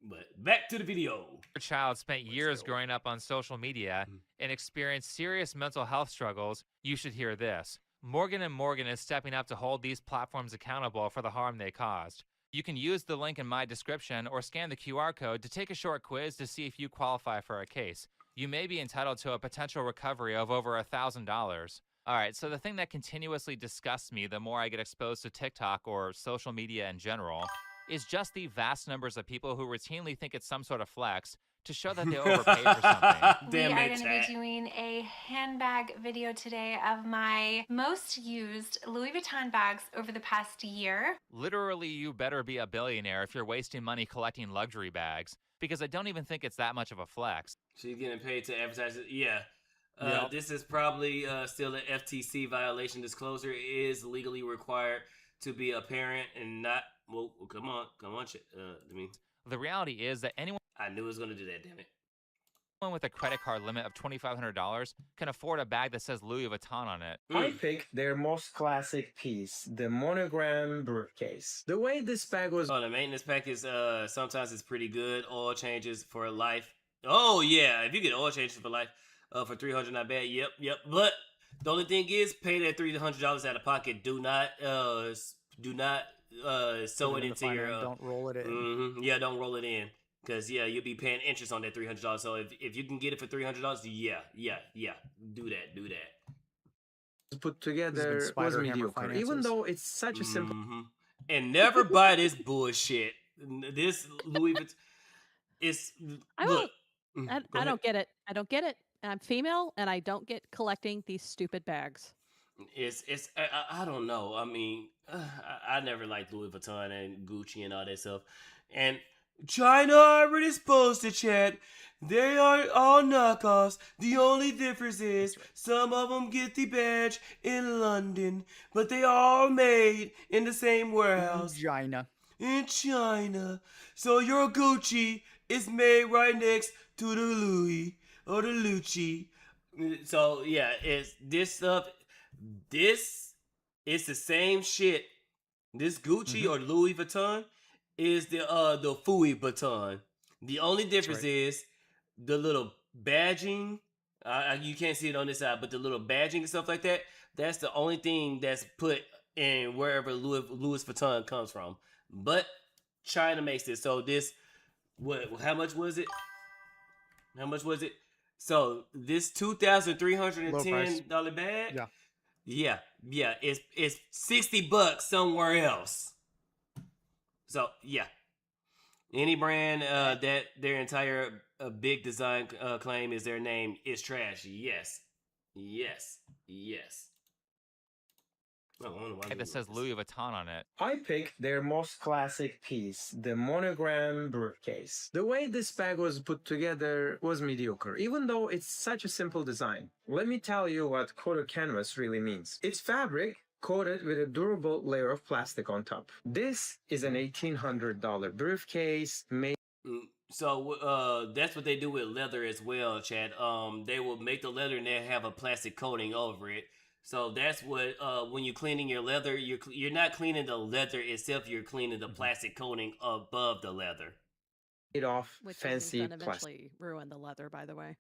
But back to the video. Your child spent years growing up on social media and experienced serious mental health struggles, you should hear this. Morgan & Morgan is stepping up to hold these platforms accountable for the harm they caused. You can use the link in my description or scan the QR code to take a short quiz to see if you qualify for a case. You may be entitled to a potential recovery of over $1,000. All right, so the thing that continuously disgusts me the more I get exposed to TikTok or social media in general is just the vast numbers of people who routinely think it's some sort of flex to show that they overpaid for something. We are going to be doing a handbag video today of my most used Louis Vuitton bags over the past year. Literally, you better be a billionaire if you're wasting money collecting luxury bags, because I don't even think it's that much of a flex. She's getting paid to advertise it. Yeah. Yep. This is probably still an FTC violation. Disclosure is legally required to be a parent and not... Well, come on. The reality is that anyone... I knew it was going to do that, damn it. Anyone with a credit card limit of $2,500 can afford a bag that says Louis Vuitton on it. I picked their most classic piece, the monogram briefcase. The way this bag was... Oh, the maintenance package sometimes is pretty good. Oil changes for life. Oh, yeah. If you get oil changes for life for $300, not bad. Yep. But the only thing is, pay that $300 out of pocket. Do not sew it into your... don't roll it in. Mm-hmm. Yeah, don't roll it in. Because, you'll be paying interest on that $300. So if you can get it for $300, yeah. Do that. Put together was mediocre, even though it's such a simple... And never buy this bullshit. This Louis Vuitton... Look. I don't get it. I don't get it. I'm female, and I don't get collecting these stupid bags. I don't know. I mean, I never liked Louis Vuitton and Gucci and all that stuff. And China already supposed to chat. They are all knockoffs. The only difference is some of them get the badge in London, but they all made in the same warehouse. In China. So your Gucci is made right next to the Louis or the Lucci. So yeah, it's this stuff. This is the same shit. This Gucci or Louis Vuitton is the Fui Vuitton. The only difference is the little badging. You can't see it on this side, but the little badging and stuff like that. That's the only thing that's put in wherever Louis Vuitton comes from. But China makes this. So this, what? How much was it? How much was it? So this $2,310 bag. Yeah. It's $60 somewhere else. So yeah, any brand that their entire big design claim is their name is trash. Yes. That says Louis Vuitton on it. I picked their most classic piece, the monogram briefcase. The way this bag was put together was mediocre, even though it's such a simple design. Let me tell you what coated canvas really means. It's fabric coated with a durable layer of plastic on top. This is an $1,800 briefcase made. So that's what they do with leather as well, Chad. They will make the leather and they have a plastic coating over it. So that's what when you're cleaning your leather, you're not cleaning the leather itself. You're cleaning the plastic coating above the leather. Made off Which fancy is going to plastic. eventually ruin the leather, by the way.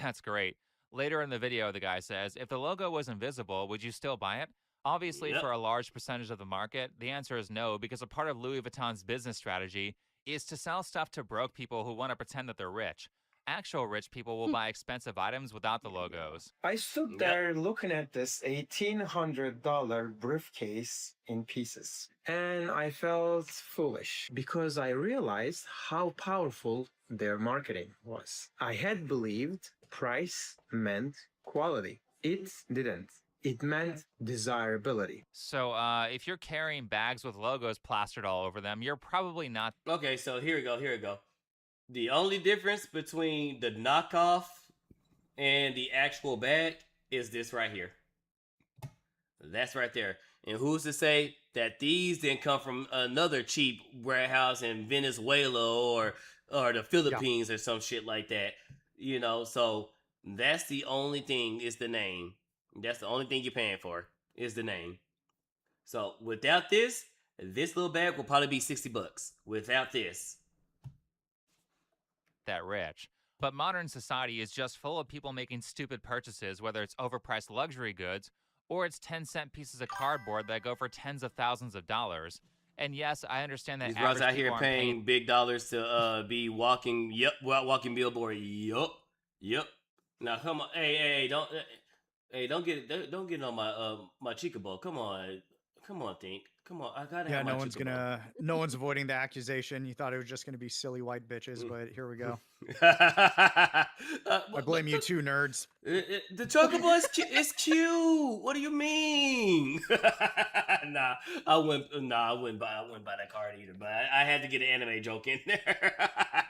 That's great. Later in the video, the guy says, if the logo was invisible, would you still buy it? Obviously, for a large percentage of the market, the answer is no, because a part of Louis Vuitton's business strategy is to sell stuff to broke people who want to pretend that they're rich. Actual rich people will buy expensive items without the logos. I stood there looking at this $1,800 briefcase in pieces, and I felt foolish because I realized how powerful their marketing was. I had believed price meant quality. It didn't. It meant desirability. So if you're carrying bags with logos plastered all over them, you're probably not... Okay, so here we go. The only difference between the knockoff and the actual bag is this right here. That's right there. And who's to say that these didn't come from another cheap warehouse in Venezuela or the Philippines or some shit like that? You know, so that's the only thing is the name. That's the only thing you're paying for is the name. So without this little bag will probably be $60. Without this. That rich. But modern society is just full of people making stupid purchases, whether it's overpriced luxury goods or it's 10-cent pieces of cardboard that go for tens of thousands of dollars. And yes, I understand that these bros out here aren't paying big dollars to be walking billboard. Yup. Now come on, don't get on my chica ball. Come on, think. Come on, I gotta. Yeah, have no one's avoiding the accusation. You thought it was just gonna be silly white bitches, but here we go. I blame you too, nerds. The chocobo is cute. What do you mean? Nah, I wouldn't buy that card either. But I had to get an anime joke in there.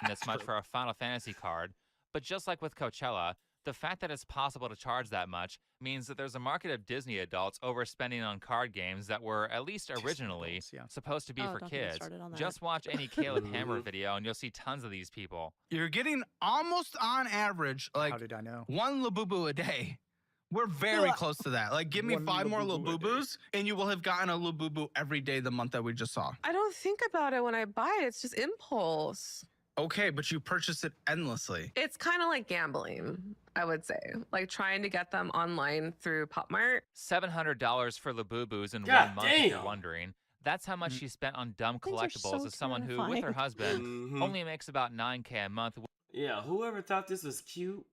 This much for a Final Fantasy card. But just like with Coachella, the fact that it's possible to charge that much means that there's a market of Disney adults overspending on card games that were, at least originally, supposed to be for kids. Just watch any Caleb Hammer video and you'll see tons of these people. You're getting almost on average, like, how did I know? one Labubu a day. We're very close to that. Like, give me 5 more Labubus, and you will have gotten a Labubu every day the month that we just saw. I don't think about it when I buy it. It's just impulse. Okay, but you purchase it endlessly. It's kind of like gambling, I would say. Like trying to get them online through PopMart. $700 for Labubus in God 1 month, if you're wondering. That's how much she spent on dumb collectibles as someone who, with her husband, only makes about $9K a month. Yeah, whoever thought this was cute,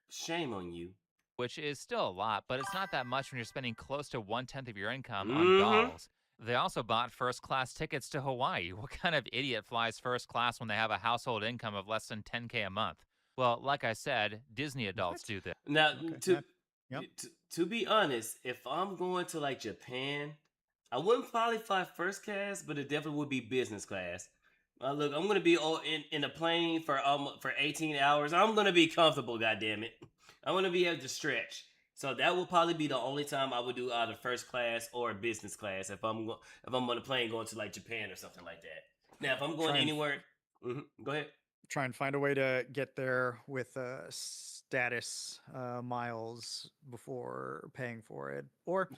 shame on you. Which is still a lot, but it's not that much when you're spending close to 1/10 of your income on dolls. They also bought first-class tickets to Hawaii. What kind of idiot flies first class when they have a household income of less than $10K a month? Well, like I said, Disney adults do this. Now, to be honest, if I'm going to like Japan, I wouldn't probably fly first class, but it definitely would be business class. Look, I'm gonna be in a plane for 18 hours. I'm gonna be comfortable. Goddamn it, I'm gonna be able to stretch. So that will probably be the only time I would do either first class or business class if I'm on a plane going to like Japan or something like that. Now, if I'm going anywhere, go ahead. Try and find a way to get there with status miles before paying for it, or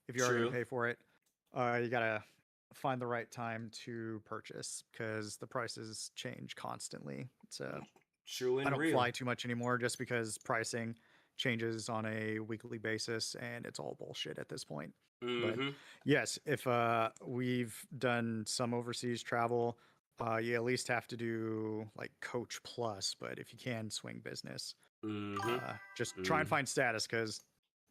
if you're already going to pay for it, you gotta find the right time to purchase because the prices change constantly. It's true and I don't real. fly too much anymore just because pricing changes on a weekly basis and it's all bullshit at this point. But yes, if we've done some overseas travel, you at least have to do like Coach Plus, but if you can swing business, just try and find status because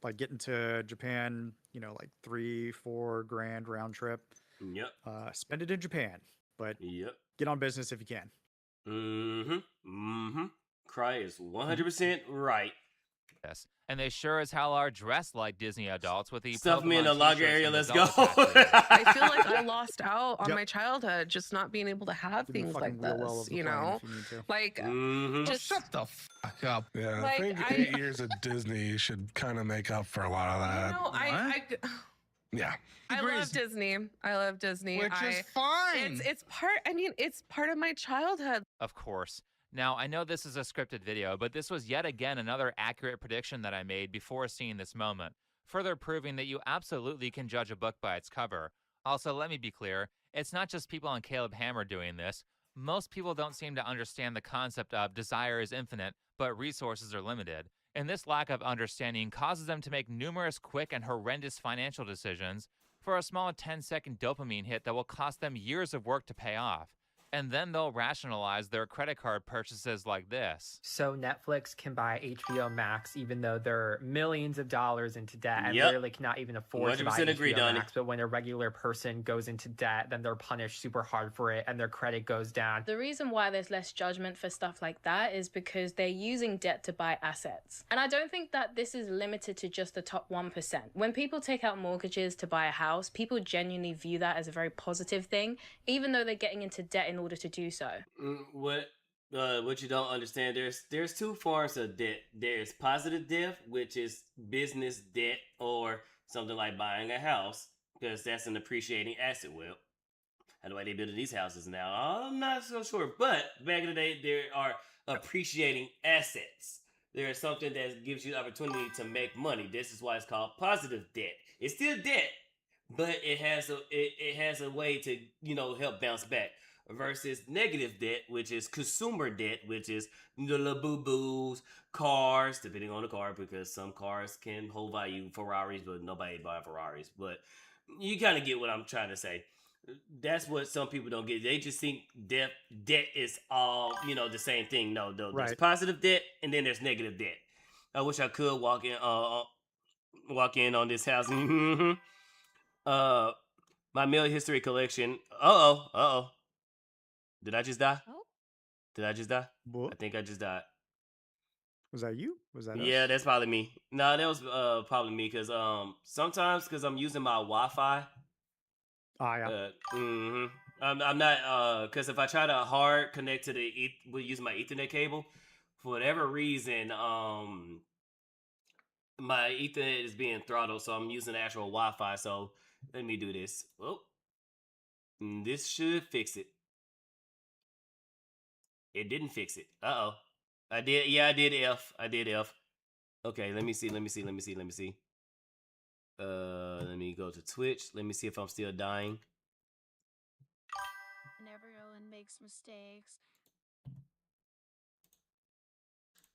like getting to Japan, like $3-4 grand round trip. Yep. Spend it in Japan, but get on business if you can. Cry is 100% right. Yes. And they sure as hell are dressed like Disney adults with the stuff me in the lager area. Let's go. I feel like I lost out on my childhood just not being able to have things like this. Like just shut the fuck up. Yeah, Like, I think 8 years of Disney should kind of make up for a lot of that. No, Yeah. I love Disney. I love Disney. Which is fine. It's part. I mean, it's part of my childhood. Of course. Now, I know this is a scripted video, but this was yet again another accurate prediction that I made before seeing this moment, further proving that you absolutely can judge a book by its cover. Also, let me be clear, it's not just people on Caleb Hammer doing this. Most people don't seem to understand the concept of desire is infinite, but resources are limited. And this lack of understanding causes them to make numerous quick and horrendous financial decisions for a small 10-second dopamine hit that will cost them years of work to pay off. And then they'll rationalize their credit card purchases like this. So Netflix can buy HBO Max even though they're millions of dollars into debt and literally cannot even afford to buy HBO Max. But when a regular person goes into debt, then they're punished super hard for it and their credit goes down. The reason why there's less judgment for stuff like that is because they're using debt to buy assets. And I don't think that this is limited to just the top 1%. When people take out mortgages to buy a house, people genuinely view that as a very positive thing, even though they're getting into debt in order to do so. What you don't understand, there's two forms of debt. There's positive debt, which is business debt or something like buying a house, because that's an appreciating asset. Well, how do they build these houses now? I'm not so sure. But back in the day, there are appreciating assets. There is something that gives you the opportunity to make money. This is why it's called positive debt. It's still debt, but it has a way to help bounce back. Versus negative debt, which is consumer debt, which is the boo-boos, cars, depending on the car, because some cars can hold value, Ferraris, but nobody buy Ferraris. But you kind of get what I'm trying to say. That's what some people don't get. They just think debt is all, the same thing. No, there's positive debt, and then there's negative debt. I wish I could walk in on this house. My mail history collection. Uh-oh. Did I just die? Oh. Did I just die? I think I just died. Was that you? Was that Yeah, us? that's probably me. No, that was probably me because sometimes because I'm using my Wi-Fi. Yeah. I'm not because if I try to hard connect to using my Ethernet cable, for whatever reason, my Ethernet is being throttled, so I'm using the actual Wi-Fi. So let me do this. Oh, this should fix it. It didn't fix it. Uh-oh. I did F. Okay, let me see. Let me go to Twitch. Let me see if I'm still dying. And everyone makes mistakes.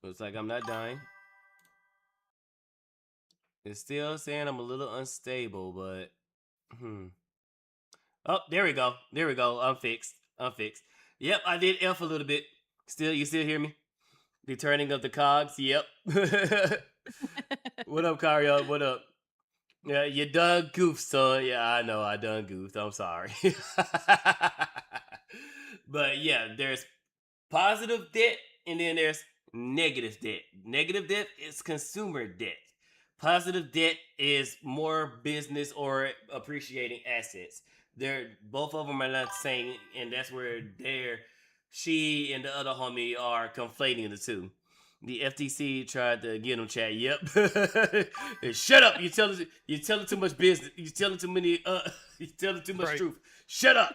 Looks like I'm not dying. It's still saying I'm a little unstable, but Oh, there we go. I'm fixed. Yep, I did F a little bit. You still hear me? The turning of the cogs. Yep. What up, Kario? What up? Yeah, you done goofed, son. Yeah, I know, I done goofed. I'm sorry. But yeah, there's positive debt and then there's negative debt. Negative debt is consumer debt. Positive debt is more business or appreciating assets. They're both of them are not the same, and that's where she and the other homie are conflating the two. The FTC tried to get him chat. Yep. Shut up! You telling too much business. You telling too many. You telling too much truth. Shut up.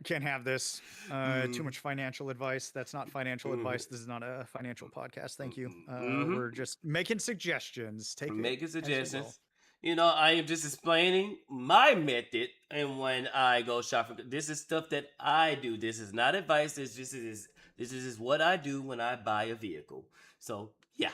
Can't have this. Too much financial advice. That's not financial advice. This is not a financial podcast. Thank you. We're just making suggestions. Making suggestions. You know, I am just explaining my method and when I go shopping. This is stuff that I do. This is not advice. This is what I do when I buy a vehicle. So yeah.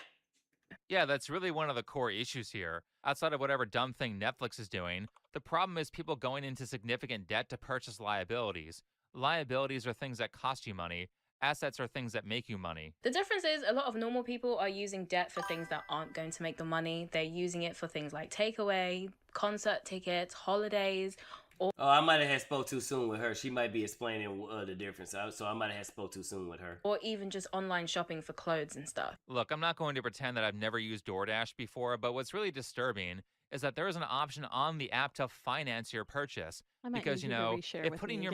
Yeah, that's really one of the core issues here. Outside of whatever dumb thing Netflix is doing, the problem is people going into significant debt to purchase liabilities. Liabilities are things that cost you money. Assets are things that make you money. The difference is a lot of normal people are using debt for things that aren't going to make them money. They're using it for things like takeaway, concert tickets, holidays. Oh, I might have had spoke too soon with her. She might be explaining the difference. So I might have had spoke too soon with her. Or even just online shopping for clothes and stuff. Look, I'm not going to pretend that I've never used DoorDash before, but what's really disturbing is that there is an option on the app to finance your purchase. Because, you know, if putting your...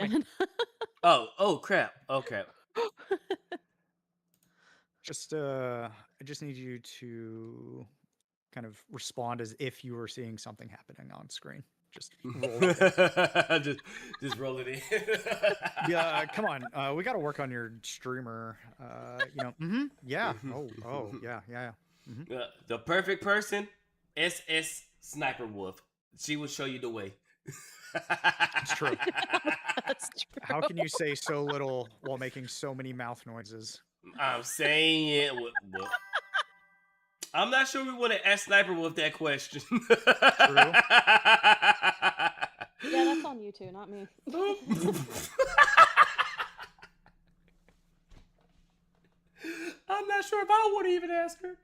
Oh, crap. Oh, crap. I just need you to kind of respond as if you were seeing something happening on screen. Just roll it. just roll it in. Yeah, come on. We got to work on your streamer. Yeah. Oh, yeah. Mm-hmm. The perfect person, SS Sniper Wolf. She will show you the way. It's true. That's true. How can you say so little while making so many mouth noises? I'm saying it. I'm not sure we want to ask Sniper Wolf that question. Yeah, that's on you two, not me. I'm not sure if I want to even ask her.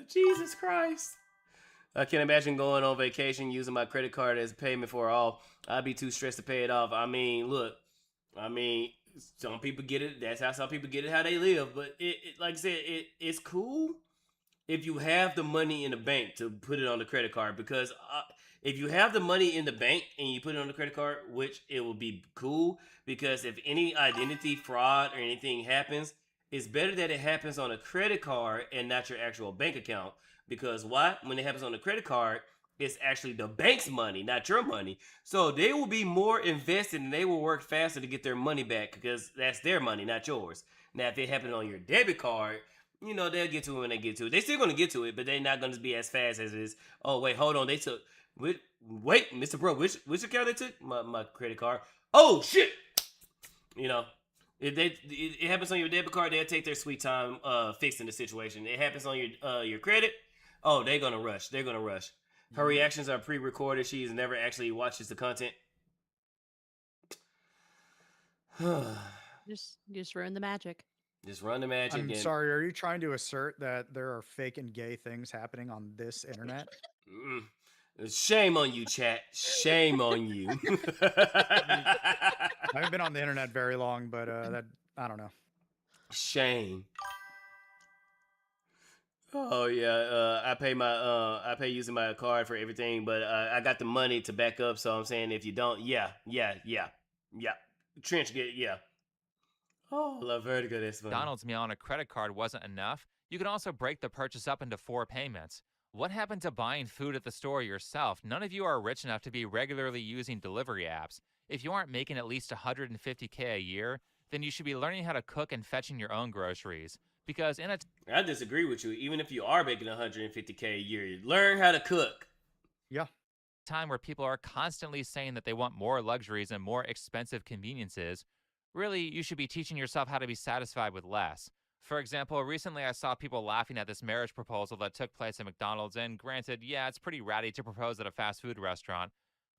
Jesus Christ. I can't imagine going on vacation using my credit card as payment for all. I'd be too stressed to pay it off. I mean, look. Some people get it. That's how some people get it, how they live. But it like I said, it's cool if you have the money in the bank to put it on the credit card. Because if you have the money in the bank and you put it on the credit card, which it will be cool. Because if any identity fraud or anything happens, it's better that it happens on a credit card and not your actual bank account. Because why? When it happens on the credit card, it's actually the bank's money, not your money. So they will be more invested and they will work faster to get their money back because that's their money, not yours. Now, if it happened on your debit card, you know, they'll get to it when they get to it. They're still going to get to it, but they're not going to be as fast as it is. Oh, wait, hold on. They took... Wait, Mr. Bro, which account they took? My credit card. Oh, shit! You know, if it happens on your debit card, they'll take their sweet time fixing the situation. It happens on your credit. Oh, they're going to rush. They're going to rush. Her reactions are pre-recorded. She's never actually watches the content. just ruin the magic. Just run the magic. I'm sorry, are you trying to assert that there are fake and gay things happening on this internet? Shame on you, chat. Shame on you. I haven't been on the internet very long, but I don't know. Shame. Oh yeah, I pay using my card for everything, but I got the money to back up. So I'm saying if you don't, yeah. Trench get yeah. Oh, I love Vertigo. That's funny. McDonald's meal on a credit card wasn't enough. You could also break the purchase up into 4 payments. What happened to buying food at the store yourself? None of you are rich enough to be regularly using delivery apps. If you aren't making at least $150K a year, then you should be learning how to cook and fetching your own groceries. Because I disagree with you. Even if you are making $150K a year, learn how to cook. Yeah. Time where people are constantly saying that they want more luxuries and more expensive conveniences, really, you should be teaching yourself how to be satisfied with less. For example, recently I saw people laughing at this marriage proposal that took place at McDonald's, and granted, yeah, it's pretty ratty to propose at a fast food restaurant.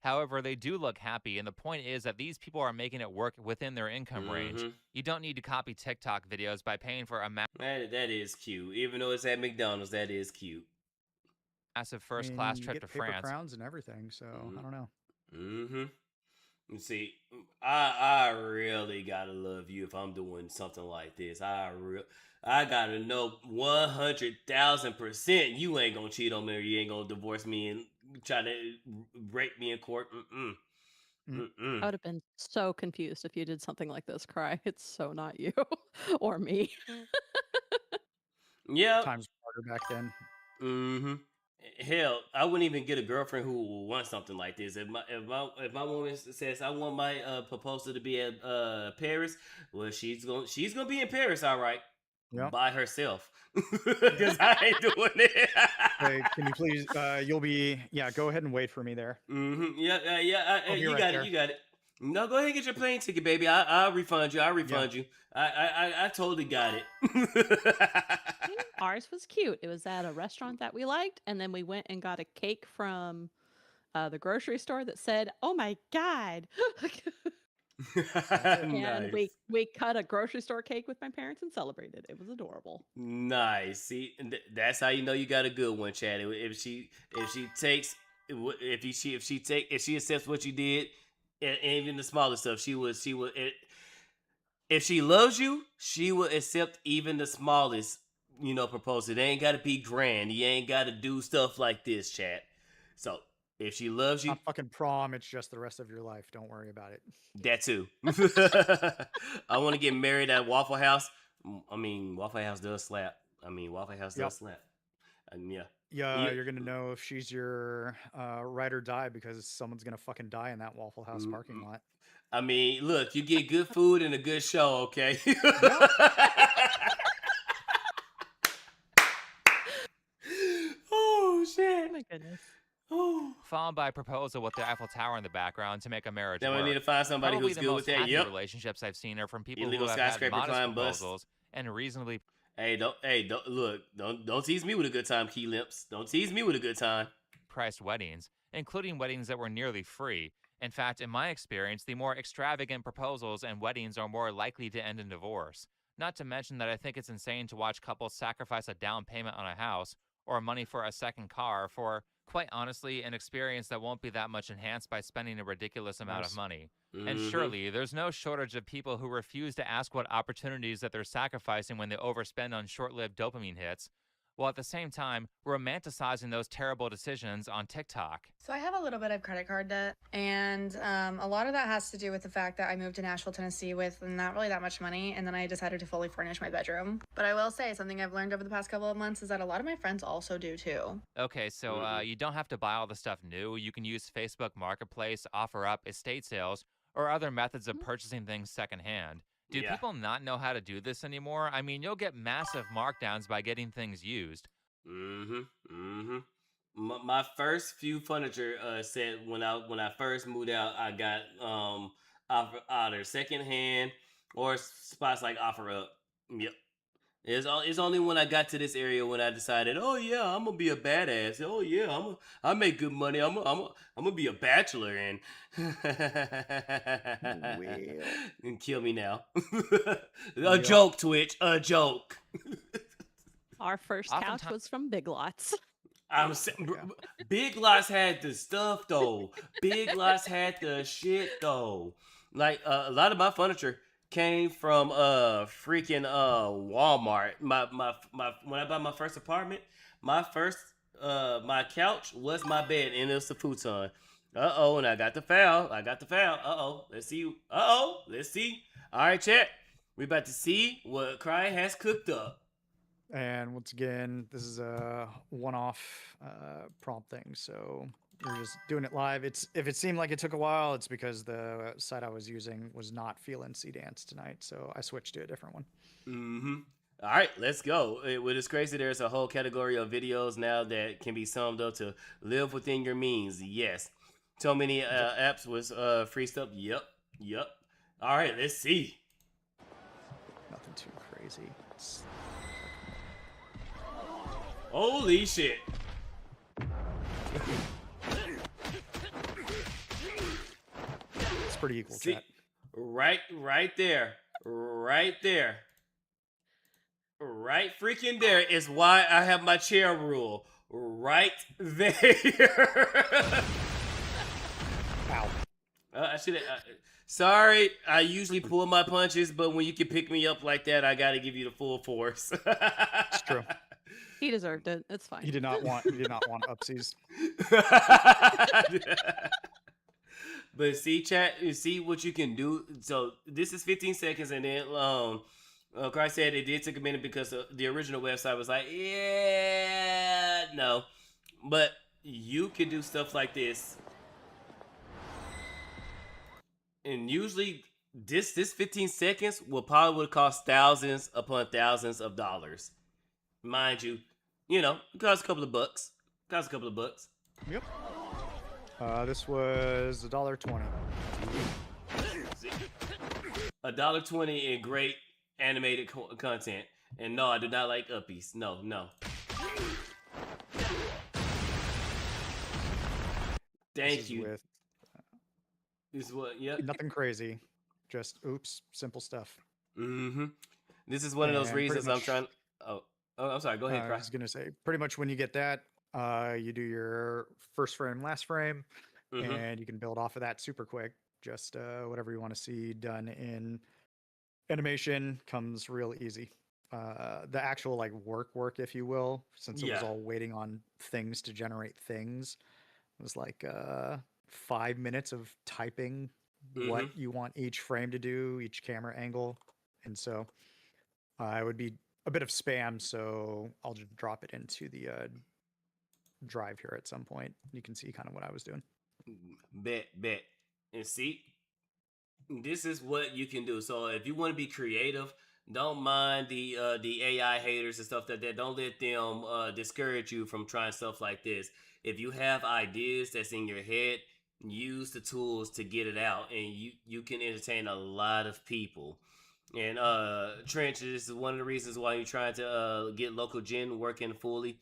However, they do look happy, and the point is that these people are making it work within their income range. You don't need to copy TikTok videos by paying for a that is cute. Even though it's at McDonald's, that is cute. Massive first-class trip to paper France. crowns and everything, so I don't know. You see, I really gotta love you if I'm doing something like this. I gotta know 100,000% you ain't gonna cheat on me, or you ain't gonna divorce me and try to rape me in court. I would have been so confused if you did something like this, Cry. It's so not you or me. Yeah. Times harder back then. Hell, I wouldn't even get a girlfriend who would want something like this. If my woman says I want my proposal to be at Paris, well, she's gonna be in Paris, all right, by herself, because I ain't doing it. Hey, can you please? You'll be go ahead and wait for me there. You got it. No, go ahead and get your plane ticket, baby. I'll refund you. I totally got it. Ours was cute. It was at a restaurant that we liked, and then we went and got a cake from the grocery store that said, "Oh my God." And Nice. we cut a grocery store cake with my parents and celebrated. It was adorable. Nice. See, that's how you know you got a good one, Chad. If she accepts what you did, and even the smallest stuff, she would. If she loves you, she will accept even the smallest, proposal. It ain't got to be grand. You ain't got to do stuff like this, Chad. So if she loves you, not fucking prom. It's just the rest of your life. Don't worry about it. that too. I want to get married at Waffle House. I mean, Waffle House does slap. Slap. Yeah. You're gonna know if she's your ride or die because someone's gonna fucking die in that Waffle House parking lot. I mean, look, you get good food and a good show, okay? Oh shit! Oh my goodness. Followed by a proposal with the Eiffel Tower in the background to make a marriage Then we work. need to find somebody Probably who's the good most with that. happy Yep. relationships I've seen are from people Illegal who have had skyscraper modest climb bus. proposals and reasonably. Don't tease me with a good time, Key Lips. Don't tease me with a good time. Priced weddings, including weddings that were nearly free. In fact, in my experience, the more extravagant proposals and weddings are more likely to end in divorce. Not to mention that I think it's insane to watch couples sacrifice a down payment on a house or money for a second car for, quite honestly, an experience that won't be that much enhanced by spending a ridiculous amount of money. And surely, there's no shortage of people who refuse to ask what opportunities that they're sacrificing when they overspend on short-lived dopamine hits, while at the same time romanticizing those terrible decisions on TikTok. So I have a little bit of credit card debt, and a lot of that has to do with the fact that I moved to Nashville, Tennessee with not really that much money, and then I decided to fully furnish my bedroom. But I will say something I've learned over the past couple of months is that a lot of my friends also do too. Okay, so you don't have to buy all the stuff new. You can use Facebook Marketplace, OfferUp, estate sales, or other methods of purchasing things secondhand. Do people not know how to do this anymore? I mean, you'll get massive markdowns by getting things used. My first few furniture set when I first moved out, I got either secondhand or spots like OfferUp. Yep. It's only when I got to this area when I decided, oh yeah, I'm gonna be a badass. Oh yeah, I make good money. I'm gonna be a bachelor and and kill me now. A joke, Twitch. A joke. Our first couch was from Big Lots. Big Lots had the stuff though. Big Lots had the shit though. Like a lot of my furniture came from freaking Walmart. My when I bought my first apartment, my couch was my bed and it was a futon. And I got the foul. Let's see. Let's see. All right, chat. We about to see what Cry has cooked up. And once again, this is a one-off prompt thing, so we're just doing it live. If it seemed like it took a while, it's because the site I was using was not feeling C-Dance tonight, so I switched to a different one. All right, let's go. What is crazy, there's a whole category of videos now that can be summed up to live within your means. Yes. So many apps with free stuff. Yep. All right, let's see. Nothing too crazy. Holy shit. pretty equal, See, chat. right there, right freaking there is why I have my chair rule. Right there. Ow. I should have. Sorry, I usually pull my punches, but when you can pick me up like that, I gotta give you the full force. It's true. He deserved it. It's fine. He did not want upsies. But see, chat, you see what you can do. So this is 15 seconds, and then Christ said it did take a minute because the original website was like, yeah, no. But you can do stuff like this. And usually this 15 seconds will probably cost thousands upon thousands of dollars. Mind you, it costs a couple of bucks. Yep. This was $1.20. $1.20 in great animated content. And no, I do not like uppies. No. Thank you. This is what, yep. Nothing crazy. Just, simple stuff. Mm-hmm. This is one of those reasons I'm trying... Oh, I'm sorry. Go ahead, I was going to say, pretty much when you get that, you do your first frame, last frame, and you can build off of that super quick. Just whatever you want to see done in animation comes real easy. The actual work, if you will, since it was all waiting on things to generate things, was 5 minutes of typing what you want each frame to do, each camera angle, and so it would be a bit of spam. So I'll just drop it into the drive here at some point. You can see kind of what I was doing. Bet. And see, this is what you can do. So if you want to be creative, don't mind the AI haters and stuff like that. Don't let them discourage you from trying stuff like this. If you have ideas that's in your head, use the tools to get it out, and you can entertain a lot of people. And Trench, this is one of the reasons why you're trying to get local gen working fully,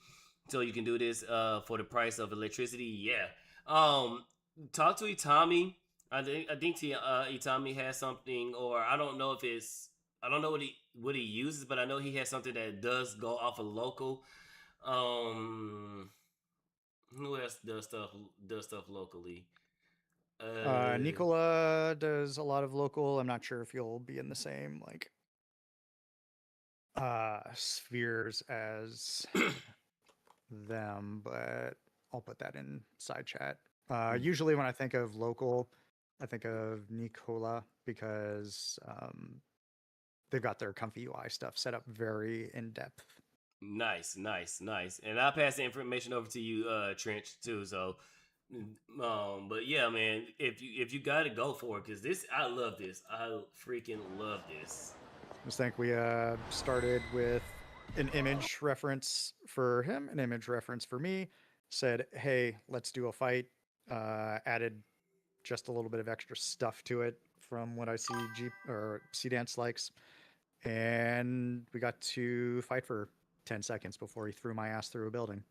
so you can do this for the price of electricity. Yeah. Talk to Itami. I think Itami has something, or I don't know what he uses, but I know he has something that does go off of local. Who else does stuff locally? Nicola does a lot of local. I'm not sure if you'll be in the same spheres as them, but I'll put that in side chat. Usually when I think of local, I think of Nicola because they've got their comfy UI stuff set up very in depth. Nice. And I'll pass the information over to you, Trench, too. So, but yeah, man, if you got to go for it, because I love this. I freaking love this. I just think we started with an image reference for him, an image reference for me. Said, hey, let's do a fight. Added just a little bit of extra stuff to it from what I see C-Dance likes, and we got to fight for 10 seconds before he threw my ass through a building.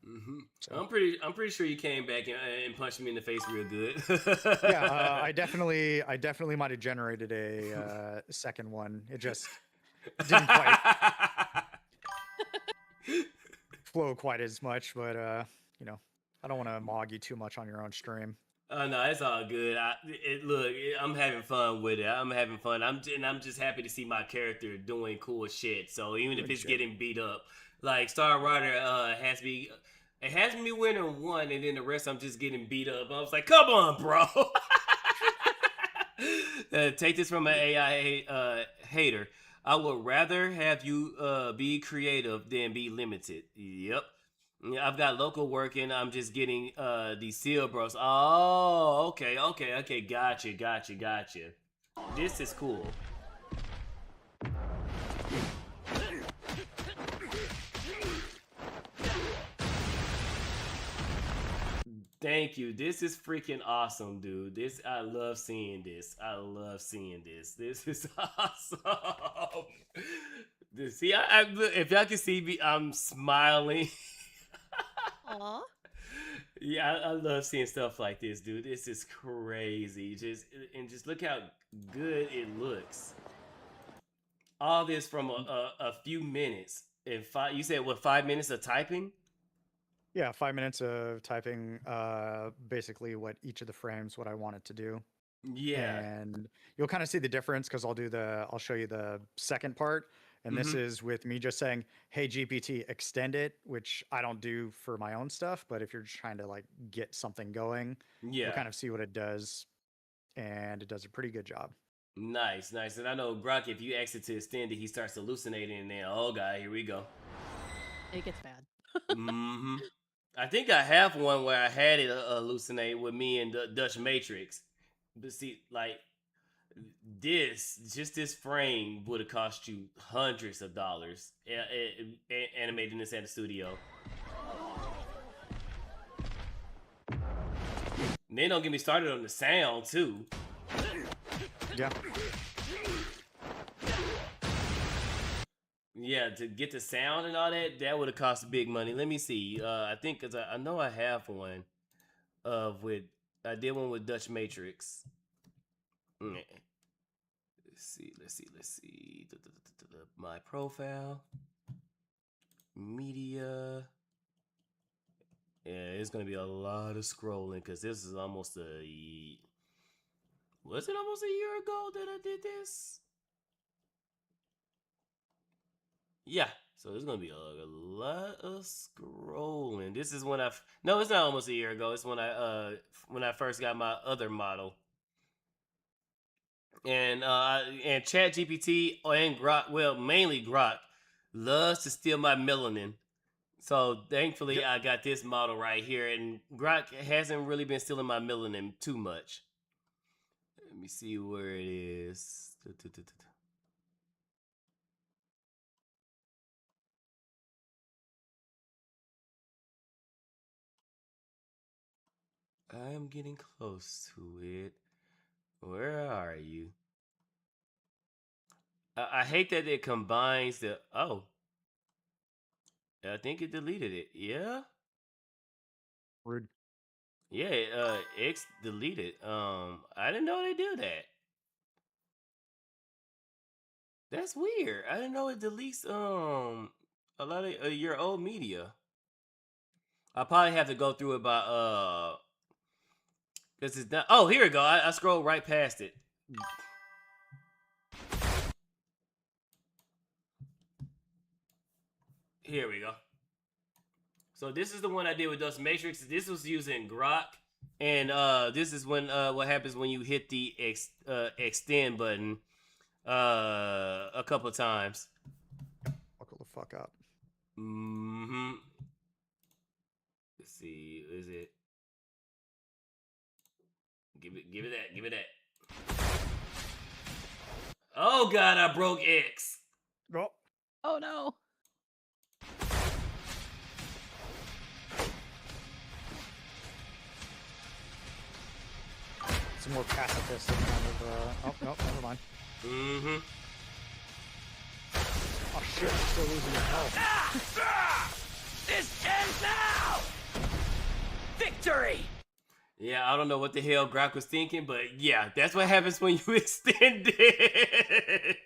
So. I'm pretty sure you came back and punched me in the face real good. Yeah, I definitely might have generated a second one. It just didn't quite flow quite as much, but I don't want to mog you too much on your own stream. No, it's all good. Look, I'm having fun with it. I'm having fun. I'm just happy to see my character doing cool shit. So even if it's getting beat up, like Star Rider has me winning one, and then the rest I'm just getting beat up. I was like, come on, bro. Take this from an AI hater. I would rather have you be creative than be limited. Yep. I've got local working. I'm just getting these seal bros. Oh, okay. Gotcha. This is cool. Thank you. This is freaking awesome, dude. I love seeing this. This is awesome. See, if y'all can see me, I'm smiling. Aw. Yeah, I love seeing stuff like this, dude. This is crazy. Just look how good it looks. All this from a few minutes. And you said what, 5 minutes of typing? Yeah, 5 minutes of typing basically what each of the frames, what I want it to do. Yeah. And you'll kind of see the difference because I'll show you the second part. And this is with me just saying, hey, GPT, extend it, which I don't do for my own stuff. But if you're just trying to like get something going, you'll kind of see what it does. And it does a pretty good job. Nice. And I know, Brock, if you exit to extend it, he starts hallucinating. And then, oh, God, here we go. It gets bad. I think I have one where I had it hallucinate with me and Dutch Matrix. But see, like, this frame would have cost you hundreds of dollars animating this at the studio. And then don't get me started on the sound too. Yeah, to get the sound and all that would have cost big money. Let me see. I think because I know I have one I did one with Dutch Matrix. Let's see. My profile. Media. Yeah, it's going to be a lot of scrolling because this is almost was it almost a year ago that I did this? Yeah, so there's going to be a lot of scrolling. This is when no, it's not almost a year ago. It's when I first got my other model. And ChatGPT and Grok, well, mainly Grok, loves to steal my melanin. So thankfully, I got this model right here, and Grok hasn't really been stealing my melanin too much. Let me see where it is. I am getting close to it. Where are you? I hate that it combines the... Oh. I think it deleted it. Yeah? Rude. Yeah, X deleted. I didn't know they do that. That's weird. I didn't know it deletes a lot of your old media. I'll probably have to go through it by this is not... Oh, here we go. I scrolled right past it. Here we go. So this is the one I did with Dust Matrix. This was using Grok, and this is when what happens when you hit the extend button a couple of times. Buckle the fuck up. Let's see, is it? Give it that. Oh God, I broke X. Oh no. Some more pacifist kind of. Oh no, never mind. Oh shit! I'm still losing my health. This ends now. Victory. Yeah, I don't know what the hell Grok was thinking, but yeah, that's what happens when you extend it.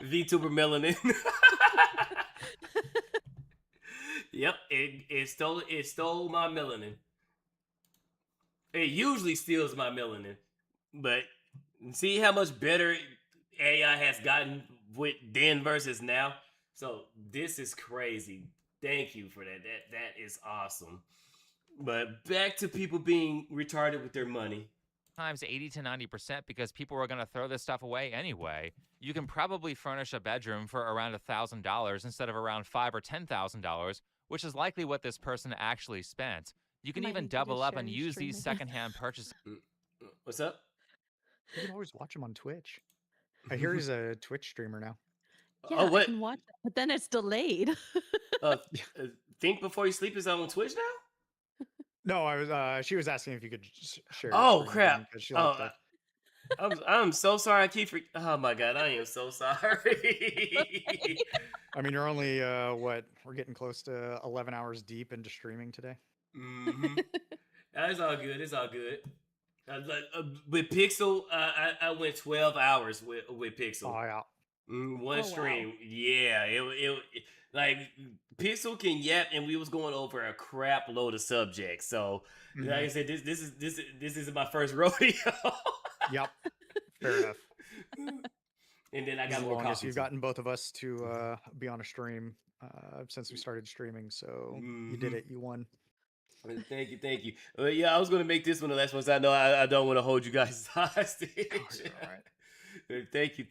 VTuber melanin. Yep, it stole my melanin. It usually steals my melanin, but see how much better AI has gotten with then versus now. So this is crazy. Thank you for that. That is awesome. But back to people being retarded with their money. Times 80 to 90% because people were going to throw this stuff away anyway. You can probably furnish a bedroom for around $1,000 instead of around $5,000 or $10,000, which is likely what this person actually spent. You can even double up and use these secondhand purchases. What's up? You can always watch him on Twitch. I hear he's a Twitch streamer now. Yeah, I can watch that, but then it's delayed. Think Before You Sleep is on Twitch now? No, I was. She was asking if you could share. Oh crap! I'm so sorry. I keep. Oh my God! I am so sorry. I mean, you're only what? We're getting close to 11 hours deep into streaming today. Mm-hmm. It's all good. It's all good. With Pixel, I went 12 hours with Pixel. Oh yeah. One stream. Wow. Yeah, it like Pixel can yap, and we was going over a crap load of subjects. So like I said, this isn't my first rodeo. Yep. Fair enough. And then I got as more long as you've too. gotten both of us to be on a stream since we started streaming, so you did it. You won. Thank you. Yeah, I was gonna make this one the last one. So I know I don't want to hold you guys hostage. All right. Thank you.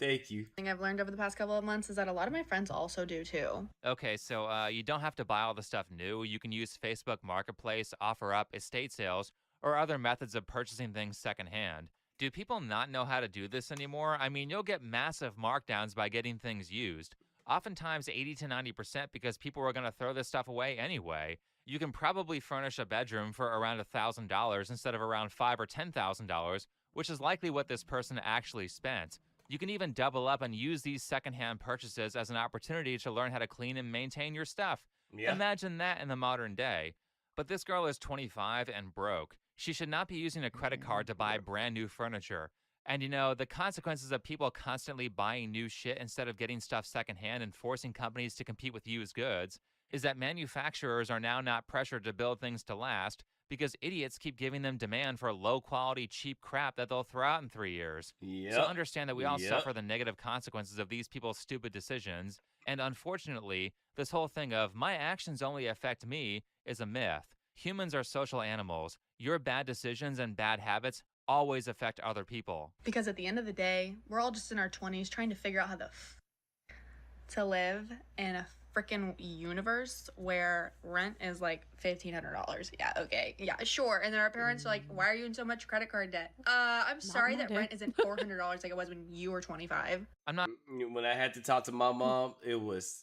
Thing I've learned over the past couple of months is that a lot of my friends also do too. Okay, so you don't have to buy all the stuff new. You can use Facebook Marketplace, OfferUp, estate sales, or other methods of purchasing things secondhand. Do people not know how to do this anymore? I mean, you'll get massive markdowns by getting things used. Oftentimes 80 to 90% because people are going to throw this stuff away anyway. You can probably furnish a bedroom for around $1,000 instead of around $5,000 or $10,000, which is likely what this person actually spent. You can even double up and use these secondhand purchases as an opportunity to learn how to clean and maintain your stuff. Yeah. Imagine that in the modern day. But this girl is 25 and broke. She should not be using a credit card to buy brand new furniture. And you know, the consequences of people constantly buying new shit instead of getting stuff secondhand and forcing companies to compete with used goods is that manufacturers are now not pressured to build things to last because idiots keep giving them demand for low-quality, cheap crap that they'll throw out in 3 years. Yep. So understand that we all suffer the negative consequences of these people's stupid decisions. And unfortunately, this whole thing of my actions only affect me is a myth. Humans are social animals. Your bad decisions and bad habits always affect other people. Because at the end of the day, we're all just in our 20s trying to figure out how to live in a freaking universe where rent is like $1,500. Yeah, okay. Yeah, sure. And then our parents are like, why are you in so much credit card debt? I'm sorry that rent isn't $400 like it was when you were 25. I'm not. When I had to talk to my mom, it was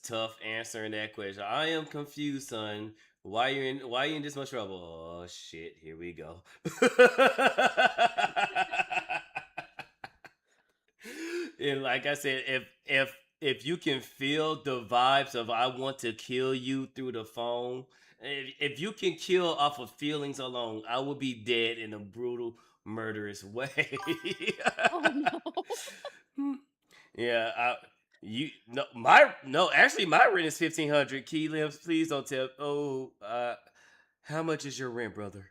tough answering that question. I am confused, son. Why you in this much trouble? Oh shit, here we go. And like I said, if you can feel the vibes of I want to kill you through the phone, if you can kill off of feelings alone, I will be dead in a brutal, murderous way. Oh no. Yeah, actually my rent is $1,500. Key Limbs, please don't tell. How much is your rent, brother?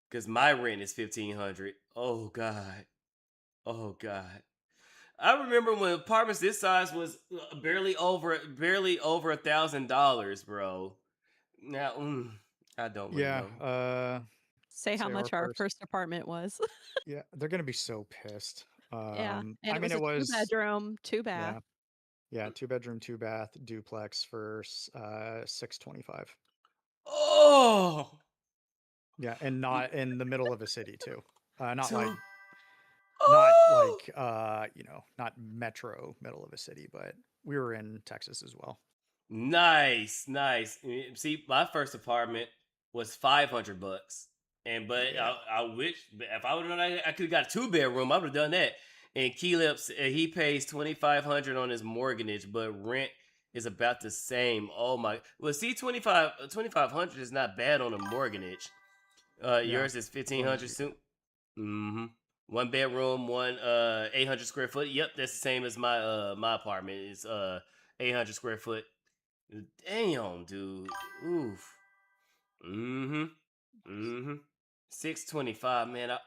Because my rent is $1,500. Oh God. I remember when apartments this size was barely over $1,000, bro. Now, I don't really know. Say how much our first apartment was. Yeah, they're gonna be so pissed. Yeah, and I mean, it was 2-bedroom, 2-bath. Yeah, 2-bedroom, 2-bath duplex for $625. Oh. Yeah, and not in the middle of a city too. Not metro middle of a city, but we were in Texas as well. Nice. See, my first apartment was $500, I wish if I would have known I could have got a 2-bedroom, I would have done that. And Key Lips, he pays $2,500 on his mortgage, but rent is about the same. Oh my! Well, see, $2,500 is not bad on a mortgage. Yours is $1,500 soon. 1 bedroom, 800 square foot. Yep, that's the same as my my apartment. It's 800 square foot. Damn, dude. Oof. $625, man.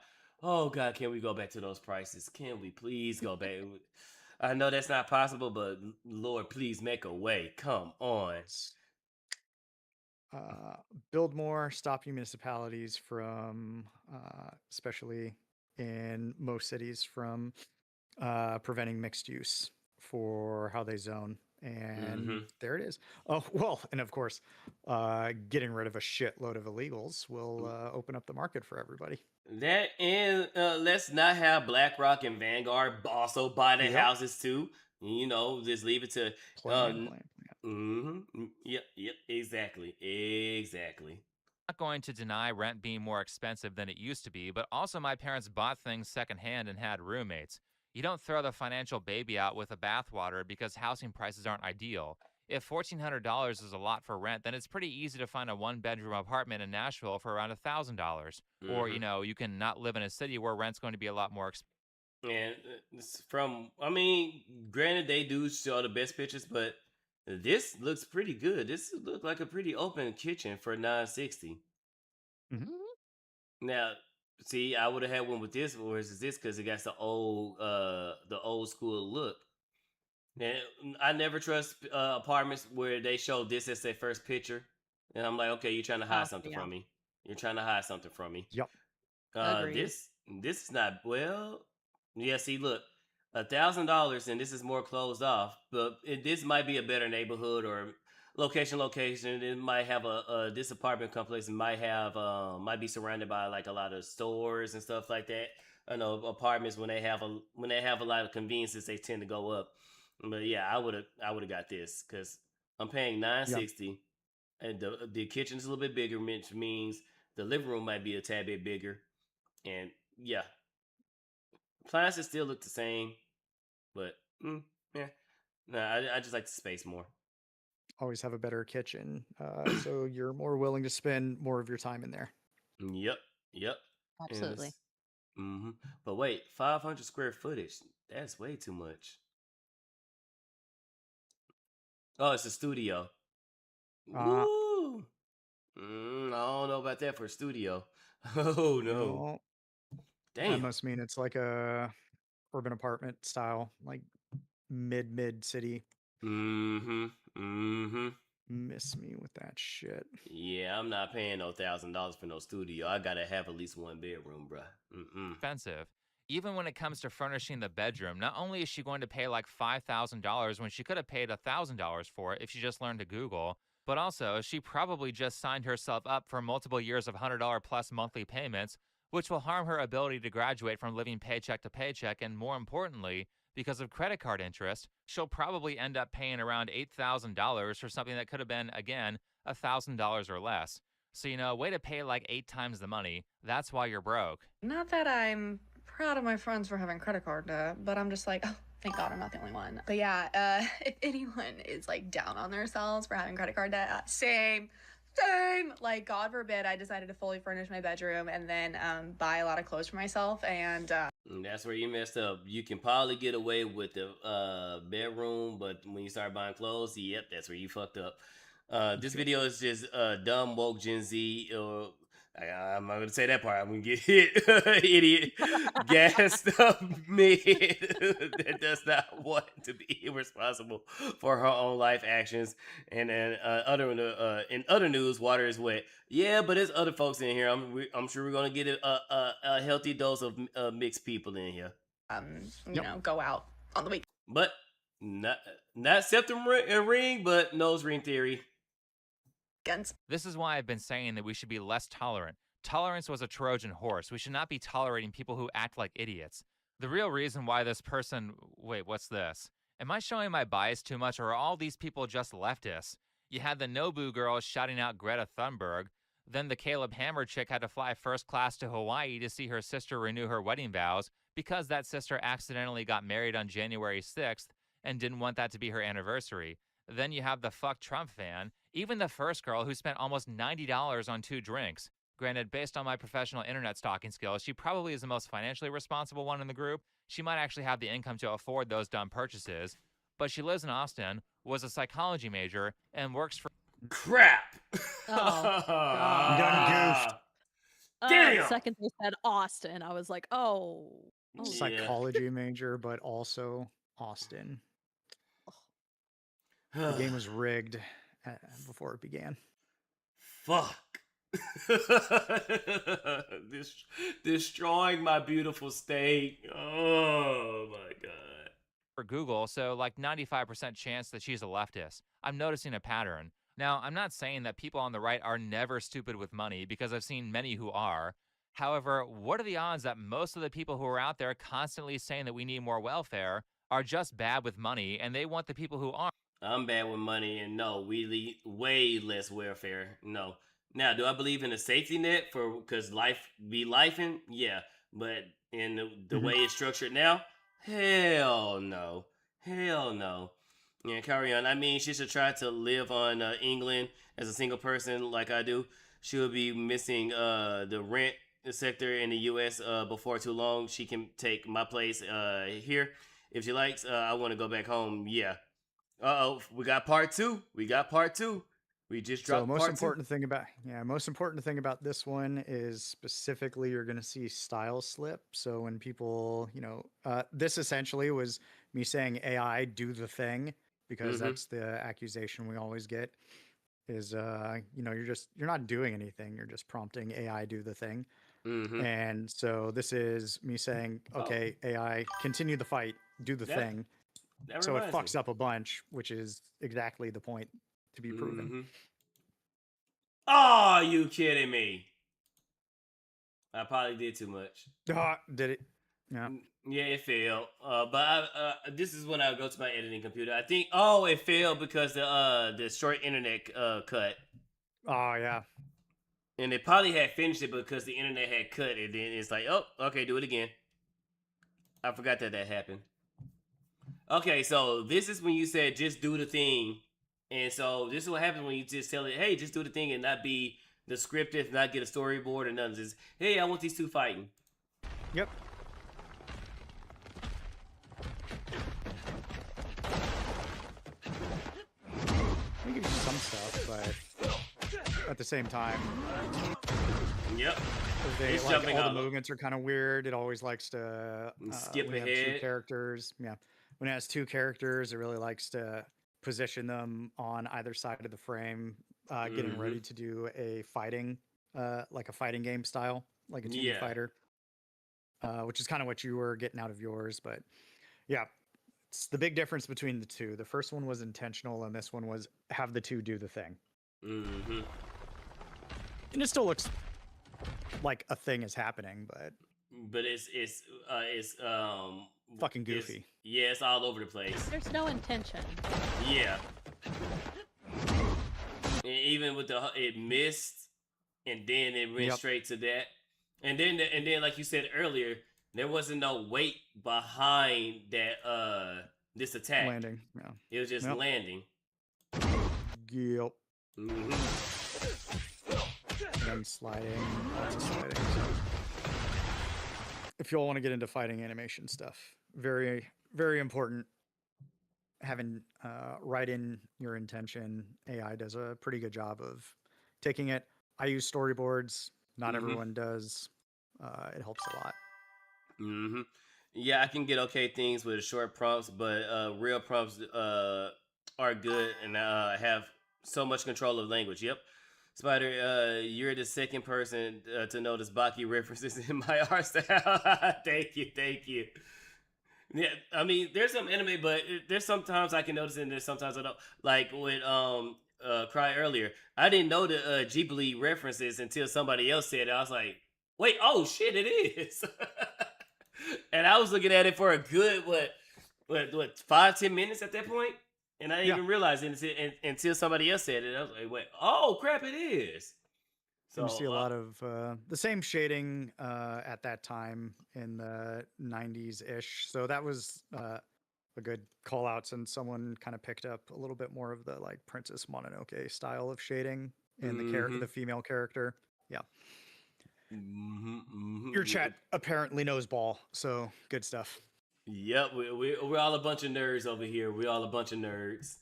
Oh God, can we go back to those prices? Can we please go back? I know that's not possible, but Lord, please make a way. Come on. Build more. Stop municipalities from, especially in most cities, from preventing mixed use for how they zone. And there it is. Oh, well, and of course, getting rid of a shitload of illegals will open up the market for everybody. That, and let's not have BlackRock and Vanguard also buy the houses too. You know, just leave it to Yep, exactly. I'm not going to deny rent being more expensive than it used to be, but also my parents bought things secondhand and had roommates. You don't throw the financial baby out with the bathwater because housing prices aren't ideal. If $1,400 is a lot for rent, then it's pretty easy to find a 1-bedroom apartment in Nashville for around $1,000. Or, you know, you can not live in a city where rent's going to be a lot more expensive. And I mean, granted, they do show the best pictures, but this looks pretty good. This looks like a pretty open kitchen for $960. Mm-hmm. Now, see, I would have had one with this versus this because it got the old school look. Now, I never trust apartments where they show this as their first picture, and I'm like, okay, you're trying to hide something from me. You're trying to hide something from me. Yep. This is not well. Yeah, see, look, $1,000, and this is more closed off. But this might be a better neighborhood or location. It might have this apartment complex might be surrounded by like a lot of stores and stuff like that. I know apartments when they have a lot of conveniences, they tend to go up. But yeah, I would have got this because I'm paying $960, and the kitchen's a little bit bigger, which means the living room might be a tad bit bigger, and yeah. Appliances still look the same, but yeah. No, I just like the space more. Always have a better kitchen, so you're more willing to spend more of your time in there. Yep. Absolutely. Mm-hmm. But wait, 500 square footage. That's way too much. Oh, it's a studio. Woo! I don't know about that for a studio. Oh no. Well, damn. That must mean it's like a urban apartment style, like mid city. Miss me with that shit. Yeah, I'm not paying no $1,000 for no studio. I gotta have at least 1 bedroom, bruh. Expensive. Even when it comes to furnishing the bedroom, not only is she going to pay like $5,000 when she could have paid $1,000 for it if she just learned to Google, but also she probably just signed herself up for multiple years of $100 plus monthly payments, which will harm her ability to graduate from living paycheck to paycheck, and more importantly, because of credit card interest, she'll probably end up paying around $8,000 for something that could have been, again, $1,000 or less. So, you know, way to pay like 8 times the money. That's why you're broke. Not that I'm proud of my friends for having credit card debt, but I'm just like, oh, thank God I'm not the only one. But yeah, if anyone is like down on themselves for having credit card debt, same. Like, God forbid I decided to fully furnish my bedroom and then buy a lot of clothes for myself, and that's where you messed up. You can probably get away with the bedroom, but when you start buying clothes, yep, that's where you fucked up. This video is just dumb woke Gen Z. I'm not gonna say that part. I'm gonna get hit. Idiot, gassed up man that does not want to be irresponsible for her own life actions. And then in other news, water is wet. Yeah, but there's other folks in here. I'm sure we're gonna get a healthy dose of mixed people in here. You know, go out on the weekend. But not septum ring, but nose ring theory. This is why I've been saying that we should be less tolerant. Tolerance was a Trojan horse. We should not be tolerating people who act like idiots. The real reason why this person... Wait, what's this? Am I showing my bias too much, or are all these people just leftists? You had the Nobu girl shouting out Greta Thunberg. Then the Caleb Hammer chick had to fly first class to Hawaii to see her sister renew her wedding vows because that sister accidentally got married on January 6th and didn't want that to be her anniversary. Then you have the fuck Trump fan, even the first girl who spent almost $90 on 2 drinks. Granted, based on my professional internet stalking skills, she probably is the most financially responsible one in the group. She might actually have the income to afford those dumb purchases. But she lives in Austin, was a psychology major, and works for... Crap! Oh, God. The second they said Austin, I was like, oh. Psychology major, but also Austin. The game was rigged before it began. Fuck. Destroying my beautiful state. Oh my God. For Google, so like 95% chance that she's a leftist. I'm noticing a pattern. Now, I'm not saying that people on the right are never stupid with money, because I've seen many who are. However, what are the odds that most of the people who are out there constantly saying that we need more welfare are just bad with money, and they want the people who aren't? I'm bad with money, and no, we need way less welfare. No. Now, do I believe in a safety net because life be lifing? Yeah, but in the way it's structured now, hell no. Yeah, carry on. I mean, she should try to live on England as a single person like I do. She will be missing the rent sector in the U.S. Before too long. She can take my place here if she likes. I want to go back home. Yeah. We got part two. We just dropped most part important thing about this one is specifically you're going to see style slip. So when people, this essentially was me saying AI do the thing, because that's the accusation we always get is, you're not doing anything. You're just prompting AI do the thing. And so this is me saying, okay, AI, continue the fight, do the thing. So it fucks up a bunch, which is exactly the point to be proven. Oh, you kidding me? I probably did too much. Did it? Yeah. Yeah, it failed. But this is when I go to my editing computer. I think. Oh, it failed because the short internet cut. Oh yeah. And they probably had finished it because the internet had cut, and then it's like, oh, okay, do it again. I forgot that happened. Okay, so this is when you said just do the thing. And so this is what happens when you just tell it, hey, just do the thing and not be the scripted, not get a storyboard or nothing. Just, hey, I want these two fighting. Yep. I give you some stuff, but at the same time. Yep. They, like, all the movements are kind of weird. It always likes to skip when ahead. You have two characters. Yeah. When it has two characters, it really likes to position them on either side of the frame, getting ready to do a fighting, like a fighting game style, like a 2D fighter, which is kind of what you were getting out of yours. But yeah, it's the big difference between the two. The first one was intentional, and this one was have the two do the thing. And it still looks like a thing is happening, but it's fucking goofy. It's all over the place. There's no intention. Yeah. And even with it missed, and then it went straight to that, and then like you said earlier, there wasn't no weight behind that this attack. Landing. Yeah. It was just landing. Yep. And sliding, lots of sliding. So if you all want to get into fighting animation stuff, very, very important. Having write in your intention. AI does a pretty good job of taking it. I use storyboards. Not everyone does. It helps a lot. Yeah, I can get okay things with short prompts, but real prompts are good, and I have so much control of language. Yep. Spydr, you're the second person to notice Baki references in my art style. Thank you. Yeah, I mean, there's some anime, but there's sometimes I can notice it, and there's sometimes I don't. Like with Cry earlier, I didn't know the Ghibli references until somebody else said it. I was like, wait, oh shit, it is. And I was looking at it for a good, what 5-10 minutes at that point? And I didn't even realize it until somebody else said it. I was like, wait, oh crap, it is. So you see a lot of the same shading at that time in the 90s-ish. So that was a good call out, since someone kind of picked up a little bit more of the like Princess Mononoke style of shading in the female character. Yeah. Your chat apparently knows ball, so good stuff. Yep, we're all a bunch of nerds over here. We're all a bunch of nerds,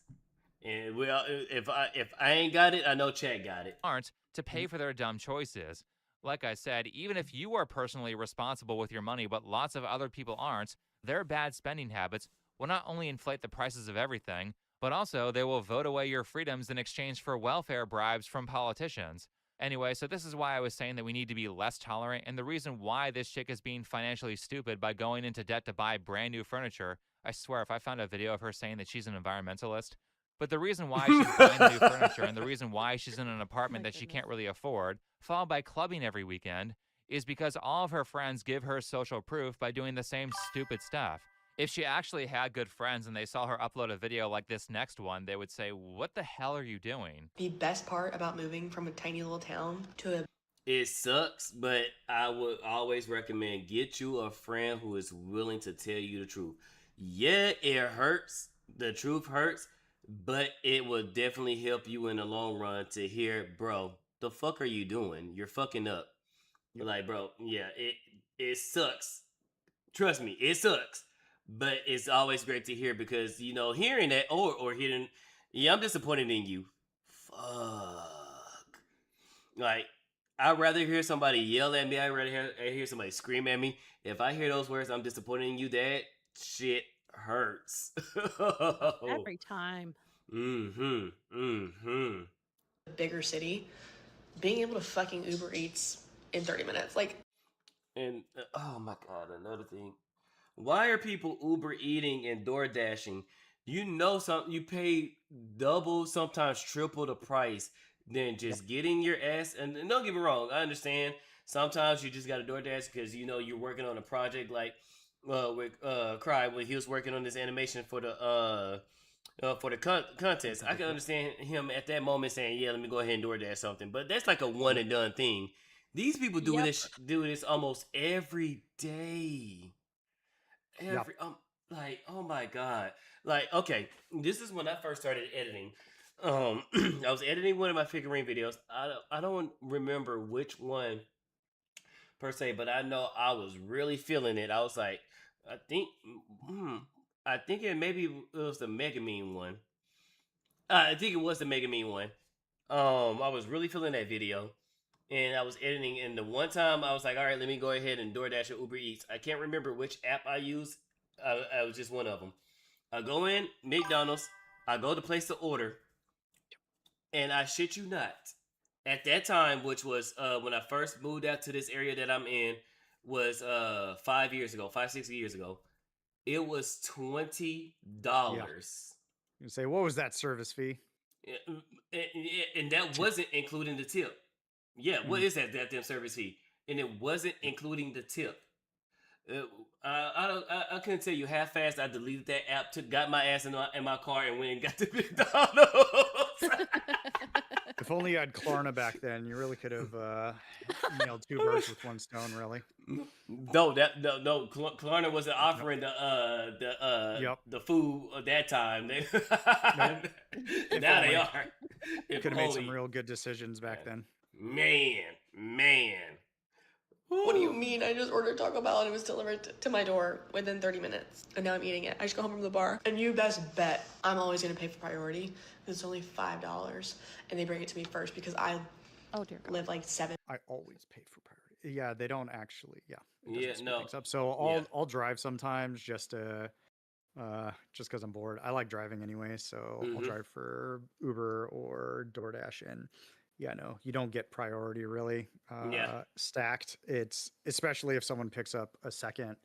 and we all, if I ain't got it, I know chat got it. Aren't to pay for their dumb choices. Like I said, even if you are personally responsible with your money, but lots of other people aren't, their bad spending habits will not only inflate the prices of everything, but also they will vote away your freedoms in exchange for welfare bribes from politicians. Anyway, so this is why I was saying that we need to be less tolerant, and the reason why this chick is being financially stupid by going into debt to buy brand new furniture. I swear, if I found a video of her saying that she's an environmentalist, but the reason why she's buying new furniture and the reason why she's in an apartment that she can't really afford, followed by clubbing every weekend, is because all of her friends give her social proof by doing the same stupid stuff. If she actually had good friends and they saw her upload a video like this next one, they would say, what the hell are you doing? The best part about moving from a tiny little town to a... It sucks, but I would always recommend get you a friend who is willing to tell you the truth. Yeah, it hurts. The truth hurts, but it will definitely help you in the long run to hear, bro, the fuck are you doing? You're fucking up. Like, bro, yeah, it sucks. Trust me, it sucks. But it's always great to hear because, hearing that or hearing, yeah, I'm disappointed in you. Fuck. Like, I'd rather hear somebody yell at me. I'd rather hear somebody scream at me. If I hear those words, I'm disappointed in you. That shit hurts. Every time. A bigger city, being able to fucking Uber Eats in 30 minutes. Like, and oh my God, another thing. Why are people Uber eating and Door Dashing? You pay double, sometimes triple the price than just getting your ass. And don't get me wrong, I understand. Sometimes you just got to DoorDash because you're working on a project like with Cry when he was working on this animation for the contest. I can understand him at that moment saying, "Yeah, let me go ahead and DoorDash something." But that's like a one and done thing. These people do this almost every day. Like, oh my God. Like, okay, this is when I first started editing. I was editing one of my figurine videos. I don't remember which one per se, but I know I was really feeling it. I was like, I think it was the Megamine one. I think it was the Megamine one. I was really feeling that video. And I was editing, and the one time I was like, all right, let me go ahead and DoorDash or Uber Eats. I can't remember which app I used. I was just one of them. I go in, McDonald's, I go to place the order, and I shit you not, at that time, which was when I first moved out to this area that I'm in, was 5, 6 years ago, it was $20. You say, what was that service fee? And that wasn't including the tip. Yeah, what is that damn service fee? And it wasn't including the tip. I couldn't tell you how fast I deleted that app. Got my ass in my car and went and got to McDonald's. If only you had Klarna back then, you really could have nailed 2 birds with 1 stone. Really? No. Klarna wasn't offering the food at that time. Now they are. You could have made some real good decisions back then. Man. What do you mean? I just ordered Taco Bell and it was delivered to my door within 30 minutes. And now I'm eating it. I just go home from the bar. And you best bet I'm always going to pay for priority. It's only $5. And they bring it to me first because I live like 7. I always pay for priority. Yeah, they don't actually. Yeah. No. Up. So I'll drive sometimes just because I'm bored. I like driving anyway. So I'll drive for Uber or DoorDash and no, you don't get priority really stacked. It's especially if someone picks up a second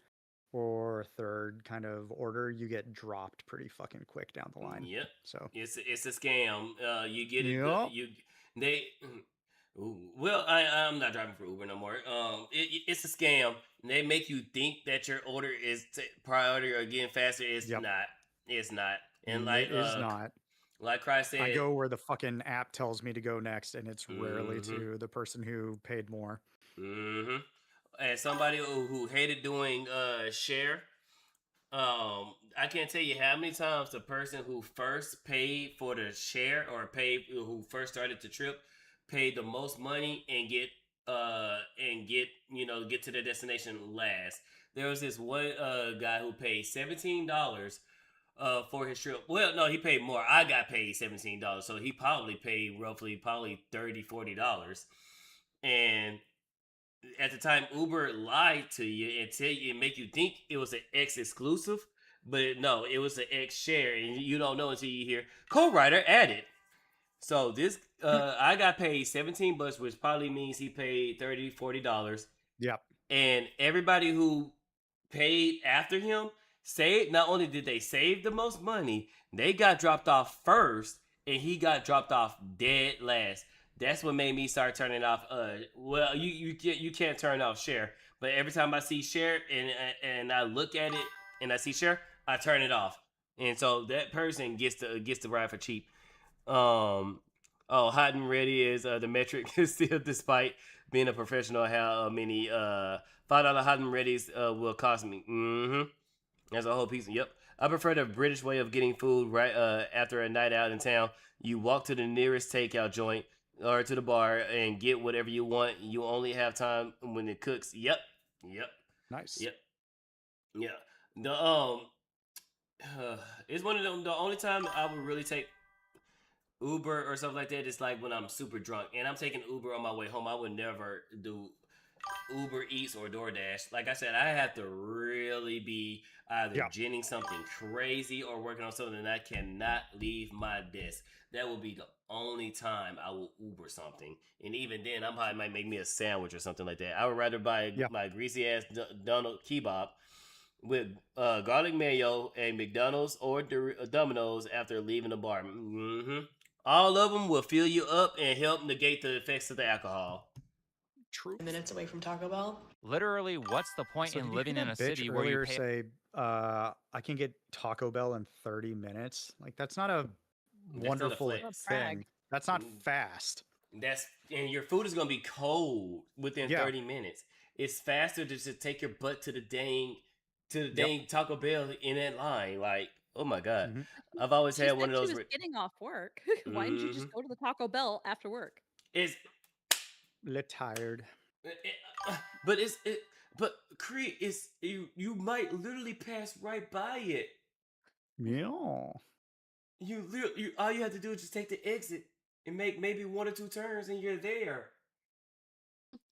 or third kind of order, you get dropped pretty fucking quick down the line. Yep. So it's a scam. You get it. Well, I'm not driving for Uber no more. It's a scam. They make you think that your order is priority or getting faster. It's not. It's not. And it is not. Like Cry said, I go where the fucking app tells me to go next, and it's rarely to the person who paid more. As somebody who hated doing share, I can't tell you how many times the person who first paid for the share or who first started the trip paid the most money and get to their destination last. There was this one guy who paid $17 for his trip. Well, no, he paid more. I got paid $17, so he probably paid roughly $30, $40. And at the time, Uber lied to you and tell you and make you think it was an X exclusive, but no, it was an X share, and you don't know until you hear co-writer added. So this, I got paid $17, which probably means he paid $30, $40. Yep. And everybody who paid after him, not only did they save the most money, they got dropped off first, and he got dropped off dead last. That's what made me start turning off. Well, you can't turn off share, but every time I see share and I look at it and I see share, I turn it off, and so that person gets to ride for cheap. Hot and ready is the metric is still, despite being a professional, how many $5 hot and readies will cost me. That's a whole piece. Yep. I prefer the British way of getting food right after a night out in town. You walk to the nearest takeout joint or to the bar and get whatever you want. You only have time when it cooks. Yep. Yep. Nice. Yep. Yeah. The it's one of them. The only time I would really take Uber or something like that is like when I'm super drunk and I'm taking Uber on my way home. I would never do Uber Eats or DoorDash. Like I said, I have to really be either ginning something crazy or working on something that I cannot leave my desk. That will be the only time I will Uber something. And even then, I might make me a sandwich or something like that. I would rather buy my greasy ass Donald kebab with garlic mayo and McDonald's or Domino's after leaving the bar. Mm-hmm. All of them will fill you up and help negate the effects of the alcohol. True. Minutes away from Taco Bell. Literally, what's the point in living in a city where you pay? Say, I can get Taco Bell in 30 minutes. Like that's not a wonderful thing. That's not fast. And your food is gonna be cold within 30 minutes. It's faster to just take your butt to the dang Taco Bell in that line. Like, oh my god, I've always had one of those. She was getting off work. Why didn't you just go to the Taco Bell after work? It's tired. But Cree, you might literally pass right by it. Yeah. You all you have to do is just take the exit and make maybe 1 or 2 turns and you're there.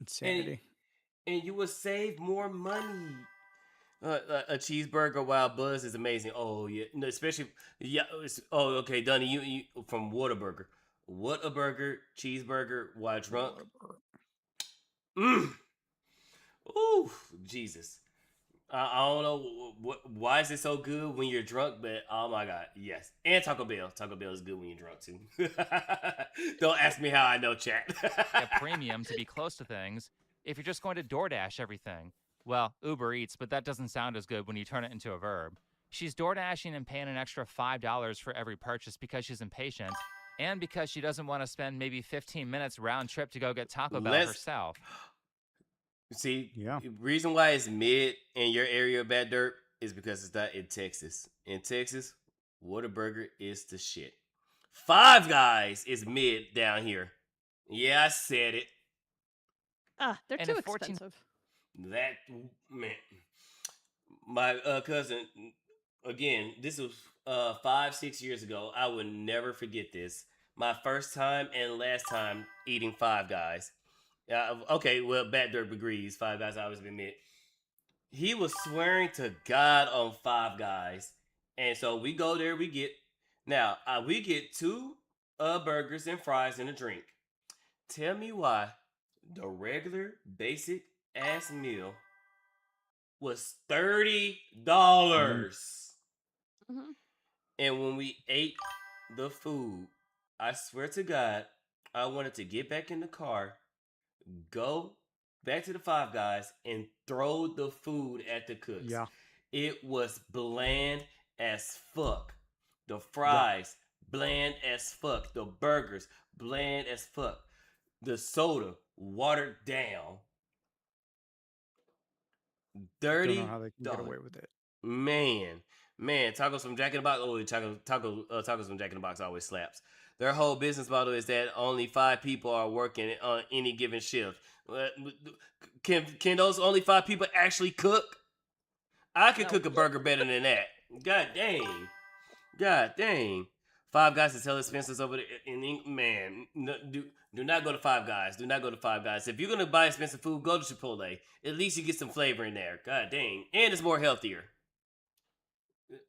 Insanity. And you will save more money. A cheeseburger while buzz is amazing. Oh yeah, no, especially okay, Donnie, you from Whataburger. Whataburger cheeseburger while drunk. Ooh, Jesus. I don't know why is it so good when you're drunk, but oh my god, yes. And Taco Bell. Taco Bell is good when you're drunk too. Don't ask me how I know, chat. A premium to be close to things if you're just going to DoorDash everything. Well, Uber Eats, but that doesn't sound as good when you turn it into a verb. She's DoorDashing and paying an extra $5 for every purchase because she's impatient and because she doesn't want to spend maybe 15 minutes round trip to go get Taco Bell herself. See, reason why it's mid in your area of bad dirt is because it's not in Texas. In Texas, Whataburger is the shit. Five Guys is mid down here. Yeah, I said it. They're too expensive. That, man. My cousin, again, this was 5-6 years ago. I would never forget this. My first time and last time eating Five Guys. Okay, well, Bad Dirt agrees. Five Guys, I always admit. He was swearing to God on Five Guys. And so we go there, we get 2 burgers and fries and a drink. Tell me why the regular basic ass meal was $30. And when we ate the food, I swear to God, I wanted to get back in the car, go back to the Five Guys, and throw the food at the cooks. Yeah. It was bland as fuck. The fries, bland as fuck. The burgers, bland as fuck. The soda, watered down. $30. Don't know how they can get away with it. Man, tacos from Jack in the Box. Oh, tacos from Jack in the Box always slaps. Their whole business model is that only 5 people are working on any given shift. Can those only 5 people actually cook? I could cook a burger better than that. God dang. Five Guys is hella expensive over there in England. Man, do not go to Five Guys. Do not go to Five Guys. If you're going to buy expensive food, go to Chipotle. At least you get some flavor in there. God dang. And it's more healthier.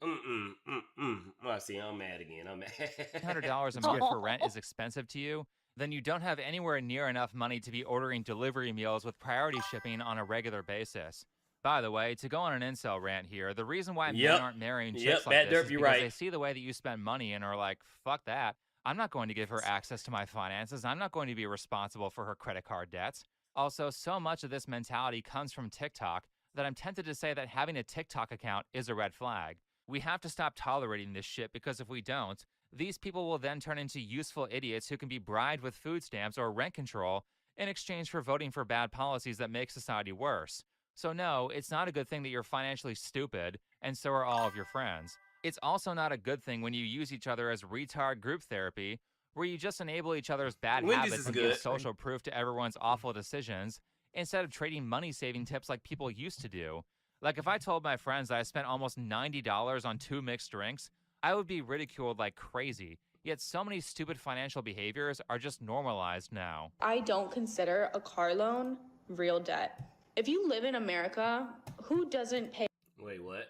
I see, I'm mad again. I'm mad. $100 a month for rent is expensive to you, then you don't have anywhere near enough money to be ordering delivery meals with priority shipping on a regular basis. By the way, to go on an incel rant here, the reason why men aren't marrying chicks like this is because they see the way that you spend money and are like, fuck that. I'm not going to give her access to my finances. I'm not going to be responsible for her credit card debts. Also, so much of this mentality comes from TikTok that I'm tempted to say that having a TikTok account is a red flag. We have to stop tolerating this shit because if we don't, these people will then turn into useful idiots who can be bribed with food stamps or rent control in exchange for voting for bad policies that make society worse. So no, it's not a good thing that you're financially stupid, and so are all of your friends. It's also not a good thing when you use each other as retard group therapy, where you just enable each other's bad habits and give social proof to everyone's awful decisions, instead of trading money-saving tips like people used to do. Like if I told my friends that I spent almost $90 on 2 mixed drinks, I would be ridiculed like crazy. Yet so many stupid financial behaviors are just normalized now. I don't consider a car loan real debt. If you live in America, who doesn't pay? Wait, what?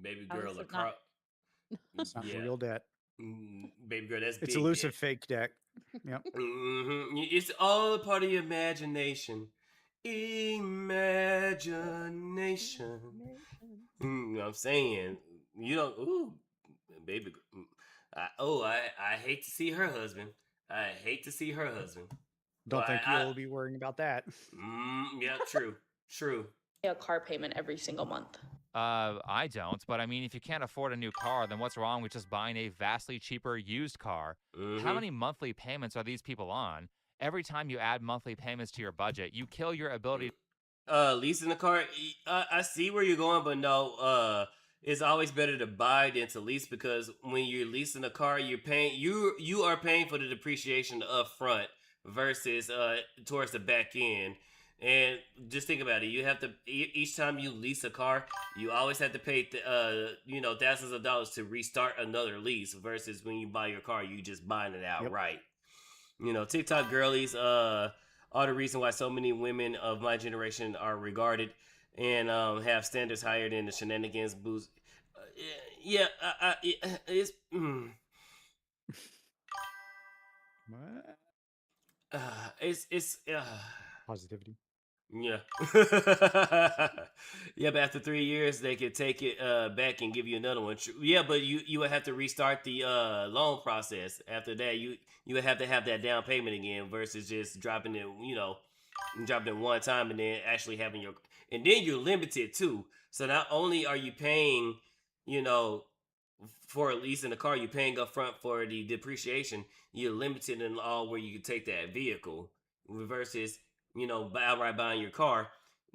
Baby girl, a car. It's not real debt. Baby girl, that's It's big elusive debt. fake debt. Yep. It's all part of your imagination. Imagination. I'm saying, you don't. Ooh, baby. I hate to see her husband. I hate to see her husband. Don't think you'll be worrying about that. Yeah, true. True. A car payment every single month. I don't, but I mean, if you can't afford a new car, then what's wrong with just buying a vastly cheaper used car? How many monthly payments are these people on? Every time you add monthly payments to your budget, you kill your ability. Leasing a car, I see where you're going, but no, it's always better to buy than to lease, because when you're leasing a car, you are paying for the depreciation up front versus towards the back end. And just think about it. You have to, each time you lease a car, you always have to pay, thousands of dollars to restart another lease, versus when you buy your car, you just buying it outright. TikTok girlies, are the reason why so many women of my generation are regarded and have standards higher than the shenanigans booze. It's. What? It's Positivity. Yeah. Yeah, but after 3 years, they could take it back and give you another one. Yeah, but you would have to restart the loan process. After that, you would have to have that down payment again, versus just dropping it, dropping it one time and then actually having your. And then you're limited too. So not only are you paying, for leasing a car, you're paying up front for the depreciation. You're limited in all where you can take that vehicle, versus outright buying your car.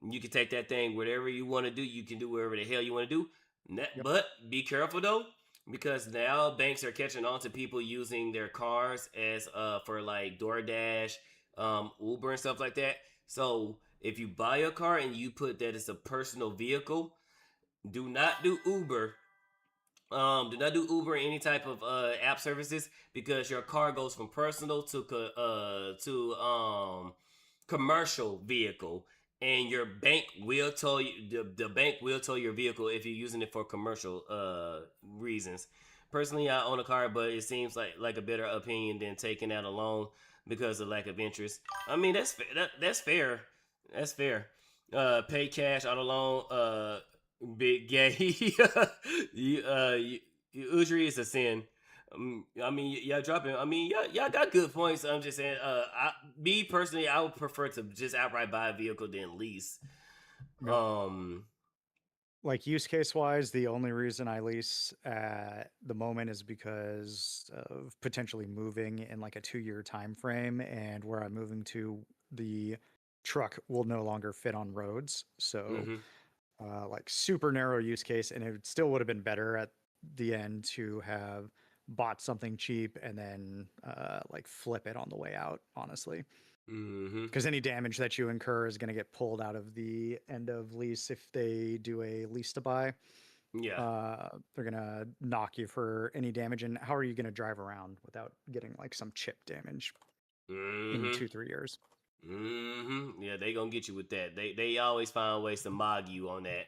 You can take that thing whatever you want to do. You can do whatever the hell you want to do. But be careful though, because now banks are catching on to people using their cars as for like DoorDash, Uber and stuff like that. So if you buy a car and you put that as a personal vehicle, do not do Uber. Do not do Uber or any type of app services, because your car goes from personal to commercial vehicle, and your bank will tow you. The bank will tow your vehicle if you're using it for commercial reasons. Personally, I own a car, but it seems like a better opinion than taking out a loan because of lack of interest. I mean, that's fair. That's fair. Pay cash on a loan. Big gay. Usury is a sin. I mean, y'all dropping. I mean, y'all got good points. I'm just saying. Me personally, I would prefer to just outright buy a vehicle than lease. Like use case wise, the only reason I lease at the moment is because of potentially moving in like a 2-year time frame, and where I'm moving to, the truck will no longer fit on roads. So like super narrow use case, and it still would have been better at the end to have bought something cheap and then like flip it on the way out, honestly. Because any damage that you incur is going to get pulled out of the end of lease if they do a lease to buy. They're going to knock you for any damage. And how are you going to drive around without getting like some chip damage in 2-3 years? Yeah, they gonna get you with that. They always find ways to mog you on that.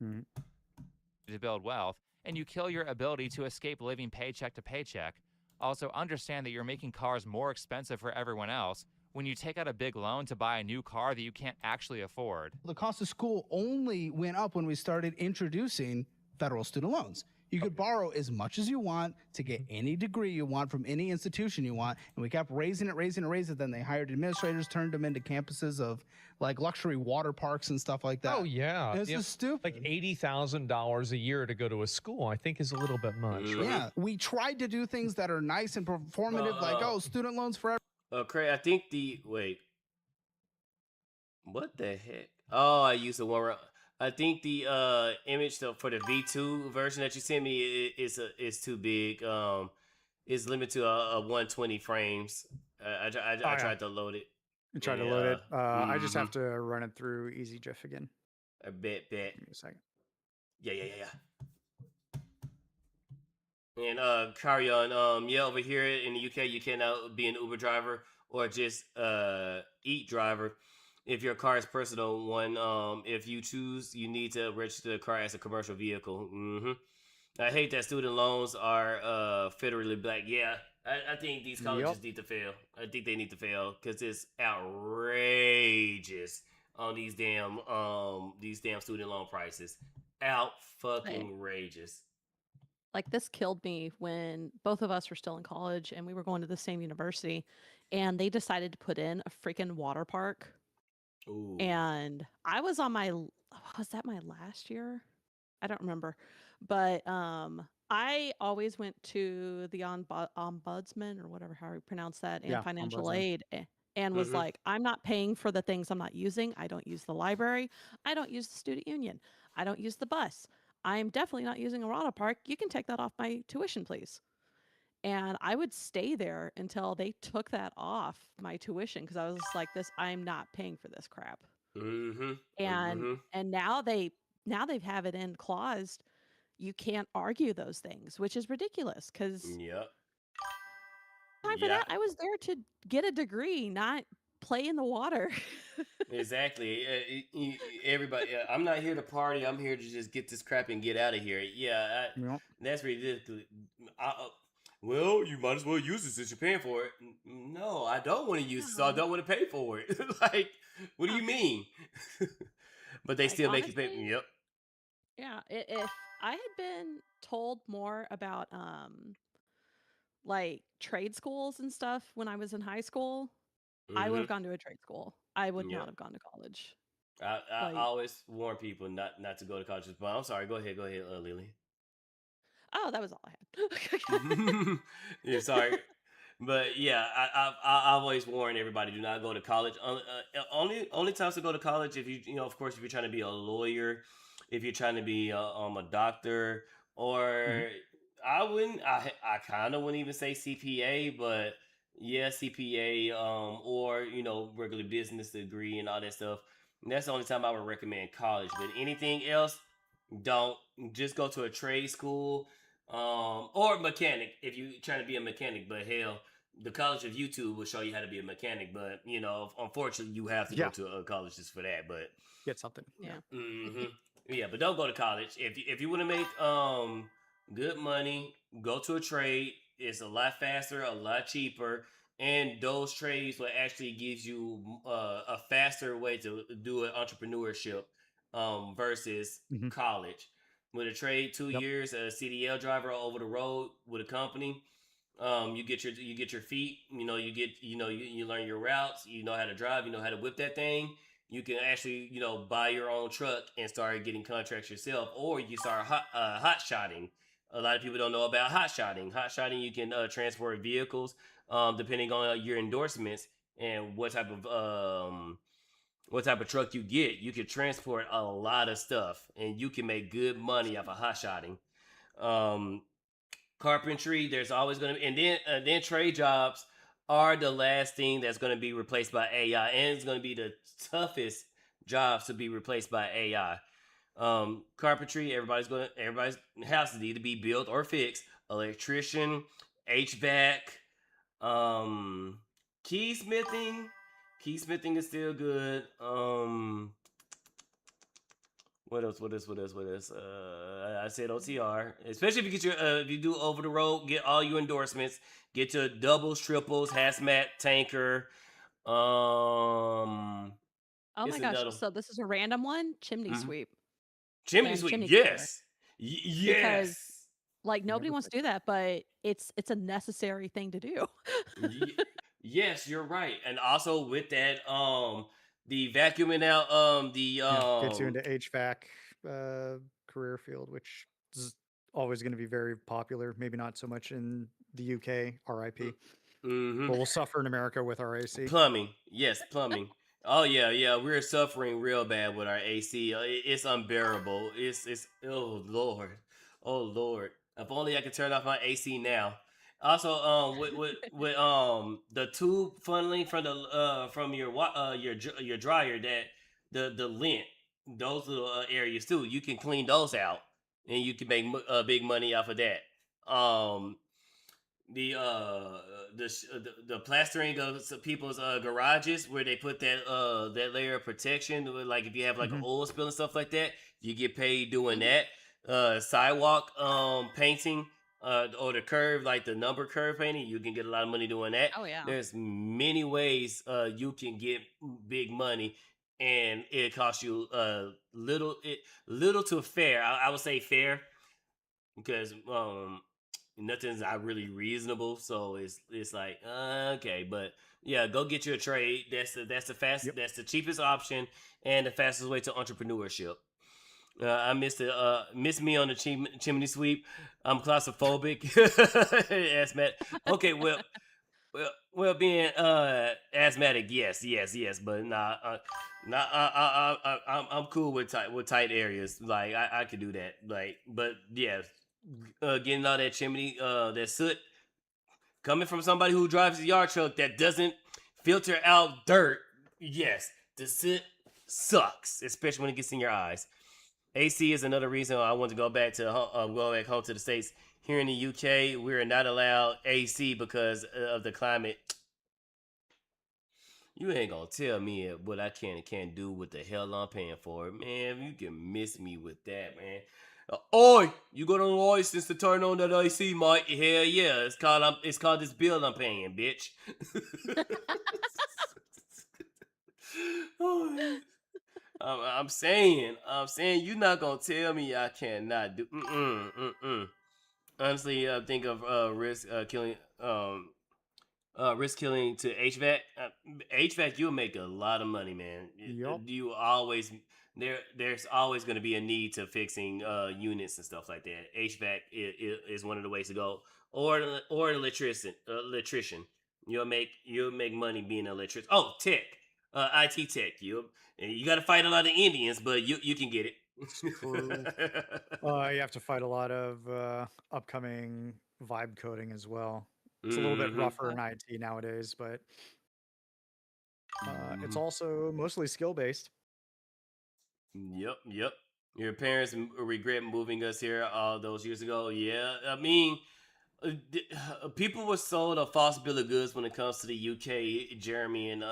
To build wealth, and you kill your ability to escape living paycheck to paycheck. Also, understand that you're making cars more expensive for everyone else when you take out a big loan to buy a new car that you can't actually afford. The cost of school only went up when we started introducing federal student loans. You could borrow as much as you want to get any degree you want from any institution you want, and we kept raising it. Then they hired administrators, turned them into campuses of like luxury water parks and stuff like that. Oh yeah, This is stupid. Like $80,000 a year to go to a school, I think, is a little bit much. Right? Yeah, we tried to do things that are nice and performative, like student loans forever. Craig, I think wait. What the heck? Oh, I used the one. I think the image for the V2 version that you sent me is too big. It's limited to 120 frames. I tried to load it. You tried to load it. I just have to run it through EasyGIF again. I bet. Give me a second. Yeah. And carry on. Over here in the UK, you cannot be an Uber driver or just Eat driver if your car is personal one. If you choose, you need to register the car as a commercial vehicle. I hate that student loans are federally black. Yeah, I think these colleges need to fail. I think they need to fail because it's outrageous on these damn student loan prices. Outrageous. Like, this killed me when both of us were still in college and we were going to the same university, and they decided to put in a freaking water park. Ooh. And I was on was that my last year? I don't remember. But I always went to the ombudsman, or whatever, how you pronounce that, and financial ombudsman. aid, and was like, I'm not paying for the things I'm not using. I don't use the library. I don't use the student union. I don't use the bus. I'm definitely not using a water park. You can take that off my tuition, please. And I would stay there until they took that off my tuition, because I was just like, I'm not paying for this crap. And now they have it in claused. You can't argue those things, which is ridiculous, because time for that, I was there to get a degree, not play in the water. Exactly. Everybody, I'm not here to party. I'm here to just get this crap and get out of here. That's ridiculous. Well, you might as well use it since you're paying for it. No, I don't want to use it, so I don't want to pay for it. Like, what do you mean? But they still make you pay. Yep. Yeah, if I had been told more about like trade schools and stuff when I was in high school, I would have gone to a trade school. I would not have gone to college. I always warn people not to go to college. But I'm sorry. Go ahead, Lily. Oh, that was all I had. Yeah, sorry. But yeah, I always warn everybody: do not go to college. Only times to go to college if of course, if you're trying to be a lawyer, if you're trying to be a doctor, or I wouldn't. I kind of wouldn't even say CPA, but yeah, CPA, or regular business degree and all that stuff. And that's the only time I would recommend college. But anything else, don't. Just go to a trade school. Or mechanic if you're trying to be a mechanic. But hell, the College of YouTube will show you how to be a mechanic. But unfortunately, you have to go to a college just for that. But get something. Yeah, but don't go to college if you want to make good money. Go to a trade. It's a lot faster, a lot cheaper, and those trades will actually give you a faster way to do an entrepreneurship versus college. With a trade, 2 years, a CDL driver over the road with a company, you get your feet. You learn your routes. You know how to drive. You know how to whip that thing. You can actually buy your own truck and start getting contracts yourself, or you start hot shotting. A lot of people don't know about hot shotting. Hot shotting, you can transfer vehicles depending on your endorsements and what type of truck you get. You can transport a lot of stuff, and you can make good money off of hot shotting. Carpentry, there's always going to be, and then trade jobs are the last thing that's going to be replaced by AI, and it's going to be the toughest jobs to be replaced by AI. Carpentry, everybody's houses need to be built or fixed. Electrician, HVAC, keysmithing. Keysmithing is still good. What else? I said OTR. Especially if you get if you do over the road, get all your endorsements. Get your doubles, triples, hazmat, tanker. Oh my gosh! So this is a random one. Chimney sweep. Chimney sweep. Yes. Yes. Because nobody wants to do that, but it's a necessary thing to do. Yes, you're right. And also with that, the vacuuming out, gets you into HVAC career field, which is always going to be very popular. Maybe not so much in the UK, RIP. But we'll suffer in America with our AC. Plumbing, yes, plumbing. Oh yeah, we're suffering real bad with our AC. It's unbearable. It's oh lord. If only I could turn off my AC now. Also, with the tube funneling from the from your dryer, that the lint, those little areas too, you can clean those out, and you can make big money off of that. Um, the plastering of some people's garages where they put that layer of protection, like if you have like an oil spill and stuff like that, you get paid doing that. Sidewalk painting, or the curve, like the number curve painting, you can get a lot of money doing that. Oh yeah. There's many ways you can get big money, and it costs you little to fair. I would say fair, because nothing's not really reasonable, so it's like okay, but yeah, go get you a trade. That's the fast that's the cheapest option and the fastest way to entrepreneurship. I miss me on the chimney sweep. I'm claustrophobic. Asthmatic. Okay, being asthmatic, yes, but I'm cool with tight areas. Like I could do that. Like, but yeah, getting all that chimney, that soot coming from somebody who drives a yard truck that doesn't filter out dirt. Yes, the soot sucks, especially when it gets in your eyes. AC is another reason I want to go back home to the States. Here in the UK, we're not allowed AC because of the climate. You ain't gonna tell me what I can and can't do what the hell I'm paying for. Man, you can miss me with that, man. Oi! You got a license to turn on that AC, Mike? Hell yeah. It's called this bill I'm paying, bitch. I'm saying, you're not gonna tell me I cannot do. Honestly, think of risk killing to HVAC. HVAC, you'll make a lot of money, man. Yup. You always there's always going to be a need to fixing units and stuff like that. HVAC is one of the ways to go, or an electrician. You'll make money being an electrician. Oh, tech, IT tech. You got to fight a lot of Indians, but you can get it. True. You have to fight a lot of upcoming vibe coding as well. It's a little bit rougher in IT nowadays, but it's also mostly skill based. Yep. Your parents regret moving us here all those years ago. Yeah, I mean, people were sold a false bill of goods when it comes to the UK, Germany, and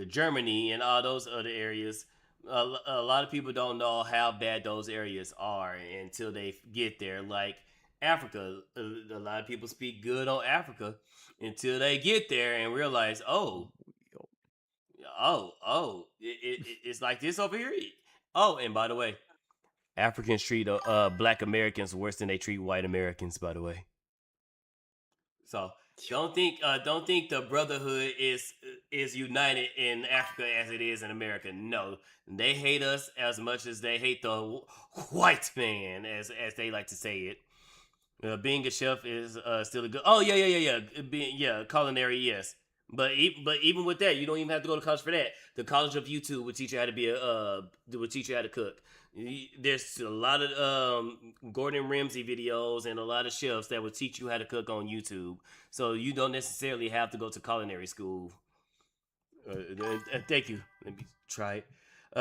Germany, and all those other areas. A lot of people don't know how bad those areas are until they get there. Like Africa, a lot of people speak good on Africa until they get there and realize, it's like this over here. Oh, and by the way, Africans treat Black Americans worse than they treat white Americans. By the way, so don't think the brotherhood is united in Africa as it is in America. No, they hate us as much as they hate the white man, as they like to say it. Being a chef is still a good. Oh yeah. Culinary, yes. But even with that, you don't even have to go to college for that. The College of YouTube will teach you how to cook. There's a lot of Gordon Ramsay videos and a lot of chefs that will teach you how to cook on YouTube. So you don't necessarily have to go to culinary school. Thank you. Let me try it.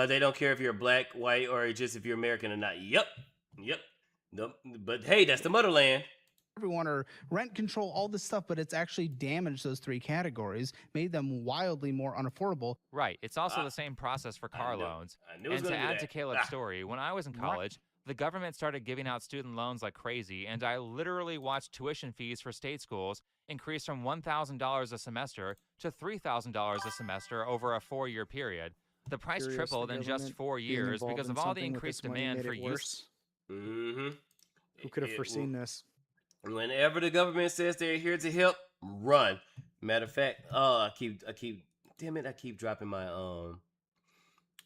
They don't care if you're black, white, or just if you're American or not. Yep. No, but hey, that's the motherland. Everyone, or rent control, all this stuff, but it's actually damaged those three categories, made them wildly more unaffordable. Right. It's also the same process for car loans. And to add to Caleb's story, when I was in college, the government started giving out student loans like crazy, and I literally watched tuition fees for state schools increase from $1,000 a semester to $3,000 a semester over a 4-year period. The price tripled in just 4 years because of all the increased demand for use. Mm-hmm. Who could have foreseen this? Whenever the government says they're here to help, run. Matter of fact, I keep dropping my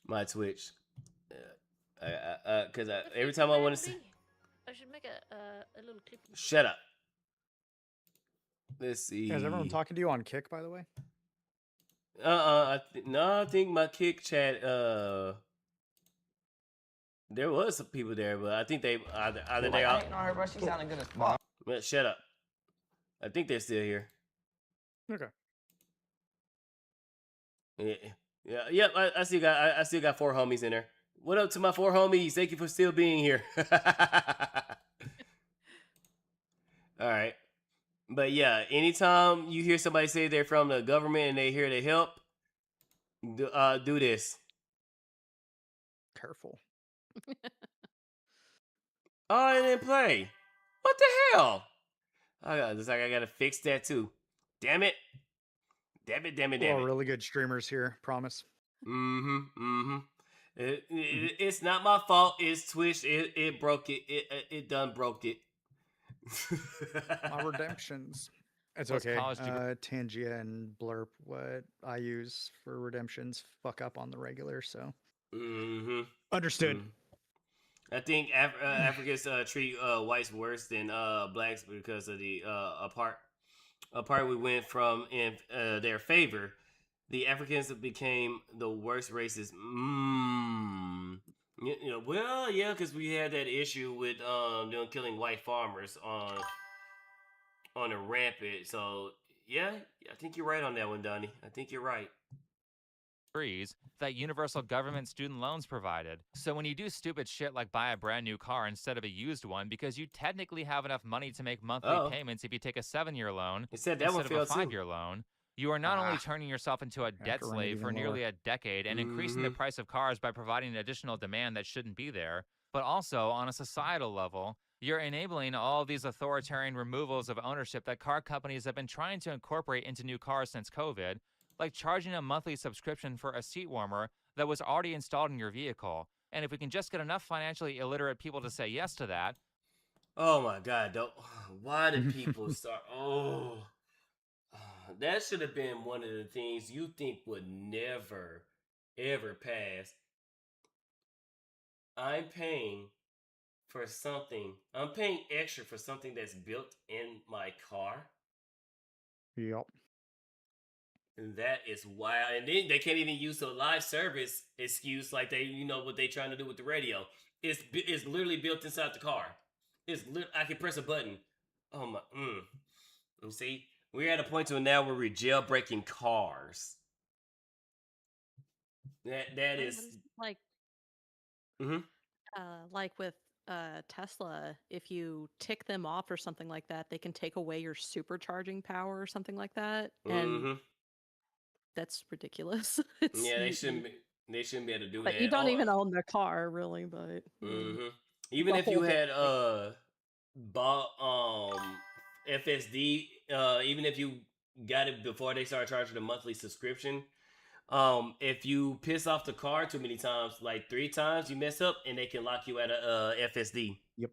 my Twitch, because every time I want to say, I should make a little clip. Shut up. Let's see. Is everyone talking to you on Kick, by the way? No, I think my kick chat. There was some people there, but I think they either they all. I her, bro. She sounding good as fuck. Well, shut up. I think they're still here. Okay. Yeah. Yep. I still got 4 homies in there. What up to my 4 homies? Thank you for still being here. All right. But yeah, anytime you hear somebody say they're from the government and they're here to help, do this. Careful. Oh, I didn't play. What the hell? Looks like I gotta fix that too. Damn it. Damn it. Really good streamers here, promise. It's not my fault. It's Twitch. It broke it. It done broke it. My redemptions. It's okay. Tangia and Blurp, what I use for redemptions, fuck up on the regular, so. Understood. I think Africans treat whites worse than blacks because of the apart we went from in their favor. The Africans became the worst races. Well, yeah, because we had that issue with them killing white farmers on a rampant. So yeah, I think you're right on that one, Donnie. I think you're right. That universal government student loans provided. So when you do stupid shit like buy a brand new car instead of a used one because you technically have enough money to make monthly payments if you take a 7-year loan instead of a 5-year loan, you are not only turning yourself into a debt slave for nearly a decade and increasing the price of cars by providing an additional demand that shouldn't be there, but also on a societal level, you're enabling all of these authoritarian removals of ownership that car companies have been trying to incorporate into new cars since COVID, like charging a monthly subscription for a seat warmer that was already installed in your vehicle. And if we can just get enough financially illiterate people to say yes to that. Oh my God, why did people start? That should have been one of the things you think would never, ever pass. I'm paying extra for something that's built in my car. Yep. And that is wild. And then they can't even use the live service excuse like what they trying to do with the radio. It's literally built inside the car. I can press a button. Oh my. You see, we're at a point to now where we're jailbreaking cars. That is like. Like with Tesla, if you tick them off or something like that, they can take away your supercharging power or something like that, and that's ridiculous. They shouldn't be able to do that. But you don't even own the car, really. But even if you had bought FSD, even if you got it before they started charging the monthly subscription, if you piss off the car too many times, like 3 times, you mess up and they can lock you at a FSD. Yep.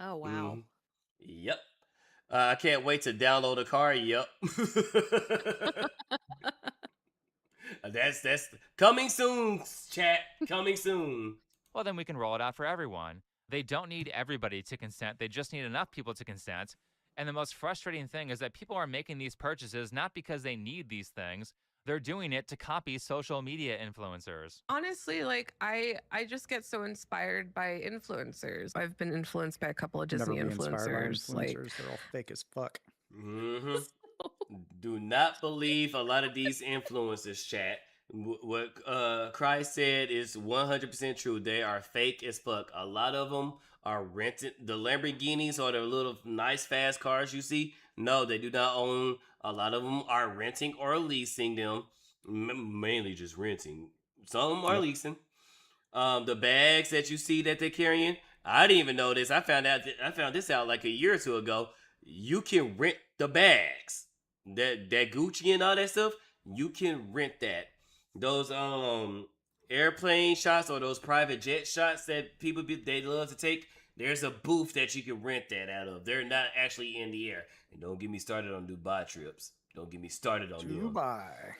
Oh wow. Yep. I can't wait to download a car. Yep. That's coming soon, chat. Coming soon. Well, then we can roll it out for everyone. They don't need everybody to consent. They just need enough people to consent. And the most frustrating thing is that people are making these purchases not because they need these things. They're doing it to copy social media influencers. Honestly, like I just get so inspired by influencers. I've been influenced by a couple of Disney influencers. They're all fake as fuck. Do not believe a lot of these influencers, chat. What Christ said is 100% true. They are fake as fuck. A lot of them are rented. The Lamborghinis or the little nice fast cars you see, no, they do not own. A lot of them are renting or leasing them. Mainly just renting. Some are leasing. The bags that you see that they're carrying, I didn't even know this. I found this out like a year or two ago. You can rent the bags. That Gucci and all that stuff, you can rent that. Those airplane shots or those private jet shots that they love to take, there's a booth that you can rent that out of. They're not actually in the air. And don't get me started on Dubai trips. Don't get me started on Dubai.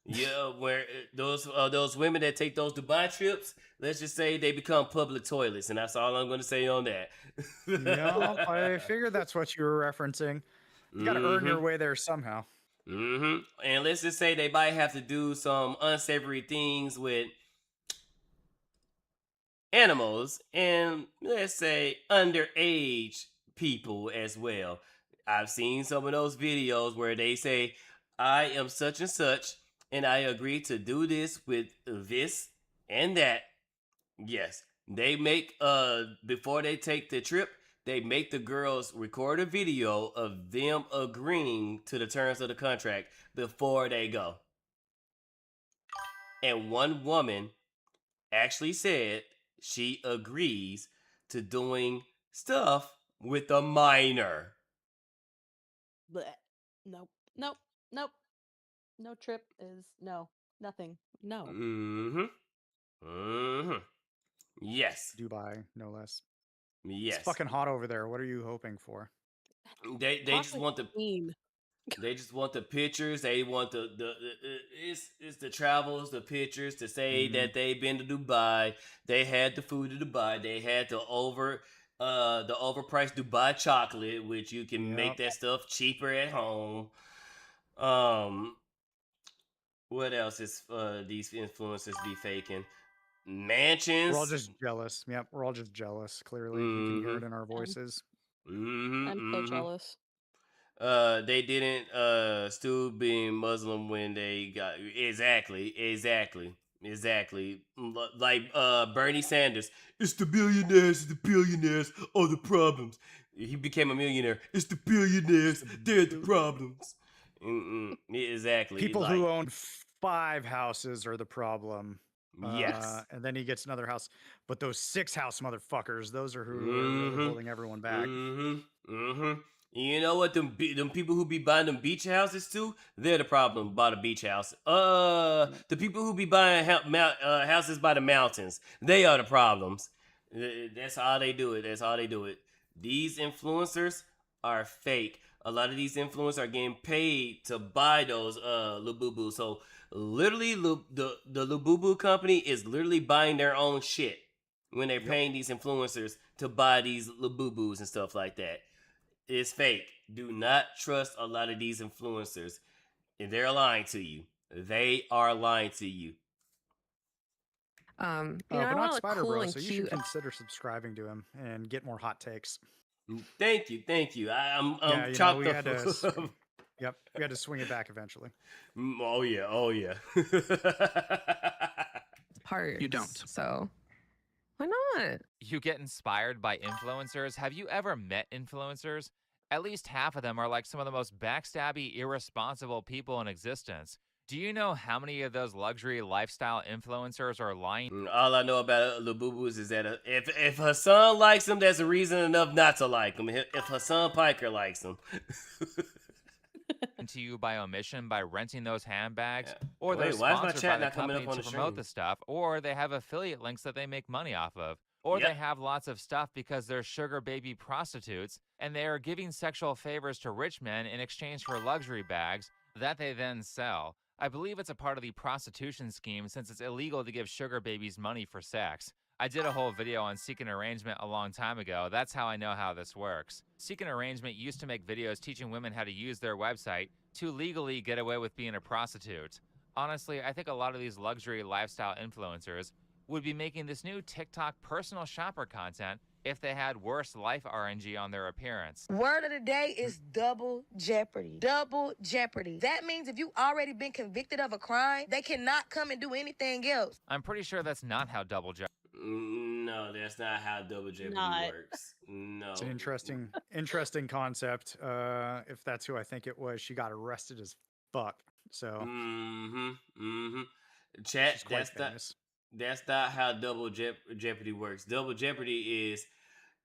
Yeah, where those women that take those Dubai trips, let's just say they become public toilets, and that's all I'm going to say on that. No, I figured that's what you were referencing. You got to earn your way there somehow. And let's just say they might have to do some unsavory things with animals and let's say underage people as well. I've seen some of those videos where they say, I am such and such, and I agree to do this with this and that. Yes. They make before they take the trip, they make the girls record a video of them agreeing to the terms of the contract before they go. And one woman actually said she agrees to doing stuff with a minor. Blech. Nope. Nope. Nope. No trip is no. Nothing. No. Yes. Dubai, no less. Yes. It's fucking hot over there. What are you hoping for? They just want the they just want the pictures. They want the it's the travels, the pictures to say that they've been to Dubai. They had the food to Dubai. They had the overpriced Dubai chocolate, which you can make that stuff cheaper at home. What else is these influencers be faking? Mansions. We're all just jealous. Yep, we're all just jealous. Clearly, you can hear it in our voices. I'm so jealous. They didn't Stu being Muslim when they got exactly. Like Bernie Sanders, it's the billionaires are the problems. He became a millionaire. It's the billionaires, they're the problems. Exactly. People who own 5 houses are the problem. Yes. And then he gets another house. But those 6 house motherfuckers, those are who are really holding everyone back. You know what? Them people who be buying them beach houses too, they're the problem about a beach house. The people who be buying houses by the mountains, they are the problems. That's how they do it. These influencers are fake. A lot of these influencers are getting paid to buy those Labubu. So literally, the Labubu company is literally buying their own shit when they're paying these influencers to buy these Labubus and stuff like that. It's fake. Do not trust a lot of these influencers. They're lying to you. They are lying to you. But not Spydr-Bro, so you should consider subscribing to him and get more hot takes. Thank you. I'm chopped up. Yep, we had to swing it back eventually. Oh yeah. Part you don't. So why not? You get inspired by influencers. Have you ever met influencers? At least half of them are like some of the most backstabby, irresponsible people in existence. Do you know how many of those luxury lifestyle influencers are lying? All I know about Labubus is that if Hassan likes them, that's a reason enough not to like them. If Hassan Piker likes them. To you by omission by renting those handbags, or Wait, they're why is my sponsored chat by the not coming company up on to the promote stream? the stuff, or they have affiliate links that they make money off of, or they have lots of stuff because they're sugar baby prostitutes and they are giving sexual favors to rich men in exchange for luxury bags that they then sell. I believe it's a part of the prostitution scheme since it's illegal to give sugar babies money for sex. I did a whole video on Seek an Arrangement a long time ago. That's how I know how this works. Seek an Arrangement used to make videos teaching women how to use their website to legally get away with being a prostitute. Honestly, I think a lot of these luxury lifestyle influencers would be making this new TikTok personal shopper content if they had worse life RNG on their appearance. Word of the day is double jeopardy. Double jeopardy. That means if you already been convicted of a crime, they cannot come and do anything else. I'm pretty sure that's not how double jeopardy. No, that's not how double jeopardy works. No. It's an interesting concept. If that's who I think it was, she got arrested as fuck. So Chat, that's not how double jeopardy works. Double jeopardy is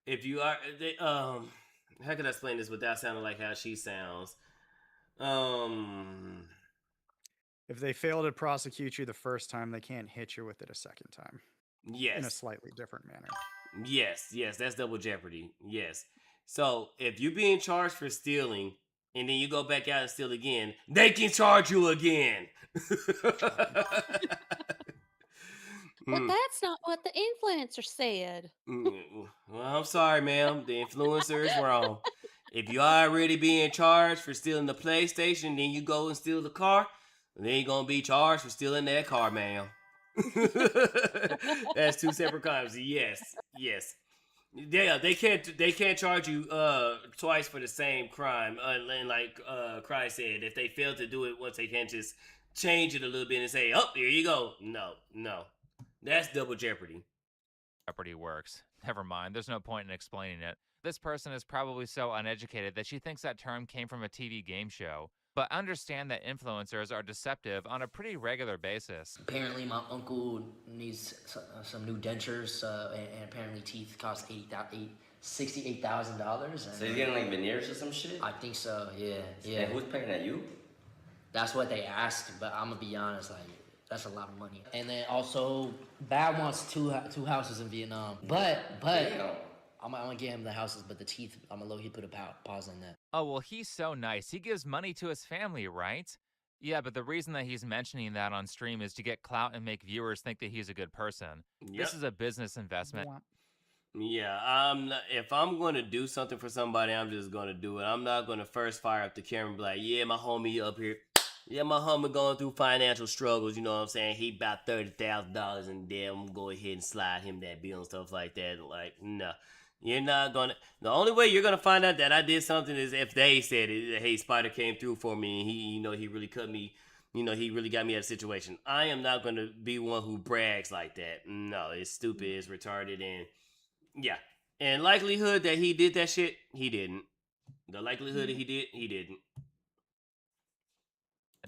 if you are how can I explain this without sounding like how she sounds? If they fail to prosecute you the first time, they can't hit you with it a second time. Yes. In a slightly different manner. Yes, that's double jeopardy. Yes. So if you're being charged for stealing and then you go back out and steal again, they can charge you again. Well, that's not what the influencer said. Well, I'm sorry, ma'am. The influencer is wrong. If you already being charged for stealing the PlayStation, then you go and steal the car, then you're gonna be charged for stealing that car, ma'am. That's two separate crimes. Yes. Yeah, they can't charge you twice for the same crime. And like Cry said, if they fail to do it once, they can't just change it a little bit and say, "Oh, here you go." No, that's double jeopardy. Jeopardy works. Never mind. There's no point in explaining it. This person is probably so uneducated that she thinks that term came from a TV game show. But understand that influencers are deceptive on a pretty regular basis. Apparently, my uncle needs some new dentures, and apparently teeth cost $68,000. So he's getting like veneers or some shit? I think so, yeah. And who's paying that, you? That's what they asked, but I'm gonna be honest, like, that's a lot of money. And then also, Bad wants two houses in Vietnam. But I'm gonna get him the houses, but the teeth, I'm gonna low-key put a pause on that. Oh, well, he's so nice. He gives money to his family, right? Yeah, but the reason that he's mentioning that on stream is to get clout and make viewers think that he's a good person. Yep. This is a business investment. Yeah, if I'm going to do something for somebody, I'm just going to do it. I'm not going to first fire up the camera and be like, yeah, my homie up here. Yeah, my homie going through financial struggles, you know what I'm saying? He about $30,000 in debt. I'm going to go ahead and slide him that bill and stuff like that. Like, no. You're not gonna. The only way you're gonna find out that I did something is if they said it. Hey, Spydr came through for me, and he really cut me. He really got me out of a situation. I am not gonna be one who brags like that. No, it's stupid. It's retarded, and yeah. And likelihood that he did that shit, he didn't. The likelihood that he didn't.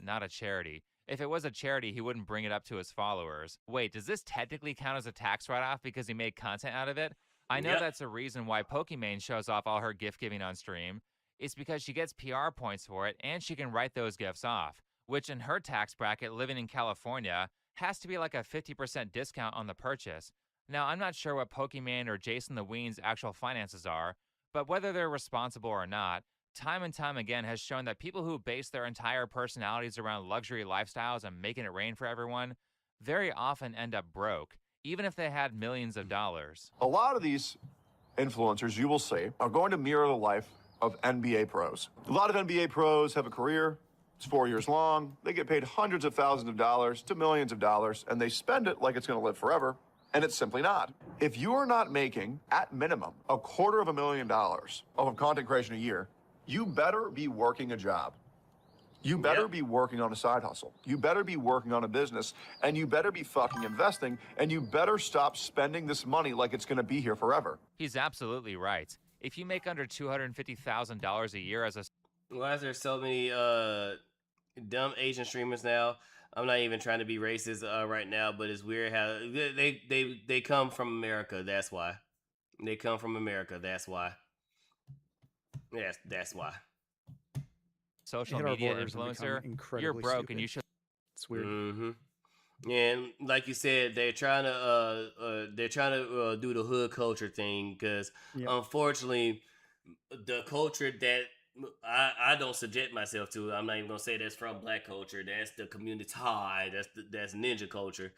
Not a charity. If it was a charity, he wouldn't bring it up to his followers. Wait, does this technically count as a tax write-off because he made content out of it? I know that's a reason why Pokimane shows off all her gift giving on stream. It's because she gets PR points for it and she can write those gifts off, which in her tax bracket living in California has to be like a 50% discount on the purchase. Now, I'm not sure what Pokimane or Jason the Ween's actual finances are, but whether they're responsible or not, time and time again has shown that people who base their entire personalities around luxury lifestyles and making it rain for everyone very often end up broke, even if they had millions of dollars. A lot of these influencers, you will see, are going to mirror the life of NBA pros. A lot of NBA pros have a career. It's 4 years long. They get paid hundreds of thousands of dollars to millions of dollars, and they spend it like it's going to live forever, and it's simply not. If you are not making, at minimum, $250,000 of content creation a year, you better be working a job. You better be working on a side hustle. You better be working on a business, and you better be fucking investing, and you better stop spending this money like it's gonna be here forever. He's absolutely right. If you make under $250,000 a year as a... Why is there so many dumb Asian streamers now? I'm not even trying to be racist right now, but it's weird how they come from America. That's why. They come from America. That's why. Yes, that's why. Social media influencer, you're broke stupid. And you should. It's weird. Mm-hmm. And like you said, they're trying to do the hood culture thing because unfortunately, the culture that I don't subject myself to, I'm not even gonna say that's from black culture. That's the community. That's ninja culture.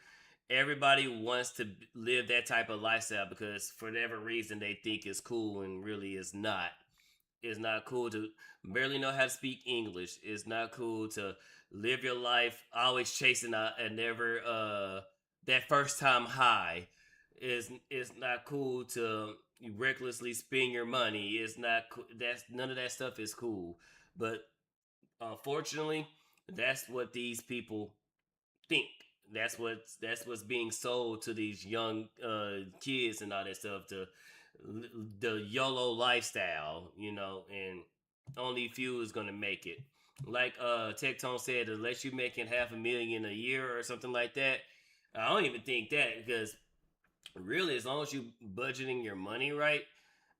Everybody wants to live that type of lifestyle because for whatever reason they think it's cool and really is not. It's not cool to barely know how to speak English. It's not cool to live your life always chasing that first time high. It's not cool to recklessly spend your money. It's not none of that stuff is cool. But unfortunately, that's what these people think. That's what's being sold to these young kids and all that stuff. The YOLO lifestyle, and only few is gonna make it. Like Tectone said, unless you're making $500,000 a year or something like that, I don't even think that, because really, as long as you budgeting your money right,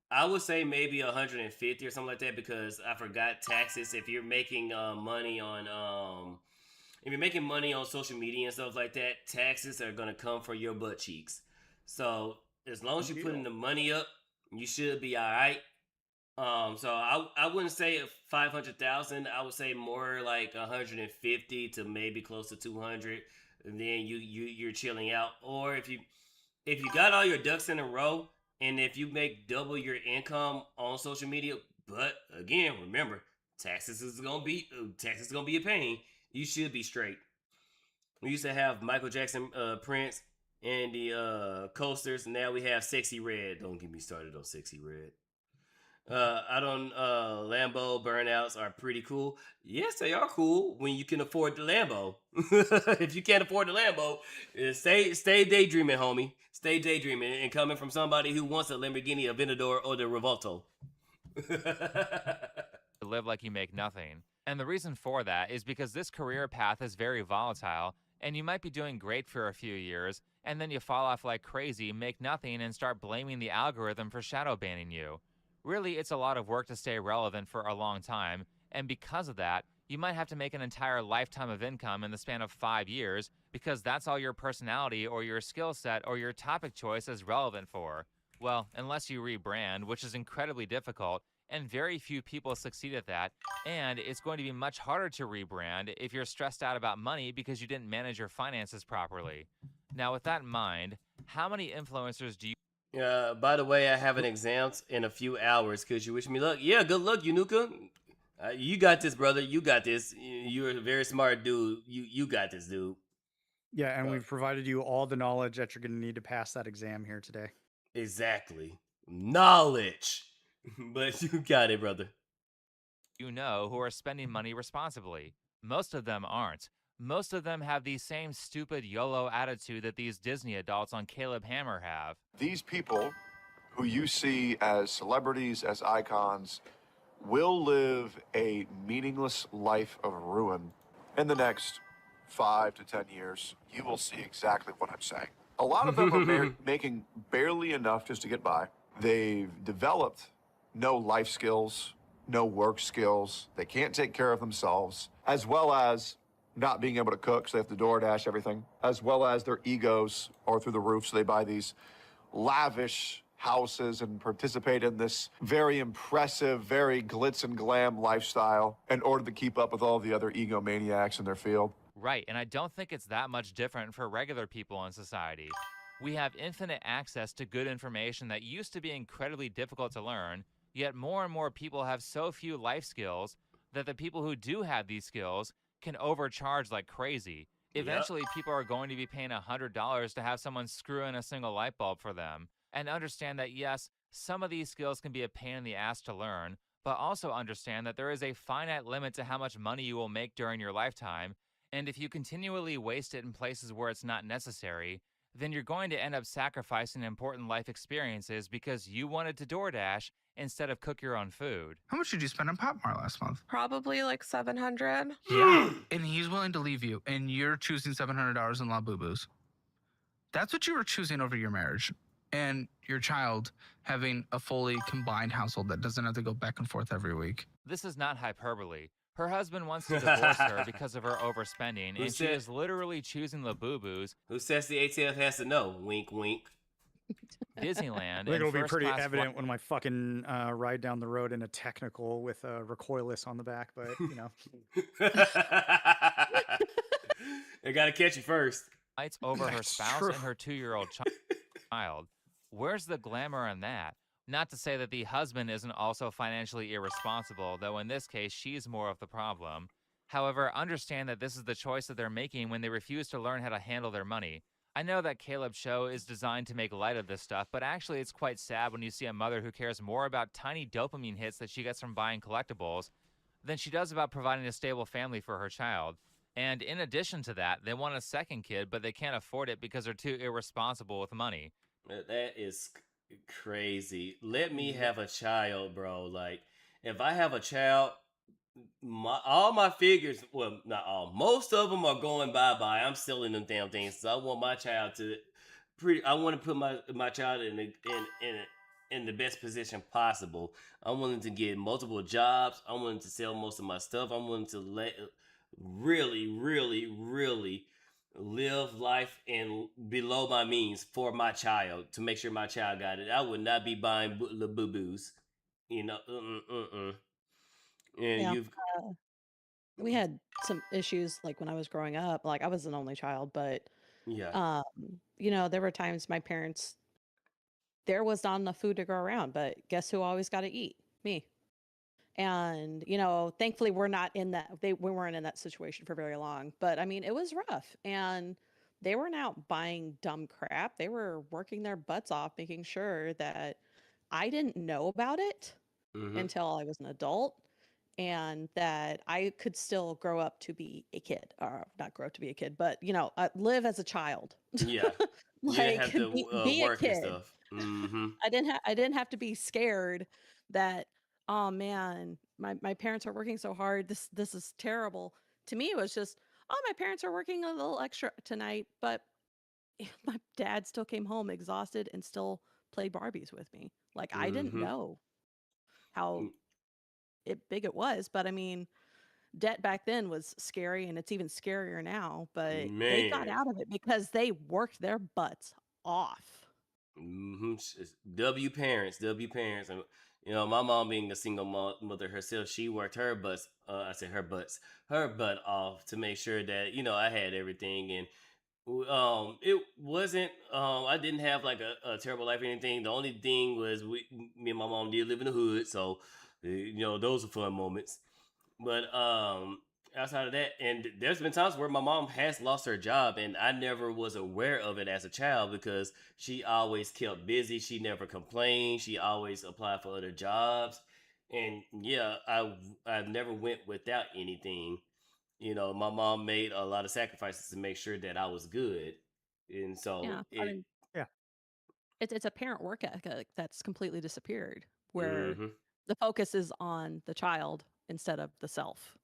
I would say maybe 150 or something like that, because I forgot taxes. If you're making money on social media and stuff like that, taxes are gonna come for your butt cheeks. So as long as you're putting the money up, you should be all right. So I wouldn't say 500,000. I would say more like 150 to maybe close to 200, and then you're chilling out. Or if you got all your ducks in a row, and if you make double your income on social media, But again, remember, taxes is gonna be a pain. You should be straight. We used to have Michael Jackson, Prince, and the coasters. Now we have Sexy Red. Don't get me started on Sexy Red. I don't. Lambo burnouts are pretty cool. Yes, they are cool when you can afford the Lambo. If you can't afford the Lambo, stay daydreaming, homie. Stay daydreaming, and coming from somebody who wants a Lamborghini, Aventador, or the Revolto. Live like you make nothing. And the reason for that is because this career path is very volatile, and you might be doing great for a few years, and then you fall off like crazy, make nothing, and start blaming the algorithm for shadow banning you. Really, it's a lot of work to stay relevant for a long time, and because of that, you might have to make an entire lifetime of income in the span of 5 years because that's all your personality or your skill set or your topic choice is relevant for. Well, unless you rebrand, which is incredibly difficult, and very few people succeed at that, and it's going to be much harder to rebrand if you're stressed out about money because you didn't manage your finances properly. Now, with that in mind, how many influencers do you... By the way, I have an exam in a few hours. Could you wish me luck? Yeah, good luck, Yunuka. You got this, brother. You got this. You're a very smart dude. You got this, dude. Yeah, and we've provided you all the knowledge that you're going to need to pass that exam here today. Exactly. Knowledge. But you got it, brother. You know who are spending money responsibly. Most of them aren't. Most of them have the same stupid YOLO attitude that these Disney adults on Caleb Hammer have. These people who you see as celebrities, as icons, will live a meaningless life of ruin. In the next 5 to 10 years, you will see exactly what I'm saying. A lot of them are making barely enough just to get by. They've developed no life skills, no work skills. They can't take care of themselves, as well as not being able to cook, so they have to DoorDash everything, as well as their egos are through the roof, so they buy these lavish houses and participate in this very impressive, very glitz and glam lifestyle in order to keep up with all the other egomaniacs in their field. Right, and I don't think it's that much different for regular people in society. We have infinite access to good information that used to be incredibly difficult to learn, yet more and more people have so few life skills that the people who do have these skills can overcharge like crazy. Eventually, people are going to be paying $100 to have someone screw in a single light bulb for them. And understand that, yes, some of these skills can be a pain in the ass to learn, but also understand that there is a finite limit to how much money you will make during your lifetime. And if you continually waste it in places where it's not necessary, then you're going to end up sacrificing important life experiences because you wanted to DoorDash instead of cook your own food. How much did you spend on Popmart last month? Probably like $700. Yeah. And he's willing to leave you, and you're choosing $700 in La Boo Boos. That's what you were choosing over your marriage. And your child having a fully combined household that doesn't have to go back and forth every week. This is not hyperbole. Her husband wants to divorce her because of her overspending, and she is literally choosing the boo-boos. Who says the ATF has to know? Wink, wink. Disneyland. I think it'll be pretty evident when I fucking ride down the road in a technical with a recoilless on the back, but you know. They gotta catch you first. Fights over her spouse and her 2-year-old child. Where's the glamour in that? Not to say that the husband isn't also financially irresponsible, though in this case, she's more of the problem. However, understand that this is the choice that they're making when they refuse to learn how to handle their money. I know that Caleb's show is designed to make light of this stuff, but actually it's quite sad when you see a mother who cares more about tiny dopamine hits that she gets from buying collectibles than she does about providing a stable family for her child. And in addition to that, they want a second kid, but they can't afford it because they're too irresponsible with money. That is crazy. Let me have a child, bro. Like, if I have a child, all my figures, well, not all, most of them are going bye-bye. I'm selling them damn things. So I want my child to I want to put my child in the best position possible. I'm willing to get multiple jobs. I'm willing to sell most of my stuff. I'm willing to really live life and below my means for my child to make sure my child got it. I would not be buying the boo-boos, you know. And yeah, we had some issues like when I was growing up. Like I was an only child, but yeah, you know, there were times my parents, there was not enough food to go around. But guess who always got to eat? Me. And, thankfully we weren't in that situation for very long, but I mean, it was rough, and they weren't out buying dumb crap. They were working their butts off, making sure that I didn't know about it until I was an adult, and that I could still grow up to be a kid, or not grow up to be a kid, but live as a child. Yeah. You didn't have to be a work and kid. stuff. Mm-hmm. I didn't have to be scared that, oh man, my parents are working so hard. This is terrible. To me, it was just, oh, my parents are working a little extra tonight, but my dad still came home exhausted and still played Barbies with me. Like, I didn't know how big it was, but I mean, debt back then was scary, and it's even scarier now, but they got out of it because they worked their butts off. W parents. And my mom being a single mother herself, she worked her butts. I said her butt off to make sure that I had everything. And it wasn't. I didn't have like a terrible life or anything. The only thing was me and my mom did live in the hood, so those are fun moments. But outside of that, and there's been times where my mom has lost her job, and I never was aware of it as a child because she always kept busy. She never complained. She always applied for other jobs, and yeah, I never went without anything. My mom made a lot of sacrifices to make sure that I was good, and so I mean, it's a parent work ethic that's completely disappeared, where the focus is on the child instead of the self.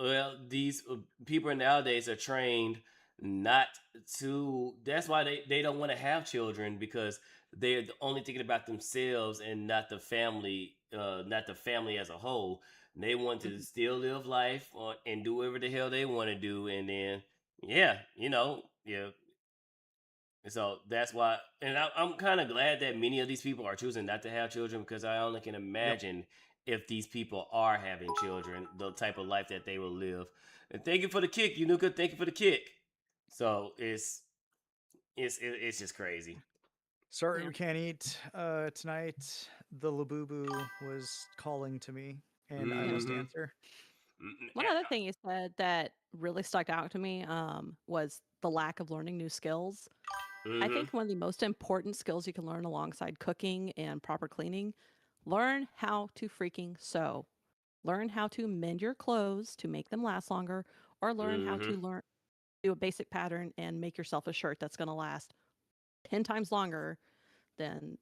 Well, these people nowadays are trained not to. That's why they don't want to have children, because they're only thinking about themselves and not the family, not the family as a whole. They want to still live life and do whatever the hell they want to do, and then yeah. So that's why, and I'm kind of glad that many of these people are choosing not to have children, because I only can imagine if these people are having children, the type of life that they will live. And thank you for the kick, Yunuka. Thank you for the kick. So it's just crazy. Sorry, we can't eat tonight. The Labubu was calling to me, and I must answer. One other thing you said that really stuck out to me was the lack of learning new skills. I think one of the most important skills you can learn alongside cooking and proper cleaning, learn how to freaking sew. Learn how to mend your clothes to make them last longer, or learn how to do a basic pattern and make yourself a shirt that's going to last 10 times longer than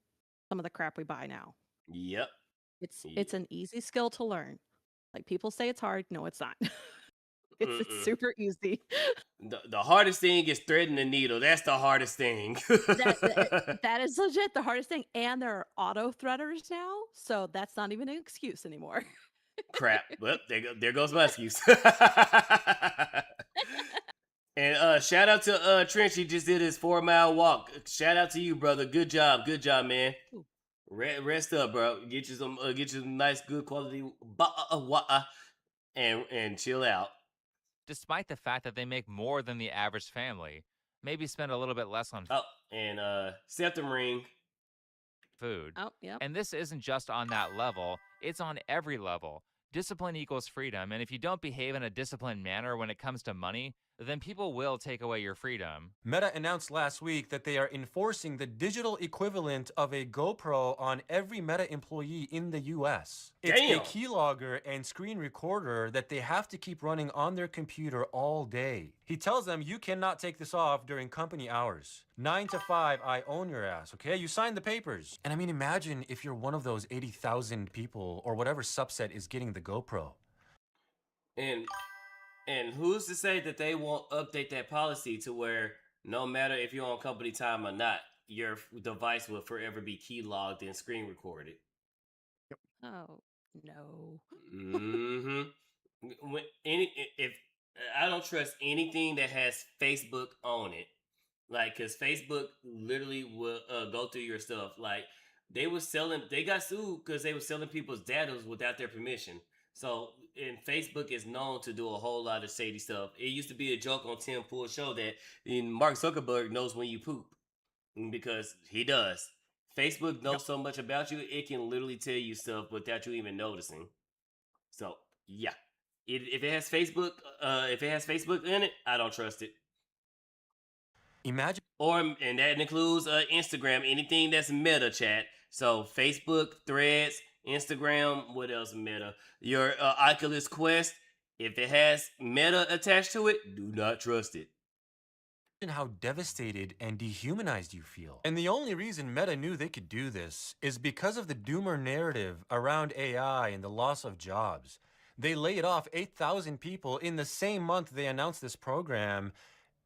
some of the crap we buy now. Yep. It's an easy skill to learn. Like, people say it's hard. No, it's not. It's super easy. The hardest thing is threading the needle. That's the hardest thing. That is legit the hardest thing. And there are auto threaders now, so that's not even an excuse anymore. Crap. Well, there goes my excuse. And shout out to Trench. He just did his 4-mile walk. Shout out to you, brother. Good job, man. Rest up, bro. Get you some nice, good quality water, and chill out. Despite the fact that they make more than the average family, maybe spend a little bit less on septum ring, food. Oh, yeah. And this isn't just on that level, it's on every level. Discipline equals freedom, and if you don't behave in a disciplined manner when it comes to money, then people will take away your freedom. Meta announced last week that they are enforcing the digital equivalent of a GoPro on every Meta employee in the US. It's a keylogger and screen recorder that they have to keep running on their computer all day. He tells them, you cannot take this off during company hours. 9 to 5, I own your ass, okay? You signed the papers. And I mean, imagine if you're one of those 80,000 people or whatever subset is getting the GoPro. And who's to say that they won't update that policy to where no matter if you're on company time or not, your device will forever be key logged and screen recorded? Yep. Oh, no. If I don't trust anything that has Facebook on it, like, because Facebook literally will go through your stuff. Like, they got sued because they were selling people's data without their permission. So, and Facebook is known to do a whole lot of shady stuff. It used to be a joke on Tim Pool's show that Mark Zuckerberg knows when you poop, because he does. Facebook knows so much about you, it can literally tell you stuff without you even noticing. So yeah, if it has Facebook in it, I don't trust it. Imagine, and that includes Instagram, anything that's Meta chat. So Facebook, Threads, Instagram. What else Meta? Your Oculus Quest. If it has Meta attached to it, do not trust it. How devastated and dehumanized you feel. And the only reason Meta knew they could do this is because of the doomer narrative around AI and the loss of jobs. They laid off 8,000 people in the same month they announced this program.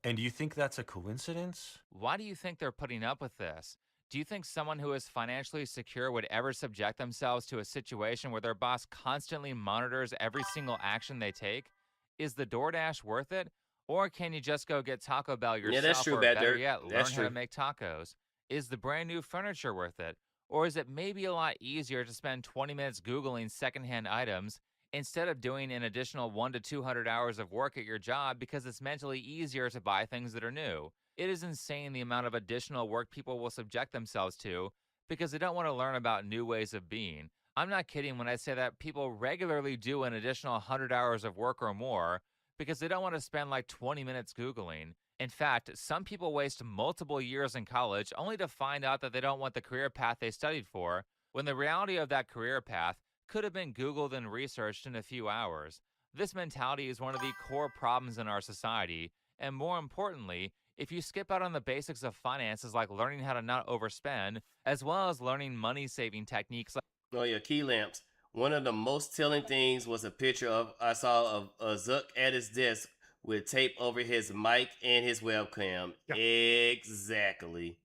And do you think that's a coincidence? Why do you think they're putting up with this? Do you think someone who is financially secure would ever subject themselves to a situation where their boss constantly monitors every single action they take? Is the DoorDash worth it? Or can you just go get Taco Bell yourself? Yeah, that's true, or Bad better Dirt. yet, learn That's how true. to make tacos? Is the brand new furniture worth it? Or is it maybe a lot easier to spend 20 minutes Googling secondhand items instead of doing an additional 100 to 200 hours of work at your job because it's mentally easier to buy things that are new? It is insane the amount of additional work people will subject themselves to because they don't want to learn about new ways of being. I'm not kidding when I say that people regularly do an additional 100 hours of work or more because they don't want to spend like 20 minutes Googling. In fact, some people waste multiple years in college only to find out that they don't want the career path they studied for, when the reality of that career path could have been Googled and researched in a few hours. This mentality is one of the core problems in our society, and more importantly, if you skip out on the basics of finances like learning how to not overspend, as well as learning money-saving techniques like key lamps. One of the most telling things was a picture I saw of Zuck at his desk with tape over his mic and his webcam. Yeah. Exactly.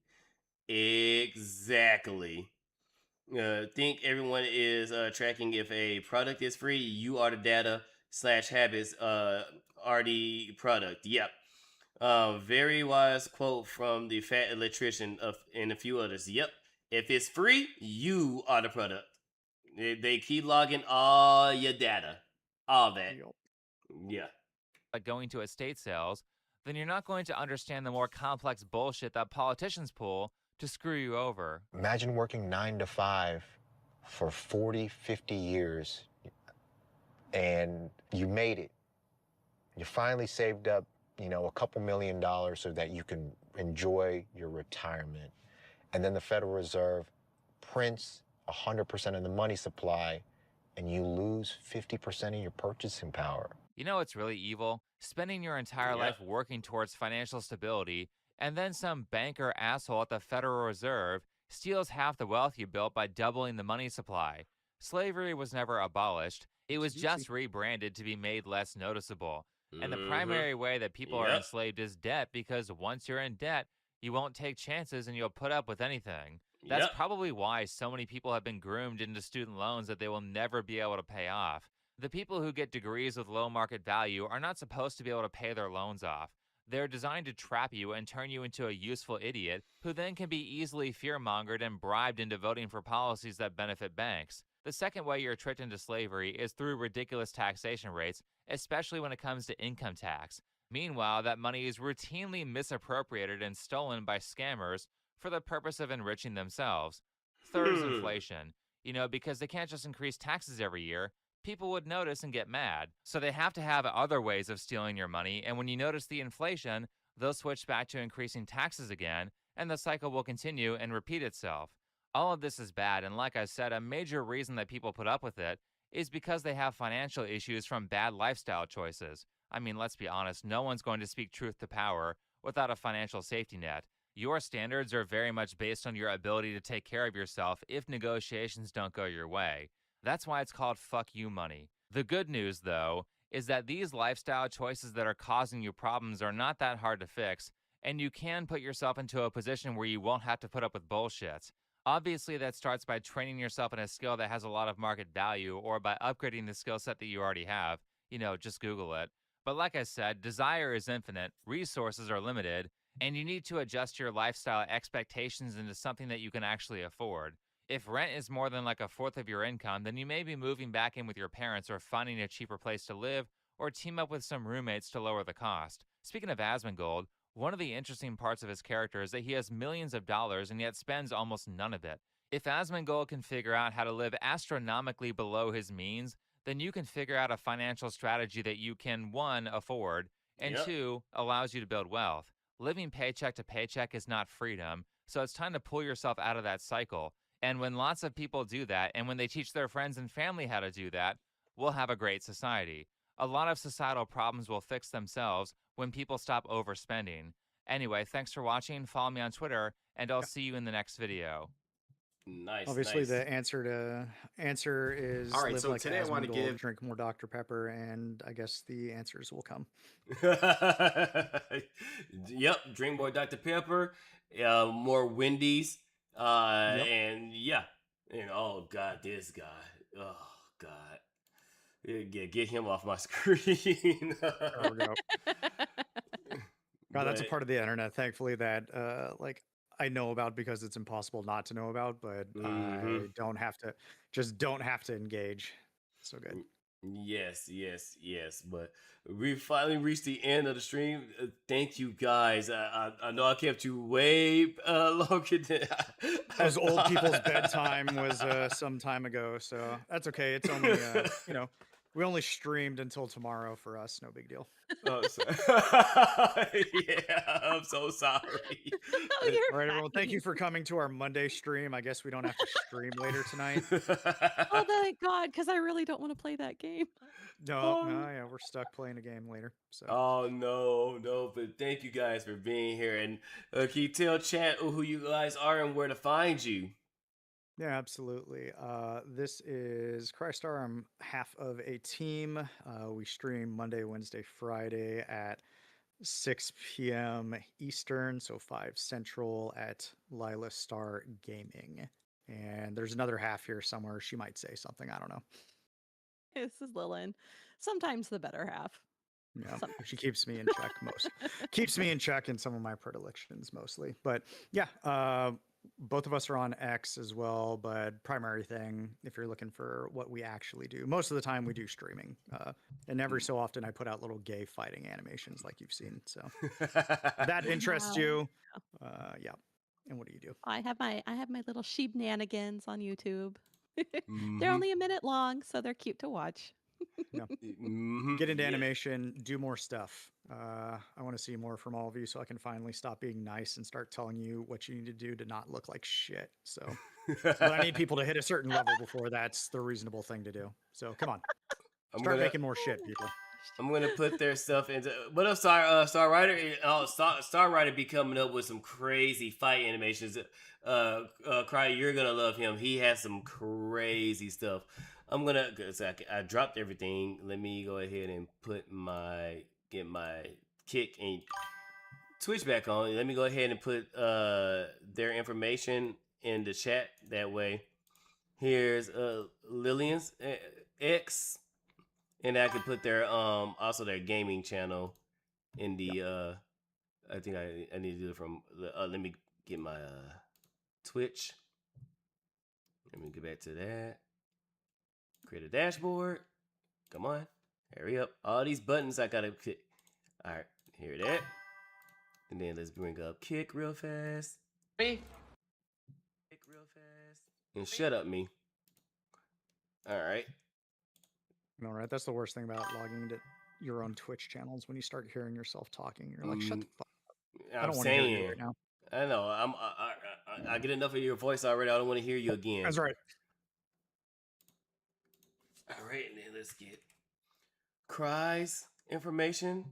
Think everyone is tracking if a product is free. You are the data / habits are the product. Yep. Very wise quote from the fat electrician and a few others. Yep. If it's free, you are the product. They keep logging all your data. All that. Yeah. Like going to estate sales, then you're not going to understand the more complex bullshit that politicians pull to screw you over. Imagine working 9 to 5 for 40, 50 years, and you made it. You finally saved up, a couple $1 million so that you can enjoy your retirement. And then the Federal Reserve prints 100% of the money supply, and you lose 50% of your purchasing power. You know what's really evil? Spending your entire life working towards financial stability, and then some banker asshole at the Federal Reserve steals half the wealth you built by doubling the money supply. Slavery was never abolished. It was just rebranded to be made less noticeable. And the primary way that people are enslaved is debt, because once you're in debt, you won't take chances and you'll put up with anything. That's probably why so many people have been groomed into student loans that they will never be able to pay off. The people who get degrees with low market value are not supposed to be able to pay their loans off. They're designed to trap you and turn you into a useful idiot who then can be easily fear-mongered and bribed into voting for policies that benefit banks. The second way you're tricked into slavery is through ridiculous taxation rates, especially when it comes to income tax. Meanwhile, that money is routinely misappropriated and stolen by scammers for the purpose of enriching themselves. Third is inflation. Because they can't just increase taxes every year. People would notice and get mad. So they have to have other ways of stealing your money, and when you notice the inflation, they'll switch back to increasing taxes again, and the cycle will continue and repeat itself. All of this is bad, and like I said, a major reason that people put up with it is because they have financial issues from bad lifestyle choices. I mean, let's be honest, no one's going to speak truth to power without a financial safety net. Your standards are very much based on your ability to take care of yourself if negotiations don't go your way. That's why it's called fuck you money. The good news, though, is that these lifestyle choices that are causing you problems are not that hard to fix, and you can put yourself into a position where you won't have to put up with bullshit. Obviously, that starts by training yourself in a skill that has a lot of market value, or by upgrading the skill set that you already have. Just Google it. But like I said, desire is infinite, resources are limited, and you need to adjust your lifestyle expectations into something that you can actually afford. If rent is more than like a fourth of your income, then you may be moving back in with your parents or finding a cheaper place to live, or team up with some roommates to lower the cost. Speaking of Asmongold, one of the interesting parts of his character is that he has millions of dollars and yet spends almost none of it. If Asmongold can figure out how to live astronomically below his means, then you can figure out a financial strategy that you can, 1, afford, and 2, allows you to build wealth. Living paycheck to paycheck is not freedom, so it's time to pull yourself out of that cycle. And when lots of people do that, and when they teach their friends and family how to do that, we'll have a great society. A lot of societal problems will fix themselves when people stop overspending. Anyway, thanks for watching. Follow me on Twitter, and I'll see you in the next video. Nice. Obviously, the answer is all right. live So like today I want to Asmongold, give. drink more Dr. Pepper, and I guess the answers will come. Yep, drink more Dr. Pepper, more Wendy's, and oh god, this guy, oh god, get him off my screen. There we go. God, that's a part of the internet, thankfully, that I know about because it's impossible not to know about, but I don't have to engage. So good. Yes. But we finally reached the end of the stream. Thank you guys. I know I kept you way longer than those old people's bedtime was some time ago, so that's okay. It's only we only streamed until tomorrow for us. No big deal. Oh, yeah, I'm so sorry. All right, everyone. Thank you for coming to our Monday stream. I guess we don't have to stream later tonight. Oh, thank God, because I really don't want to play that game. No, yeah, we're stuck playing a game later. So. Oh no! But thank you guys for being here, and can you tell chat who you guys are and where to find you? Yeah, absolutely. This is KriStar. I'm half of a team. We stream Monday, Wednesday, Friday at 6 p.m. Eastern, so 5 Central at LilanStar Gaming. And there's another half here somewhere. She might say something. I don't know. This is Lilin. Sometimes the better half. Yeah, she keeps me in check keeps me in check in some of my predilections mostly. But yeah, both of us are on X as well, but primary thing, if you're looking for what we actually do, most of the time we do streaming. And every so often I put out little gay fighting animations like you've seen. So if that interests you. Yeah. And what do you do? I have my little sheepnanigans on YouTube. They're only a minute long, so they're cute to watch. Yeah. Get into animation, do more stuff. I want to see more from all of you so I can finally stop being nice and start telling you what you need to do to not look like shit. So, but I need people to hit a certain level before that's the reasonable thing to do. So come on, start making more shit, people. I'm gonna put their stuff into. What else, Star Rider? Star Rider be coming up with some crazy fight animations. Cry, you're gonna love him. He has some crazy stuff. I'm gonna. I dropped everything. Let me go ahead and get my Kick and Twitch back on. Let me go ahead and put their information in the chat. That way, here's Lillian's X. And I could put their also their gaming channel in the I think I need to do it from let me get my Twitch. Let me get back to that. Create a dashboard. Come on. Hurry up. All these buttons I gotta click. Alright, hear that. And then let's bring up Kick real fast. Kick real fast. And shut up me. Alright. All right, that's the worst thing about logging into your own Twitch channels when you start hearing yourself talking. You're like, shut the fuck up. I don't want to hear you right now. I know. I get enough of your voice already. I don't want to hear you again. That's right. All right, and then let's get Cry's information.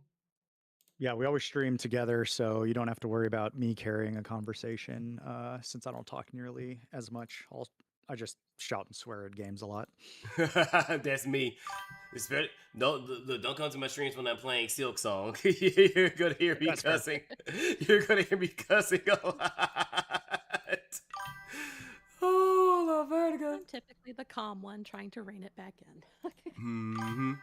Yeah, we always stream together, so you don't have to worry about me carrying a conversation. Since I don't talk nearly as much, I just shout and swear at games a lot. That's me. It's very don't come to my streams when I'm playing Silk Song. You're gonna hear me cussing. You're gonna hear me cussing a lot. Oh, Vertigo. I'm typically the calm one, trying to rein it back in.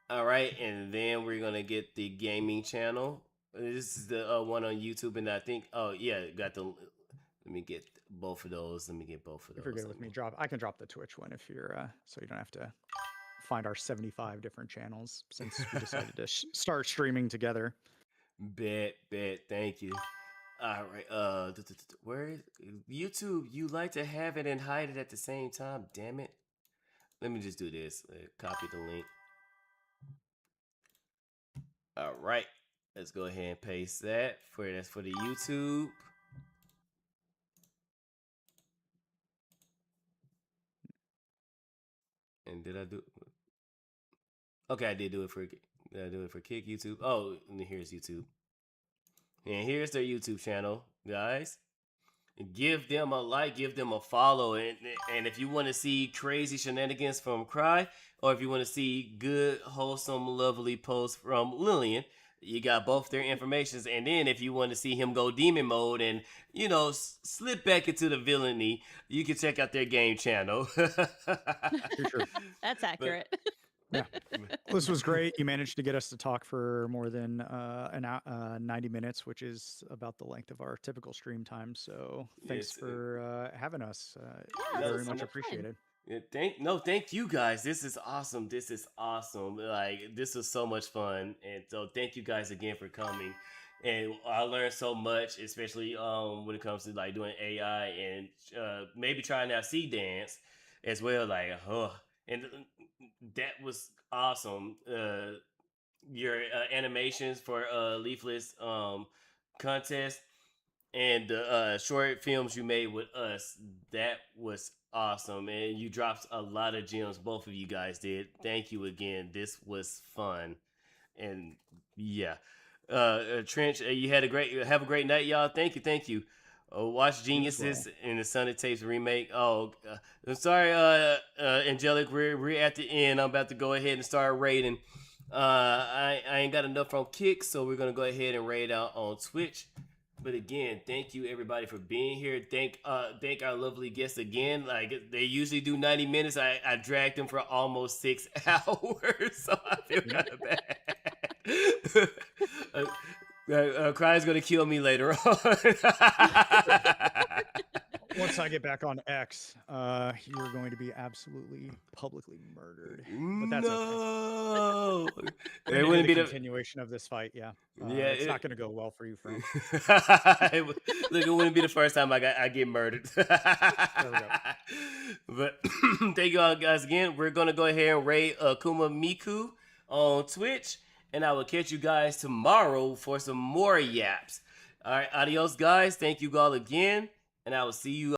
All right, and then we're gonna get the gaming channel. This is the one on YouTube, and I think got the. Let me get both of those. If you're good with me, I can drop the Twitch one if you're so you don't have to find our 75 different channels since we decided to start streaming together. Bet. Thank you. All right. Where is YouTube? You like to have it and hide it at the same time. Damn it. let me just do this. Copy the link. All right. Let's go ahead and paste that. That's for the YouTube. And did I do? Okay, I did do it for. Did I do it for Kick YouTube? Oh, and here's YouTube. And here's their YouTube channel, guys. Give them a like, give them a follow, and if you want to see crazy shenanigans from Cry, or if you want to see good, wholesome, lovely posts from Lillian, you got both their informations. And then if you want to see him go demon mode and, you know, slip back into the villainy, you can check out their game channel. That's accurate. Yeah, this was great. You managed to get us to talk for more than 90 minutes, which is about the length of our typical stream time. So thanks for having us. Very much appreciated. Yeah, thank you guys. This is awesome. This is awesome. Like, this was so much fun, and so thank you guys again for coming. And I learned so much, especially when it comes to like doing AI and maybe trying out C dance as well. Like, and that was awesome. Your animations for Leafless contest and the short films you made with us, that was awesome. And you dropped a lot of gems, both of you guys did. Thank you again. This was fun. And yeah. Trench, you have a great night, y'all. Thank you. Watch Geniuses in the Sunday Tapes remake. I'm sorry, Angelic, we're at the end. I'm about to go ahead and start raiding. I ain't got enough on Kick, so we're gonna go ahead and raid out on Twitch. But again, thank you everybody for being here. Thank our lovely guests again. Like, they usually do 90 minutes. I dragged them for almost 6 hours, so I feel kind of bad. Cry's gonna kill me later on. Once I get back on X, you're going to be absolutely publicly murdered. But that's okay. It wouldn't be the continuation of this fight. Yeah, it's not going to go well for you, Frank. Look, it wouldn't be the first time I get murdered. There we go. But thank you all guys again. We're gonna go ahead and raid Kuma Miku on Twitch, and I will catch you guys tomorrow for some more yaps. All right, adios, guys. Thank you all again. And I will see you